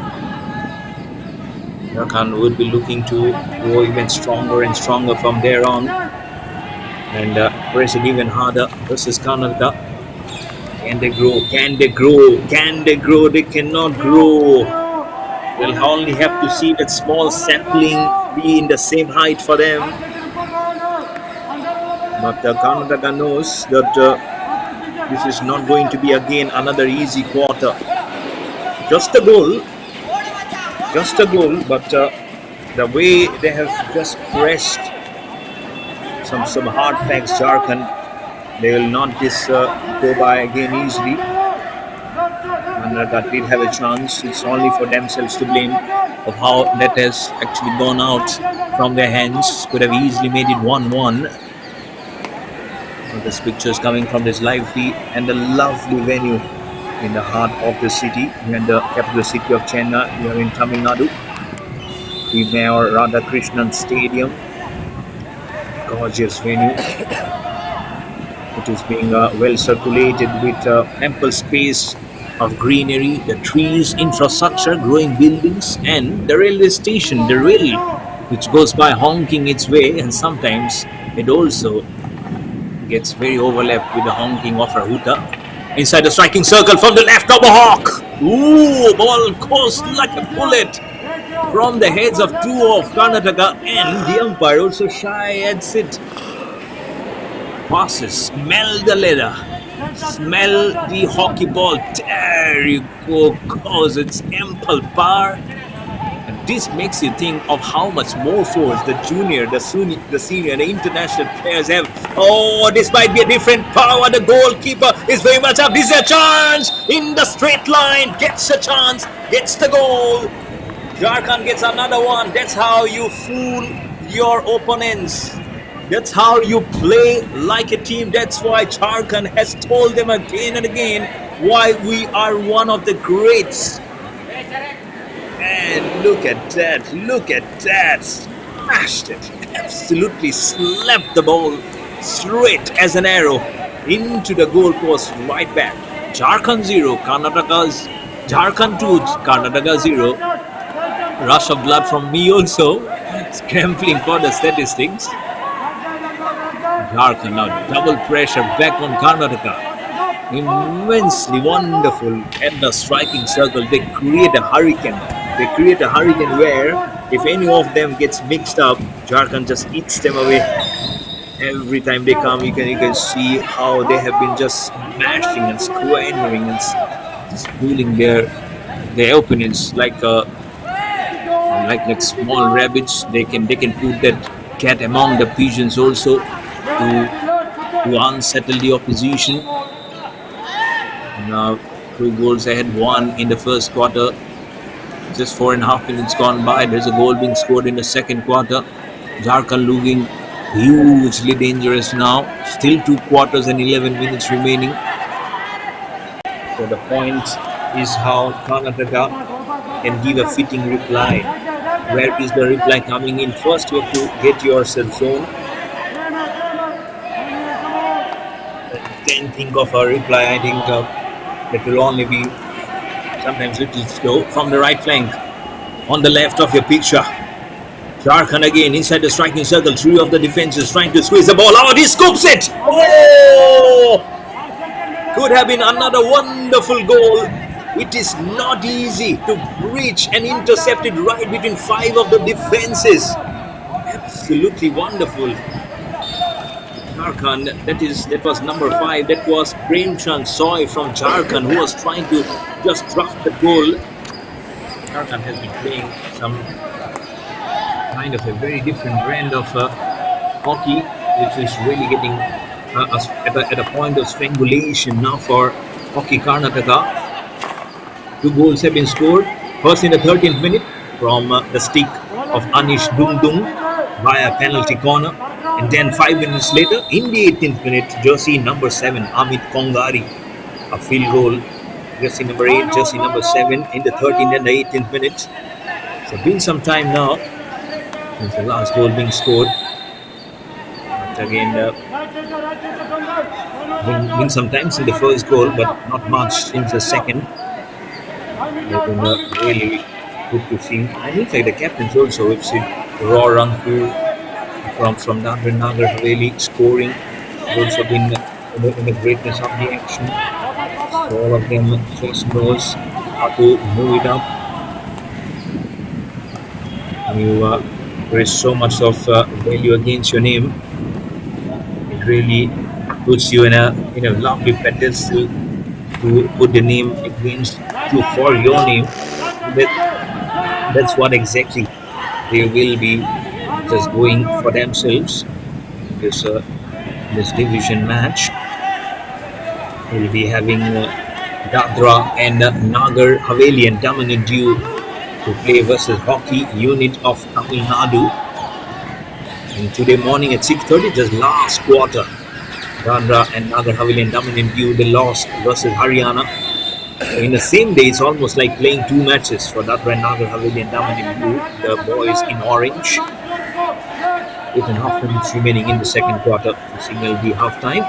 Jharkhand would be looking to go even stronger and stronger from there on and press it even harder versus Karnataka. Can they grow? Can they grow? Can they grow? They cannot grow. They'll only have to see that small sapling be in the same height for them. But Karnataka knows that this is not going to be again another easy quarter. Just a goal, but the way they have just pressed some hard facts, Jharkhand, they will not just go by again easily. And that did have a chance. It's only for themselves to blame of how that has actually gone out from their hands. Could have easily made it 1-1. This picture is coming from this lively and a lovely venue in the heart of the city, in the capital city of Chennai. We are in Tamil Nadu. The Mayor Radhakrishnan Stadium. Gorgeous venue. It is being well circulated with ample space of greenery, the trees, infrastructure, growing buildings, and the railway station, the rail, which goes by honking its way, and sometimes it also gets very overlapped with the honking of a hooter. Inside the striking circle from the left, tomahawk. Ooh, ball goes like a bullet from the heads of two of Karnataka, and the umpire also shy at it. Passes, smell the leather, smell the hockey ball. There you go, cause it's ample power this makes you think of how much more force the junior, the senior, the international players have. Oh, this might be a different power. The goalkeeper is very much up. This is a chance in the straight line. Gets a chance. Gets the goal. Jharkhand gets another one. That's how you fool your opponents. That's how you play like a team. That's why Jharkhand has told them again and again why we are one of the greats. And look at that. Look at that. Smashed it. Absolutely slapped the ball straight as an arrow into the goalpost right back. Jharkhand 0. Jharkhand 2. Karnataka 0. Rush of blood from me also. Scrambling for the statistics. Jharkhand now double pressure back on Karnataka. Immensely wonderful at the striking circle. They create a hurricane. They create a hurricane where if any of them gets mixed up, Jharkhand just eats them away. Every time they come, you can see how they have been just smashing and squandering and just pulling their opponents like small rabbits. They can put that cat among the pigeons also to unsettle the opposition. Now 2 goals ahead, 1 in the first quarter. Just 4.5 minutes gone by. There's a goal being scored in the second quarter. Jharkhand looking hugely dangerous now. Still 2 quarters and 11 minutes remaining. So the point is how Karnataka can give a fitting reply. Where is the reply coming in? First you have to get yourself zone. Then think of a reply. I think that will only be sometimes little slow. From the right flank, on the left of your picture, Jharkhand again inside the striking circle. 3 of the defenses trying to squeeze the ball out. He scoops it. Oh! Could have been another wonderful goal. It is not easy to reach and intercept it right between 5 of the defenses. Absolutely wonderful. Jharkhand, that was number 5. That was Premchand Soy from Jharkhand who was trying to just drop the goal. Jharkhand has been playing some kind of a very different brand of hockey, which is really getting at a point of strangulation now for Hockey Karnataka. 2 goals have been scored. First in the 13th minute from the stick of Anish Dung via penalty corner. And then 5 minutes later, in the 18th minute, jersey number 7, Amit Kongari, a field goal. Jersey number 8, jersey number 7 in the 13th and the 18th minutes. So been some time now since the last goal being scored. But again, been some time since the first goal, but not much since the second. They've been really good to see. And in fact, the captains also, we've seen Raw Ranku from DADRA NAGAR HAVELI scoring. They've also been in the greatness of the action. So all of them just knows how to move it up. There is so much of value against your name. It really puts you in a lovely pedestal to put the name against for your name. That's what exactly they will be just going for themselves. This division match will be having DADRA and NAGAR HAVELI and DAMAN due to play versus hockey unit of Tamil Nadu. And today morning at 6:30, just last quarter, DADRA and NAGAR HAVELI and DAMAN due they lost versus Haryana. In the same day, it's almost like playing 2 matches for DADRA and NAGAR HAVELI and DAMAN in blue. The boys in orange. 8.5 minutes remaining in the second quarter. The signal will be half time.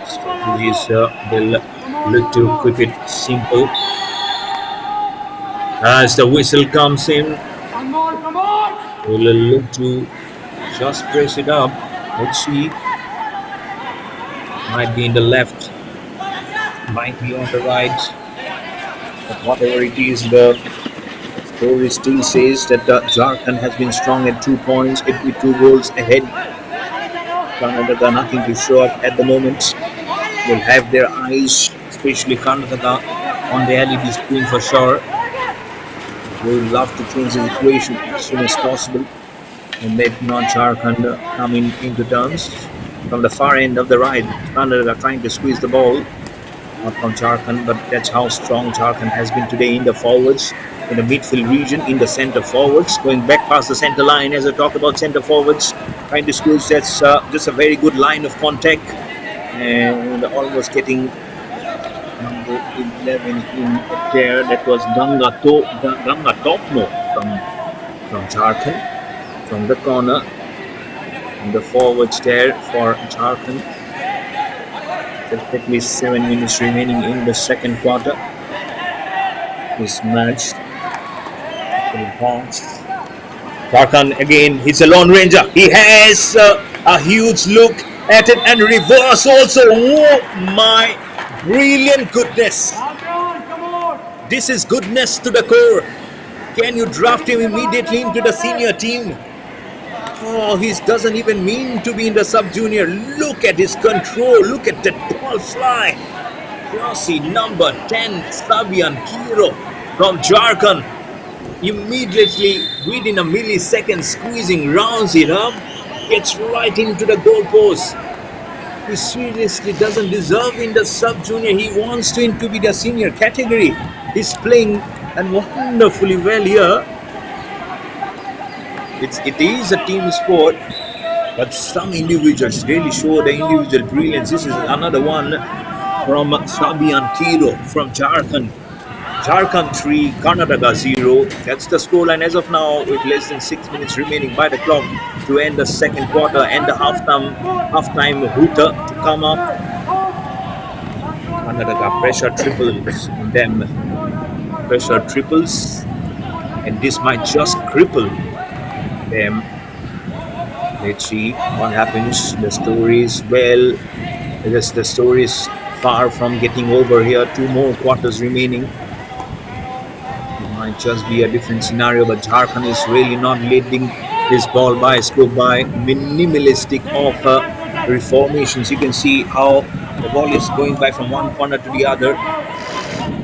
Strategies will look to keep it simple. As the whistle comes in, we'll look to just press it up. Let's see. Might be in the left, might be on the right. But whatever it is, the story still says that Jharkhand has been strong at 2 points, with 2 goals ahead. Karnataka nothing to show up at the moment. Will have their eyes, especially Karnataka, on the LED screen for sure. We would love to change the equation as soon as possible and let not Jharkhand come into turns. From the far end of the right, Canada are trying to squeeze the ball. Not from Jharkhand, but that's how strong Jharkhand has been today in the forwards, in the midfield region, in the centre forwards, going back past the centre line. As I talk about centre forwards, trying to squeeze, that's just a very good line of contact and almost getting number 11 in there. That was Ganga Topmo from Jharkhand, from the corner. And the forwards there for Jharkhand. There's at least 7 minutes remaining in the second quarter. This match. Jharkhand again, he's a lone ranger. He has a huge look at it and reverse also. Oh my brilliant goodness. This is goodness to the core. Can you draft him immediately into the senior team? Oh, he doesn't even mean to be in the sub-junior. Look at his control. Look at that ball fly. Crossy, number 10, Sabian Kiro from Jharkhand. Immediately, within a millisecond, squeezing, rounds it up, gets right into the goalpost. He seriously doesn't deserve in the sub-junior. He wants to be the senior category. He's playing and wonderfully well here. It is a team sport, but some individuals really show the individual brilliance. This is another one from Sabian Kiro from Jharkhand. Jharkhand 3, Karnataka 0. That's the scoreline as of now, with less than 6 minutes remaining by the clock to end the second quarter and the halftime hooter to come up. Karnataka pressure triples in them. Pressure triples, and this might just cripple them. Let's see what happens. The story is the story is far from getting over here. 2 more quarters remaining. It might just be a different scenario, but Jharkhand is really not letting this ball by, scope by, minimalistic of reformations. You can see how the ball is going by from one corner to the other.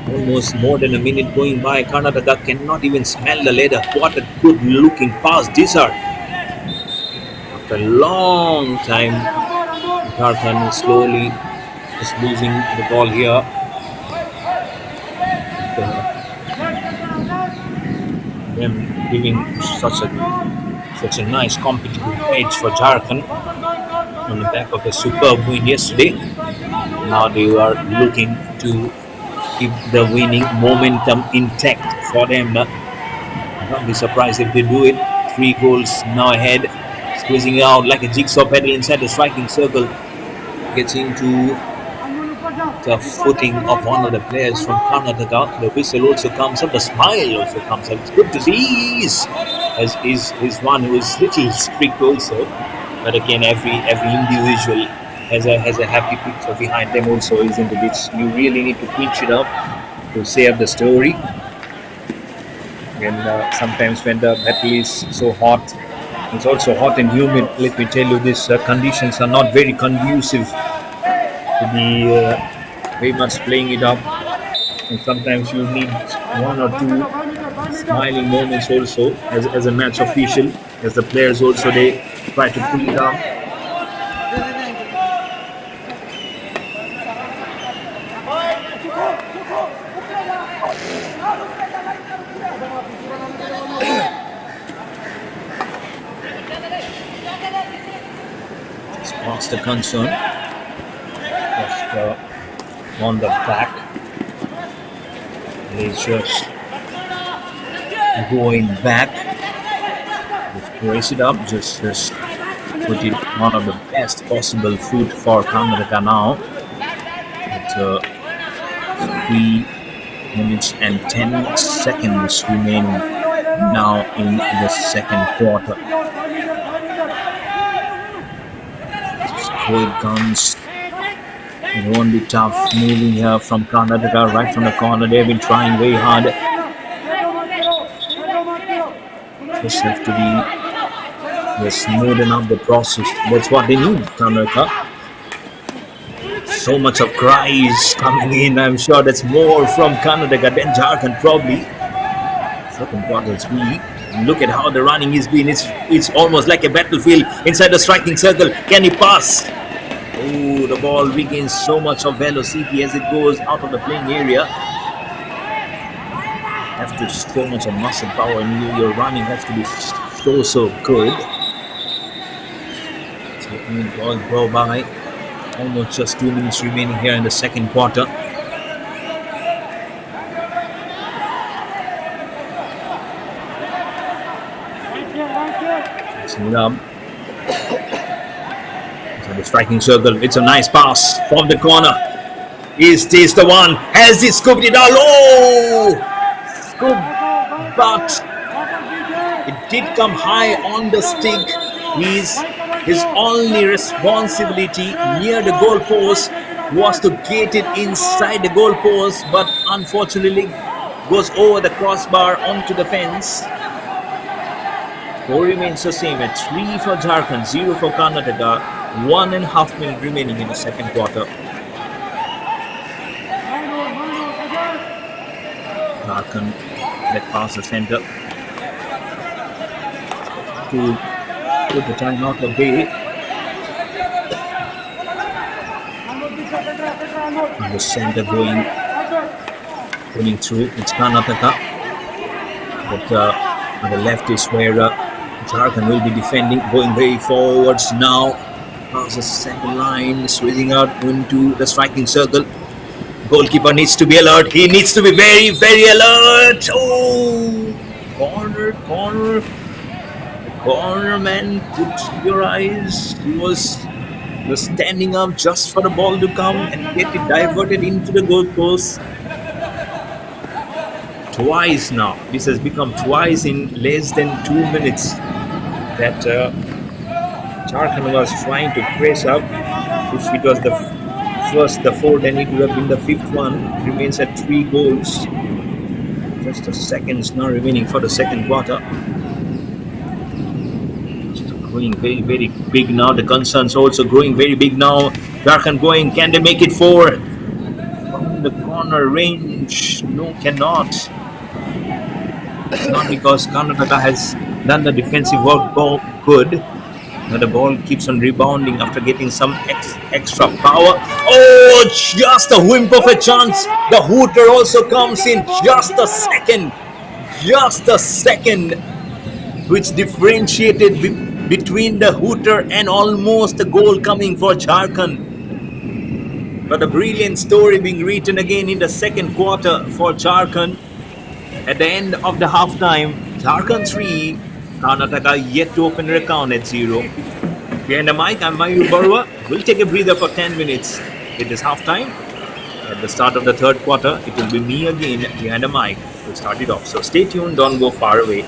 Almost more than a minute going by. Karnataka cannot even smell the leather. What a good looking pass these are. After a long time, Jharkhand is slowly just losing the ball here. Them giving such a nice competitive edge for Jharkhand on the back of a superb win yesterday. Now they are looking to keep the winning momentum intact for them. Don't be surprised if they do it. 3 goals now ahead, squeezing it out like a jigsaw puzzle inside the striking circle. Gets into the footing of one of the players from Karnataka. The whistle also comes up, the smile also comes up. It's good to see he's one who is little strict also. But again, every individual has a happy picture behind them also, isn't it? You really need to pitch it up to save the story. And sometimes when the battle is so hot, it's also hot and humid. Let me tell you, these conditions are not very conducive to be very much playing it up. And sometimes you need 1 or 2 smiling moments also as a match official, as the players also they try to pull it up. Past the concern, just on the back, he's just going back, just brace it up, just put it one of the best possible foot for Karnataka now. With 3 minutes and 10 seconds remaining now in the second quarter. Here it comes. It won't be tough moving here from Karnataka, right from the corner. They've been trying very hard. Just have to be just smoothen up the process. That's what they need, Karnataka. So much of cries coming in. I'm sure that's more from Karnataka than Jharkhand probably. Second quarter three. Look at how the running is being. It's almost like a battlefield inside the striking circle. Can he pass? Oh, the ball regains so much of velocity as it goes out of the playing area. Have to so much of muscle power, and your running has to be so good. So ball go by. Almost just 2 minutes remaining here in the second quarter. The striking circle. It's a nice pass from the corner. Is this the one? Has he scooped it out? Oh! Scoop, but it did come high on the stick. His only responsibility near the goal post was to get it inside the goal post, but unfortunately goes over the crossbar onto the fence. Score remains the same at 3 for Jharkhand, 0 for Karnataka. 1.5 minutes remaining in the second quarter. Jharkhand let pass the center to put the time out of bay. And the center pulling through. It's Karnataka. But on the left is where Jharkhand will be defending, going very forwards now. Across the center line, switching out into the striking circle. Goalkeeper needs to be alert. He needs to be very, very alert. Oh, corner. Corner man, put your eyes. He was standing up just for the ball to come and get it diverted into the goalpost. Twice now. This has become twice in less than 2 minutes that Jharkhand was trying to press up. If it was the fourth, then it would have been the fifth one. It remains at 3 goals. Just a seconds now remaining for the second quarter. Going very, very big now. The concerns also growing very big now. Jharkhand going. Can they make it 4? From the corner range. No, cannot. It's not because Karnataka has done the defensive work good. But the ball keeps on rebounding after getting some extra power. Oh, just a whimp of a chance. The hooter also comes in. Just a second. Which differentiated between the hooter and almost the goal coming for Jharkhand. But a brilliant story being written again in the second quarter for Jharkhand. At the end of the halftime, Jharkhand 3, Karnataka yet to open their account at 0. Behind the mic, I'm Mayur Barua. We'll take a breather for 10 minutes. It is halftime. At the start of the third quarter, it will be me again behind the mic to start it off. So stay tuned, don't go far away.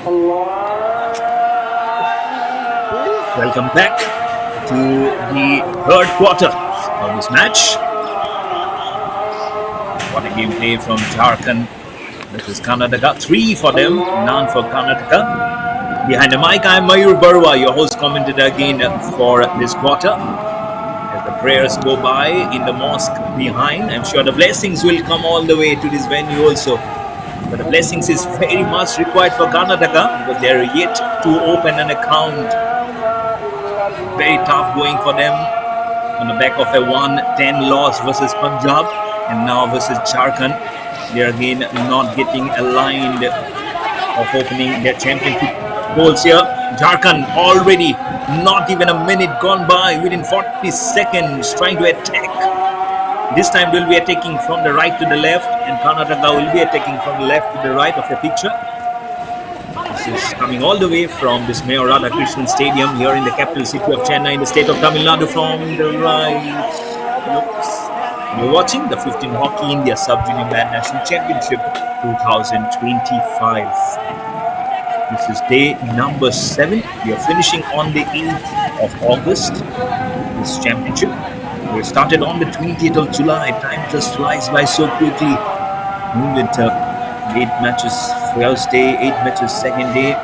Welcome back to the third quarter of this match. What a gameplay from Jharkhand. This is Karnataka. 3 for them, none for Karnataka. Behind the mic, I'm Mayur Barwa, your host commentator again for this quarter. As the prayers go by in the mosque behind, I'm sure the blessings will come all the way to this venue also. But the blessings is very much required for Karnataka because they are yet to open an account. Very tough going for them on the back of a 1-10 loss versus Punjab and now versus Jharkhand. They are again not getting aligned of opening their championship goals here. Jharkhand already not even a minute gone by, within 40 seconds trying to attack. This time they will be attacking from the right to the left and Karnataka will be attacking from the left to the right of the picture. This is coming all the way from this Mayor Radhakrishnan Stadium here in the capital city of Chennai in the state of Tamil Nadu from the right. You're watching the 15 Hockey India Sub-Junior Band National Championship 2025. This is day number 7. We are finishing on the 8th of August. This championship. We started on the 20th of July. Time just flies by so quickly. With 8 matches first day, 8 matches second day.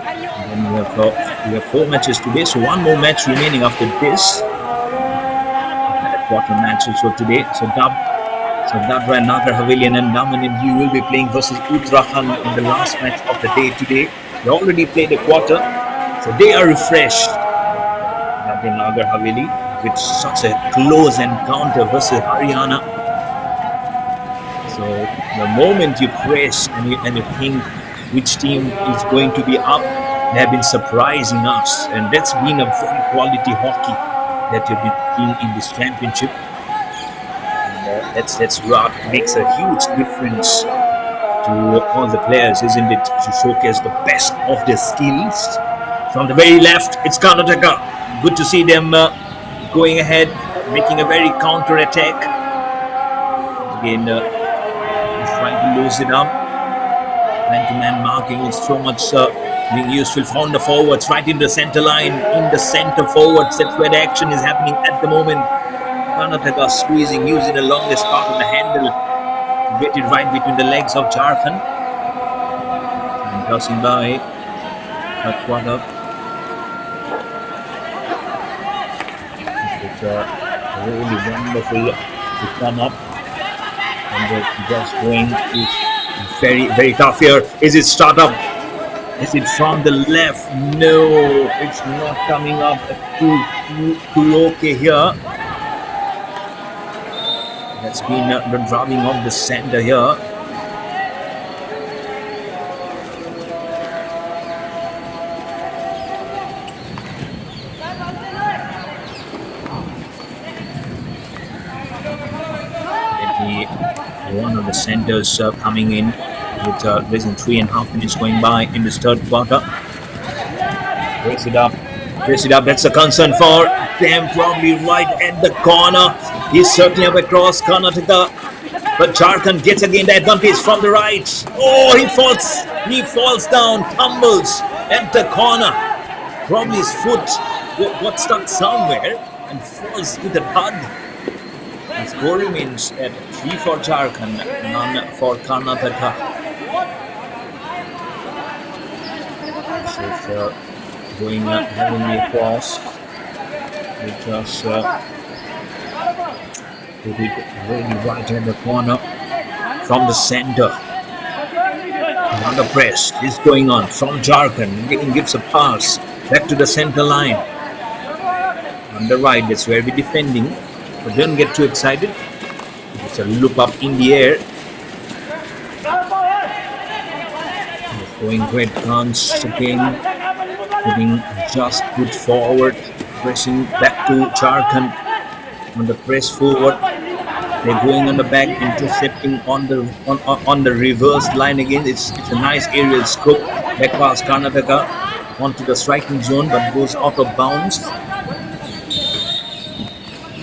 And then we have 4 matches today. So one more match remaining after this. Quarter match also today. So DADRA and NAGAR, HAVELI and DAMAN and DAMAN will be playing versus Uttarakhand in the last match of the day today. They already played a quarter, so they are refreshed. NAGAR HAVELI with such a close encounter versus Haryana. So the moment you press and you think which team is going to be up, they have been surprising us, and that's been a very quality hockey that you've been seeing in this championship. And that's what makes a huge difference to all the players, isn't it? To showcase the best of their skills. From the very left, it's Karnataka. Good to see them going ahead, making a very counter attack. Again, trying to lose it up. Man-to-man marking is so much being useful. Found the forwards right in the center line, in the center forwards. That's where the action is happening at the moment. Karnataka squeezing, using the longest part of the handle to get it right between the legs of Jharkhand. And tossing by that quarter. It's really wonderful to come up. And the just going is very, very tough here. Is it startup? Is it from the left? No, it's not coming up too okay here. That's been the driving of the center here. One of the centers coming in with less than 3.5 minutes going by in this third quarter. Raise it up. That's a concern for them, probably right at the corner. He's certainly up across Karnataka, but Jharkhand gets again the advantage from the right. Oh, he falls down, tumbles at the corner. Probably his foot got stuck somewhere and falls with a thud. The score remains at 3 for Jharkhand, none for Karnataka. So going heavily across, it just put it really right in the corner from the center. Another press is going on from Jharkhand. Again gives a pass back to the center line. On the right, that's where we're defending. But don't get too excited. It's a loop up in the air. Going great guns again. Putting just put forward. Pressing back to Jharkhand on the press forward. They're going on the back, intercepting on the reverse line again. It's a nice aerial scope. Back past Karnataka onto the striking zone, but goes out of bounds.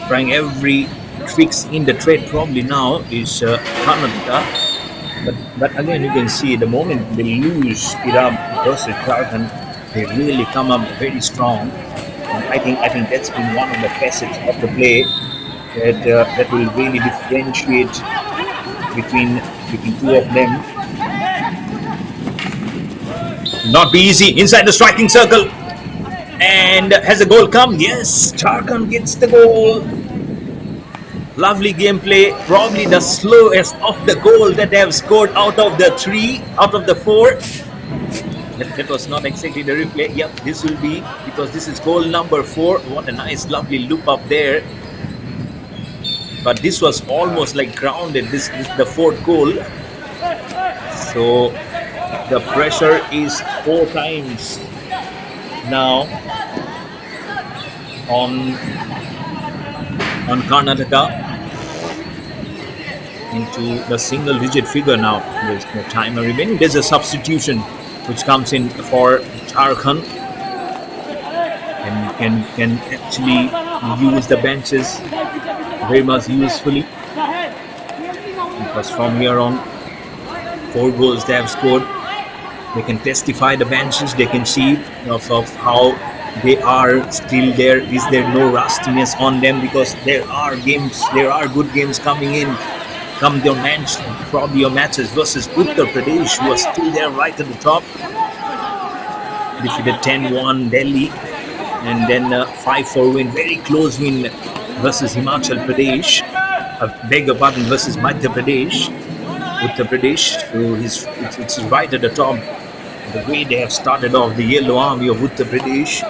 Trying every tricks in the trade probably now is Karnataka. But again, you can see the moment they lose Iraq versus Jharkhand, they really come up very strong. And I think that's been one of the facets of the play that will really differentiate between two of them. Not be easy inside the striking circle. And has the goal come? Yes, Jharkhand gets the goal. Lovely gameplay. Probably the slowest of the goal that they have scored out of the three, out of the four. That was not exactly the replay. Yep, this will be, because this is goal number 4. What a nice, lovely loop up there. But this was almost like grounded. This is the 4th goal. So the pressure is 4 times now on Karnataka, into the single digit figure now. There's no time remaining. There's a substitution which comes in for Jharkhand and can actually use the benches very much usefully, because from here on 4 goals they have scored. They can testify the benches. They can see of how they are still there. Is there no rustiness on them? Because there are good games coming in. Come your match, probably your matches versus Uttar Pradesh, who are still there right at the top. Defeated 10-1 Delhi, and then 5-4 win, very close win versus Himachal Pradesh. Beg your pardon, versus Madhya Pradesh. Uttar Pradesh, so it's right at the top. The way they have started off, the Yellow Army of Uttar Pradesh,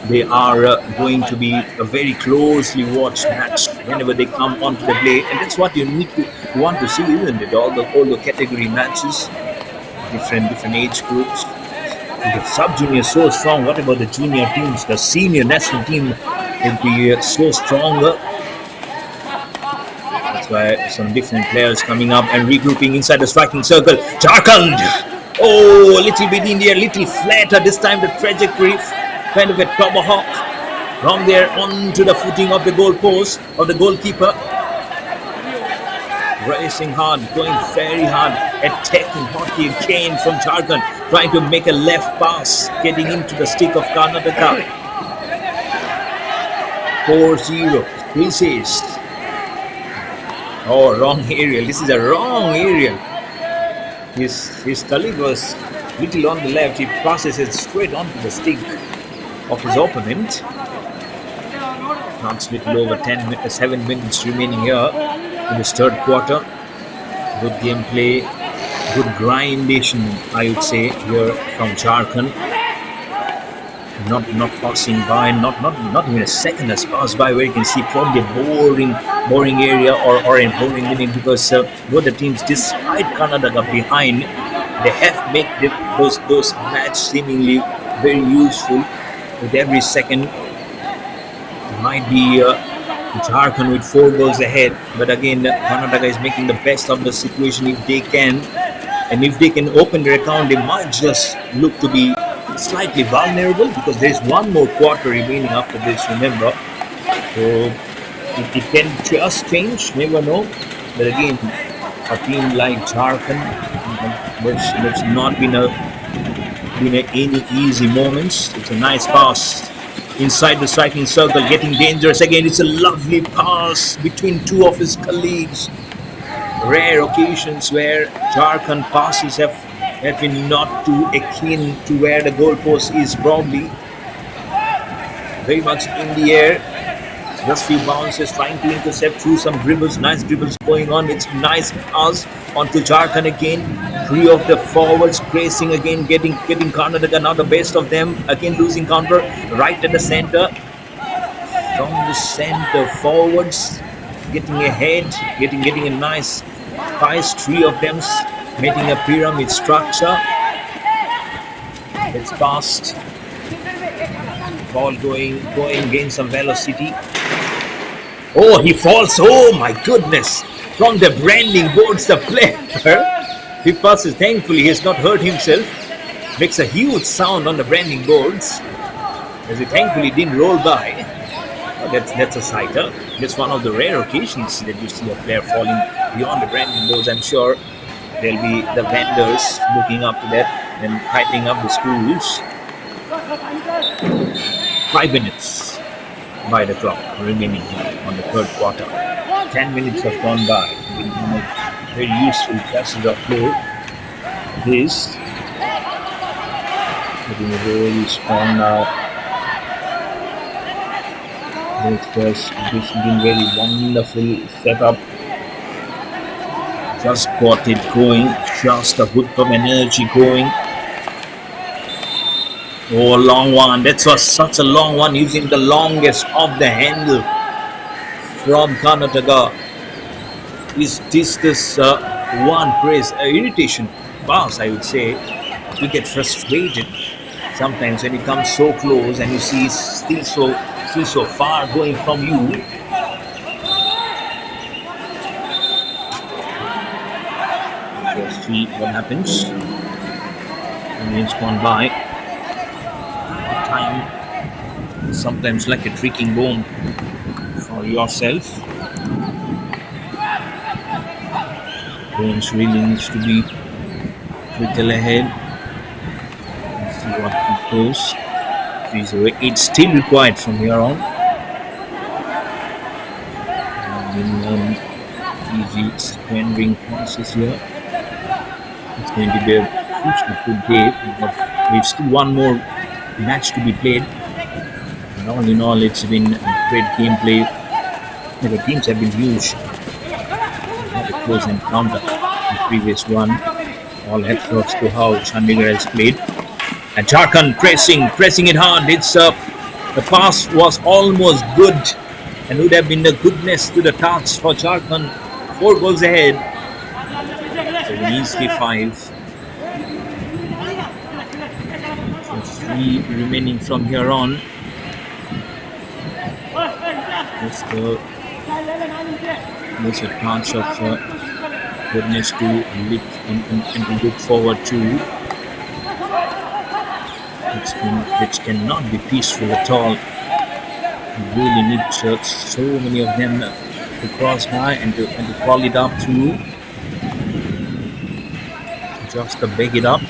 they are going to be a very closely watched match whenever they come onto the play, and that's what you want to see, isn't it? All the category matches, different age groups. The sub-junior is so strong. What about the junior teams? The senior national team will be so stronger. That's why some different players coming up and regrouping inside the striking circle. Jharkhand! Oh, a little bit in the air, little flatter this time. The trajectory, kind of a tomahawk from there onto the footing of the goalpost of the goalkeeper. Racing hard, going very hard, attacking hotly again from Jharkhand, trying to make a left pass, getting into the stick of Karnataka. 4-0, this is, oh, wrong aerial, this is a wrong aerial. His colleague was little on the left, he passes it straight onto the stick of his opponent. Not little over 7 minutes remaining here in this 3rd quarter. Good gameplay, good grindation, I would say, here from Jharkhand. Not passing by, not even a second has passed by where you can see probably a boring area or a boring inning, because both the teams, despite Karnataka behind, they have made those matches seemingly very useful. With every second, it might be Jharkhand with 4 goals ahead, but again Karnataka is making the best of the situation if they can, and if they can open their account, they might just look to be slightly vulnerable, because there is 1 more quarter remaining after this, remember. So it can just change, never know. But again, a team like Jharkhand, that's not been any easy moments. It's a nice pass inside the striking circle, getting dangerous again. It's a lovely pass between 2 of his colleagues. Rare occasions where Jharkhand passes have been not too akin to where the goalpost is, probably. Very much in the air. Just few bounces, trying to intercept through some dribbles. Nice dribbles going on. It's nice pass onto Jharkhand again. 3 of the forwards racing again, getting Karnataka now the best of them. Again losing counter right at the center. From the center forwards, getting ahead, getting a nice pass. 3 of them making a pyramid structure. It's passed. Ball going, gain some velocity. Oh, he falls. Oh my goodness. From the branding boards, the player. He passes. Thankfully, he has not hurt himself. Makes a huge sound on the branding boards, as he thankfully didn't roll by. That's a sighter. That's one of the rare occasions that you see a player falling beyond the branding boards. I'm sure There'll be the vendors looking up to that and tightening up the screws. 5 minutes by the clock remaining on the third quarter. 10 minutes have gone by. We'll have a very useful passage of play. This getting really strong now. This been very wonderful setup. Just got it going. Just a good of energy going. Oh, a long one. That was such a long one, using the longest of the handle from Karnataka. Is this one praise irritation pass, I would say. You get frustrated sometimes when it comes so close and you see still so far going from you. Let's see what happens. Minutes gone by. Time sometimes like a tricking bone for yourself. Bones really needs to be little ahead. Let's see what he goes. 3-0. It's still required from here on. Easy squandering passes here. It's going to be a hugely good game, but we've still one more match to be played. And all in all, it's been a great gameplay. The teams have been huge. Not a close encounter. The previous one, all head props to how Chandigarh has played. And Jharkhand pressing it hard. It's the pass was almost good and would have been the goodness to the task for Jharkhand. 4 goals ahead. So an easy 5. So 3 remaining from here on. There's a chance of goodness to lift and look forward to. Which cannot be peaceful at all. You really need so many of them to cross by and to call it up through. Just to beg it up.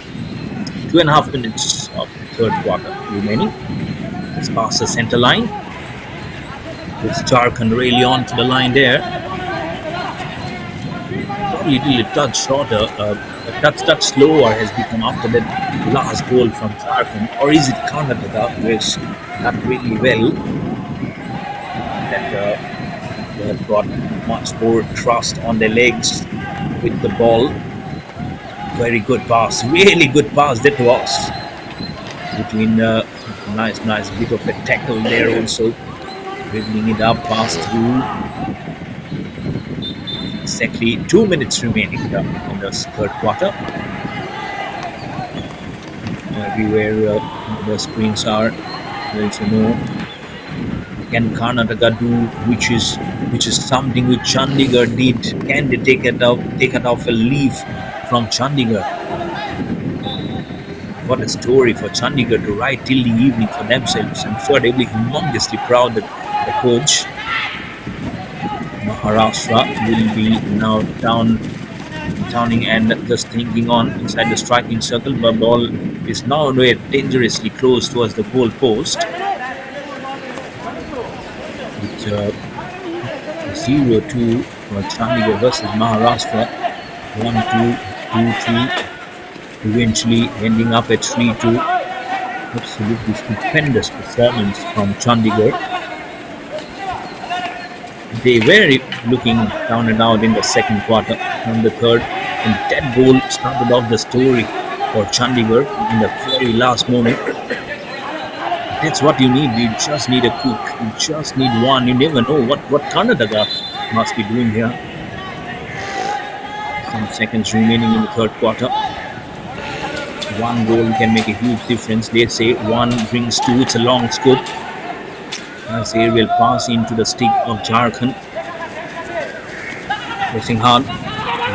2.5 minutes of the third quarter remaining. Let's pass the center line. It's Jharkhand really on to the line there. Probably a little touch shorter. A touch slower has become after that last goal from Jharkhand. Or is it Karnataka, who has done really well? That they have got much more trust on their legs with the ball. Very good pass, really good pass that was. Between nice bit of a tackle there also. Dribbling it up, pass through. Exactly 2 minutes remaining in the third quarter. Everywhere the screens are, there is can Karnataka do, which is something which Chandigarh did? Can they take it off a leaf from Chandigarh? What a story for Chandigarh to write till the evening for themselves. I'm sure they'll be humongously proud that the coach Maharashtra will be now downing and just thinking on inside the striking circle. The ball is now dangerously close towards the goal post. It's 0-2 for Chandigarh versus Maharashtra. 1-2, 2-3. Eventually ending up at 3-2. Absolutely stupendous performance from Chandigarh. They were looking down and out in the second quarter and the third, and that goal started off the story for Chandigarh in the very last moment. That's what you need. You just need a cook. You just need one. You never know what Karnataka must be doing here. Some seconds remaining in the third quarter. One goal can make a huge difference. They say 1 brings 2. It's a long scope. As aerial pass into the stick of Jharkhand. Pressing hard.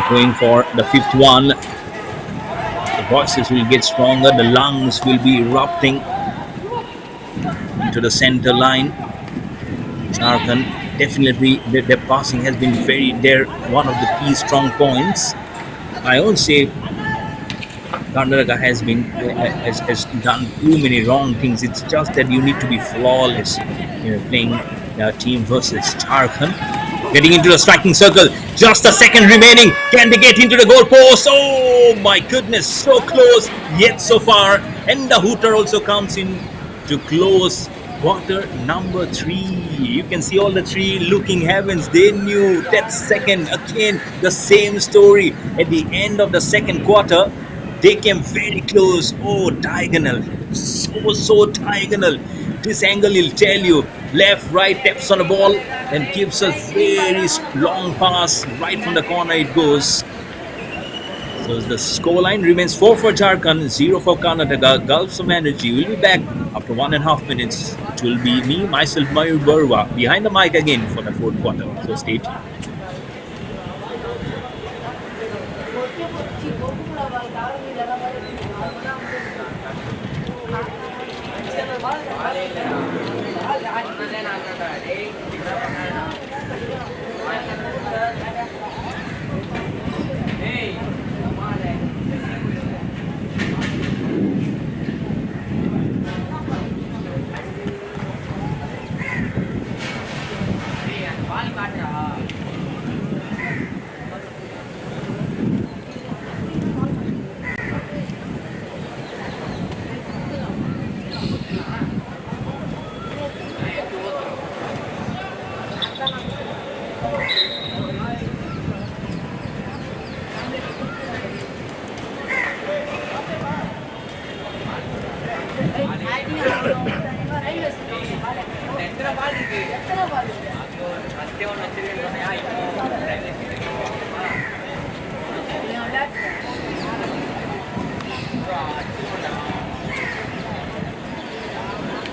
Going for the 5th one. The voices will get stronger. The lungs will be erupting into the center line. Jharkhand, definitely their passing has been one of the key strong points. I won't say Karnataka has done too many wrong things. It's just that you need to be flawless. Playing team versus Jharkhand. Getting into the striking circle. Just a second remaining. Can they get into the goal post? Oh my goodness, so close yet so far. And the hooter also comes in to close quarter number 3. You can see all the 3 looking heavens. They knew that second. Again, the same story. At the end of the second quarter, they came very close. Oh, diagonal. So diagonal. This angle will tell you. Left, right, taps on the ball and gives a very long pass. Right from the corner it goes. So the scoreline remains 4 for Jharkhand, 0 for Karnataka. Gulfs of Energy will be back after 1.5 minutes. It will be me, myself, Mayur Barwa, behind the mic again for the 4th quarter. So stay tuned.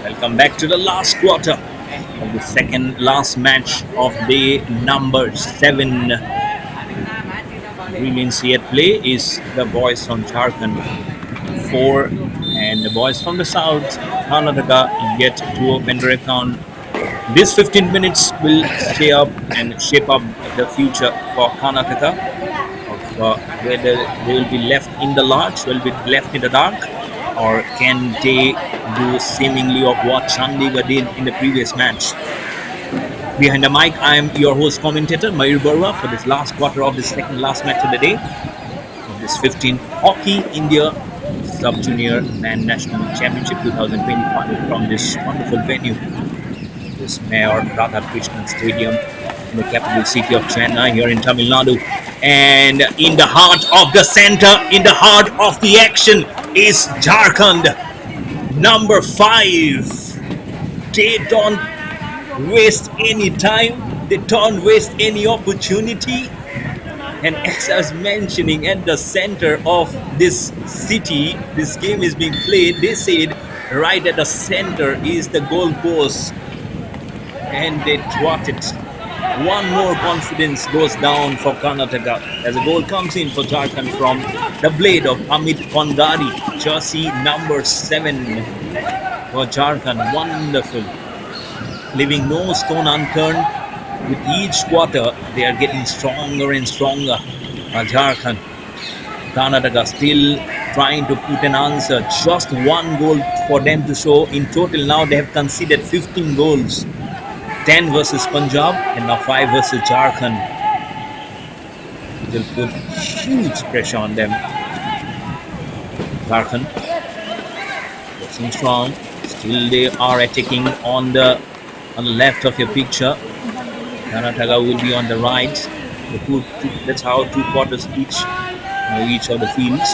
Welcome back to the last quarter of the second last match of day number 7. Remains yet play is the boys from Jharkhand 4 and the boys from the south Karnataka yet to open their account. These 15 minutes will stay up and shape up the future for Karnataka of whether they will be left in the lodge, will be left in the dark, or can they do seemingly of what Chandigarh did in the previous match. Behind the mic, I am your host commentator Mayur Barwa for this last quarter of the second last match of the day of this 15th Hockey India Sub-Junior Man National Championship 2025 from this wonderful venue, this Mayor Radhakrishnan Stadium in the capital city of Chennai here in Tamil Nadu. And in the heart of the center, in the heart of the action is Jharkhand, number 5. They don't waste any time, they don't waste any opportunity. And as I was mentioning, at the center of this city, this game is being played. They said right at the center is the goal post, and they thwart it. One more confidence goes down for Karnataka as a goal comes in for Jharkhand from the blade of Amit Kondari, jersey number 7 for Jharkhand. Wonderful, leaving no stone unturned. With each quarter, they are getting stronger and stronger. Jharkhand, Karnataka still trying to put an answer. Just one goal for them to show. In total, now they have conceded 15 goals. 10 versus Punjab and now 5 versus Jharkhand. It will put huge pressure on them. Jharkhand looking strong. Still they are attacking on the left of your picture. Karnataka will be on the right. That's how 2 quarters each of the fields.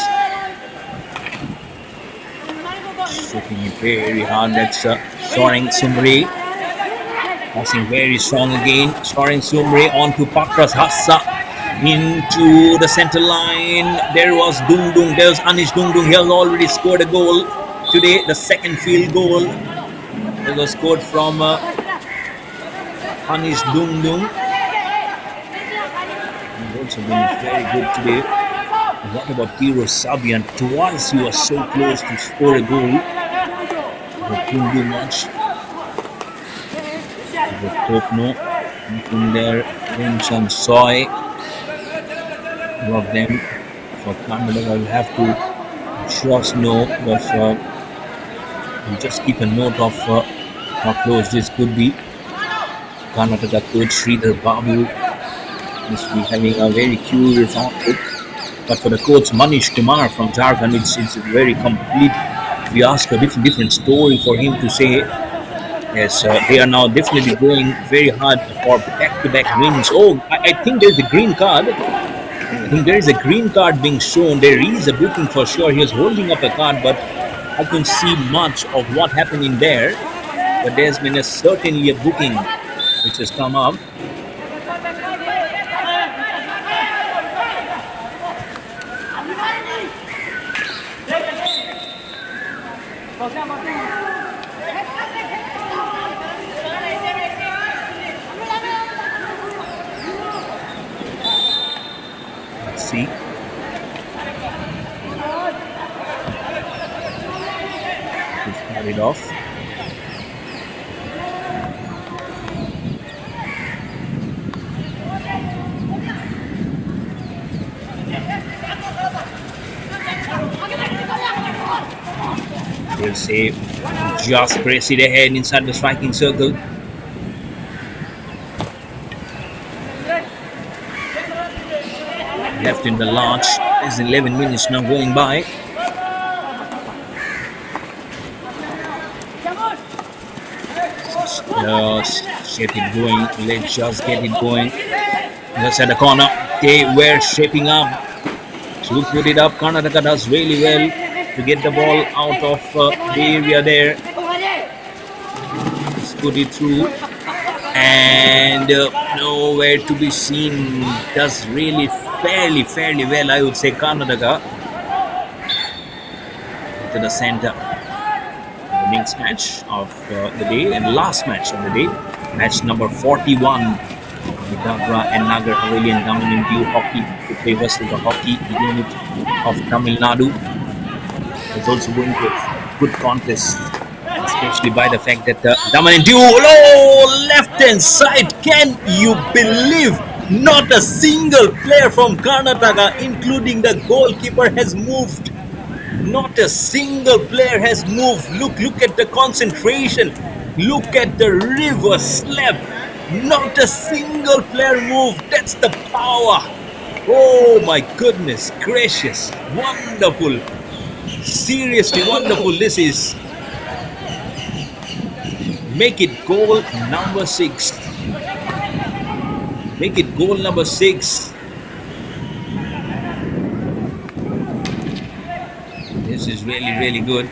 Shooting it very hard. That's Soren Sumre. Passing very strong again. Soren Sumre on to Pakras Hassa. Into the center line. There was Dung Dung. There's Anish Dung Dung. He has already scored a goal today. The second field goal. It was scored from Anish Dung Dung. He's also been very good today. And what about Tiro Sabian? Twice he was so close to score a goal. But couldn't do much. The Topno, from there, Vincent Soy, all of them for Karnataka. We'll have to just know of, we'll just keep a note of how close this could be. Karnataka coach Sridhar Babu must be having a very curious outlook. But for the coach Manish Kumar from Jharkhand, it's a very complete fiasco, different story for him to say. Yes, they are now definitely going very hard for back-to-back wins. Oh, I think there's a green card. I think there is a green card being shown. There is a booking for sure. He was holding up a card, but I couldn't see much of what happened in there. But there's been certainly a booking which has come up. Let's see. Just carried off. We'll say just press it ahead inside the striking circle. Left in the launch. There's 11 minutes now going by. Just get it going. Let's just get it going. Just at the corner. They were shaping up to put it up. Karnataka does really well to get the ball out of the area there. Let's put it through. And nowhere to be seen. Does really fairly well, I would say, Karnataka. To the center. The next match of the day and last match of the day. Match number 41. The DADRA and NAGAR HAVELI and DAMAN in due hockey to play versus the hockey unit of Tamil Nadu. It's also going to a good contest, especially by the fact that Daman and Dew, left hand side. Can you believe not a single player from Karnataka, including the goalkeeper, has moved? Not a single player has moved. Look at the concentration. Look at the river slap. Not a single player moved. That's the power. Oh my goodness gracious. Wonderful. Seriously wonderful this is. Make it goal number 6. Make it goal number 6. This is really good.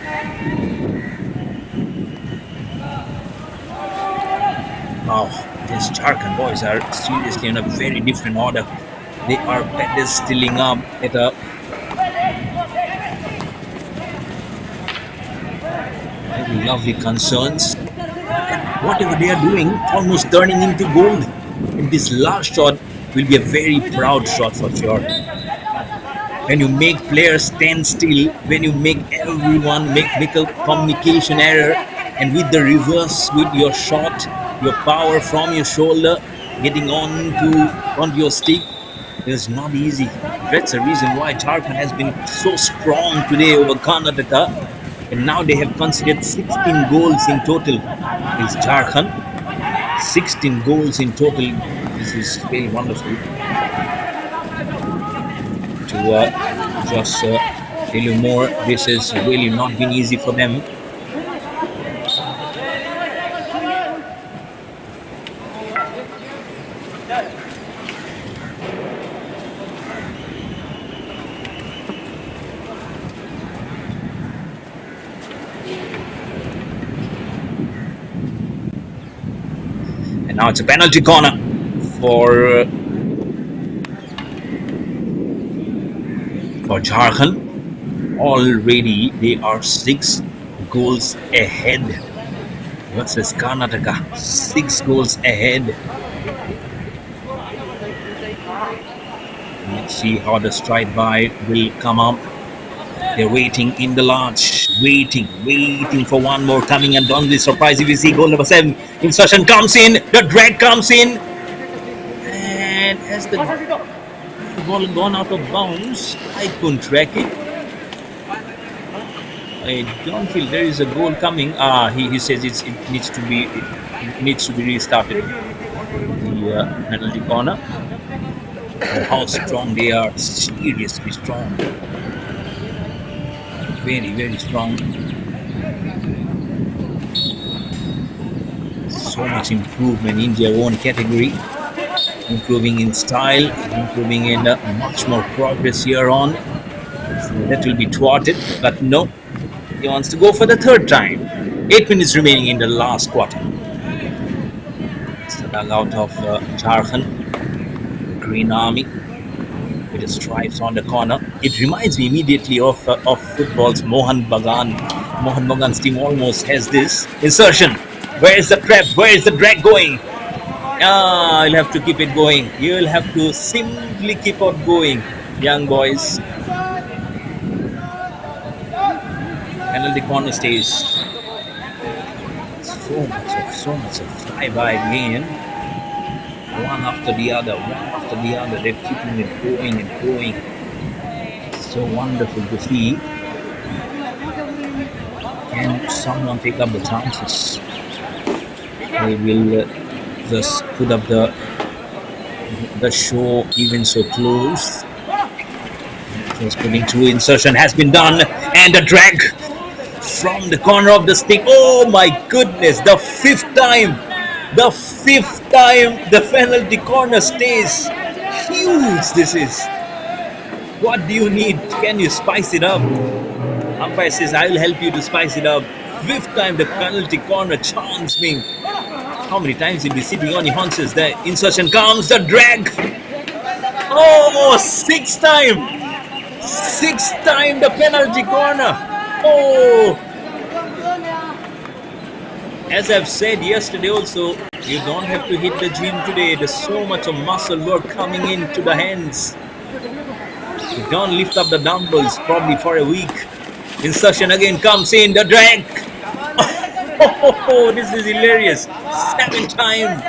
Wow, these Jharkhand boys are seriously in a very different order. They are pedestaling up at a very lovely concerns. Whatever they are doing, almost turning into gold. And this last shot will be a very proud shot for sure. When you make players stand still, when you make everyone make a communication error, and with the reverse, with your shot, your power from your shoulder, getting onto your stick, is not easy. That's the reason why Jharkhand has been so strong today over Karnataka. And now they have considered 16 goals in total. It's Jharkhand. 16 goals in total. This is very wonderful. To just tell you more, this has really not been easy for them. And now it's a penalty corner for Jharkhand. Already they are 6 goals ahead versus Karnataka. 6 goals ahead. Let's see how the stride by will come up. They're waiting in the launch, waiting for one more coming, and don't be surprised if you see goal number 7. Insertion comes in, the drag comes in, and as the The ball gone out of bounds. I couldn't track it. I don't feel there is a goal coming. He says it needs to be restarted. The penalty corner. And how strong they are! Seriously strong. Very, very strong. So much improvement in their own category. Improving in style, improving in much more progress here on. So that will be thwarted, but no. He wants to go for the third time. 8 minutes remaining in the last quarter. It's the dugout of Jharkhand, the Green Army, with the stripes on the corner. It reminds me immediately of football's Mohan Bagan. Mohan Bagan's team almost has this insertion. Where is the trap? Where is the drag going? You'll have to keep it going. You'll have to simply keep on going, young boys. Penalty corner stays. So much of flyby again. One after the other. They're keeping it going and going. So wonderful to see. Can someone take up the chances? They will just put up the show even so close. Just putting through, insertion has been done, and a drag from the corner of the stick. Oh my goodness, the fifth time the penalty corner stays. Huge this is. What do you need? Can you spice it up? Umpire says, I will help you to spice it up. Fifth time the penalty corner chance being. How many times he'll be sitting on the haunches? The insertion comes, the drag. Oh, sixth time the penalty corner. Oh, as I've said yesterday also, you don't have to hit the gym today. There's so much of muscle work coming into the hands. You don't lift up the dumbbells probably for a week. Insertion again comes in, the drag. Oh, this is hilarious. Seventh time.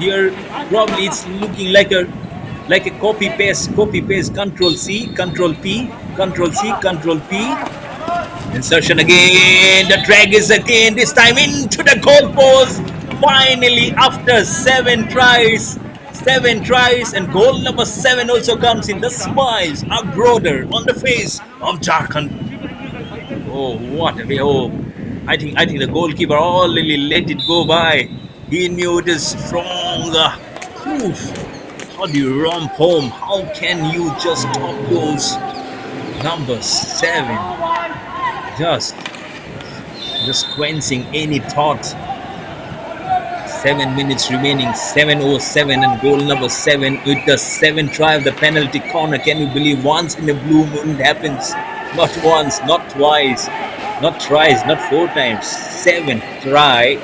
Here probably it's looking like a copy paste, control C, control P, control C, control P. Insertion again, the drag is again, this time into the goalpost. Finally, after seven tries, and goal number 7 also comes in. The smiles are broader on the face of Jharkhand. Oh, what a way! Oh, I think the goalkeeper already let it go by. He knew it is stronger. How do you romp home? How can you just top those number 7? Just quenching any thought. 7 minutes remaining, 7:07, and goal number 7 with the 7th try of the penalty corner. Can you believe? Once in a blue moon it happens. Not once, not twice, not thrice, not 4 times. 7th try,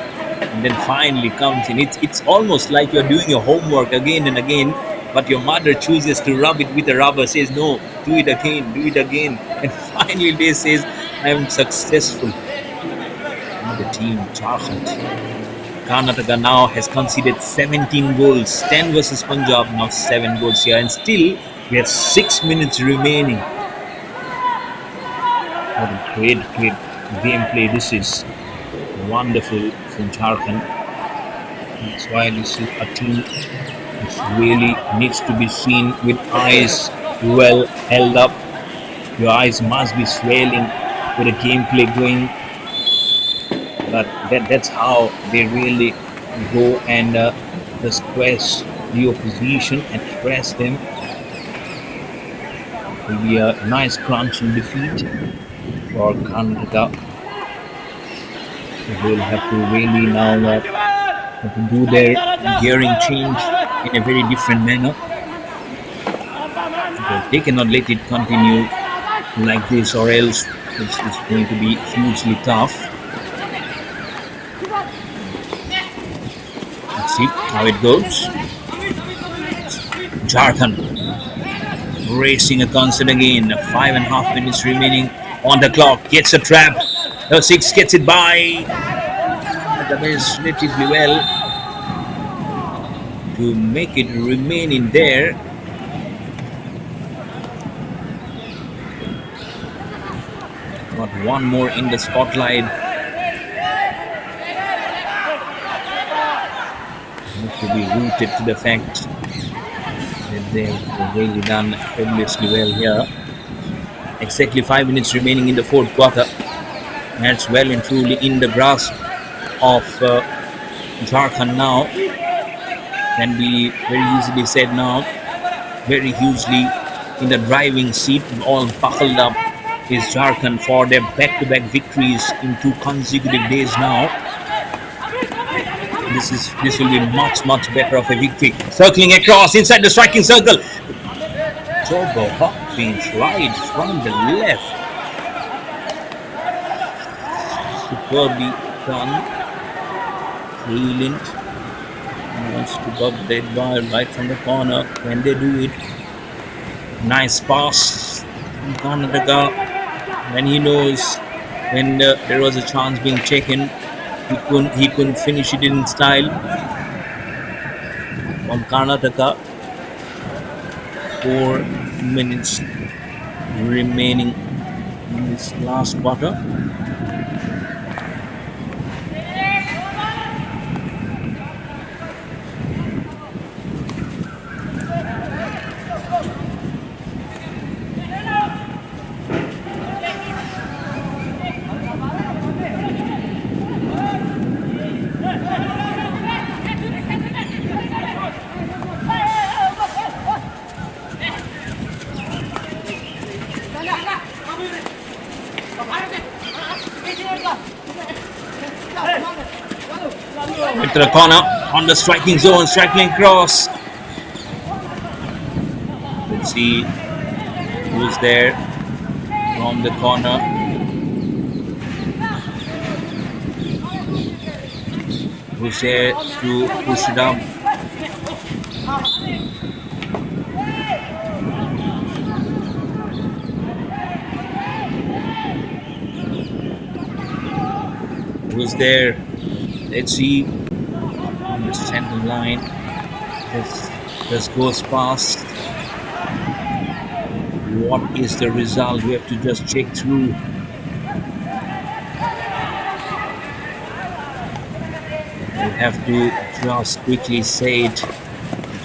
and then finally comes in. It's almost like you're doing your homework again and again, but your mother chooses to rub it with a rubber, says no, do it again, and finally they says, I am successful. Another team, Jharkhand. Karnataka now has conceded 17 goals, 10 versus Punjab, now 7 goals here, and still we have 6 minutes remaining. What a great gameplay this is. Wonderful from Jharkhand. That's why this is a team which really needs to be seen with eyes well held up. Your eyes must be swelling with the gameplay going. But that's how they really go and just press the opposition and press them. It will be a nice crunching defeat for Karnataka. They will have to really now have to do their gearing change in a very different manner. Because they cannot let it continue like this, or else it's going to be hugely tough. See how it goes. Jharkhand racing a concert again. 5.5 minutes remaining on the clock. Gets a trap. 6 gets it by. the best relatively well to make it remain in there. Got one more in the spotlight. Need to be rooted to the fact that they've really done fabulously well here. Exactly 5 minutes remaining in the fourth quarter. That's well and truly in the grasp of Jharkhand now. Can be very easily said now. Very hugely in the driving seat, all buckled up is Jharkhand for their back-to-back victories in 2 consecutive days now. This will be much better of a victory. Circling across inside the striking circle. Turbo Hopkins right from the left. Superbly done. Brilliant. Wants to bump that bar right from the corner. When they do it, nice pass from Karnataka. When he knows when there was a chance being taken, he couldn't finish it in style. From Karnataka, 4 minutes remaining in this last quarter. Into the corner on the striking zone, striking cross. Let's see who's there from the corner. Who's there to push it up? Who's there? Let's see. On the center line, this goes past. What is the result? We have to just check through. We have to just quickly say it.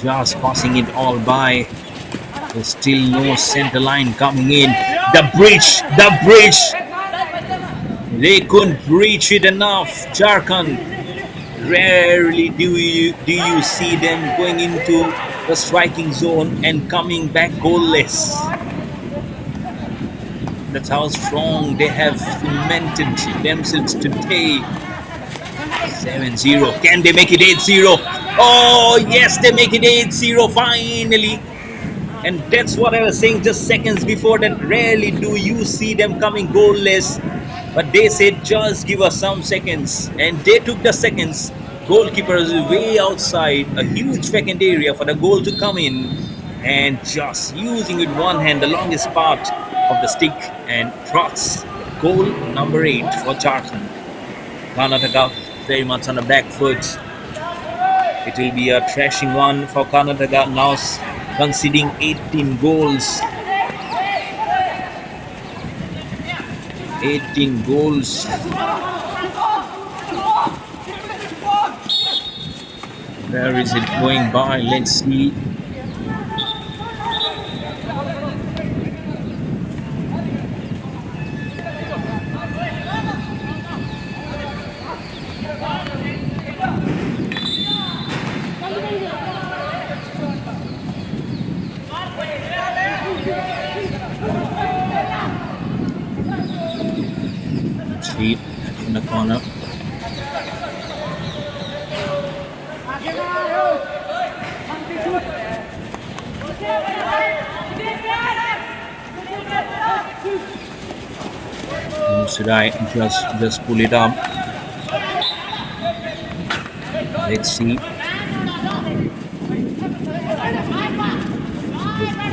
Just passing it all by. There's still no center line coming in. The bridge. They couldn't reach it enough. Jharkhand. Rarely do you see them going into the striking zone and coming back goalless. That's how strong they have cemented themselves today. 7-0. Can they make it 8-0? Oh yes, they make it 8-0 finally. And that's what I was saying just seconds before, that rarely do you see them coming goalless. But they said just give us some seconds, and they took the seconds. Goalkeeper is way outside a huge vacant area for the goal to come in, and just using with one hand the longest part of the stick and trots. Goal number 8 for Jharkhand. Karnataka very much on the back foot. It will be a thrashing one for Karnataka, now conceding 18 goals. 18 goals. Where is it going by? Let's see. Sweep in the corner. Should I just pull it up? Let's see.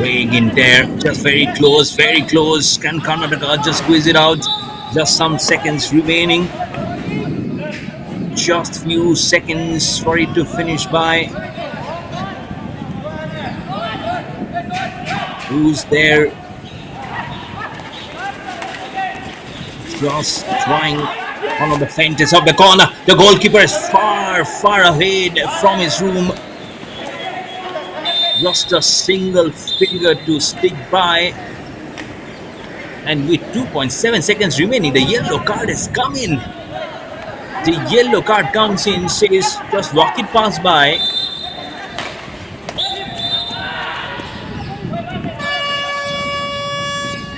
Weighing in there, just very close, very close. Can Karnataka just squeeze it out? Just some seconds remaining. Just few seconds for it to finish by. Who's there? Just trying one of the feints of the corner. The goalkeeper is far, far ahead from his room. Just a single finger to stick by. And with 2.7 seconds remaining, the yellow card has come in. The yellow card comes in, says just walk it past by.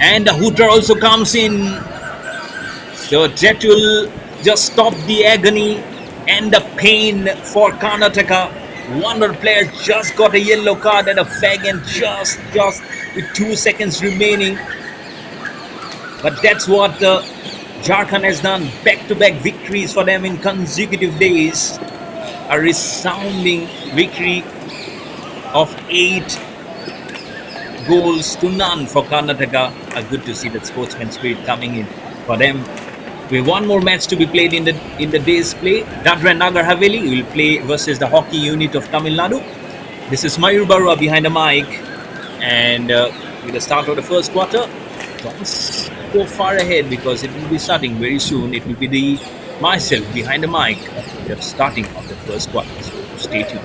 And the hooter also comes in. So that will just stop the agony and the pain for Karnataka. One of the players just got a yellow card and a fag, and just with 2 seconds remaining. But that's what Jharkhand has done. Back-to-back victories for them in consecutive days. A resounding victory of 8 goals to none for Karnataka. Good to see that sportsman spirit coming in for them. We have one more match to be played in the day's play. DADRA and NAGAR HAVELI will play versus the hockey unit of Tamil Nadu. This is Mayur Barua behind the mic, and with the start of the first quarter, don't go far ahead because it will be starting very soon. It will be myself behind the mic, the starting of the first quarter. So stay tuned.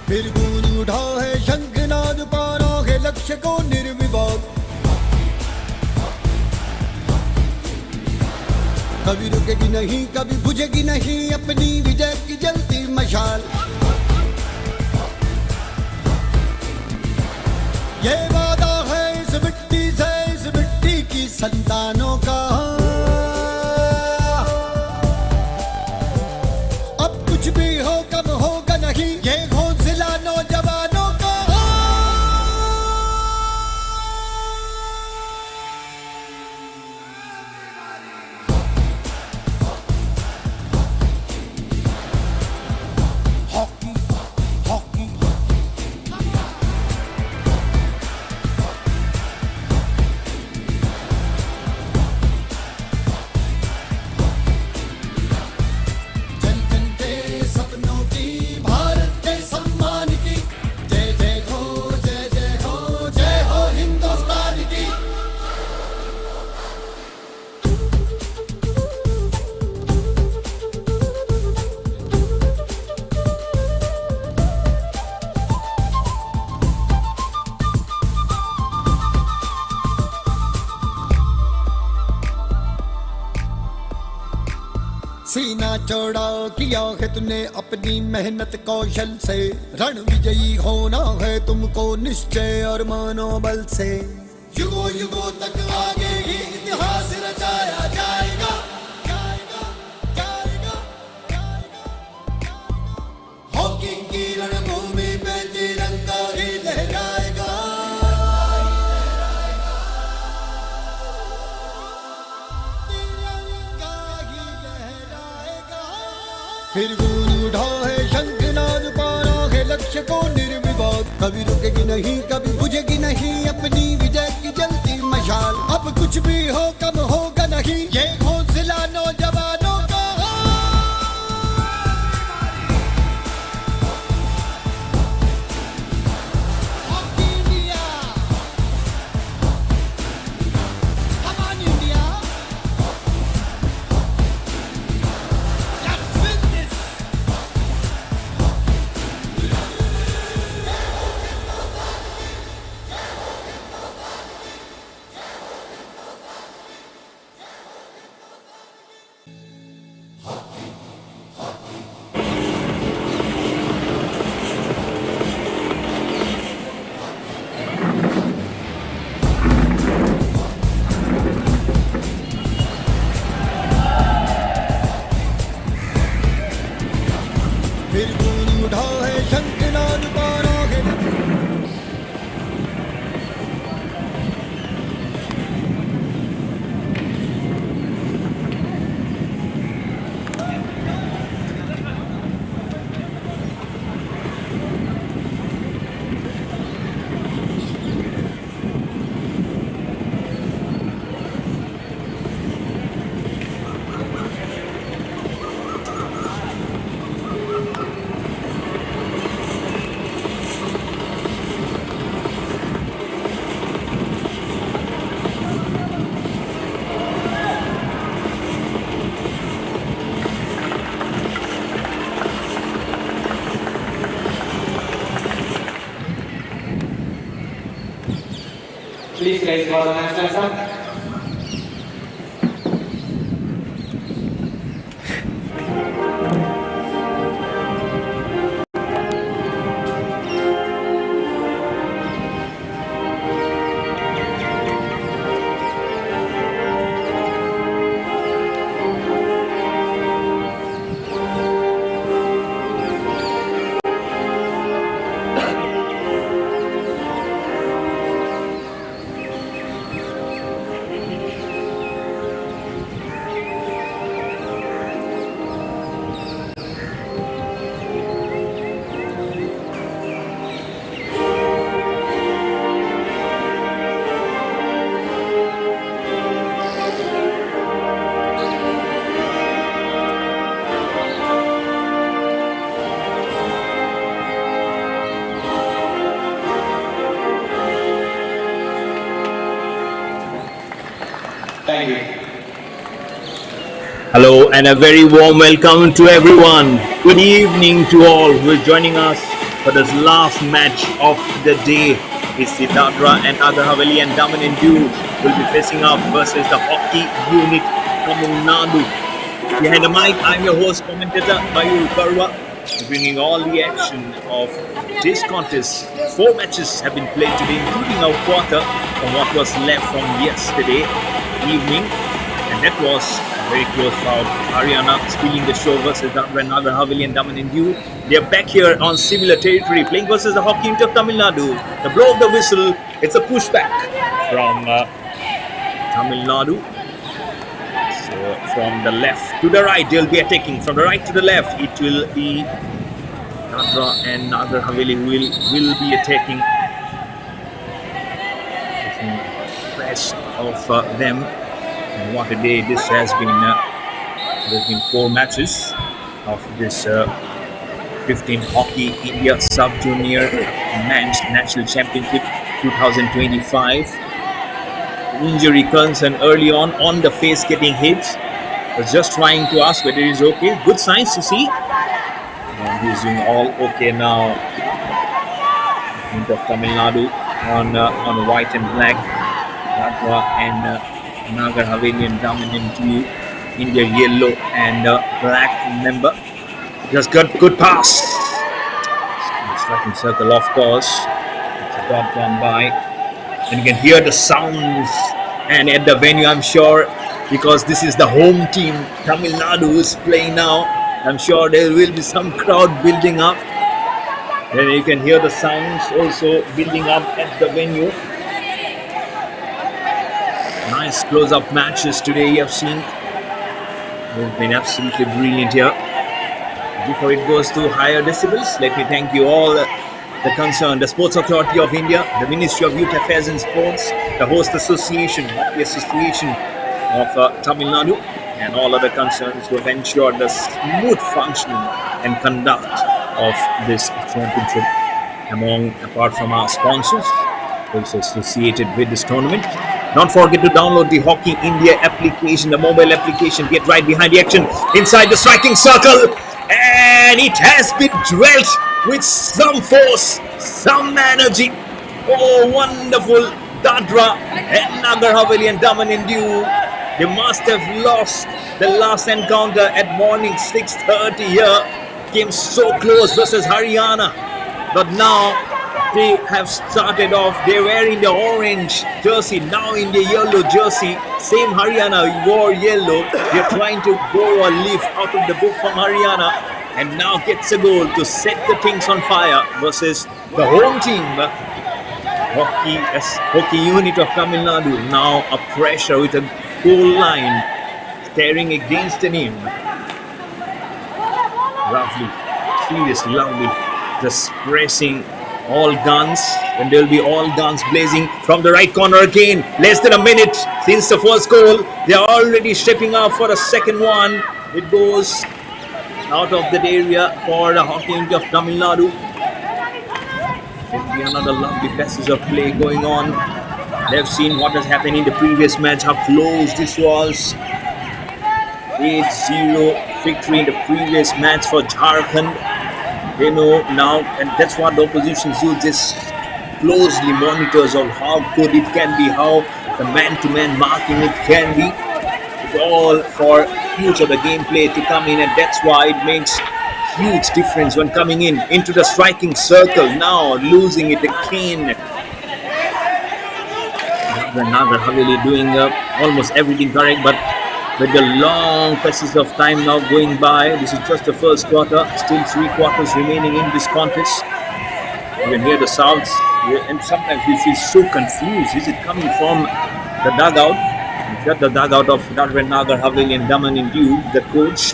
फिर गूंज उठा है शंखनाद, पारा है लक्ष्य को निर्विवाद। कभी रुकेगी नहीं, कभी बुझेगी नहीं अपनी विजय की जलती मशाल। ये वादा है इस मिट्टी से, इस मिट्टी की संतानों का। अब कुछ भी हो कम होगा नहीं, ये हौसला नौजवानों का। हॉकी हॉकी जन जन के सपनों की, भारत के सम्मान की। जय जय हो, जय जय हो, जय हो हिंदुस्तान की। सीना चौड़ा किया है तूने अपनी मेहनत कौशल से। रण विजयी होना है तुमको निश्चय और मनोबल से। युगों युगों तक आगे ही इतिहास रचाया जाएगा, जाएगा, जाएगा, जाएगा। हॉकी की रणभूमि पे तिरंगा ही लहराएगा। तिरंगा ही लहराएगा। फिर गूंज उठा है शंखनाद, पारा है लक्ष्य को निर्विवाद। कभी रुकेगी नहीं, कभी बुझेगी नहीं अपनी विजय की जलती मशाल। अब कुछ भी हो कम होगा नहीं, ये हौसला नौजवानों का। Hockey India, come on India, let's win this. फिर गूंज उठा है शंखनाद, पारा है। Please rise for the national anthem. Thank you. Hello and a very warm welcome to everyone. Good evening to all who are joining us for this last match of the day. It's the DADRA and Nagar Haveli and Daman and Diu will be facing up versus the hockey unit Tamil Nadu. Behind the mic, I'm your host, commentator Mayur Karwa, bringing all the action of this contest. 4 matches have been played today, including our quarter from what was left from yesterday evening. And that was a very close round. Haryana stealing the show versus DADRA and Nagar Haveli and Daman and Diu. They are back here on similar territory, playing versus the hockey unit of Tamil Nadu. The blow of the whistle, it's a pushback from Tamil Nadu. So from the left to the right, they'll be attacking. From the right to the left, it will be DADRA and Nagar Haveli who will be attacking. Rest of them. And what a day this has been. There's been 4 matches of this 15 Hockey India Sub-Junior Men's National Championship 2025. Injury concern early on the face getting hit. Was just trying to ask whether he's okay. Good signs to see. And he's doing all okay now. Of Tamil Nadu on white and black. DADRA and Nagar Haveli and Daman and Diu, India yellow and black. Remember, just got good pass. Striking circle, of course. It's a dot gone by, and you can hear the sounds. And at the venue, I'm sure, because this is the home team, Tamil Nadu is playing now. I'm sure there will be some crowd building up. Then you can hear the sounds also building up at the venue. Nice close-up matches today you have seen. They've been absolutely brilliant here. Before it goes to higher decibels, let me thank you all, the concerned, the Sports Authority of India, the Ministry of Youth Affairs and Sports, the Host Association, the Association of Tamil Nadu, and all other concerns who have ensured the smooth functioning and conduct of this championship. Apart from our sponsors, also associated with this tournament. Don't forget to download the Hockey India application, the mobile application. Get right behind the action, inside the striking circle. And it has been dwelt with some force, some energy. Oh, wonderful. DADRA and Nagar Haveli and Daman and Diu. They must have lost the last encounter at morning 6:30 here. Came so close versus Haryana. But now they have started off. They're wearing the orange jersey, now in the yellow jersey. Same Haryana wore yellow. They're trying to borrow a leaf out of the book from Haryana, and now gets a goal to set the things on fire versus the home team, hockey unit of Tamil Nadu. Now a pressure with a goal line staring against him. Lovely, seriously lovely. Just pressing all guns, and there'll be all guns blazing from the right corner again. Less than a minute since the first goal. They are already stepping up for a second one. It goes out of that area for the hockey unit of Tamil Nadu. There'll be another lovely passage of play going on. They've seen what has happened in the previous match, how close this was. 8-0 victory in the previous match for Jharkhand. They know now, and that's what the opposition do, just closely monitors of how good it can be, how the man-to-man marking it can be. It's all for future the gameplay to come in, and that's why it makes huge difference when coming in into the striking circle. Now losing it again. Nagar Haveli doing almost everything correct, but with the long passes of time now going by, this is just the first quarter, still 3 quarters remaining in this contest. You can hear the sounds, and sometimes we feel so confused. Is it coming from the dugout? We've got the dugout of DADRA, Nagar Haveli and Daman and Diu, the coach.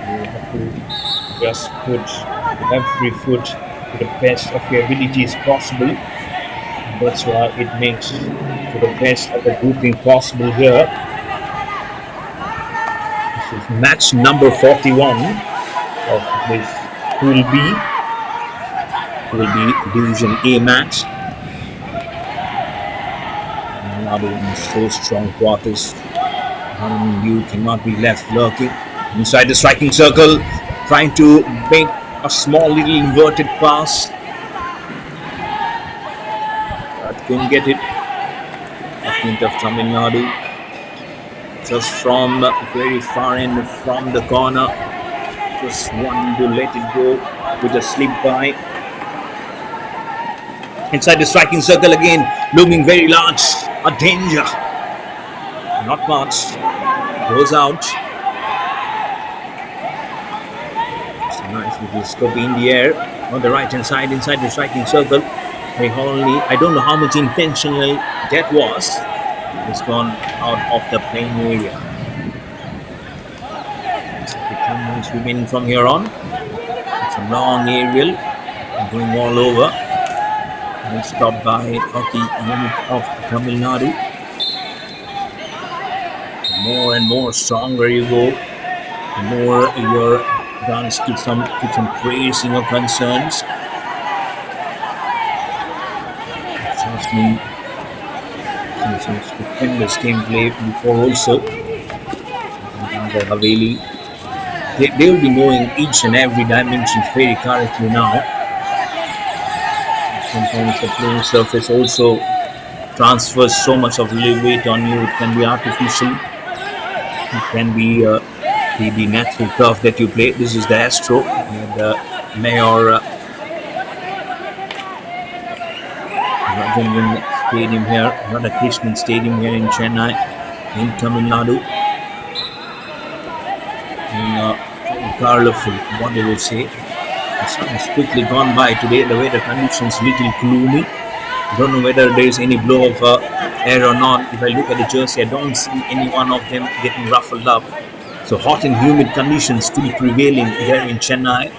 You have to just put every foot to the best of your abilities possible. That's why it makes to the best of the grouping possible here. This is match number 41 of this Pool B. Will be Division A match. Nadu in so strong quarters. You cannot be left lurking inside the striking circle, trying to make a small little inverted pass, but couldn't get it. A hint of Tamil Nadu, just from very far end from the corner, just wanting to let it go with a slip by. Inside the striking circle again, looming very large, a danger. Not much. Goes out. It's a nice little scope in the air on the right hand side inside the striking circle. I don't know how much intentional that was. It's gone out of the playing area. 15 minutes remaining from here on. It's a long aerial going all over. And stopped by hockey unit of Tamil Nadu. The more and more stronger you go, the more your guns keep some praising your concerns. It's been some stupendous gameplay before also. The HAVELI, they will be knowing each and every dimension very correctly now. Sometimes the playing surface also transfers so much of weight on you. It can be artificial. It can be the natural turf that you play. This is the Astro, the Mayor Rajan Stadium here, Radhakrishnan Stadium here in Chennai, in Tamil Nadu. And colorful, what they will say. The sun has quickly gone by today. The weather conditions little gloomy. Don't know whether there is any blow of air or not. If I look at the jersey, I don't see any one of them getting ruffled up. So hot and humid conditions still prevailing there in Chennai. 8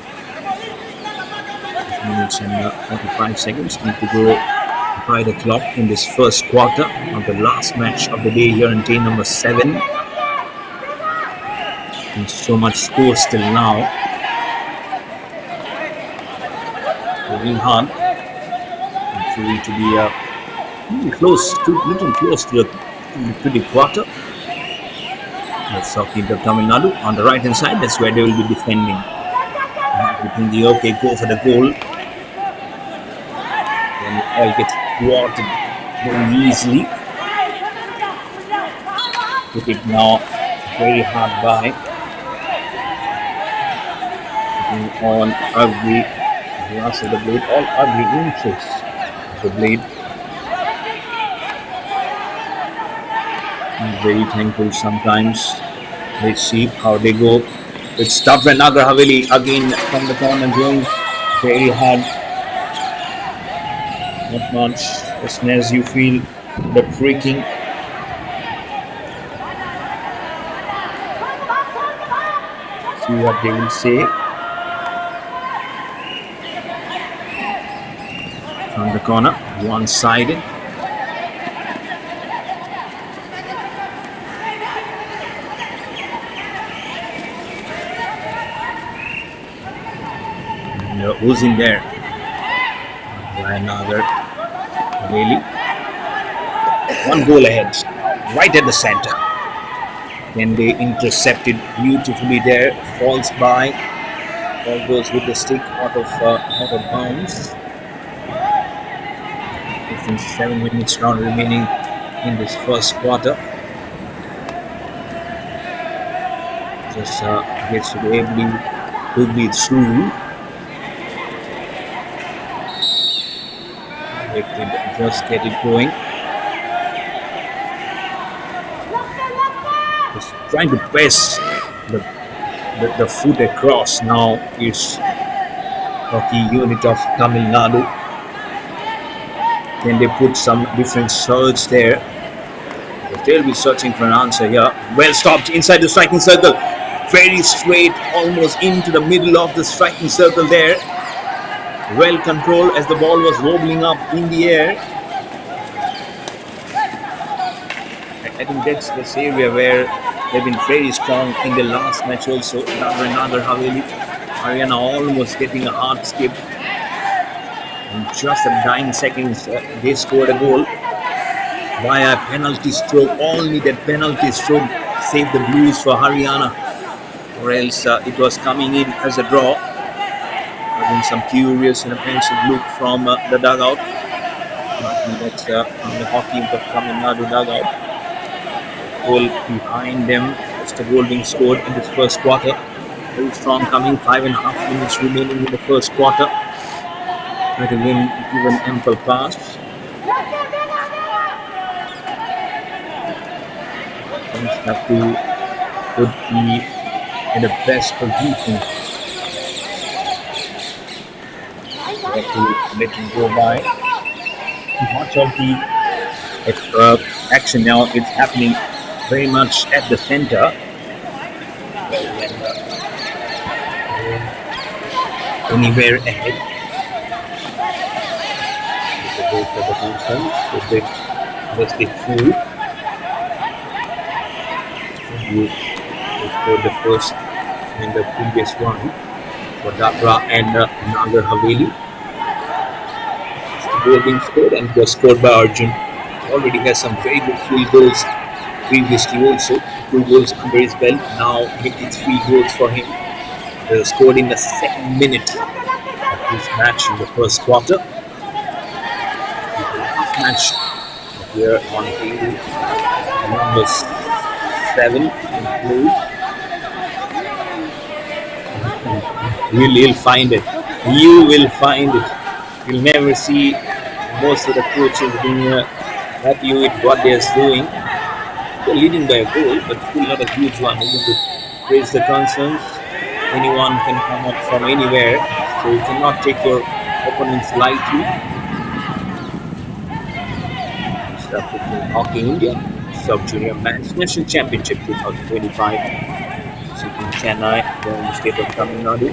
minutes and 45 seconds need to go by the clock in this first quarter of the last match of the day here in day number 7. And so much score still now. Moving hard. Hopefully to be little close to the quarter. Let's talk into Tamil Nadu on the right hand side. That's where they will be defending. Between the okay, go for the goal. Then all gets thwarted very easily. Put it now very hard by. On every glass of the blade, all every inches of the blade. I'm very thankful sometimes. Let's see how they go. It's tough when NAGAR HAVELI again from the corner going very hard. Not much. As soon as you feel the freaking. See what they will say. From the corner, one-sided. And who's in there? NAGAR HAVELI. One goal ahead, right at the center. Then they intercepted beautifully there. Falls by. Ball goes with the stick out of bounds. 7 minutes now remaining in this first quarter. Just gets to be able to be through. They could just get it going. Just trying to press the foot across now is hockey unit of Tamil Nadu. Then they put some different surge there. But they'll be searching for an answer here. Well stopped inside the striking circle. Very straight, almost into the middle of the striking circle there. Well controlled as the ball was wobbling up in the air. I think that's this area where they've been very strong in the last match also. NAGAR HAVELI. Haryana almost getting a hard skip. In just 9 seconds, they scored a goal. via penalty stroke. All needed penalty stroke save the Blues for Haryana, or else it was coming in as a draw. Having some curious and offensive look from the dugout. That's from the hockey of Tamil Nadu dugout. Goal behind them. Just a goal being scored in this first quarter. Very strong coming. 5.5 minutes remaining in the first quarter. Try to win even ample pass. Things have to put the in the best position. Have to let him go by. Much of the action now is happening very much at the center. Anywhere ahead. Just the food. You scored the first and the previous one for DADRA and NAGAR HAVELI. Goal being scored, and it was scored by Arjun. Already has some very good field goals previously also. 2 goals under his belt. Now making 3 goals for him. Scored in the 2nd minute of this match in the first quarter. The last match here on table number 7 You'll find it. You will find it. You'll never see most of the coaches being happy with what they're doing. They're leading by a goal, but still not a huge one. Even to raise the concerns, anyone can come up from anywhere, so you cannot take your opponents lightly. Stuff with Hockey India, Sub-Junior Men's National Championship 2025. In Chennai, in the state of Tamil Nadu.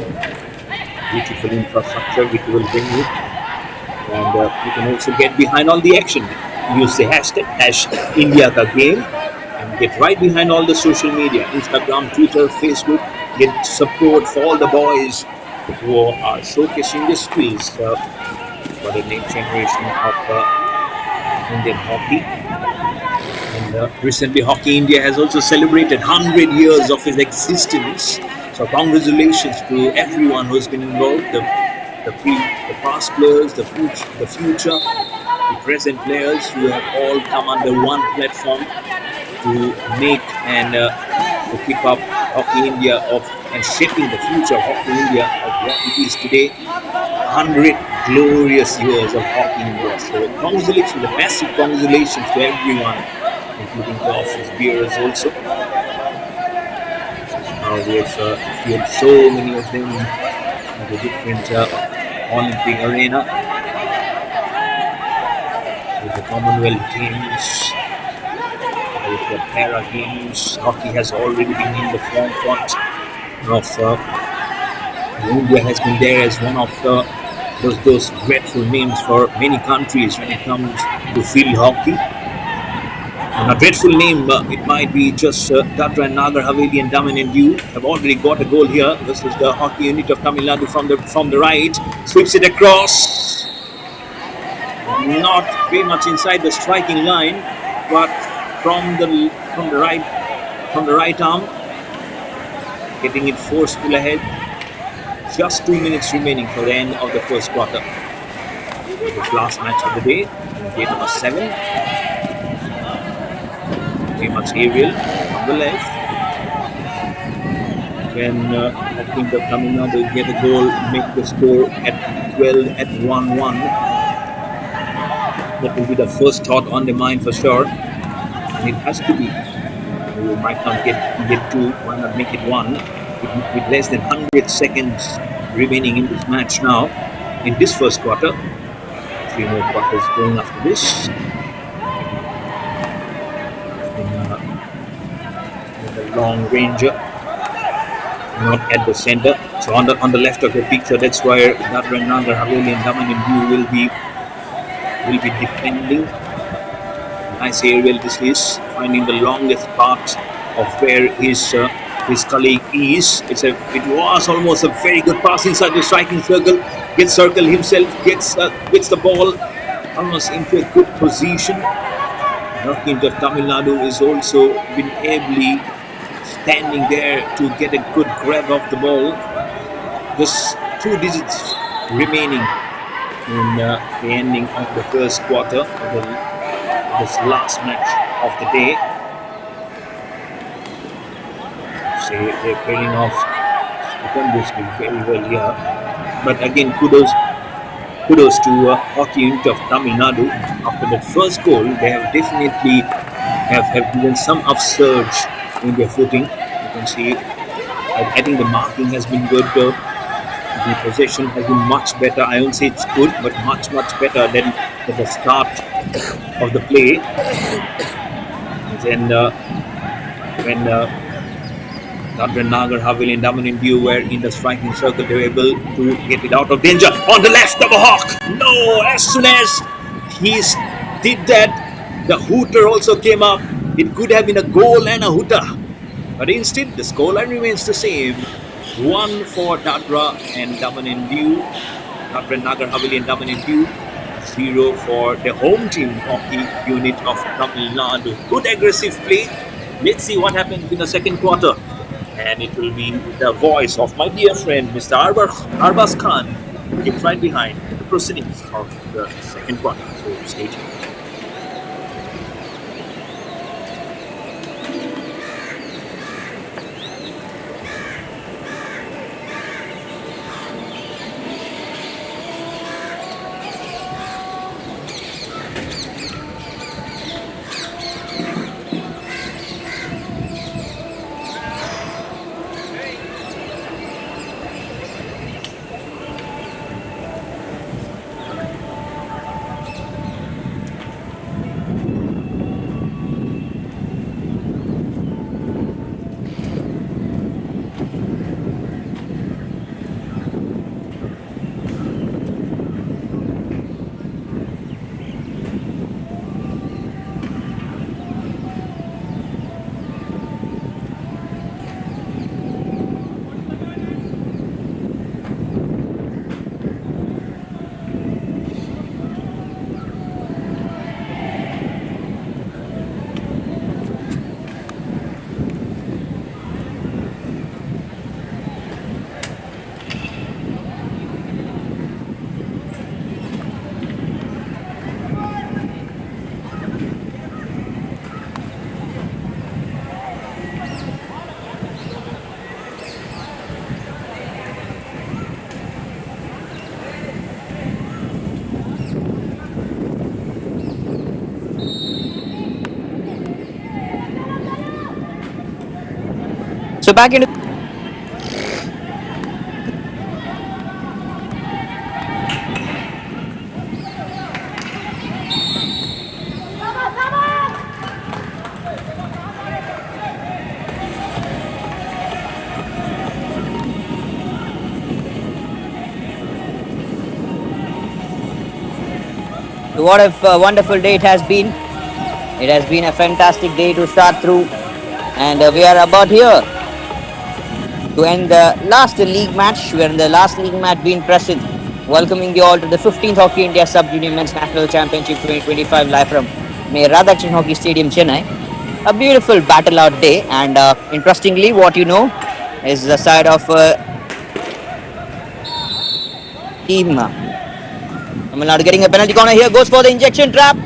Beautiful infrastructure which will bring you. And you can also get behind all the action. Use the hashtag #IndiaKaGame and get right behind all the social media, Instagram, Twitter, Facebook. Get support for all the boys who are showcasing the skills for the next generation of Indian hockey. And recently Hockey India has also celebrated 100 years of its existence. So congratulations to everyone who has been involved, the past players, the future, the present players who have all come under one platform to make and to keep up Hockey India and shaping the future of Hockey India of what it is today. 100 glorious years of Hockey India. So congratulations, a massive congratulations to everyone, including the office bearers also. Now we have seen so many of them in the different Olympic arena. With the Commonwealth Games, with the Para Games, hockey has already been in the forefront of India has been there as one of those dreadful names for many countries when it comes to field hockey. And a dreadful name, it might be just DADRA and NAGAR HAVELI and DAMAN and Nadu have already got a goal here. This is the hockey unit of Tamil Nadu from the right, sweeps it across. Not very much inside the striking line, but from the right arm, getting it forceful ahead. Just 2 minutes remaining for the end of the first quarter. This last match of the day, game number 7. Very much aerial on the left. When I think the Tamil Nadu will get a goal, make the score at 12 at 1-1. That will be the first thought on the mind for sure. And it has to be. We might not get 2, why not make it 1? With less than 100 seconds remaining in this match now, in this first quarter. 3 more quarters going after this. The long ranger, not at the center. So on the left of the picture, that's where DADRA and NAGAR HAVELI and DAMAN and Nadu will be defending. Nice aerial this is, finding the longest part of where his colleague is. It was almost a very good pass inside the striking circle. Gets circle himself, gets the ball almost into a good position. North of Tamil Nadu is also been ably standing there to get a good grab of the ball. Just 2 digits remaining in the ending of the first quarter of this last match of the day. Say they're playing off tremendously very well here. But again, kudos to Hockey Unit of Tamil Nadu. After that first goal, they have definitely have given some upsurge in their footing. You can see, I think the marking has been good. The possession has been much better. I won't say it's good, but much better than at the start of the play. Then when Dadra, Nagar, Haveli, and Daman and Diu were in the striking circle, they were able to get it out of danger. On the left, Hawk. No, as soon as he did that, the hooter also came up. It could have been a goal and a hooter. But instead, the scoreline remains the same. 1 for Dadra and Daman and Diu. Dadra, Nagar, Haveli, and Daman and Diu. 0 for the home team hockey unit of Tamil Nadu. Good aggressive play. Let's see what happens in the second quarter. And it will be the voice of my dear friend, Mr. Arbaz Khan, who keeps right behind the proceedings of the second quarter. So stay tuned. So back into what a wonderful day it has been. It has been a fantastic day to start through, and we are about here to end the last league match. We are in the last league match being present, welcoming you all to the 15th Hockey India Sub-Junior Men's National Championship 2025 live from Radhakrishnan Hockey Stadium, Chennai. A beautiful battle out day, and interestingly, what you know is the side of team Tamil Nadu getting a penalty corner here, goes for the injection trap.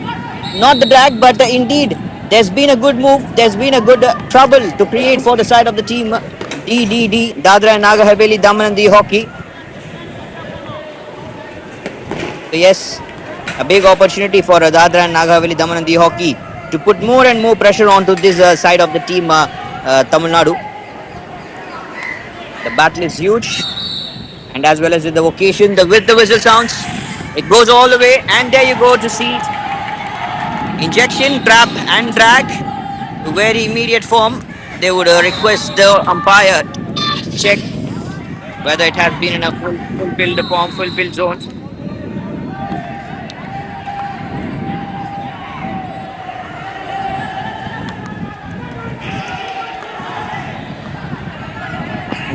Not the drag, but indeed, there's been a good move. There's been a good trouble to create for the side of the team. Dadra and Nagar Haveli, Daman and the hockey. So yes, a big opportunity for Dadra and Nagar Haveli, Daman and the hockey to put more and more pressure onto this side of the team, Tamil Nadu. The battle is huge, and as well as with the vocation, with the whistle sounds, it goes all the way, and there you go to see injection, trap and drag to very immediate form. They would request the umpire to check whether it has been in a fulfilled form, fulfilled zone.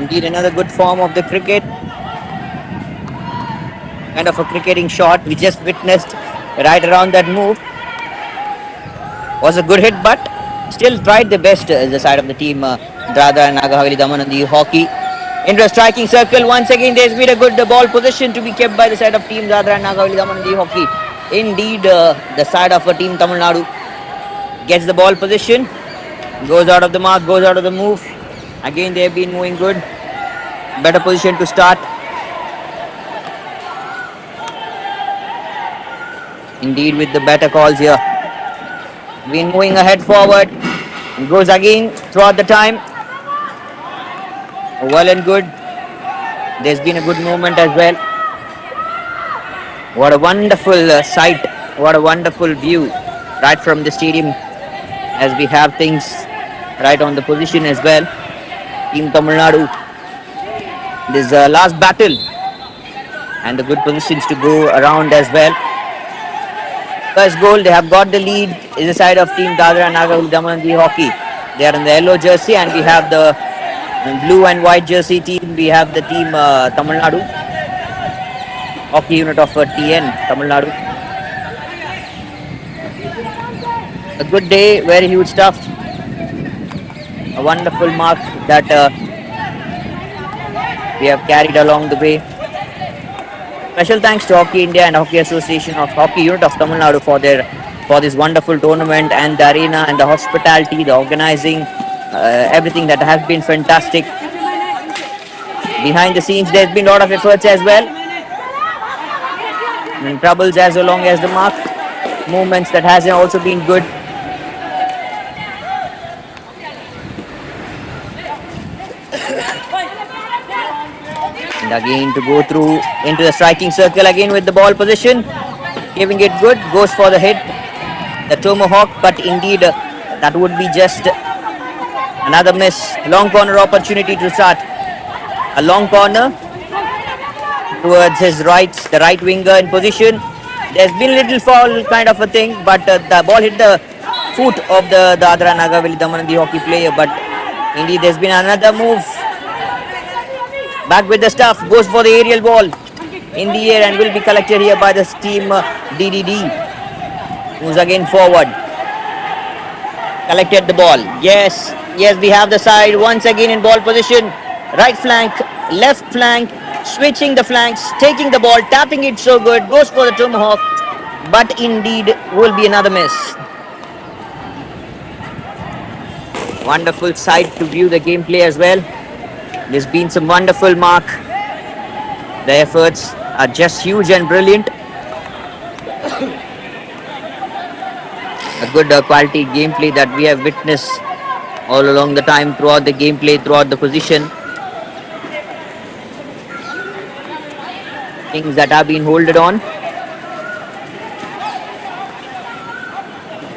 Indeed, another good form of the cricket. Kind of a cricketing shot we just witnessed right around that move. Was a good hit, but still tried the best the side of the team Dadra and Nagar Haveli Daman on the hockey. Into a striking circle once again. There's been a good ball position to be kept by the side of team Dadra and Nagar Haveli Daman on the hockey. Indeed, the side of a team Tamil Nadu gets the ball position, goes out of the mark, goes out of the move. Again, they have been moving good. Better position to start. Indeed, with the better calls here. Been moving ahead forward. And goes again throughout the time. Well and good. There's been a good movement as well. What a wonderful sight. What a wonderful view right from the stadium as we have things right on the position as well. Team Tamil Nadu. This last battle and the good positions to go around as well. First goal, they have got the lead is the side of team Dadra and Nagar Haveli Daman the hockey. They are in the yellow jersey and we have the blue and white jersey team. We have the team Tamil Nadu. Hockey unit of TN Tamil Nadu. A good day, very huge stuff. A wonderful mark that we have carried along the way. Special thanks to Hockey India and Hockey Association of Hockey Unit of Tamil Nadu for this wonderful tournament and the arena and the hospitality, the organizing, everything that has been fantastic. Behind the scenes, there's been a lot of efforts as well. And troubles as long as the mark. Movements that has also been good. And again to go through into the striking circle again with the ball position. Giving it good. Goes for the hit. The tomahawk, but indeed that would be just another miss. Long corner opportunity to start. A long corner towards his right, the right winger in position. There's been a little foul kind of a thing, but the ball hit the foot of the Dadra Nagar Haveli Daman the hockey player. But indeed there's been another move. Back with the stuff, goes for the aerial ball in the air and will be collected here by the team DDD. Moves again forward. Collected the ball. Yes, we have the side once again in ball position. Right flank, left flank, switching the flanks, taking the ball, tapping it so good, goes for the tomahawk, but indeed will be another miss. Wonderful sight to view the gameplay as well. There's been some wonderful mark. The efforts are just huge and brilliant. A good quality gameplay that we have witnessed all along the time throughout the gameplay, throughout the position. Things that have been holded on.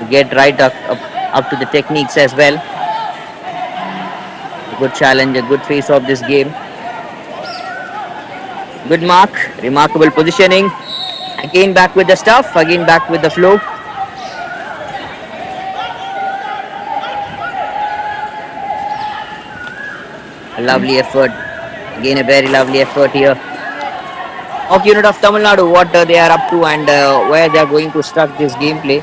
To get right up to the techniques as well. Good challenge, a good face of this game. Good mark, remarkable positioning. Again back with the stuff, again back with the flow. A lovely effort. Again a very lovely effort here. Hockey unit of Tamil Nadu, what they are up to and where they are going to start this gameplay.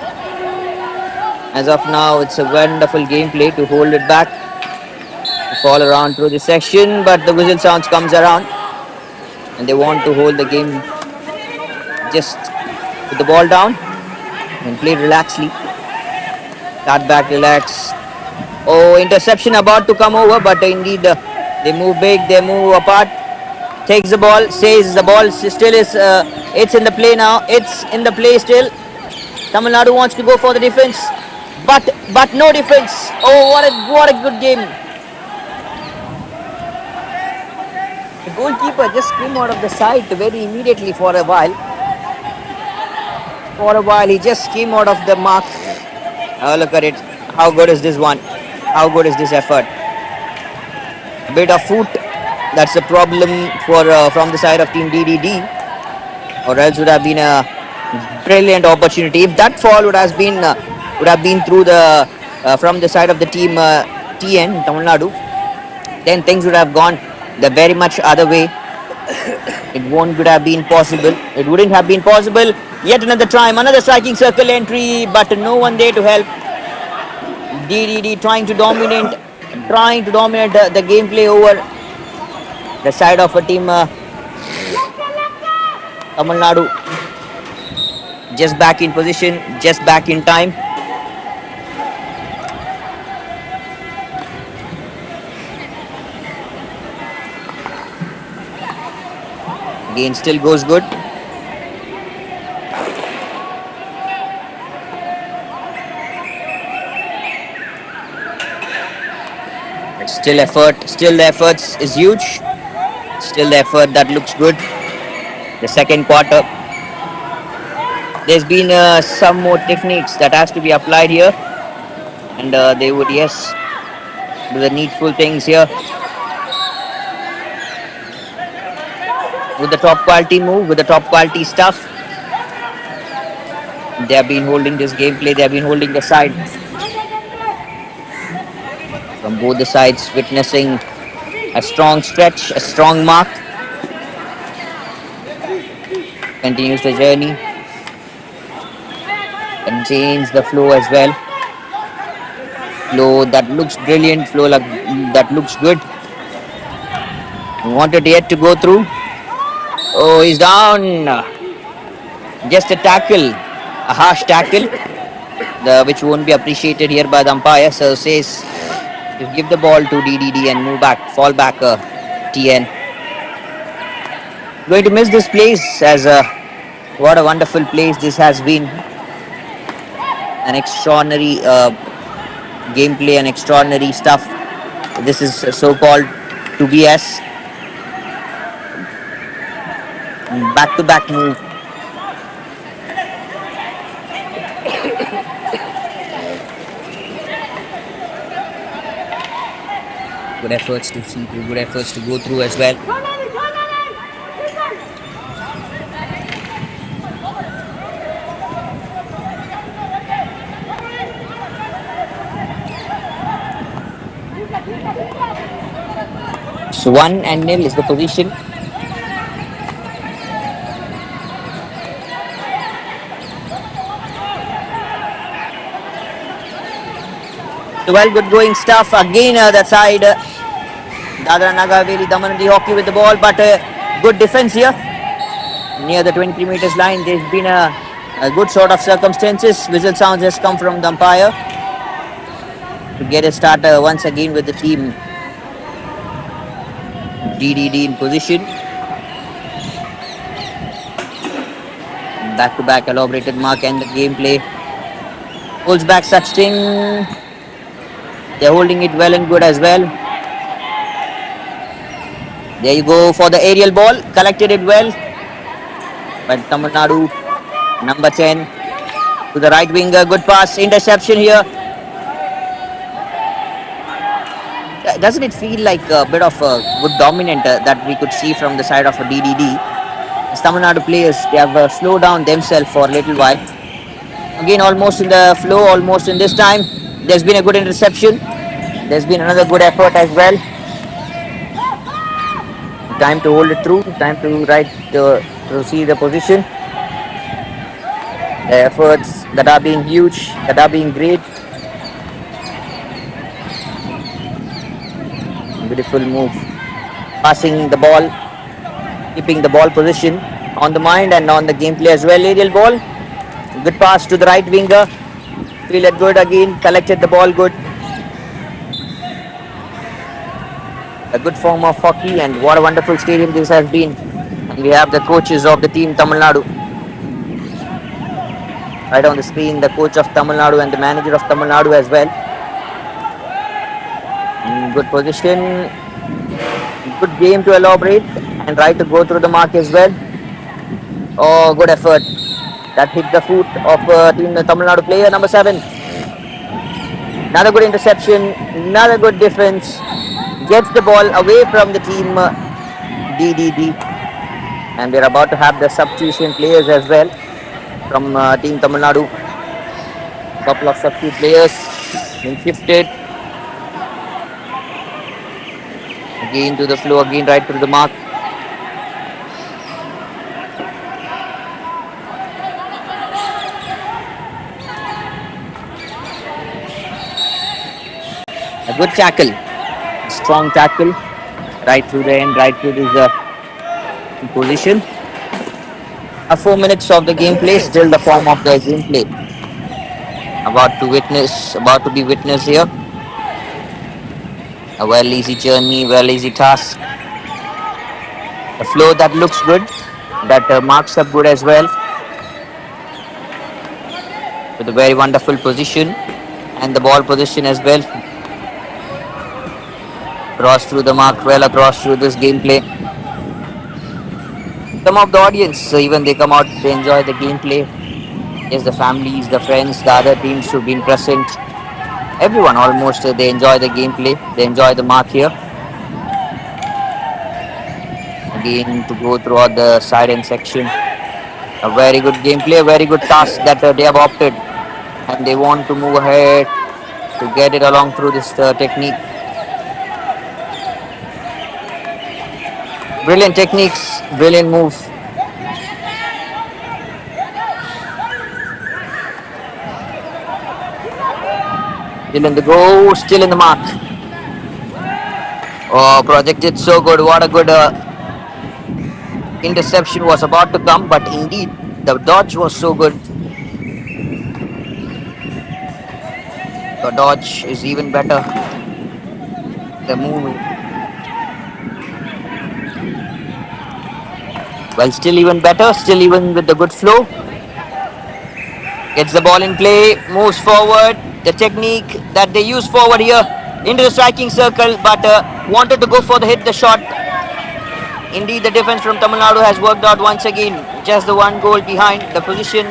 As of now, it's a wonderful gameplay to hold it back. Fall around through the section, but the whistle sounds comes around and they want to hold the game, just put the ball down and play relaxedly. Start back, relax. Oh, interception about to come over, but indeed they move big, they move apart. Takes the ball, says the ball still is, it's in the play now, it's in the play still. Tamil Nadu wants to go for the defense, but no defense. Oh, what a good game. The goalkeeper just came out of the side very immediately for a while. He just came out of the mark. Oh, look at it. How good is this one? How good is this effort? Bit of foot. That's a problem for from the side of team DDD. Or else would have been a brilliant opportunity. If that fall would have been through the from the side of the team TN Tamil Nadu, then things would have gone the very much other way. It would have been possible. It wouldn't have been possible. Yet another time, another striking circle entry, but no one there to help. DDD trying to dominate the gameplay over the side of a team Tamil Nadu. Just back in position, just back in time. Again, still goes good. Still the efforts is huge. Still the effort that looks good. The second quarter, there's been some more techniques that has to be applied here, and they would, yes, do the needful things here with the top quality move, with the top quality stuff. They have been holding this gameplay. They have been holding the side from both the sides, witnessing a strong stretch, a strong mark. Continues the journey. Contains the flow as well. Flow that looks brilliant, flow that looks good. Wanted yet to go through. Oh, he's down. Just a tackle, a harsh tackle, which won't be appreciated here by the umpire. So says to give the ball to DDD and move back, fall back TN. Going to miss this place as what a wonderful place this has been. An extraordinary gameplay and extraordinary stuff. This is so-called 2BS. Back-to-back move. Good efforts to see through, good efforts to go through as well. So 1-0 is the position. Well, good going stuff. Again, that side, Dadra Nagar Haveli Daman hockey with the ball, but good defense here. Near the 23 meters line, there's been a good sort of circumstances. Whistle sounds has come from the umpire to get a starter once again with the team. DDD in position. Back-to-back elaborated mark and the gameplay. Pulls back such thing. They're holding it well and good as well. There you go for the aerial ball. Collected it well. But Tamil Nadu, number 10, to the right winger. Good pass. Interception here. Doesn't it feel like a bit of a good dominant that we could see from the side of a DDD? As Tamil Nadu players, they have slowed down themselves for a little while. Again, almost in the flow, almost in this time. There's been a good interception. There's been another good effort as well. Time to hold it through. Time to see the position. The efforts that are being huge, that are being great. Beautiful move. Passing the ball, keeping the ball position on the mind and on the gameplay as well. Aerial ball. Good pass to the right winger. Feel it good again. Collected the ball good. A good form of hockey, and what a wonderful stadium this has been. And we have the coaches of the team Tamil Nadu. Right on the screen, the coach of Tamil Nadu and the manager of Tamil Nadu as well. Good position. Good game to elaborate and try to go through the mark as well. Oh, good effort. That hit the foot of team Tamil Nadu player number 7. Another good interception. Another good defense. Gets the ball away from the team DDD. And we're about to have the substitution players as well from team Tamil Nadu. Couple of substitute players being shifted. Again to the flow, again right through the mark. A good tackle, a strong tackle, right through the end, right through this position. 4 minutes of the gameplay, still the form of the gameplay about to be witnessed here. A well easy journey, well easy task. A flow that looks good, that marks up good as well, with a very wonderful position and the ball position as well. Cross through the mark, well across through this gameplay. Some of the audience, even they come out, they enjoy the gameplay. Yes, the families, the friends, the other teams who've been present. Everyone almost, they enjoy the gameplay. They enjoy the mark here. Again, to go throughout the side end section. A very good gameplay, a very good task that they have opted. And they want to move ahead to get it along through this technique. Brilliant techniques, brilliant move. Still in the go, still in the mark. Oh, projected so good. What a good interception was about to come, but indeed the dodge was so good. The dodge is even better. The move. Well, still even better, still even with the good flow. Gets the ball in play, moves forward. The technique that they use forward here into the striking circle, but wanted to go for the shot. Indeed, the defense from Tamil Nadu has worked out once again. Just the one goal behind the position,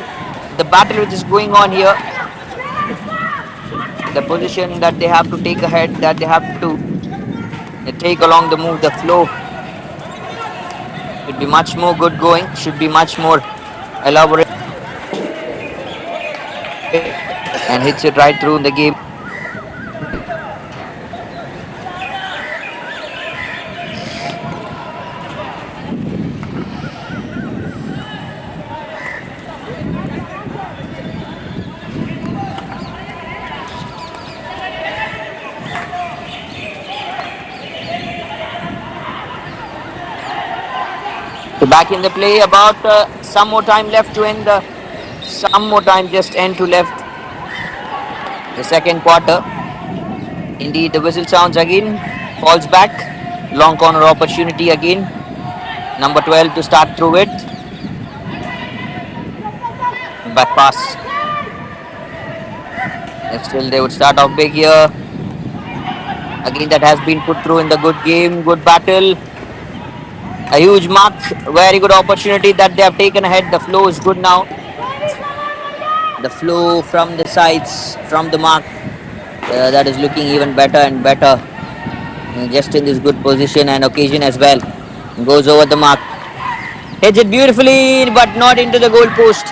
the battle which is going on here. The position that they have to take ahead, that they have to take along the move, the flow. Should be much more good going, should be much more elaborate. And hits it right through in the game. So back in the play, about some more time left to end some more time just end to left the second quarter. Indeed, the whistle sounds again, falls back, long corner opportunity again. Number 12 to start through it. Back pass. And still they would start off big here. Again, that has been put through in the good game, good battle. A huge mark, very good opportunity that they have taken ahead. The flow is good now. The flow from the sides, from the mark, that is looking even better and better. Just in this good position and occasion as well. Goes over the mark. Hits it beautifully, but not into the goal post.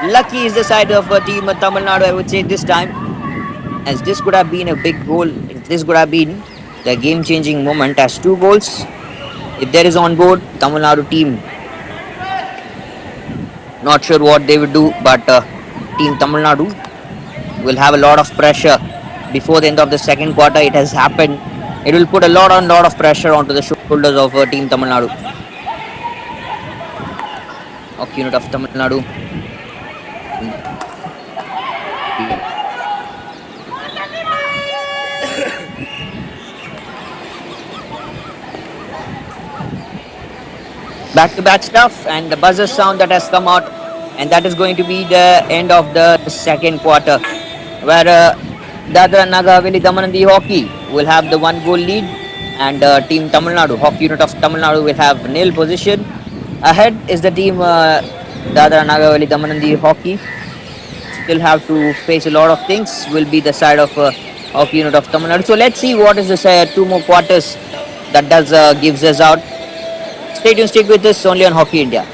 Lucky is the side of team Tamil Nadu, I would say this time. As this could have been a big goal. This could have been the game-changing moment as 2 goals. If there is on board, Tamil Nadu team. Not sure what they would do, but Team Tamil Nadu will have a lot of pressure before the end of the second quarter. It has happened. It will put a lot of pressure onto the shoulders of Team Tamil Nadu. Hockey unit of Tamil Nadu. Back-to-back stuff, and the buzzer sound that has come out, and that is going to be the end of the second quarter, where Dadra Naga Haveli Damanandi Hockey will have the 1 goal lead, and Team Tamil Nadu, Hockey unit of Tamil Nadu, will have nil position. Ahead is the team Dadra Naga Haveli Damanandi Hockey. Still have to face a lot of things. Will be the side of Hockey unit of Tamil Nadu. So let's see what is the 2 more quarters that does gives us out. Stay tuned, stick with us only on Hockey India.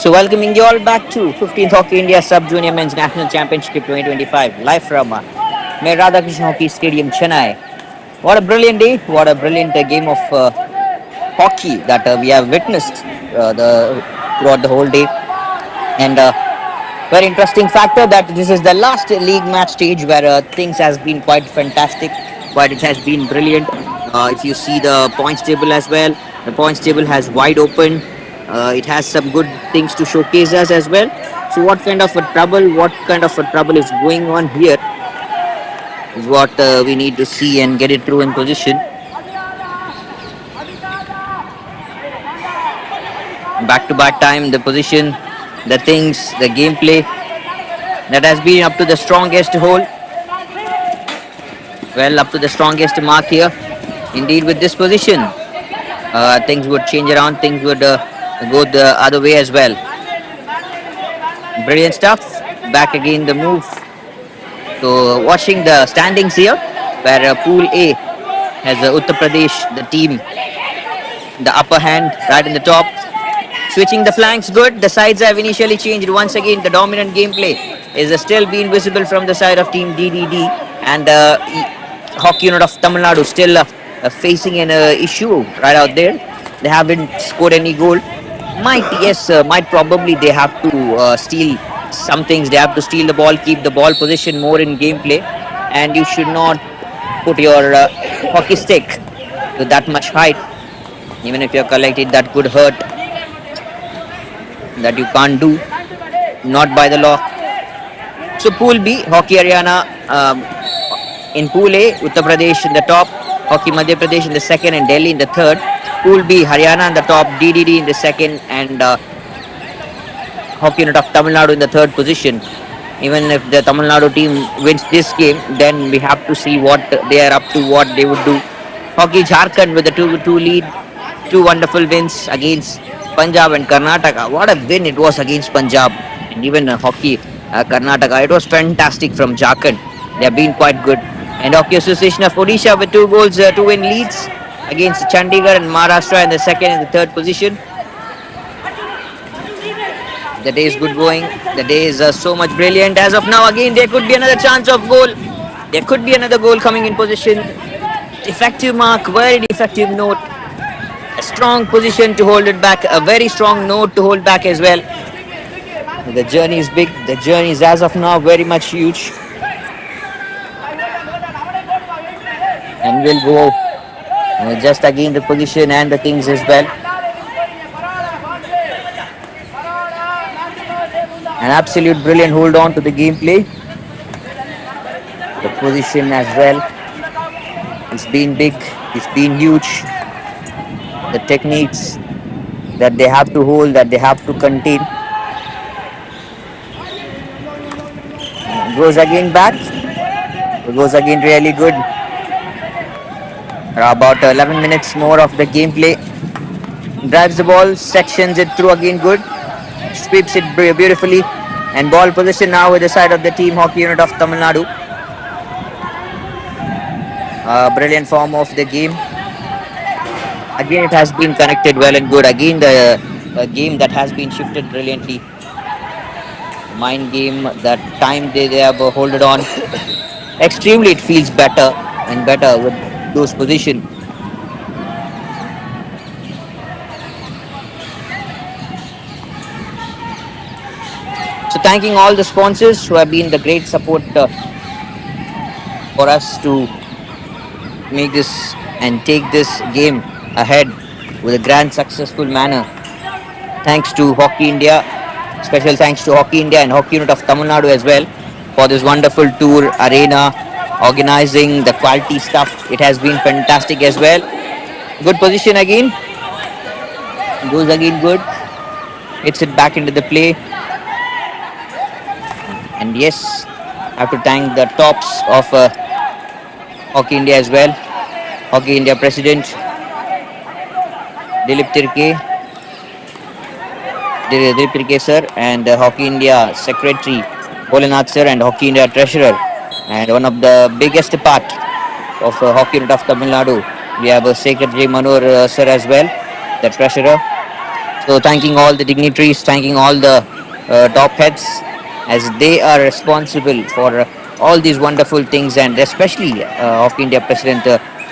So welcoming you all back to 15th Hockey India Sub Junior Men's National Championship 2025 live from Mayor Radhakrishnan Hockey Stadium, Chennai. What a brilliant day! What a brilliant game of hockey that we have witnessed throughout the whole day. And very interesting factor that this is the last league match stage where things has been quite fantastic, but it has been brilliant. If you see the points table as well, the points table has wide open. It has some good things to showcase us as well. So what kind of a trouble is going on here is what we need to see and get it through in position. Back to back time, the position, the things, the gameplay that has been up to the strongest hole. Well, up to the strongest mark here. Indeed, with this position, things would change around, things would go the other way as well. Brilliant stuff. Back again the move. So watching the standings here, where Pool A has Uttar Pradesh, the team, the upper hand right in the top. Switching the flanks, good. The sides have initially changed. Once again, the dominant gameplay is still being visible from the side of Team DDD, and the hockey unit of Tamil Nadu still facing an issue right out there. They haven't scored any goal. Might probably they have to steal some things. They have to steal the ball, keep the ball position more in gameplay, and you should not put your hockey stick to that much height. Even if you're collected, that could hurt. That you can't do, not by the law. So Pool B, Hockey Haryana in Pool A, Uttar Pradesh in the top, Hockey Madhya Pradesh in the second, and Delhi in the third. Pool B, Haryana in the top, DDD in the second, and Hockey unit of Tamil Nadu in the third position. Even if the Tamil Nadu team wins this game, then we have to see what they are up to, what they would do. Hockey Jharkhand with the 2-2 lead, two wonderful wins against Punjab and Karnataka. What a win it was against Punjab, and even Hockey Karnataka. It was fantastic from Jharkhand. They have been quite good. And Hockey Association of Odisha with 2 goals, 2-win leads against Chandigarh and Maharashtra in the second and the third position. The day is good going. The day is so much brilliant. As of now, again, there could be another chance of goal. There could be another goal coming in position. Defective mark, very defective note. A strong position to hold it back, a very strong note to hold back as well. The journey is big, the journey is as of now very much huge. And we'll go just again the position and the things as well. An absolute brilliant hold on to the gameplay. The position as well. It's been big, it's been huge. The techniques that they have to hold, that they have to contain. Goes again back. It goes again really good. About 11 minutes more of the gameplay. Drives the ball, sections it through again good. Sweeps it beautifully. And ball position now with the side of the team hockey unit of Tamil Nadu. Brilliant form of the game. Again, it has been connected well and good. Again, the game that has been shifted brilliantly. Mind game, that time they have hold it on. Extremely, it feels better and better with those positions. So thanking all the sponsors who have been the great support for us to make this and take this game ahead with a grand successful manner. Thanks to Hockey India, special thanks to Hockey India and Hockey Unit of Tamil Nadu as well for this wonderful tour, arena, organizing the quality stuff. It has been fantastic as well. Good position again. Goes again good. Hits it back into the play. And yes, I have to thank the tops of Hockey India as well. Hockey India President Dilip Tirke sir, and Hockey India Secretary Bholanath sir, and Hockey India Treasurer, and one of the biggest part of Hockey Unit of Tamil Nadu, we have Secretary Manor sir as well, the Treasurer. So thanking all the dignitaries, thanking all the top heads, as they are responsible for all these wonderful things, and especially of India President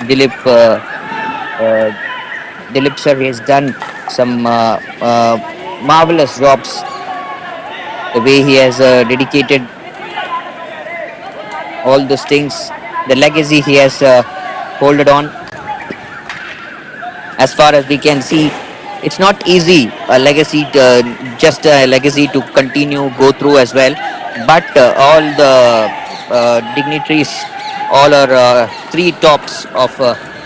Dilip. Uh, Dilip sir, he has done some marvelous jobs. The way he has dedicated all those things, the legacy he has holded on. As far as we can see, it's not easy a legacy just a legacy to continue go through as well, but all the dignitaries, all our three tops of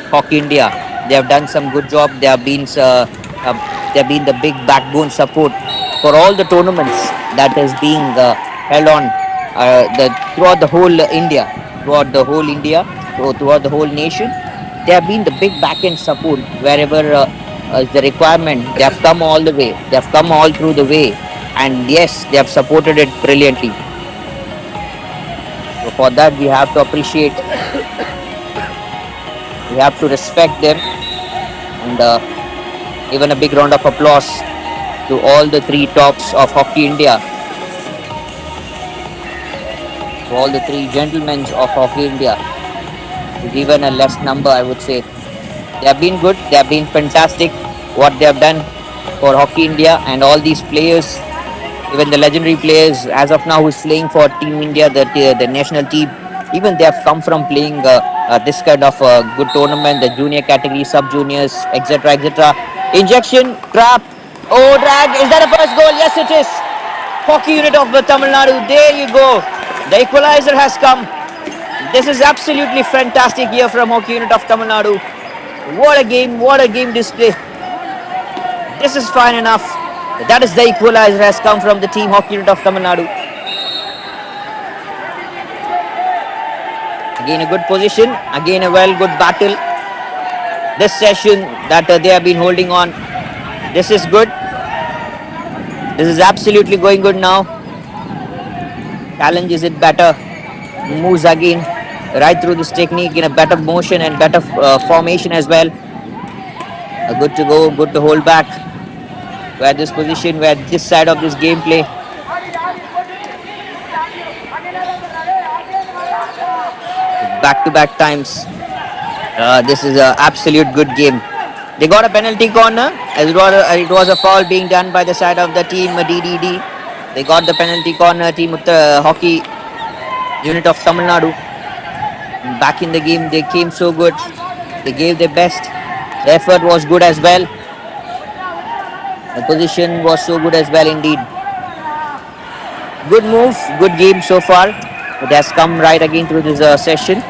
hockey India, they have done some good job. They have been the big backbone support for all the tournaments that is being held on throughout the whole India, throughout the whole India, throughout the whole nation. They have been the big back end support wherever is the requirement. They have come all the way. They have come all through the way, and yes, they have supported it brilliantly. So for that, we have to appreciate. We have to respect them, and even a big round of applause to all the three tops of Hockey India, to all the three gentlemen of Hockey India. Even a less number, I would say. They have been good. They have been fantastic. What they have done for Hockey India and all these players, even the legendary players as of now who's playing for Team India, the national team, even they have come from playing this kind of good tournament, the junior category, sub juniors, etc., etc. Injection, trap, oh drag. Is that a first goal? Yes, it is. Hockey unit of Tamil Nadu. There you go. The equalizer has come. This is absolutely fantastic here from Hockey unit of Tamil Nadu. What a game display. This is fine enough. That is the equalizer has come from the team Hockey unit of Tamil Nadu. Again a good position, again a well good battle. This session that they have been holding on, this is good. This is absolutely going good now. Challenges it better. Moves again right through this technique in a better motion and better formation as well. Good to go, good to hold back. Where this position, where this side of this gameplay. Back-to-back times. This is an absolute good game. They got a penalty corner as it was a foul being done by the side of the team DDD. They got the penalty corner, team of the hockey unit of Tamil Nadu. Back in the game, they came so good. They gave their best. The effort was good as well. The position was so good as well indeed. Good move, good game so far. It has come right again through this session.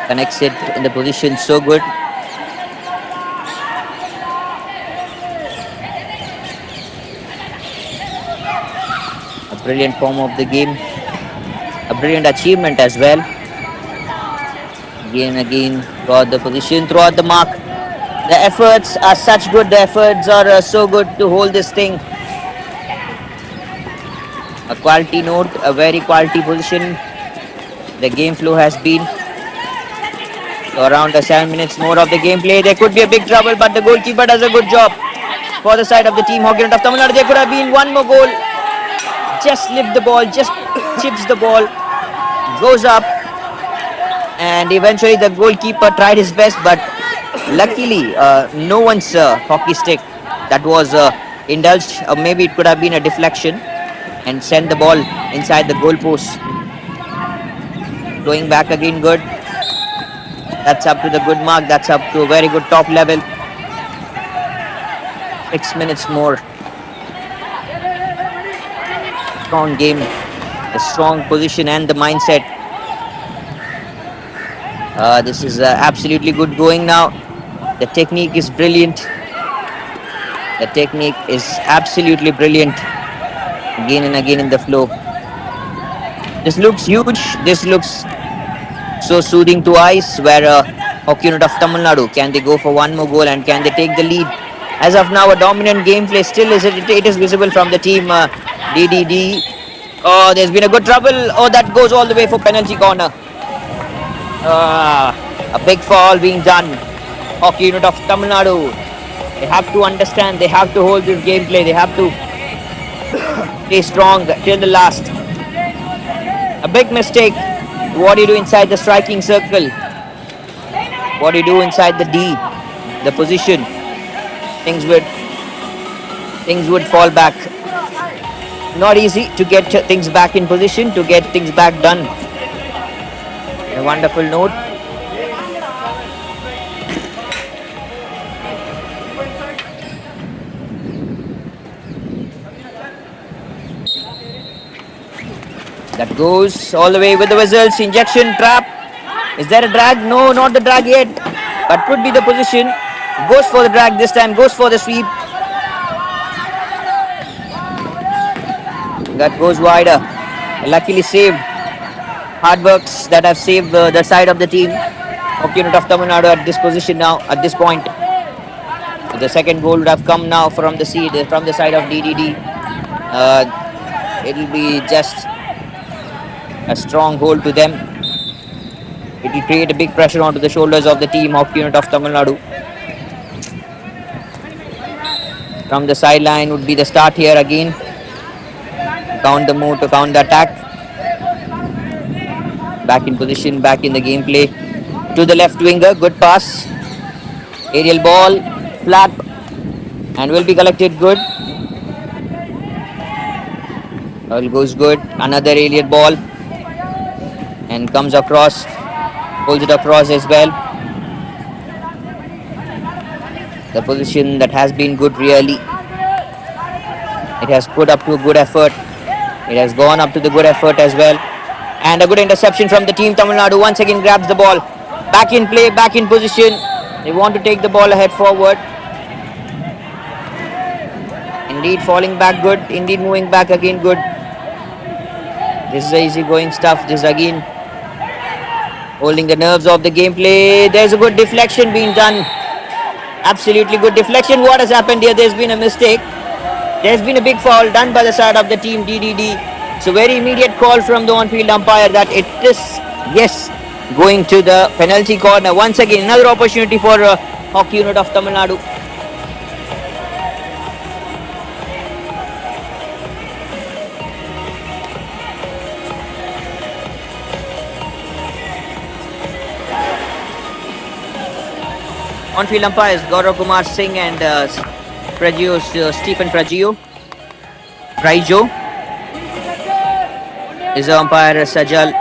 Connects it in the position so good. A brilliant form of the game. A brilliant achievement as well. Again, throughout the position, throughout the mark. The efforts are such good. The efforts are so good to hold this thing. A quality note, a very quality position. The game flow has been. So around 7 minutes more of the gameplay. There could be a big trouble, but the goalkeeper does a good job for the side of the team Hockey unit of Tamil Nadu. There could have been one more goal. Just lift the ball, just chips the ball, goes up, and eventually the goalkeeper tried his best, but luckily no one's hockey stick that was indulged, or maybe it could have been a deflection and sent the ball inside the goal post. Going back again good. That's up to the good mark. That's up to a very good top level. 6 minutes more. Strong game, a strong position and the mindset. This is absolutely good going now. The technique is brilliant. The technique is absolutely brilliant. Again and again in the flow. This looks huge. This looks so soothing to eyes. Where Hockey unit of Tamil Nadu, can they go for one more goal and can they take the lead? As of now, a dominant gameplay still is it is visible from the team DDD. Oh, there's been a good trouble. Oh, that goes all the way for penalty corner. A big foul being done. Hockey unit of Tamil Nadu. They have to understand. They have to hold this gameplay. They have to stay strong till the last. A big mistake. What do you do inside the striking circle? What do you do inside the D, the position? Things would fall back. Not easy to get things back in position, to get things back done. A wonderful note. That goes all the way with the whistles. Injection trap. Is there a drag? No, not the drag yet. But could be the position. Goes for the drag this time. Goes for the sweep. That goes wider. Luckily saved. Hard works that have saved the side of the team. Hockey unit of Tamil Nadu at this position now. At this point, the second goal would have come now from the side of DDD. It'll be just a strong hold to them. It will create a big pressure onto the shoulders of the team Hockey unit of Tamil Nadu. From the sideline would be the start here again. Count the move to count the attack. Back in position, back in the gameplay. To the left winger, good pass. Aerial ball, flat, and will be collected good. All goes good. Another aerial ball. And comes across, pulls it across as well. The position that has been good really. It has put up to a good effort. It has gone up to the good effort as well. And a good interception from the team Tamil Nadu. Once again grabs the ball. Back in play, back in position. They want to take the ball ahead forward. Indeed falling back good. Indeed moving back again good. This is easy going stuff. This again holding the nerves of the gameplay. There's a good deflection being done. Absolutely good deflection. What has happened here? There's been a mistake. There's been a big foul done by the side of the team DDD. So very immediate call from the on-field umpire that it is, yes, going to the penalty corner. Once again, another opportunity for Hockey unit of Tamil Nadu. On-field umpires Gaurav Kumar Singh and Stephen Prajo. Is the umpire Sajal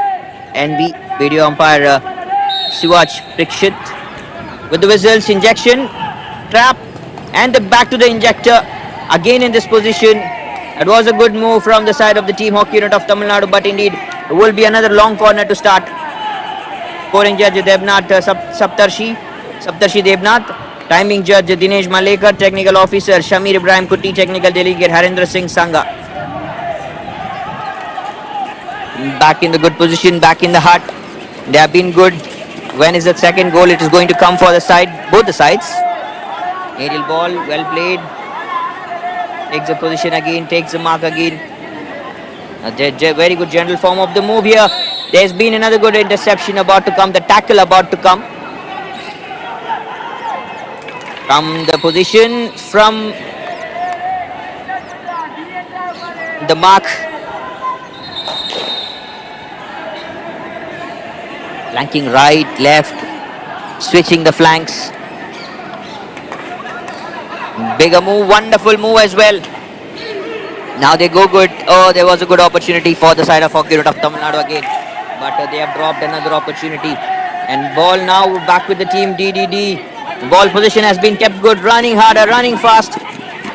NB. Video umpire Siwaj Prikshit. With the whistles, injection, trap, and back to the injector. Again in this position. It was a good move from the side of the team Hockey unit of Tamil Nadu, but indeed it will be another long corner to start. Scoring judge Devnath Saptarshi Devnath. Timing judge Dinesh Malekar. Technical officer Shamir Ibrahim Kutti. Technical delegate Harendra Singh Sangha. Back in the good position, back in the heart. They have been good. When is the second goal? It is going to come for the side, both the sides. Aerial ball, well played. Takes the position again, takes the mark again. A very good general form of the move here. There's been another good interception about to come, the tackle about to come. From the position, from the mark. Flanking right, left, switching the flanks. Bigger move, wonderful move as well. Now they go good. Oh, there was a good opportunity for the side of Hockey unit of Tamil Nadu again. But they have dropped another opportunity. And ball now back with the team DDD. Ball position has been kept good, running harder, running fast.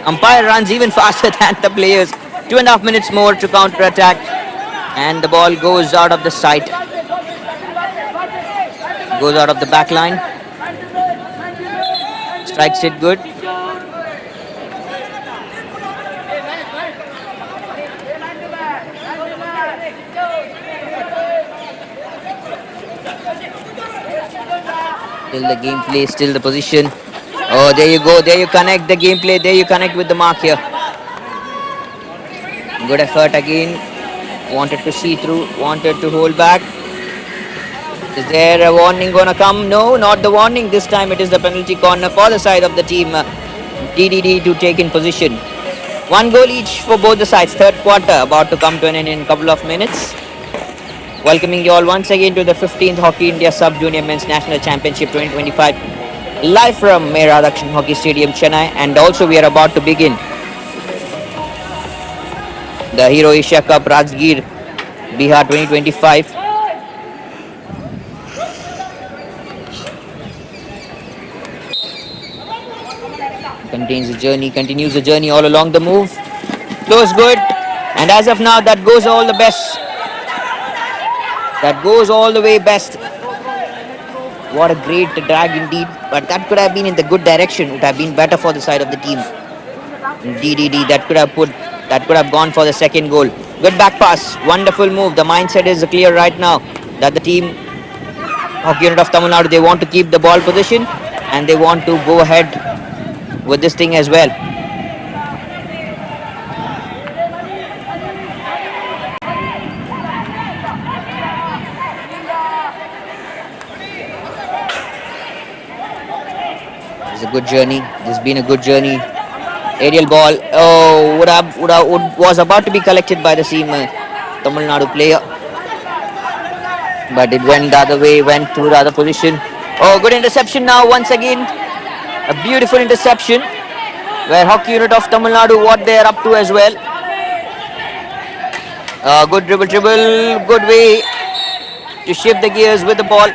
Umpire runs even faster than the players. 2.5 minutes more to counter attack. And the ball goes out of the sight. Goes out of the back line. Strikes it good. Still the gameplay, still the position. Oh, there you go. There you connect the gameplay. There you connect with the mark here. Good effort again. Wanted to see through. Wanted to hold back. Is there a warning gonna come? No, not the warning. This time it is the penalty corner for the side of the team DDD to take in position. One goal each for both the sides. Third quarter about to come to an end in a couple of minutes. Welcoming you all once again to the 15th Hockey India Sub-Junior Men's National Championship 2025. Live from MAHARASHTRA Hockey Stadium, Chennai. And also we are about to begin the Hero Asia Cup Rajgir Bihar 2025. Continues the journey all along the move. Close good. And as of now, that goes all the best. That goes all the way best. What a great drag indeed. But that could have been in the good direction. It would have been better for the side of the team. DDD, that could have gone for the second goal. Good back pass. Wonderful move. The mindset is clear right now that the team Hockey Unit of Tamil Nadu, they want to keep the ball position and they want to go ahead with this thing as well. It's a good journey. This has been a good journey. Aerial ball. Oh, was about to be collected by the team Tamil Nadu player, but it went the other way. Went to the other position. Oh, good interception now once again. A beautiful interception where Hockey Unit of Tamil Nadu, what they are up to as well. Good dribble, good way to shift the gears with the ball.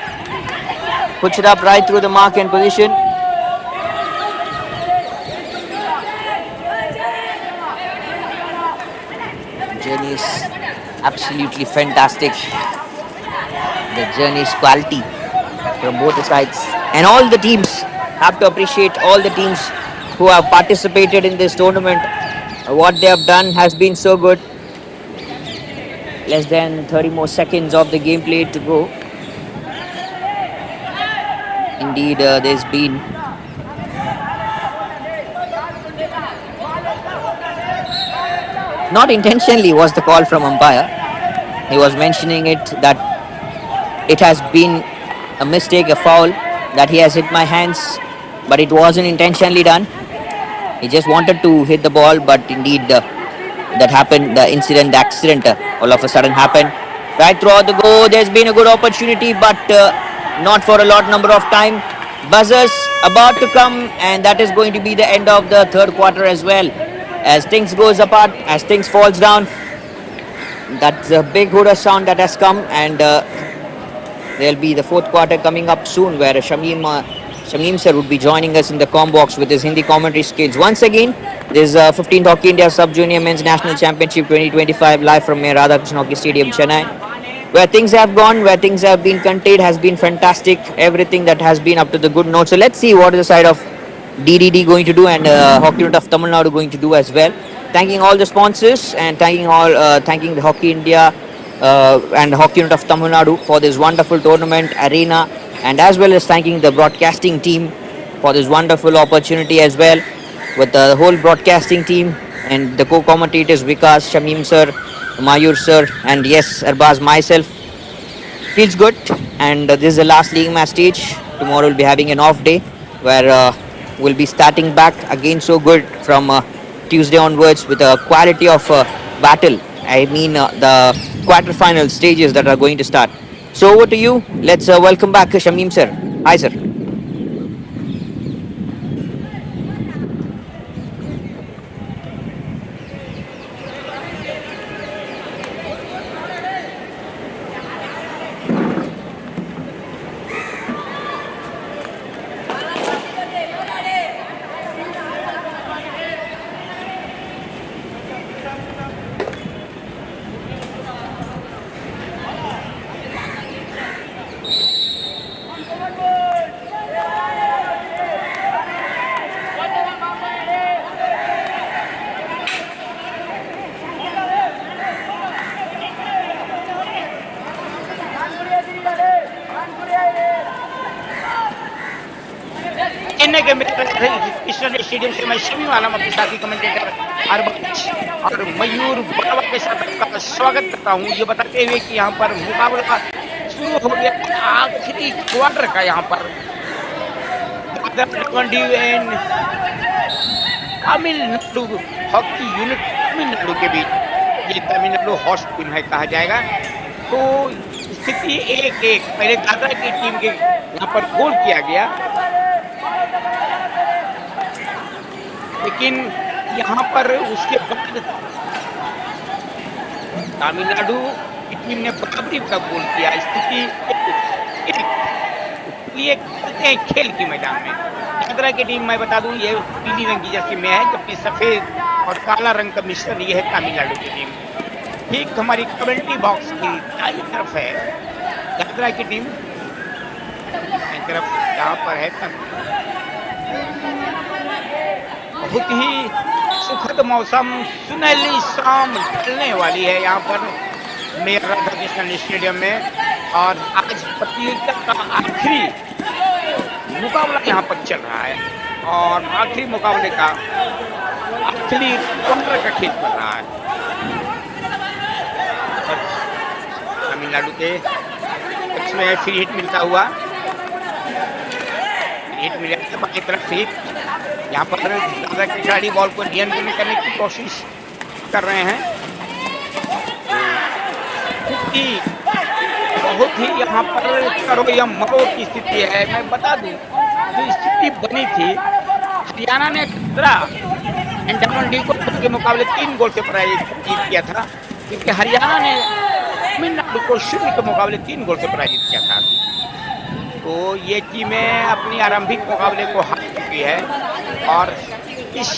Puts it up right through the mark and position. Journey is absolutely fantastic. The journey is quality from both the sides. And all the teams, have to appreciate all the teams who have participated in this tournament. What they have done has been so good. Less than 30 more seconds of the gameplay to go. Indeed, there's been not intentionally was the call from umpire. He was mentioning it that it has been a mistake, a foul, that he has hit my hands, but it wasn't intentionally done. He just wanted to hit the ball, but indeed that happened. The accident all of a sudden happened. Right throughout the go, there's been a good opportunity, but not for a lot number of time. Buzzers about to come, and that is going to be the end of the third quarter as well. As things goes apart, as things falls down, that's a big hooter sound that has come, and there'll be the fourth quarter coming up soon, where Shamim sir would be joining us in the comm box with his Hindi commentary skills. Once again, this is 15th Hockey India Sub-Junior Men's National Championship 2025 live from Radhakrishnan Hockey Stadium, Chennai. Where things have gone, where things have been contained has been fantastic. Everything that has been up to the good note. So let's see what is the side of DDD going to do and Hockey Unit of Tamil Nadu going to do as well. Thanking all the sponsors and thanking the Hockey India and Hockey Unit of Tamil Nadu for this wonderful tournament arena, and as well as thanking the broadcasting team for this wonderful opportunity as well, with the whole broadcasting team and the co-commentators Vikas, Shamim sir, Mayur sir, and yes, Arbaz, myself. Feels good, and this is the last league match stage. Tomorrow we'll be having an off day where we'll be starting back again so good from Tuesday onwards with a quality of battle. I mean the quarter-final stages that are going to start. So over to you. Let's welcome back Shamim sir. Hi sir. Chennai के international stadium से मैं शमी वाला अपने साथी commentator Arbaaz और मयूर बाबा के साथ आपका स्वागत करता हूं, ये बताते हुए कि यहाँ पर मुकाबला शुरू हो गया आखिरी क्वार्टर का यहाँ पर तमिलनाडु हॉकी यूनिट तमिलनाडु के बीच। ये तमिलनाडु होस्ट टीम है कहा जाएगा। तो स्थिति 1-1, पहले दादरा की टीम के यहाँ पर गोल किया गया, लेकिन यहाँ पर उसके बाद तमिलनाडु की टीम ने बराबरी का गोल किया। स्थिति 1-1 लिए करते हैं खेल के मैदान में। दादरा की टीम मैं बता दूं ये पीली रंग की जर्सी में है, जबकि सफेद और काला रंग का मिश्रण ये है तमिलनाडु की टीम। ठीक हमारी कमेंट्री बॉक्स की दाईं तरफ है दादरा की टीम, तरफ यहाँ पर है बहुत ही सुखद मौसम, सुनहली शाम ढलने वाली है यहाँ पर मेयर राधा कृष्णन स्टेडियम में। और आज प्रतियोगिता का आखिरी मुकाबला यहाँ पर चल रहा है और आखिरी मुकाबले का आखिरी क्वार्टर का खेल चल रहा है। तमिलनाडु के पक्ष में फ्री हिट मिलता हुआ, हिट मिल जाता है बाकी तरफ से हिट। यहाँ पर दादरा के खिलाड़ी बॉल को नियंत्रण करने की कोशिश कर रहे हैं। बहुत ही यहाँ पर करो या मरो की स्थिति है। मैं बता दूं जो स्थिति बनी थी, हरियाणा ने डामन डी को के मुकाबले 3 गोल से पराजित किया था, क्योंकि हरियाणा ने तमिलनाडु को 0 के मुकाबले 3 गोल से पराजित किया था। तो ये टीमें अपनी आरंभिक मुकाबले को हार चुकी है और इस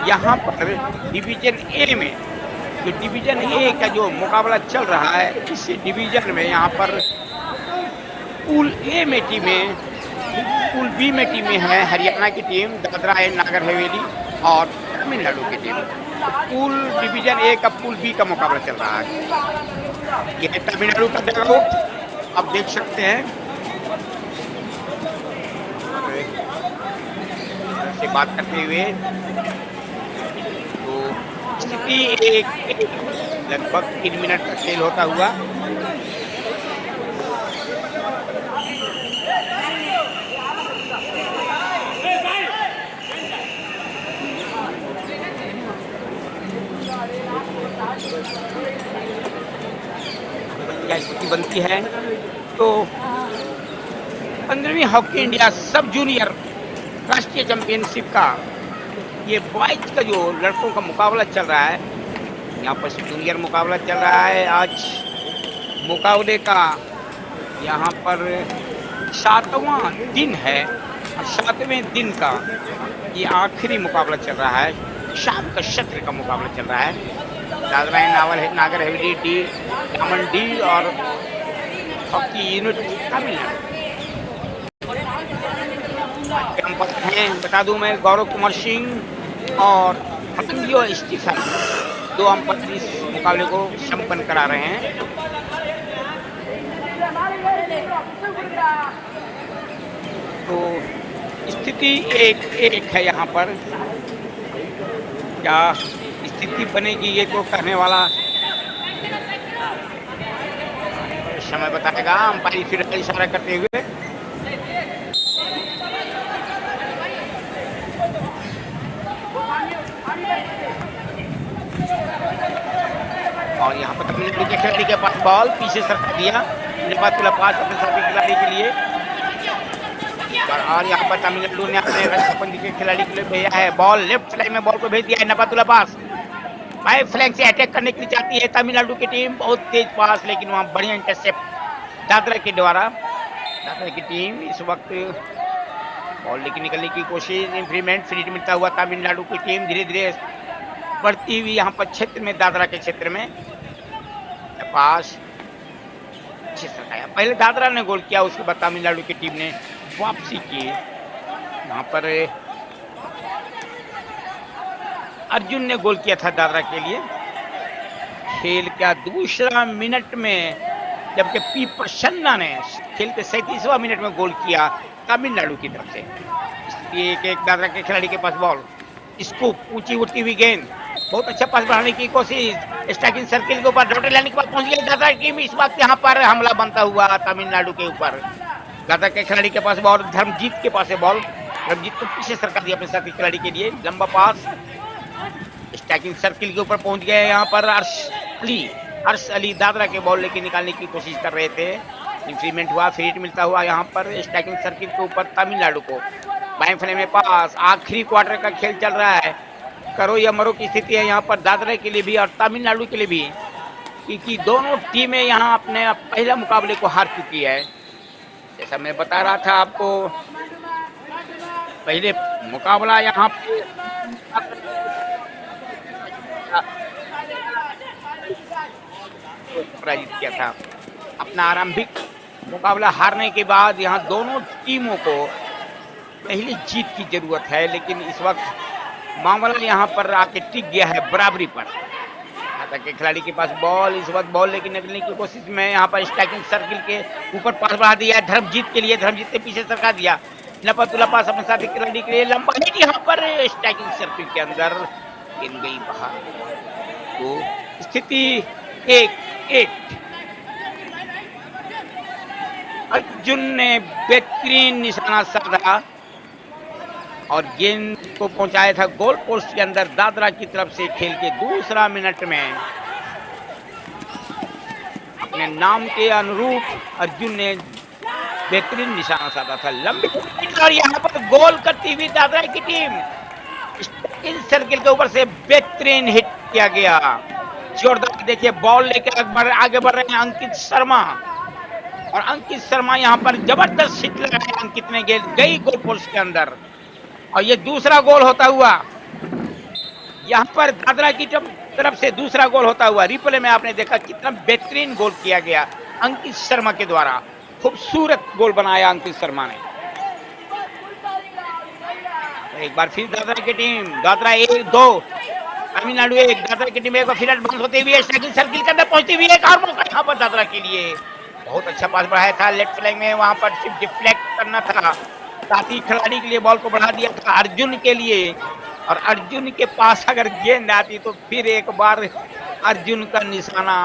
यहाँ पर डिवीजन ए में जो डिवीजन ए का जो मुकाबला चल रहा है, इस डिवीजन में यहाँ पर पूल ए में टीमें, पूल बी में टीमें हैं हरियाणा की टीम, दादरा एंड नागर हवेली और तमिलनाडु की टीम। पूल डिवीजन ए का पूल बी का मुकाबला चल रहा है। ये तमिलनाडु का डगआउट आप देख सकते हैं। से बात करते हुए तो स्थिति लगभग 3 मिनट का खेल होता हुआ स्थिति बनती है। तो 15वीं हॉकी इंडिया सब जूनियर राष्ट्रीय चैंपियनशिप का ये बॉयज का जो लड़कों का मुकाबला चल रहा है, यहाँ पर जूनियर मुकाबला चल रहा है। आज मुकाबले का यहाँ पर 7वां दिन है और 7वें दिन का ये आखिरी मुकाबला चल रहा है। शाम का सत्र का मुकाबला चल रहा है। दादरा एंड नागर हवेली डी, दामन डी और हॉकी यूनिट तमिलनाडु हैं। बता दूं मैं गौरव कुमार सिंह और हटंगियो स्टीफन 2 अंपायर इस मुकाबले को संपन्न करा रहे हैं। तो स्थिति 1-1 है यहाँ पर। क्या स्थिति बनेगी ये तो कहने वाला समय बताएगा। अंपायर फिर इशारा करते हुए और यहाँ पर तमिलनाडु के खिलाड़ी के पास बॉल पीछे सरका दिया, नेपाल पास अपने साथी खिलाड़ी के लिए। और यहाँ पर तमिलनाडु ने अपने रक्षाबंदी के खिलाड़ी के लिए भेजा है बॉल, लेफ्ट साइड में बॉल को भेज दिया है। नेपाल पास बाई फ्लैंक से अटैक करने के लिए जाती है तमिलनाडु की टीम, बहुत तेज पास, लेकिन वहाँ बढ़िया इंटरसेप्ट दादरा के द्वारा। दादरा की टीम इस वक्त बॉल लेके निकलने की कोशिश, इंप्रूवमेंट फ्री मिलता हुआ तमिलनाडु की टीम धीरे धीरे बढ़ती हुई यहाँ पर क्षेत्र में, दादरा के क्षेत्र में पास पहले दादरा ने गोल किया, उसके बाद तमिलनाडु की टीम ने वापसी की। यहाँ पर अर्जुन ने गोल किया था दादरा के लिए। खेल का दूसरा मिनट में, जबकि पी प्रसन्ना ने खेल के 37वां मिनट में गोल किया तमिलनाडु की तरफ से। 1-1 दादरा के खिलाड़ी के पास बॉल, इसको ऊंची उठती हुई गेंद बहुत अच्छा पास बढ़ाने की कोशिश, स्ट्राइकिंग सर्किल के ऊपर डॉटेड लाइन के पास पहुंच गई दादरा टीम। इस वक्त यहाँ पर हमला बनता हुआ तमिलनाडु के ऊपर। दादरा के खिलाड़ी के पास बॉल, धर्मजीत के पास है बॉल। धर्मजीत को पीछे सरका दिया अपने साथी खिलाड़ी के लिए, लंबा पास स्ट्राइकिंग सर्किल के ऊपर पहुंच गए। यहाँ पर अर्श अली दादरा के बॉल लेके निकालने की कोशिश कर रहे थे। इंक्रीमेंट हुआ, फ्री हिट मिलता हुआ यहाँ पर स्ट्राइकिंग सर्किल के ऊपर तमिलनाडु को। बाएं फले में पास, आखिरी क्वार्टर का खेल चल रहा है, करो या मरो की स्थिति है यहाँ पर दादरा के लिए भी और तमिलनाडु के लिए भी, क्योंकि दोनों टीमें यहाँ अपने पहले मुकाबले को हार चुकी है। जैसा मैं बता रहा था आपको, पहले मुकाबला यहाँ पे पराजित किया था। अपना आरंभिक मुकाबला हारने के बाद यहाँ दोनों टीमों को पहली जीत की जरूरत है, लेकिन इस वक्त मामला यहाँ पर आके टिक गया है बराबरी पर। के खिलाड़ी के पास बॉल, इस वक्त बॉल लेके निकलने की कोशिश में यहाँ पर स्ट्राइकिंग सर्किल के ऊपर पास बढ़ा दिया है धर्मजीत के लिए। धर्मजीत ने पीछे सरका दिया, लपतुला पास अपने साथी खिलाड़ी के लिए, लंबा हिट यहाँ पर स्ट्राइकिंग सर्किल के अंदर गिन गई बाहर। तो स्थिति 1-1। अर्जुन ने बेहतरीन निशाना साधा और गेंद को पहुंचाया था गोल पोस्ट के अंदर दादरा की तरफ से। खेल के दूसरा मिनट में अपने नाम के अनुरूप अर्जुन ने बेहतरीन निशाना साधा था, लंबी और यहाँ पर गोल करती हुई दादरा की टीम। इन सर्किल के ऊपर से बेहतरीन हिट किया गया, जोरदार। देखिए बॉल लेकर आगे बढ़ रहे हैं अंकित शर्मा, और अंकित शर्मा यहाँ पर जबरदस्त हिट लगाया। अंकित ने गेंद गई गोल पोस्ट के अंदर और ये दूसरा गोल होता हुआ यहाँ पर दादरा की तरफ से दूसरा गोल होता हुआ। रिप्ले में आपने देखा कितना बेहतरीन गोल किया गया अंकित शर्मा के द्वारा, खूबसूरत गोल बनाया अंकित शर्मा ने। एक बार फिर दादरा की टीम, दादरा 1-2 तमिलनाडु 1। दादरा की टीम एक बार फिर बंद होते हुए स्ट्राइकिंग सर्किल के अंदर पहुंचती हुई एक और मौका यहाँ पर दादरा के लिए। बहुत अच्छा पास बढ़ाया था लेफ्ट फ्लैंक में, वहां पर सिर्फ डिफ्लेक्ट करना था, साथी खिलाड़ी के लिए बॉल को बढ़ा दिया था अर्जुन के लिए। और अर्जुन के पास अगर गेंद आती तो फिर एक बार अर्जुन का निशाना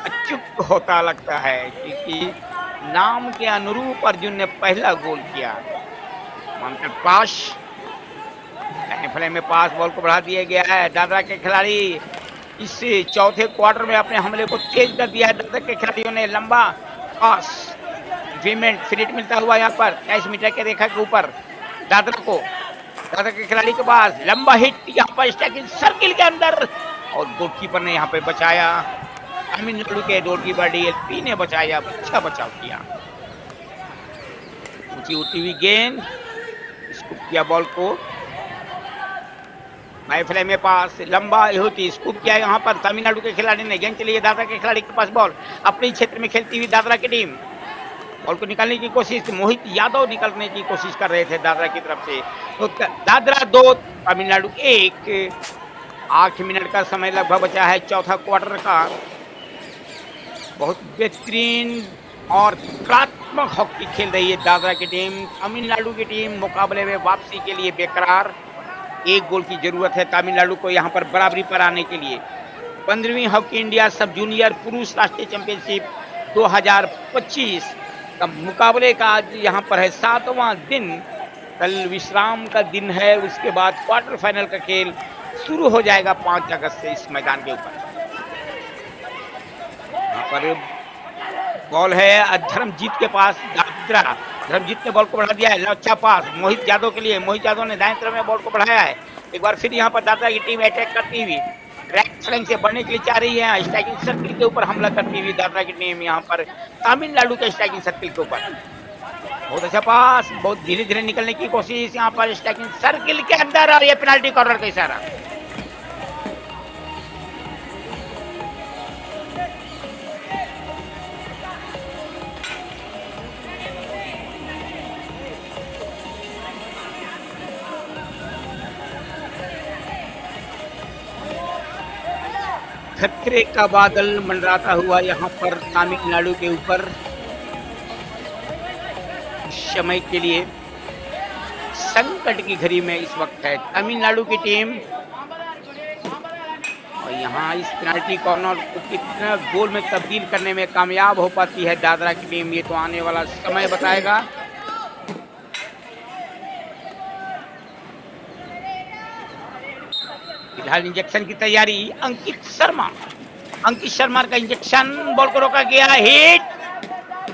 अचूक होता लगता है, क्योंकि नाम के अनुरूप अर्जुन ने पहला गोल किया। पास फ्ले में पास, बॉल को बढ़ा दिया गया है। दादरा के खिलाड़ी इस चौथे क्वार्टर में अपने हमले को तेज कर दिया है। दादरा के खिलाड़ियों ने लंबा पास, पेमेंट फ्री मिलता हुआ यहाँ पर 23 मीटर के रेखा के ऊपर दादरा को। दादरा के खिलाड़ी के पास लंबा हिट यहाँ पर स्ट्राइकिंग सर्किल के अंदर, और गोलकीपर ने यहाँ पे बचाया। तमिलनाडु के गोलकीपर DLP ने बचाया, अच्छा बचाव किया। ऊंची उठी हुई गेंद, स्कूप किया बॉल को, फ्ले में पास, लंबा होती स्कूप किया यहाँ पर तमिलनाडु के खिलाड़ी ने। गेंद चली दादरा के खिलाड़ी के पास बॉल, अपने क्षेत्र में खेलती हुई दादरा की टीम बॉल को निकालने की कोशिश, मोहित यादव निकलने की कोशिश कर रहे थे दादरा की तरफ से। तो दादरा 2 तमिलनाडु 1। 8 मिनट का समय लगभग बचा है चौथा क्वार्टर का। बहुत बेहतरीन और कलात्मक हॉकी खेल रही है दादरा की टीम। तमिलनाडु की टीम मुकाबले में वापसी के लिए बेकरार। एक गोल की जरूरत है तमिलनाडु को यहाँ पर बराबरी पर आने के लिए। 15वीं हॉकी इंडिया सब जूनियर पुरुष राष्ट्रीय चैंपियनशिप 2025 का मुकाबले का आज यहाँ पर है 7वां दिन। कल विश्राम का दिन है, उसके बाद क्वार्टर फाइनल का खेल शुरू हो जाएगा 5 अगस्त से इस मैदान के ऊपर। यहाँ पर बॉल है धर्मजीत के पास, दादरा। धर्मजीत ने बॉल को बढ़ा दिया है, अच्छा पास मोहित यादव के लिए। मोहित यादव ने दाएं तरफ में बॉल को बढ़ाया है। एक बार फिर यहाँ पर दादरा की टीम अटैक करती हुई राइट फ्लैंक से बढ़ने के लिए चाह रही है। स्ट्राइकिंग सर्किल के ऊपर हमला करती हुई दादरा की टीम यहाँ पर तमिलनाडु के स्ट्राइकिंग सर्किल के ऊपर। बहुत अच्छा पास, बहुत धीरे धीरे निकलने की कोशिश यहाँ पर स्ट्राइकिंग सर्किल के अंदर, और ये पेनाल्टी कॉर्नर का इशारा। खतरे का बादल मंडराता हुआ यहाँ पर तमिलनाडु के ऊपर। समय के लिए संकट की घड़ी में इस वक्त है। तमिलनाडु की टीम यहाँ इस पेनाल्टी कॉर्नर को कितना गोल में तब्दील करने में कामयाब हो पाती है दादरा की टीम, ये तो आने वाला समय बताएगा। फिलहाल इंजेक्शन की तैयारी, अंकित शर्मा का इंजेक्शन, बॉल को रोका गया, हिट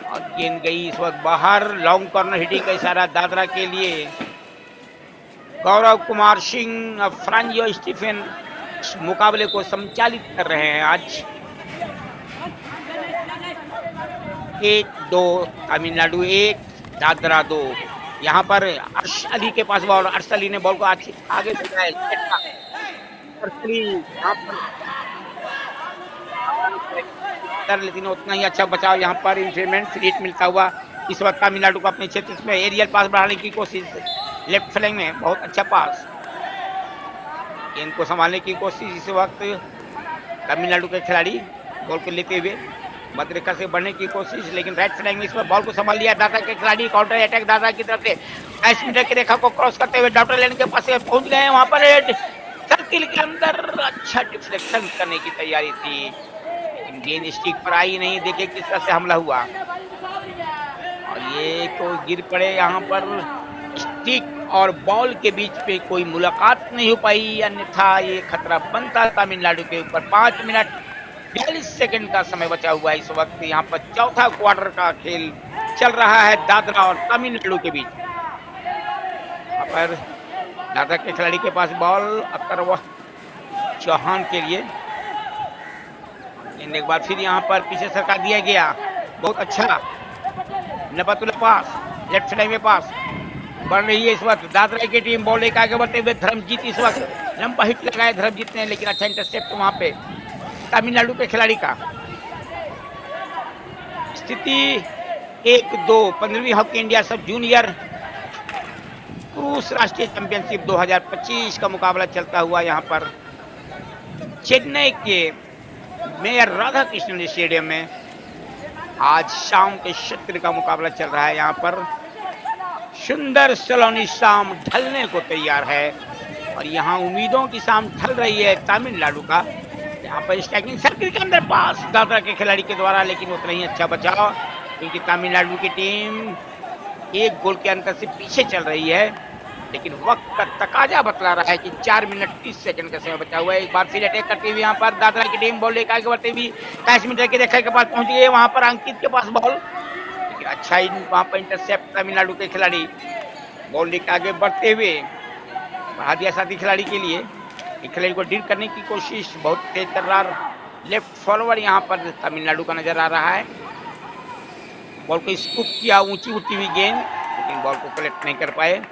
और गेंद गई इस वक्त बाहर। लॉन्ग कॉर्नर हिटिंग का इशारा दादरा के लिए। गौरव कुमार सिंह, फ्रांजियो स्टीफन इस मुकाबले को संचालित कर रहे हैं आज। 1-2 तमिलनाडु 1 दादरा 2। यहाँ पर अर्श अली के पास बॉल, अर्श अली ने बॉल को आगे बढ़ाया, लेकिन उतना ही अच्छा बचाव यहाँ पर इंटरमेंट फ्री हिट मिलता हुआ इस वक्त तमिलनाडु को अपने क्षेत्र में एरियल पास बढ़ाने की कोशिश, लेफ्ट फ्लैंग में बहुत अच्छा पास, गेंद को संभालने की कोशिश इस वक्त तमिलनाडु के खिलाड़ी बॉल को लेते हुए मध्य रेखा से बढ़ने की कोशिश, लेकिन राइट फ्लैंग में इस पर बॉल को संभाल लिया दादरा के खिलाड़ी। काउंटर अटैक दादरा की तरफ से 22 मीटर की रेखा को क्रॉस करते हुए डॉक्टर लेन के पास पहुंच गए। वहां पर सर्किल के अंदर अच्छा डिफ्लेक्शन करने की तैयारी थी, लेकिन गेंद स्टिक पर आई नहीं। देखिए किस तरह से हमला हुआ और ये तो गिर पड़े। यहाँ पर स्टिक और बॉल के बीच पे कोई मुलाकात नहीं हो पाई, अन्यथा ये खतरा बनता तमिलनाडु के ऊपर। 5 मिनट 42 सेकंड का समय बचा हुआ है इस वक्त। यहाँ पर चौथा क्वार्टर का खेल चल रहा है दादरा और तमिलनाडु के बीच। यहाँ पर दादरा के खिलाड़ी के पास बॉल, अक्कर वह चौहान के लिए, एक बार फिर यहाँ पर पीछे सरका दिया गया, बहुत अच्छा नपतुल्ला पास, लेफ्ट साइड में पास बन रही है इस वक्त दादरा की टीम। बॉल लेकर आगे बढ़ते हुए धर्मजीत इस वक्त लंबा हिट लगाया धर्मजीत ने, लेकिन अच्छा इंटरसेप्ट वहां पे तमिलनाडु के खिलाड़ी का। स्थिति 1-2 15वीं हॉकी इंडिया सब जूनियर पुरुष राष्ट्रीय चैंपियनशिप 2025 का मुकाबला चलता हुआ यहाँ पर चेन्नई के मेयर राधा कृष्णन स्टेडियम में आज शाम के क्षेत्र का मुकाबला चल रहा है। यहाँ पर सुंदर सलोनी शाम ढलने को तैयार है और यहाँ उम्मीदों की शाम ढल रही है तमिलनाडु का। यहाँ पर स्ट्राइकिंग सर्किल के अंदर पास दादरा के खिलाड़ी के द्वारा, लेकिन उतना ही अच्छा बचाव, क्योंकि तमिलनाडु की टीम 1 गोल के अंतर से पीछे चल रही है, लेकिन वक्त का तकाजा बतला रहा है कि 4 मिनट 30 सेकंड का समय बचा हुआ है। एक बार फिर अटैक करते हुए यहाँ पर दादरा की टीम बॉल लेकर आगे बढ़ते हुए 22 मीटर की रेखा के पास पहुंच गई। वहां पर अंकित के पास बॉल, लेकिन अच्छा ही वहां पर इंटरसेप्ट तमिलनाडु के खिलाड़ी बॉल लेकर आगे बढ़ते हुए बढ़ा दिया साथी खिलाड़ी के लिए। एक खिलाड़ी को डील करने की कोशिश, बहुत तेज तर्रार लेफ्ट फॉरवर्ड यहाँ पर तमिलनाडु का नजर आ रहा है। बॉल को स्कूप किया, ऊंची उठती हुई गेंद, लेकिन बॉल को कलेक्ट नहीं कर पाए,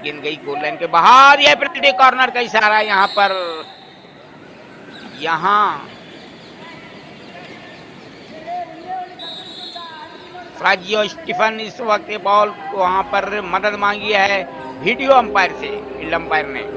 गेंद गई गोल लाइन के बाहर। यह पेनल्टी कॉर्नर का इशारा यहाँ पर, यहाँ फ्रांजियो स्टीफन इस वक्त बॉल को वहां पर मदद मांगी है वीडियो अंपायर से, फील्ड अंपायर ने।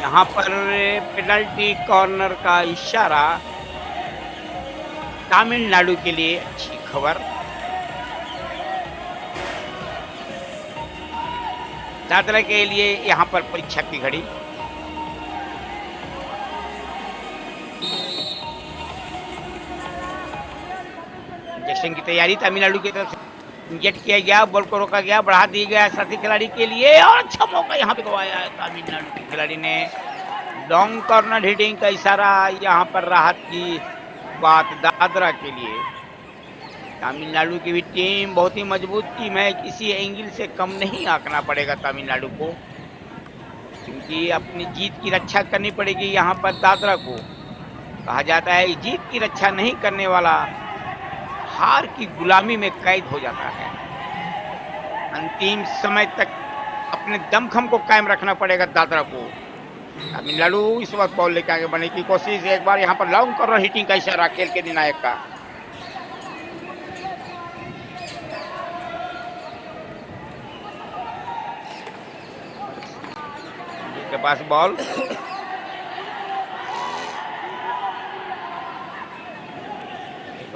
यहाँ पर पेनल्टी कॉर्नर का इशारा तमिलनाडु के लिए अच्छी खबर। दादरा के लिए यहाँ पर परीक्षा की घड़ी। इंजेक्शन की तैयारी तमिलनाडु की तरफ से इंजेक्ट किया गया, बॉल को रोका गया, बढ़ा दिया गया साथी खिलाड़ी के लिए और अच्छा मौका यहाँ पे गवाया है तमिलनाडु के खिलाड़ी ने। लॉन्ग कॉर्नर हिटिंग का इशारा यहाँ पर राहत की बात दादरा के लिए। तमिलनाडु की भी टीम बहुत ही मजबूत टीम है, किसी एंगल से कम नहीं आंकना पड़ेगा तमिलनाडु को, क्योंकि अपनी जीत की रक्षा करनी पड़ेगी यहाँ पर दादरा को। कहा जाता है जीत की रक्षा नहीं करने वाला हार की गुलामी में कैद हो जाता है। अंतिम समय तक अपने दमखम को कायम रखना पड़ेगा दादरा को। तमिलनाडु इस वक्त बॉल लेकर आगे बढ़ने की कोशिश, एक बार यहाँ पर लॉन्ग कॉर्नर हिटिंग का इशारा खेल के निर्णायक का। के पास बॉल,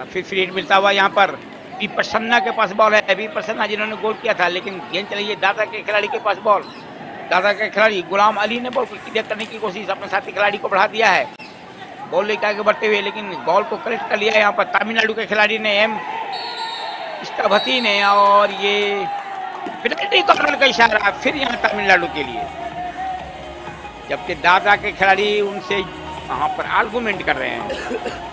फिर फ्री हिट मिलता हुआ यहाँ पर बी प्रसन्ना के पास बॉल है। बी प्रसन्ना जिन्होंने गोल किया था, लेकिन गेंद चली है दादा के खिलाड़ी के पास बॉल। दादा के खिलाड़ी गुलाम अली ने बॉल को क्लियर करने की कोशिश, अपने साथी खिलाड़ी को बढ़ा दिया है बॉल लेकर आगे बढ़ते हुए, लेकिन बॉल को कलेक्ट कर लिया है यहाँ पर तमिलनाडु के खिलाड़ी ने, एम इस्ताभती ने। और ये पेनल्टी कॉर्नर का इशारा फिर यहाँ तमिलनाडु के लिए, जबकि दादा के खिलाड़ी उनसे यहाँ पर आर्गुमेंट कर रहे हैं।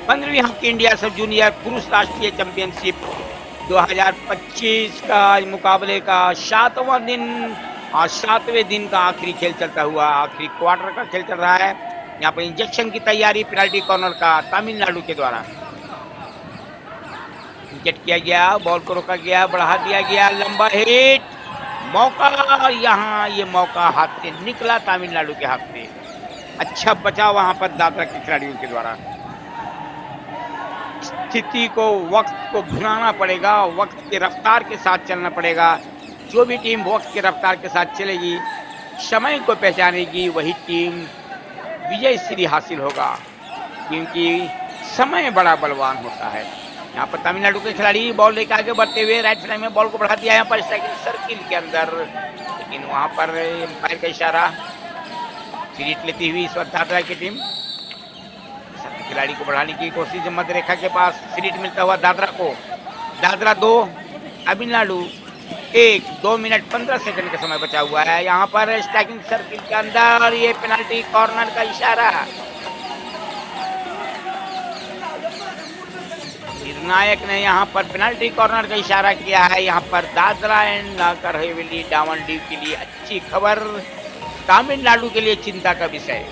पंद्रहवीं हॉकी इंडिया सब जूनियर पुरुष राष्ट्रीय चैंपियनशिप 2025 का मुकाबले का 7वां दिन और 7वें दिन का आखिरी खेल चलता हुआ, आखिरी क्वार्टर का खेल चल रहा है। यहाँ पर इंजेक्शन की तैयारी पेनल्टी कॉर्नर का तमिलनाडु के द्वारा इंजेक्ट किया गया, बॉल को रोका गया, बढ़ा दिया गया, लंबा हिट, मौका, यहाँ ये मौका हाथ से निकला तमिलनाडु के हाथ से। अच्छा बचाव वहां पर दादरा के खिलाड़ियों के द्वारा। स्थिति को, वक्त को भुनाना पड़ेगा, वक्त के रफ्तार के साथ चलना पड़ेगा। जो भी टीम वक्त के रफ्तार के साथ चलेगी, समय को पहचानेगी, वही टीम विजय श्री हासिल होगा, क्योंकि समय बड़ा बलवान होता है। यहाँ पर तमिलनाडु के खिलाड़ी बॉल लेकर आगे बढ़ते हुए राइट साइड में बॉल को बढ़ा दिया यहाँ पर सर्किल के अंदर, लेकिन वहां पर एम्पायर का इशारा। फ्रीट लेती हुई इस वक्त दादरा की टीम खिलाड़ी को बढ़ाने की कोशिश, मध्य रेखा के पास फ्रीट मिलता हुआ दादरा को। दादरा 2 तमिलनाडु 1, 2 मिनट 15 सेकंड का समय बचा हुआ है। यहाँ पर स्ट्राइकिंग सर्किल के अंदर ये पेनल्टी कॉर्नर का इशारा। निर्णायक ने यहाँ पर पेनल्टी कॉर्नर का इशारा किया है। यहाँ पर दादरा एंड नागर हवेली डामन डीव के लिए अच्छी खबर, तमिलनाडु के लिए चिंता का विषय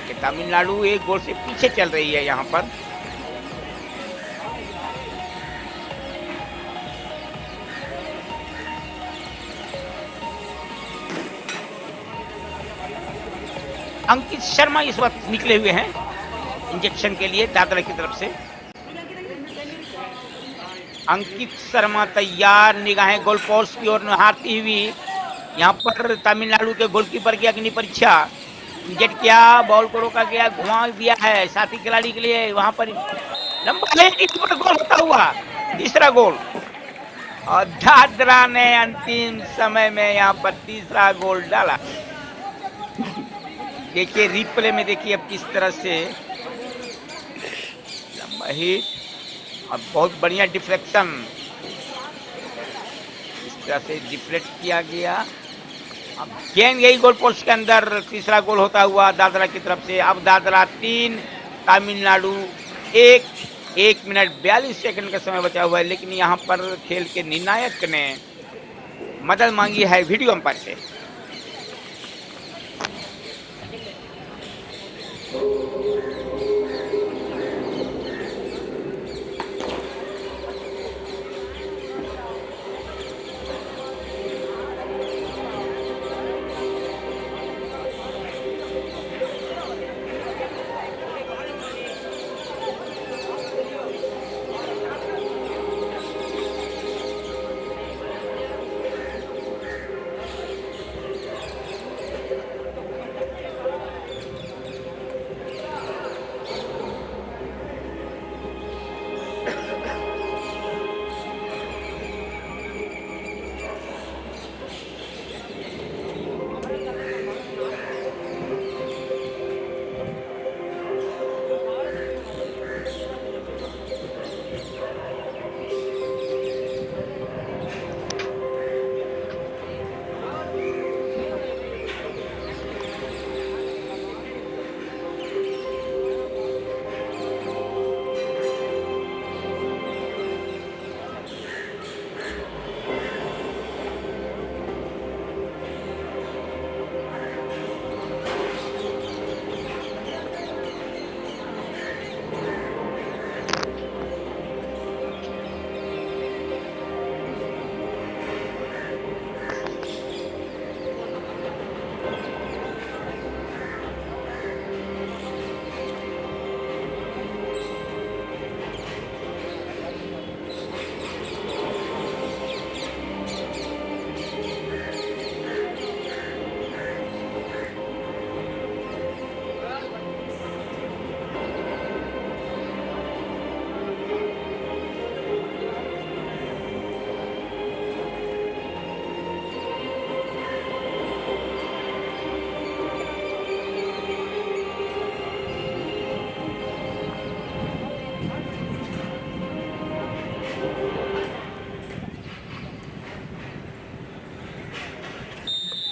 कि तमिलनाडु एक गोल से पीछे चल रही है। यहाँ पर अंकित शर्मा इस वक्त निकले हुए हैं इंजेक्शन के लिए दादरा की तरफ से। अंकित शर्मा तैयार, निगाहें गोल पोस्ट की ओर निहारती हुई। यहाँ पर तमिलनाडु के गोलकीपर की अग्नि परीक्षा, इंजेक्ट किया, बॉल को रोका गया, घुमा दिया है साथी खिलाड़ी के लिए। वहां पर लंबा गोल होता हुआ तीसरा गोल, और दादरा ने अंतिम समय में यहाँ पर तीसरा गोल डाला। देखिए रिप्ले में, देखिए अब किस तरह से लंबा हिट और बहुत बढ़िया डिफ्लेक्शन, इस तरह से डिफ्लेक्ट किया गया। अब गेंद गई गोल पोस्ट के अंदर, तीसरा गोल होता हुआ दादरा की तरफ से। अब दादरा 3 तमिलनाडु 1 मिनट 42 सेकंड का समय बचा हुआ है, लेकिन यहाँ पर खेल के निर्णायक ने मदद मांगी है वीडियो अंपायर से।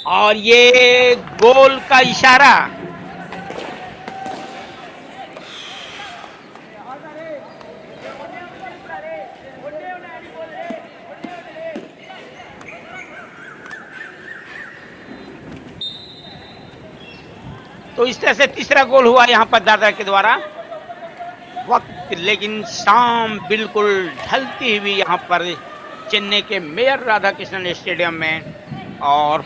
और ये गोल का इशारा। तो इस तरह से तीसरा गोल हुआ यहाँ पर दादरा के द्वारा। वक्त लेकिन शाम बिल्कुल ढलती हुई यहाँ पर चेन्नई के मेयर राधा कृष्णन स्टेडियम में, और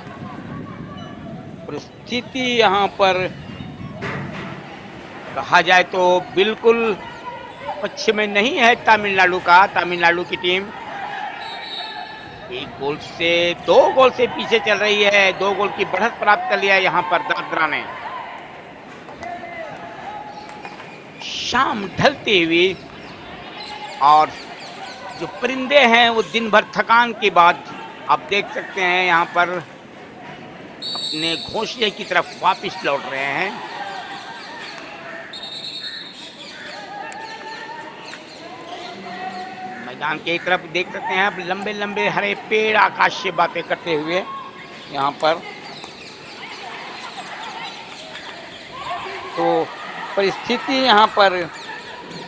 परिस्थिति यहाँ पर कहा जाए तो बिल्कुल पक्ष में नहीं है तमिलनाडु का। तमिलनाडु की टीम 1 गोल से 2 गोल से पीछे चल रही है। 2 गोल की बढ़त प्राप्त कर लिया यहाँ पर दादरा ने। शाम ढलती हुई, और जो परिंदे हैं वो दिन भर थकान के बाद आप देख सकते हैं यहाँ पर अपने घोंसले की तरफ वापस लौट रहे हैं। मैदान की तरफ देख सकते हैं आप लंबे लंबे हरे पेड़ आकाश से बातें करते हुए यहाँ पर। तो परिस्थिति यहाँ पर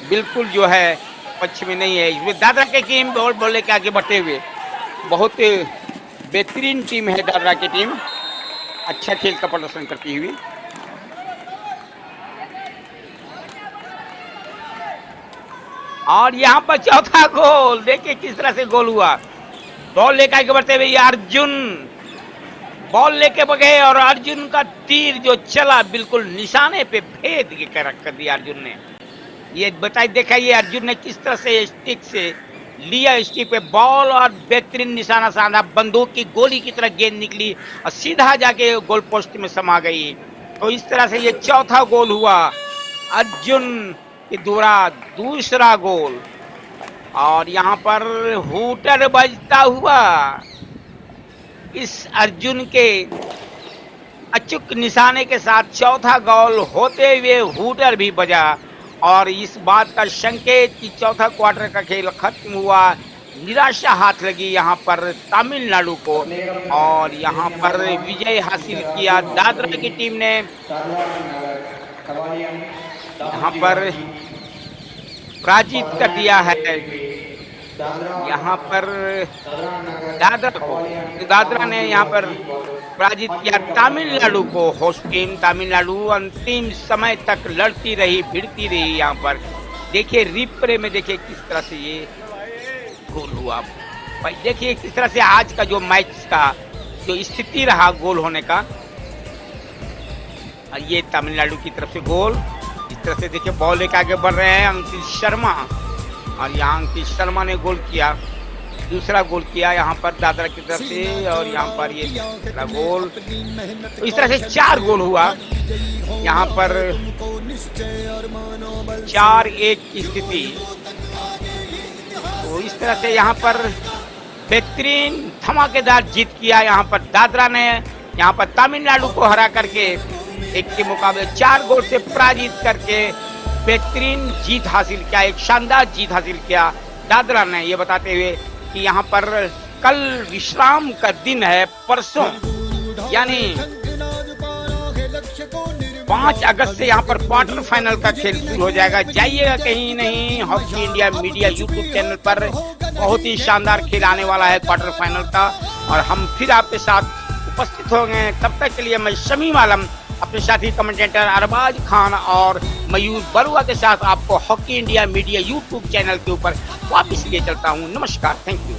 बिल्कुल जो है पक्ष में नहीं है। इसमें दादरा की टीम बॉल लेके आगे बढ़ते हुए, बहुत बेहतरीन टीम है दादरा की टीम, अच्छा खेल का प्रदर्शन करती हुई। और यहाँ पर चौथा गोल देखिए किस तरह से गोल हुआ। बॉल लेकर आगे बढ़ते हुए अर्जुन बॉल लेके बगे, और अर्जुन का तीर जो चला बिल्कुल निशाने पे भेद के रख दिया अर्जुन ने। ये बताइए, देखा ये अर्जुन ने किस तरह से स्टिक से लिया, स्टिक पे बॉल और बेहतरीन निशाना साधा। बंदूक की गोली की तरह गेंद निकली और सीधा जाके गोल पोस्ट में समा गई। तो इस तरह से ये चौथा गोल हुआ अर्जुन के द्वारा, दूसरा गोल। और यहाँ पर हूटर बजता हुआ इस अर्जुन के अचूक निशाने के साथ चौथा गोल होते हुए हूटर भी बजा, और इस बात का संकेत कि चौथा क्वार्टर का खेल खत्म हुआ। निराशा हाथ लगी यहाँ पर तमिलनाडु को, और यहाँ पर विजय हासिल किया दादरा की टीम ने। यहाँ पर पराजित कर दिया है यहाँ पर दादरा को। दादरा ने यहाँ पर पराजित किया तमिलनाडु को। होस्ट टीम तमिलनाडु अंतिम समय तक लड़ती रही, भिड़ती रही। यहाँ पर देखिए रिप्ले में देखिए किस तरह से ये गोल हुआ। भाई देखिए किस तरह से आज का जो मैच का जो स्थिति रहा गोल होने का। ये तमिलनाडु की तरफ से गोल, इस तरह से देखिए बॉल लेकर आगे बढ़ रहे हैं अंकित शर्मा, और यहाँ अंकित शर्मा ने गोल किया, दूसरा गोल किया यहाँ पर दादरा की तरफ से। और यहाँ पर ये दूसरा गोल। तो इस तरह से 4 गोल हुआ यहाँ पर, 4-1 की स्थिति। तो इस तरह से यहाँ पर बेहतरीन धमाकेदार जीत किया यहाँ पर दादरा ने। यहाँ पर तमिलनाडु को हरा करके 1 के मुकाबले 4 गोल से पराजित करके बेहतरीन जीत हासिल किया, एक शानदार जीत हासिल किया दादरा ने। ये बताते हुए कि यहाँ पर कल विश्राम का दिन है, परसों यानी 5 अगस्त से यहाँ पर क्वार्टर फाइनल का खेल शुरू हो जाएगा। जाइएगा कहीं नहीं, hockey India media YouTube channel पर बहुत ही शानदार खेल आने वाला है क्वार्टर फाइनल का, और हम फिर आपके साथ उपस्थित होंगे। तब तक के लिए मैं शमीम आलम अपने साथी कमेंटेटर अरबाज खान और मयूर बरुआ के साथ आपको hockey India media YouTube channel के ऊपर वापस लिए चलता हूँ। नमस्कार, थैंक यू।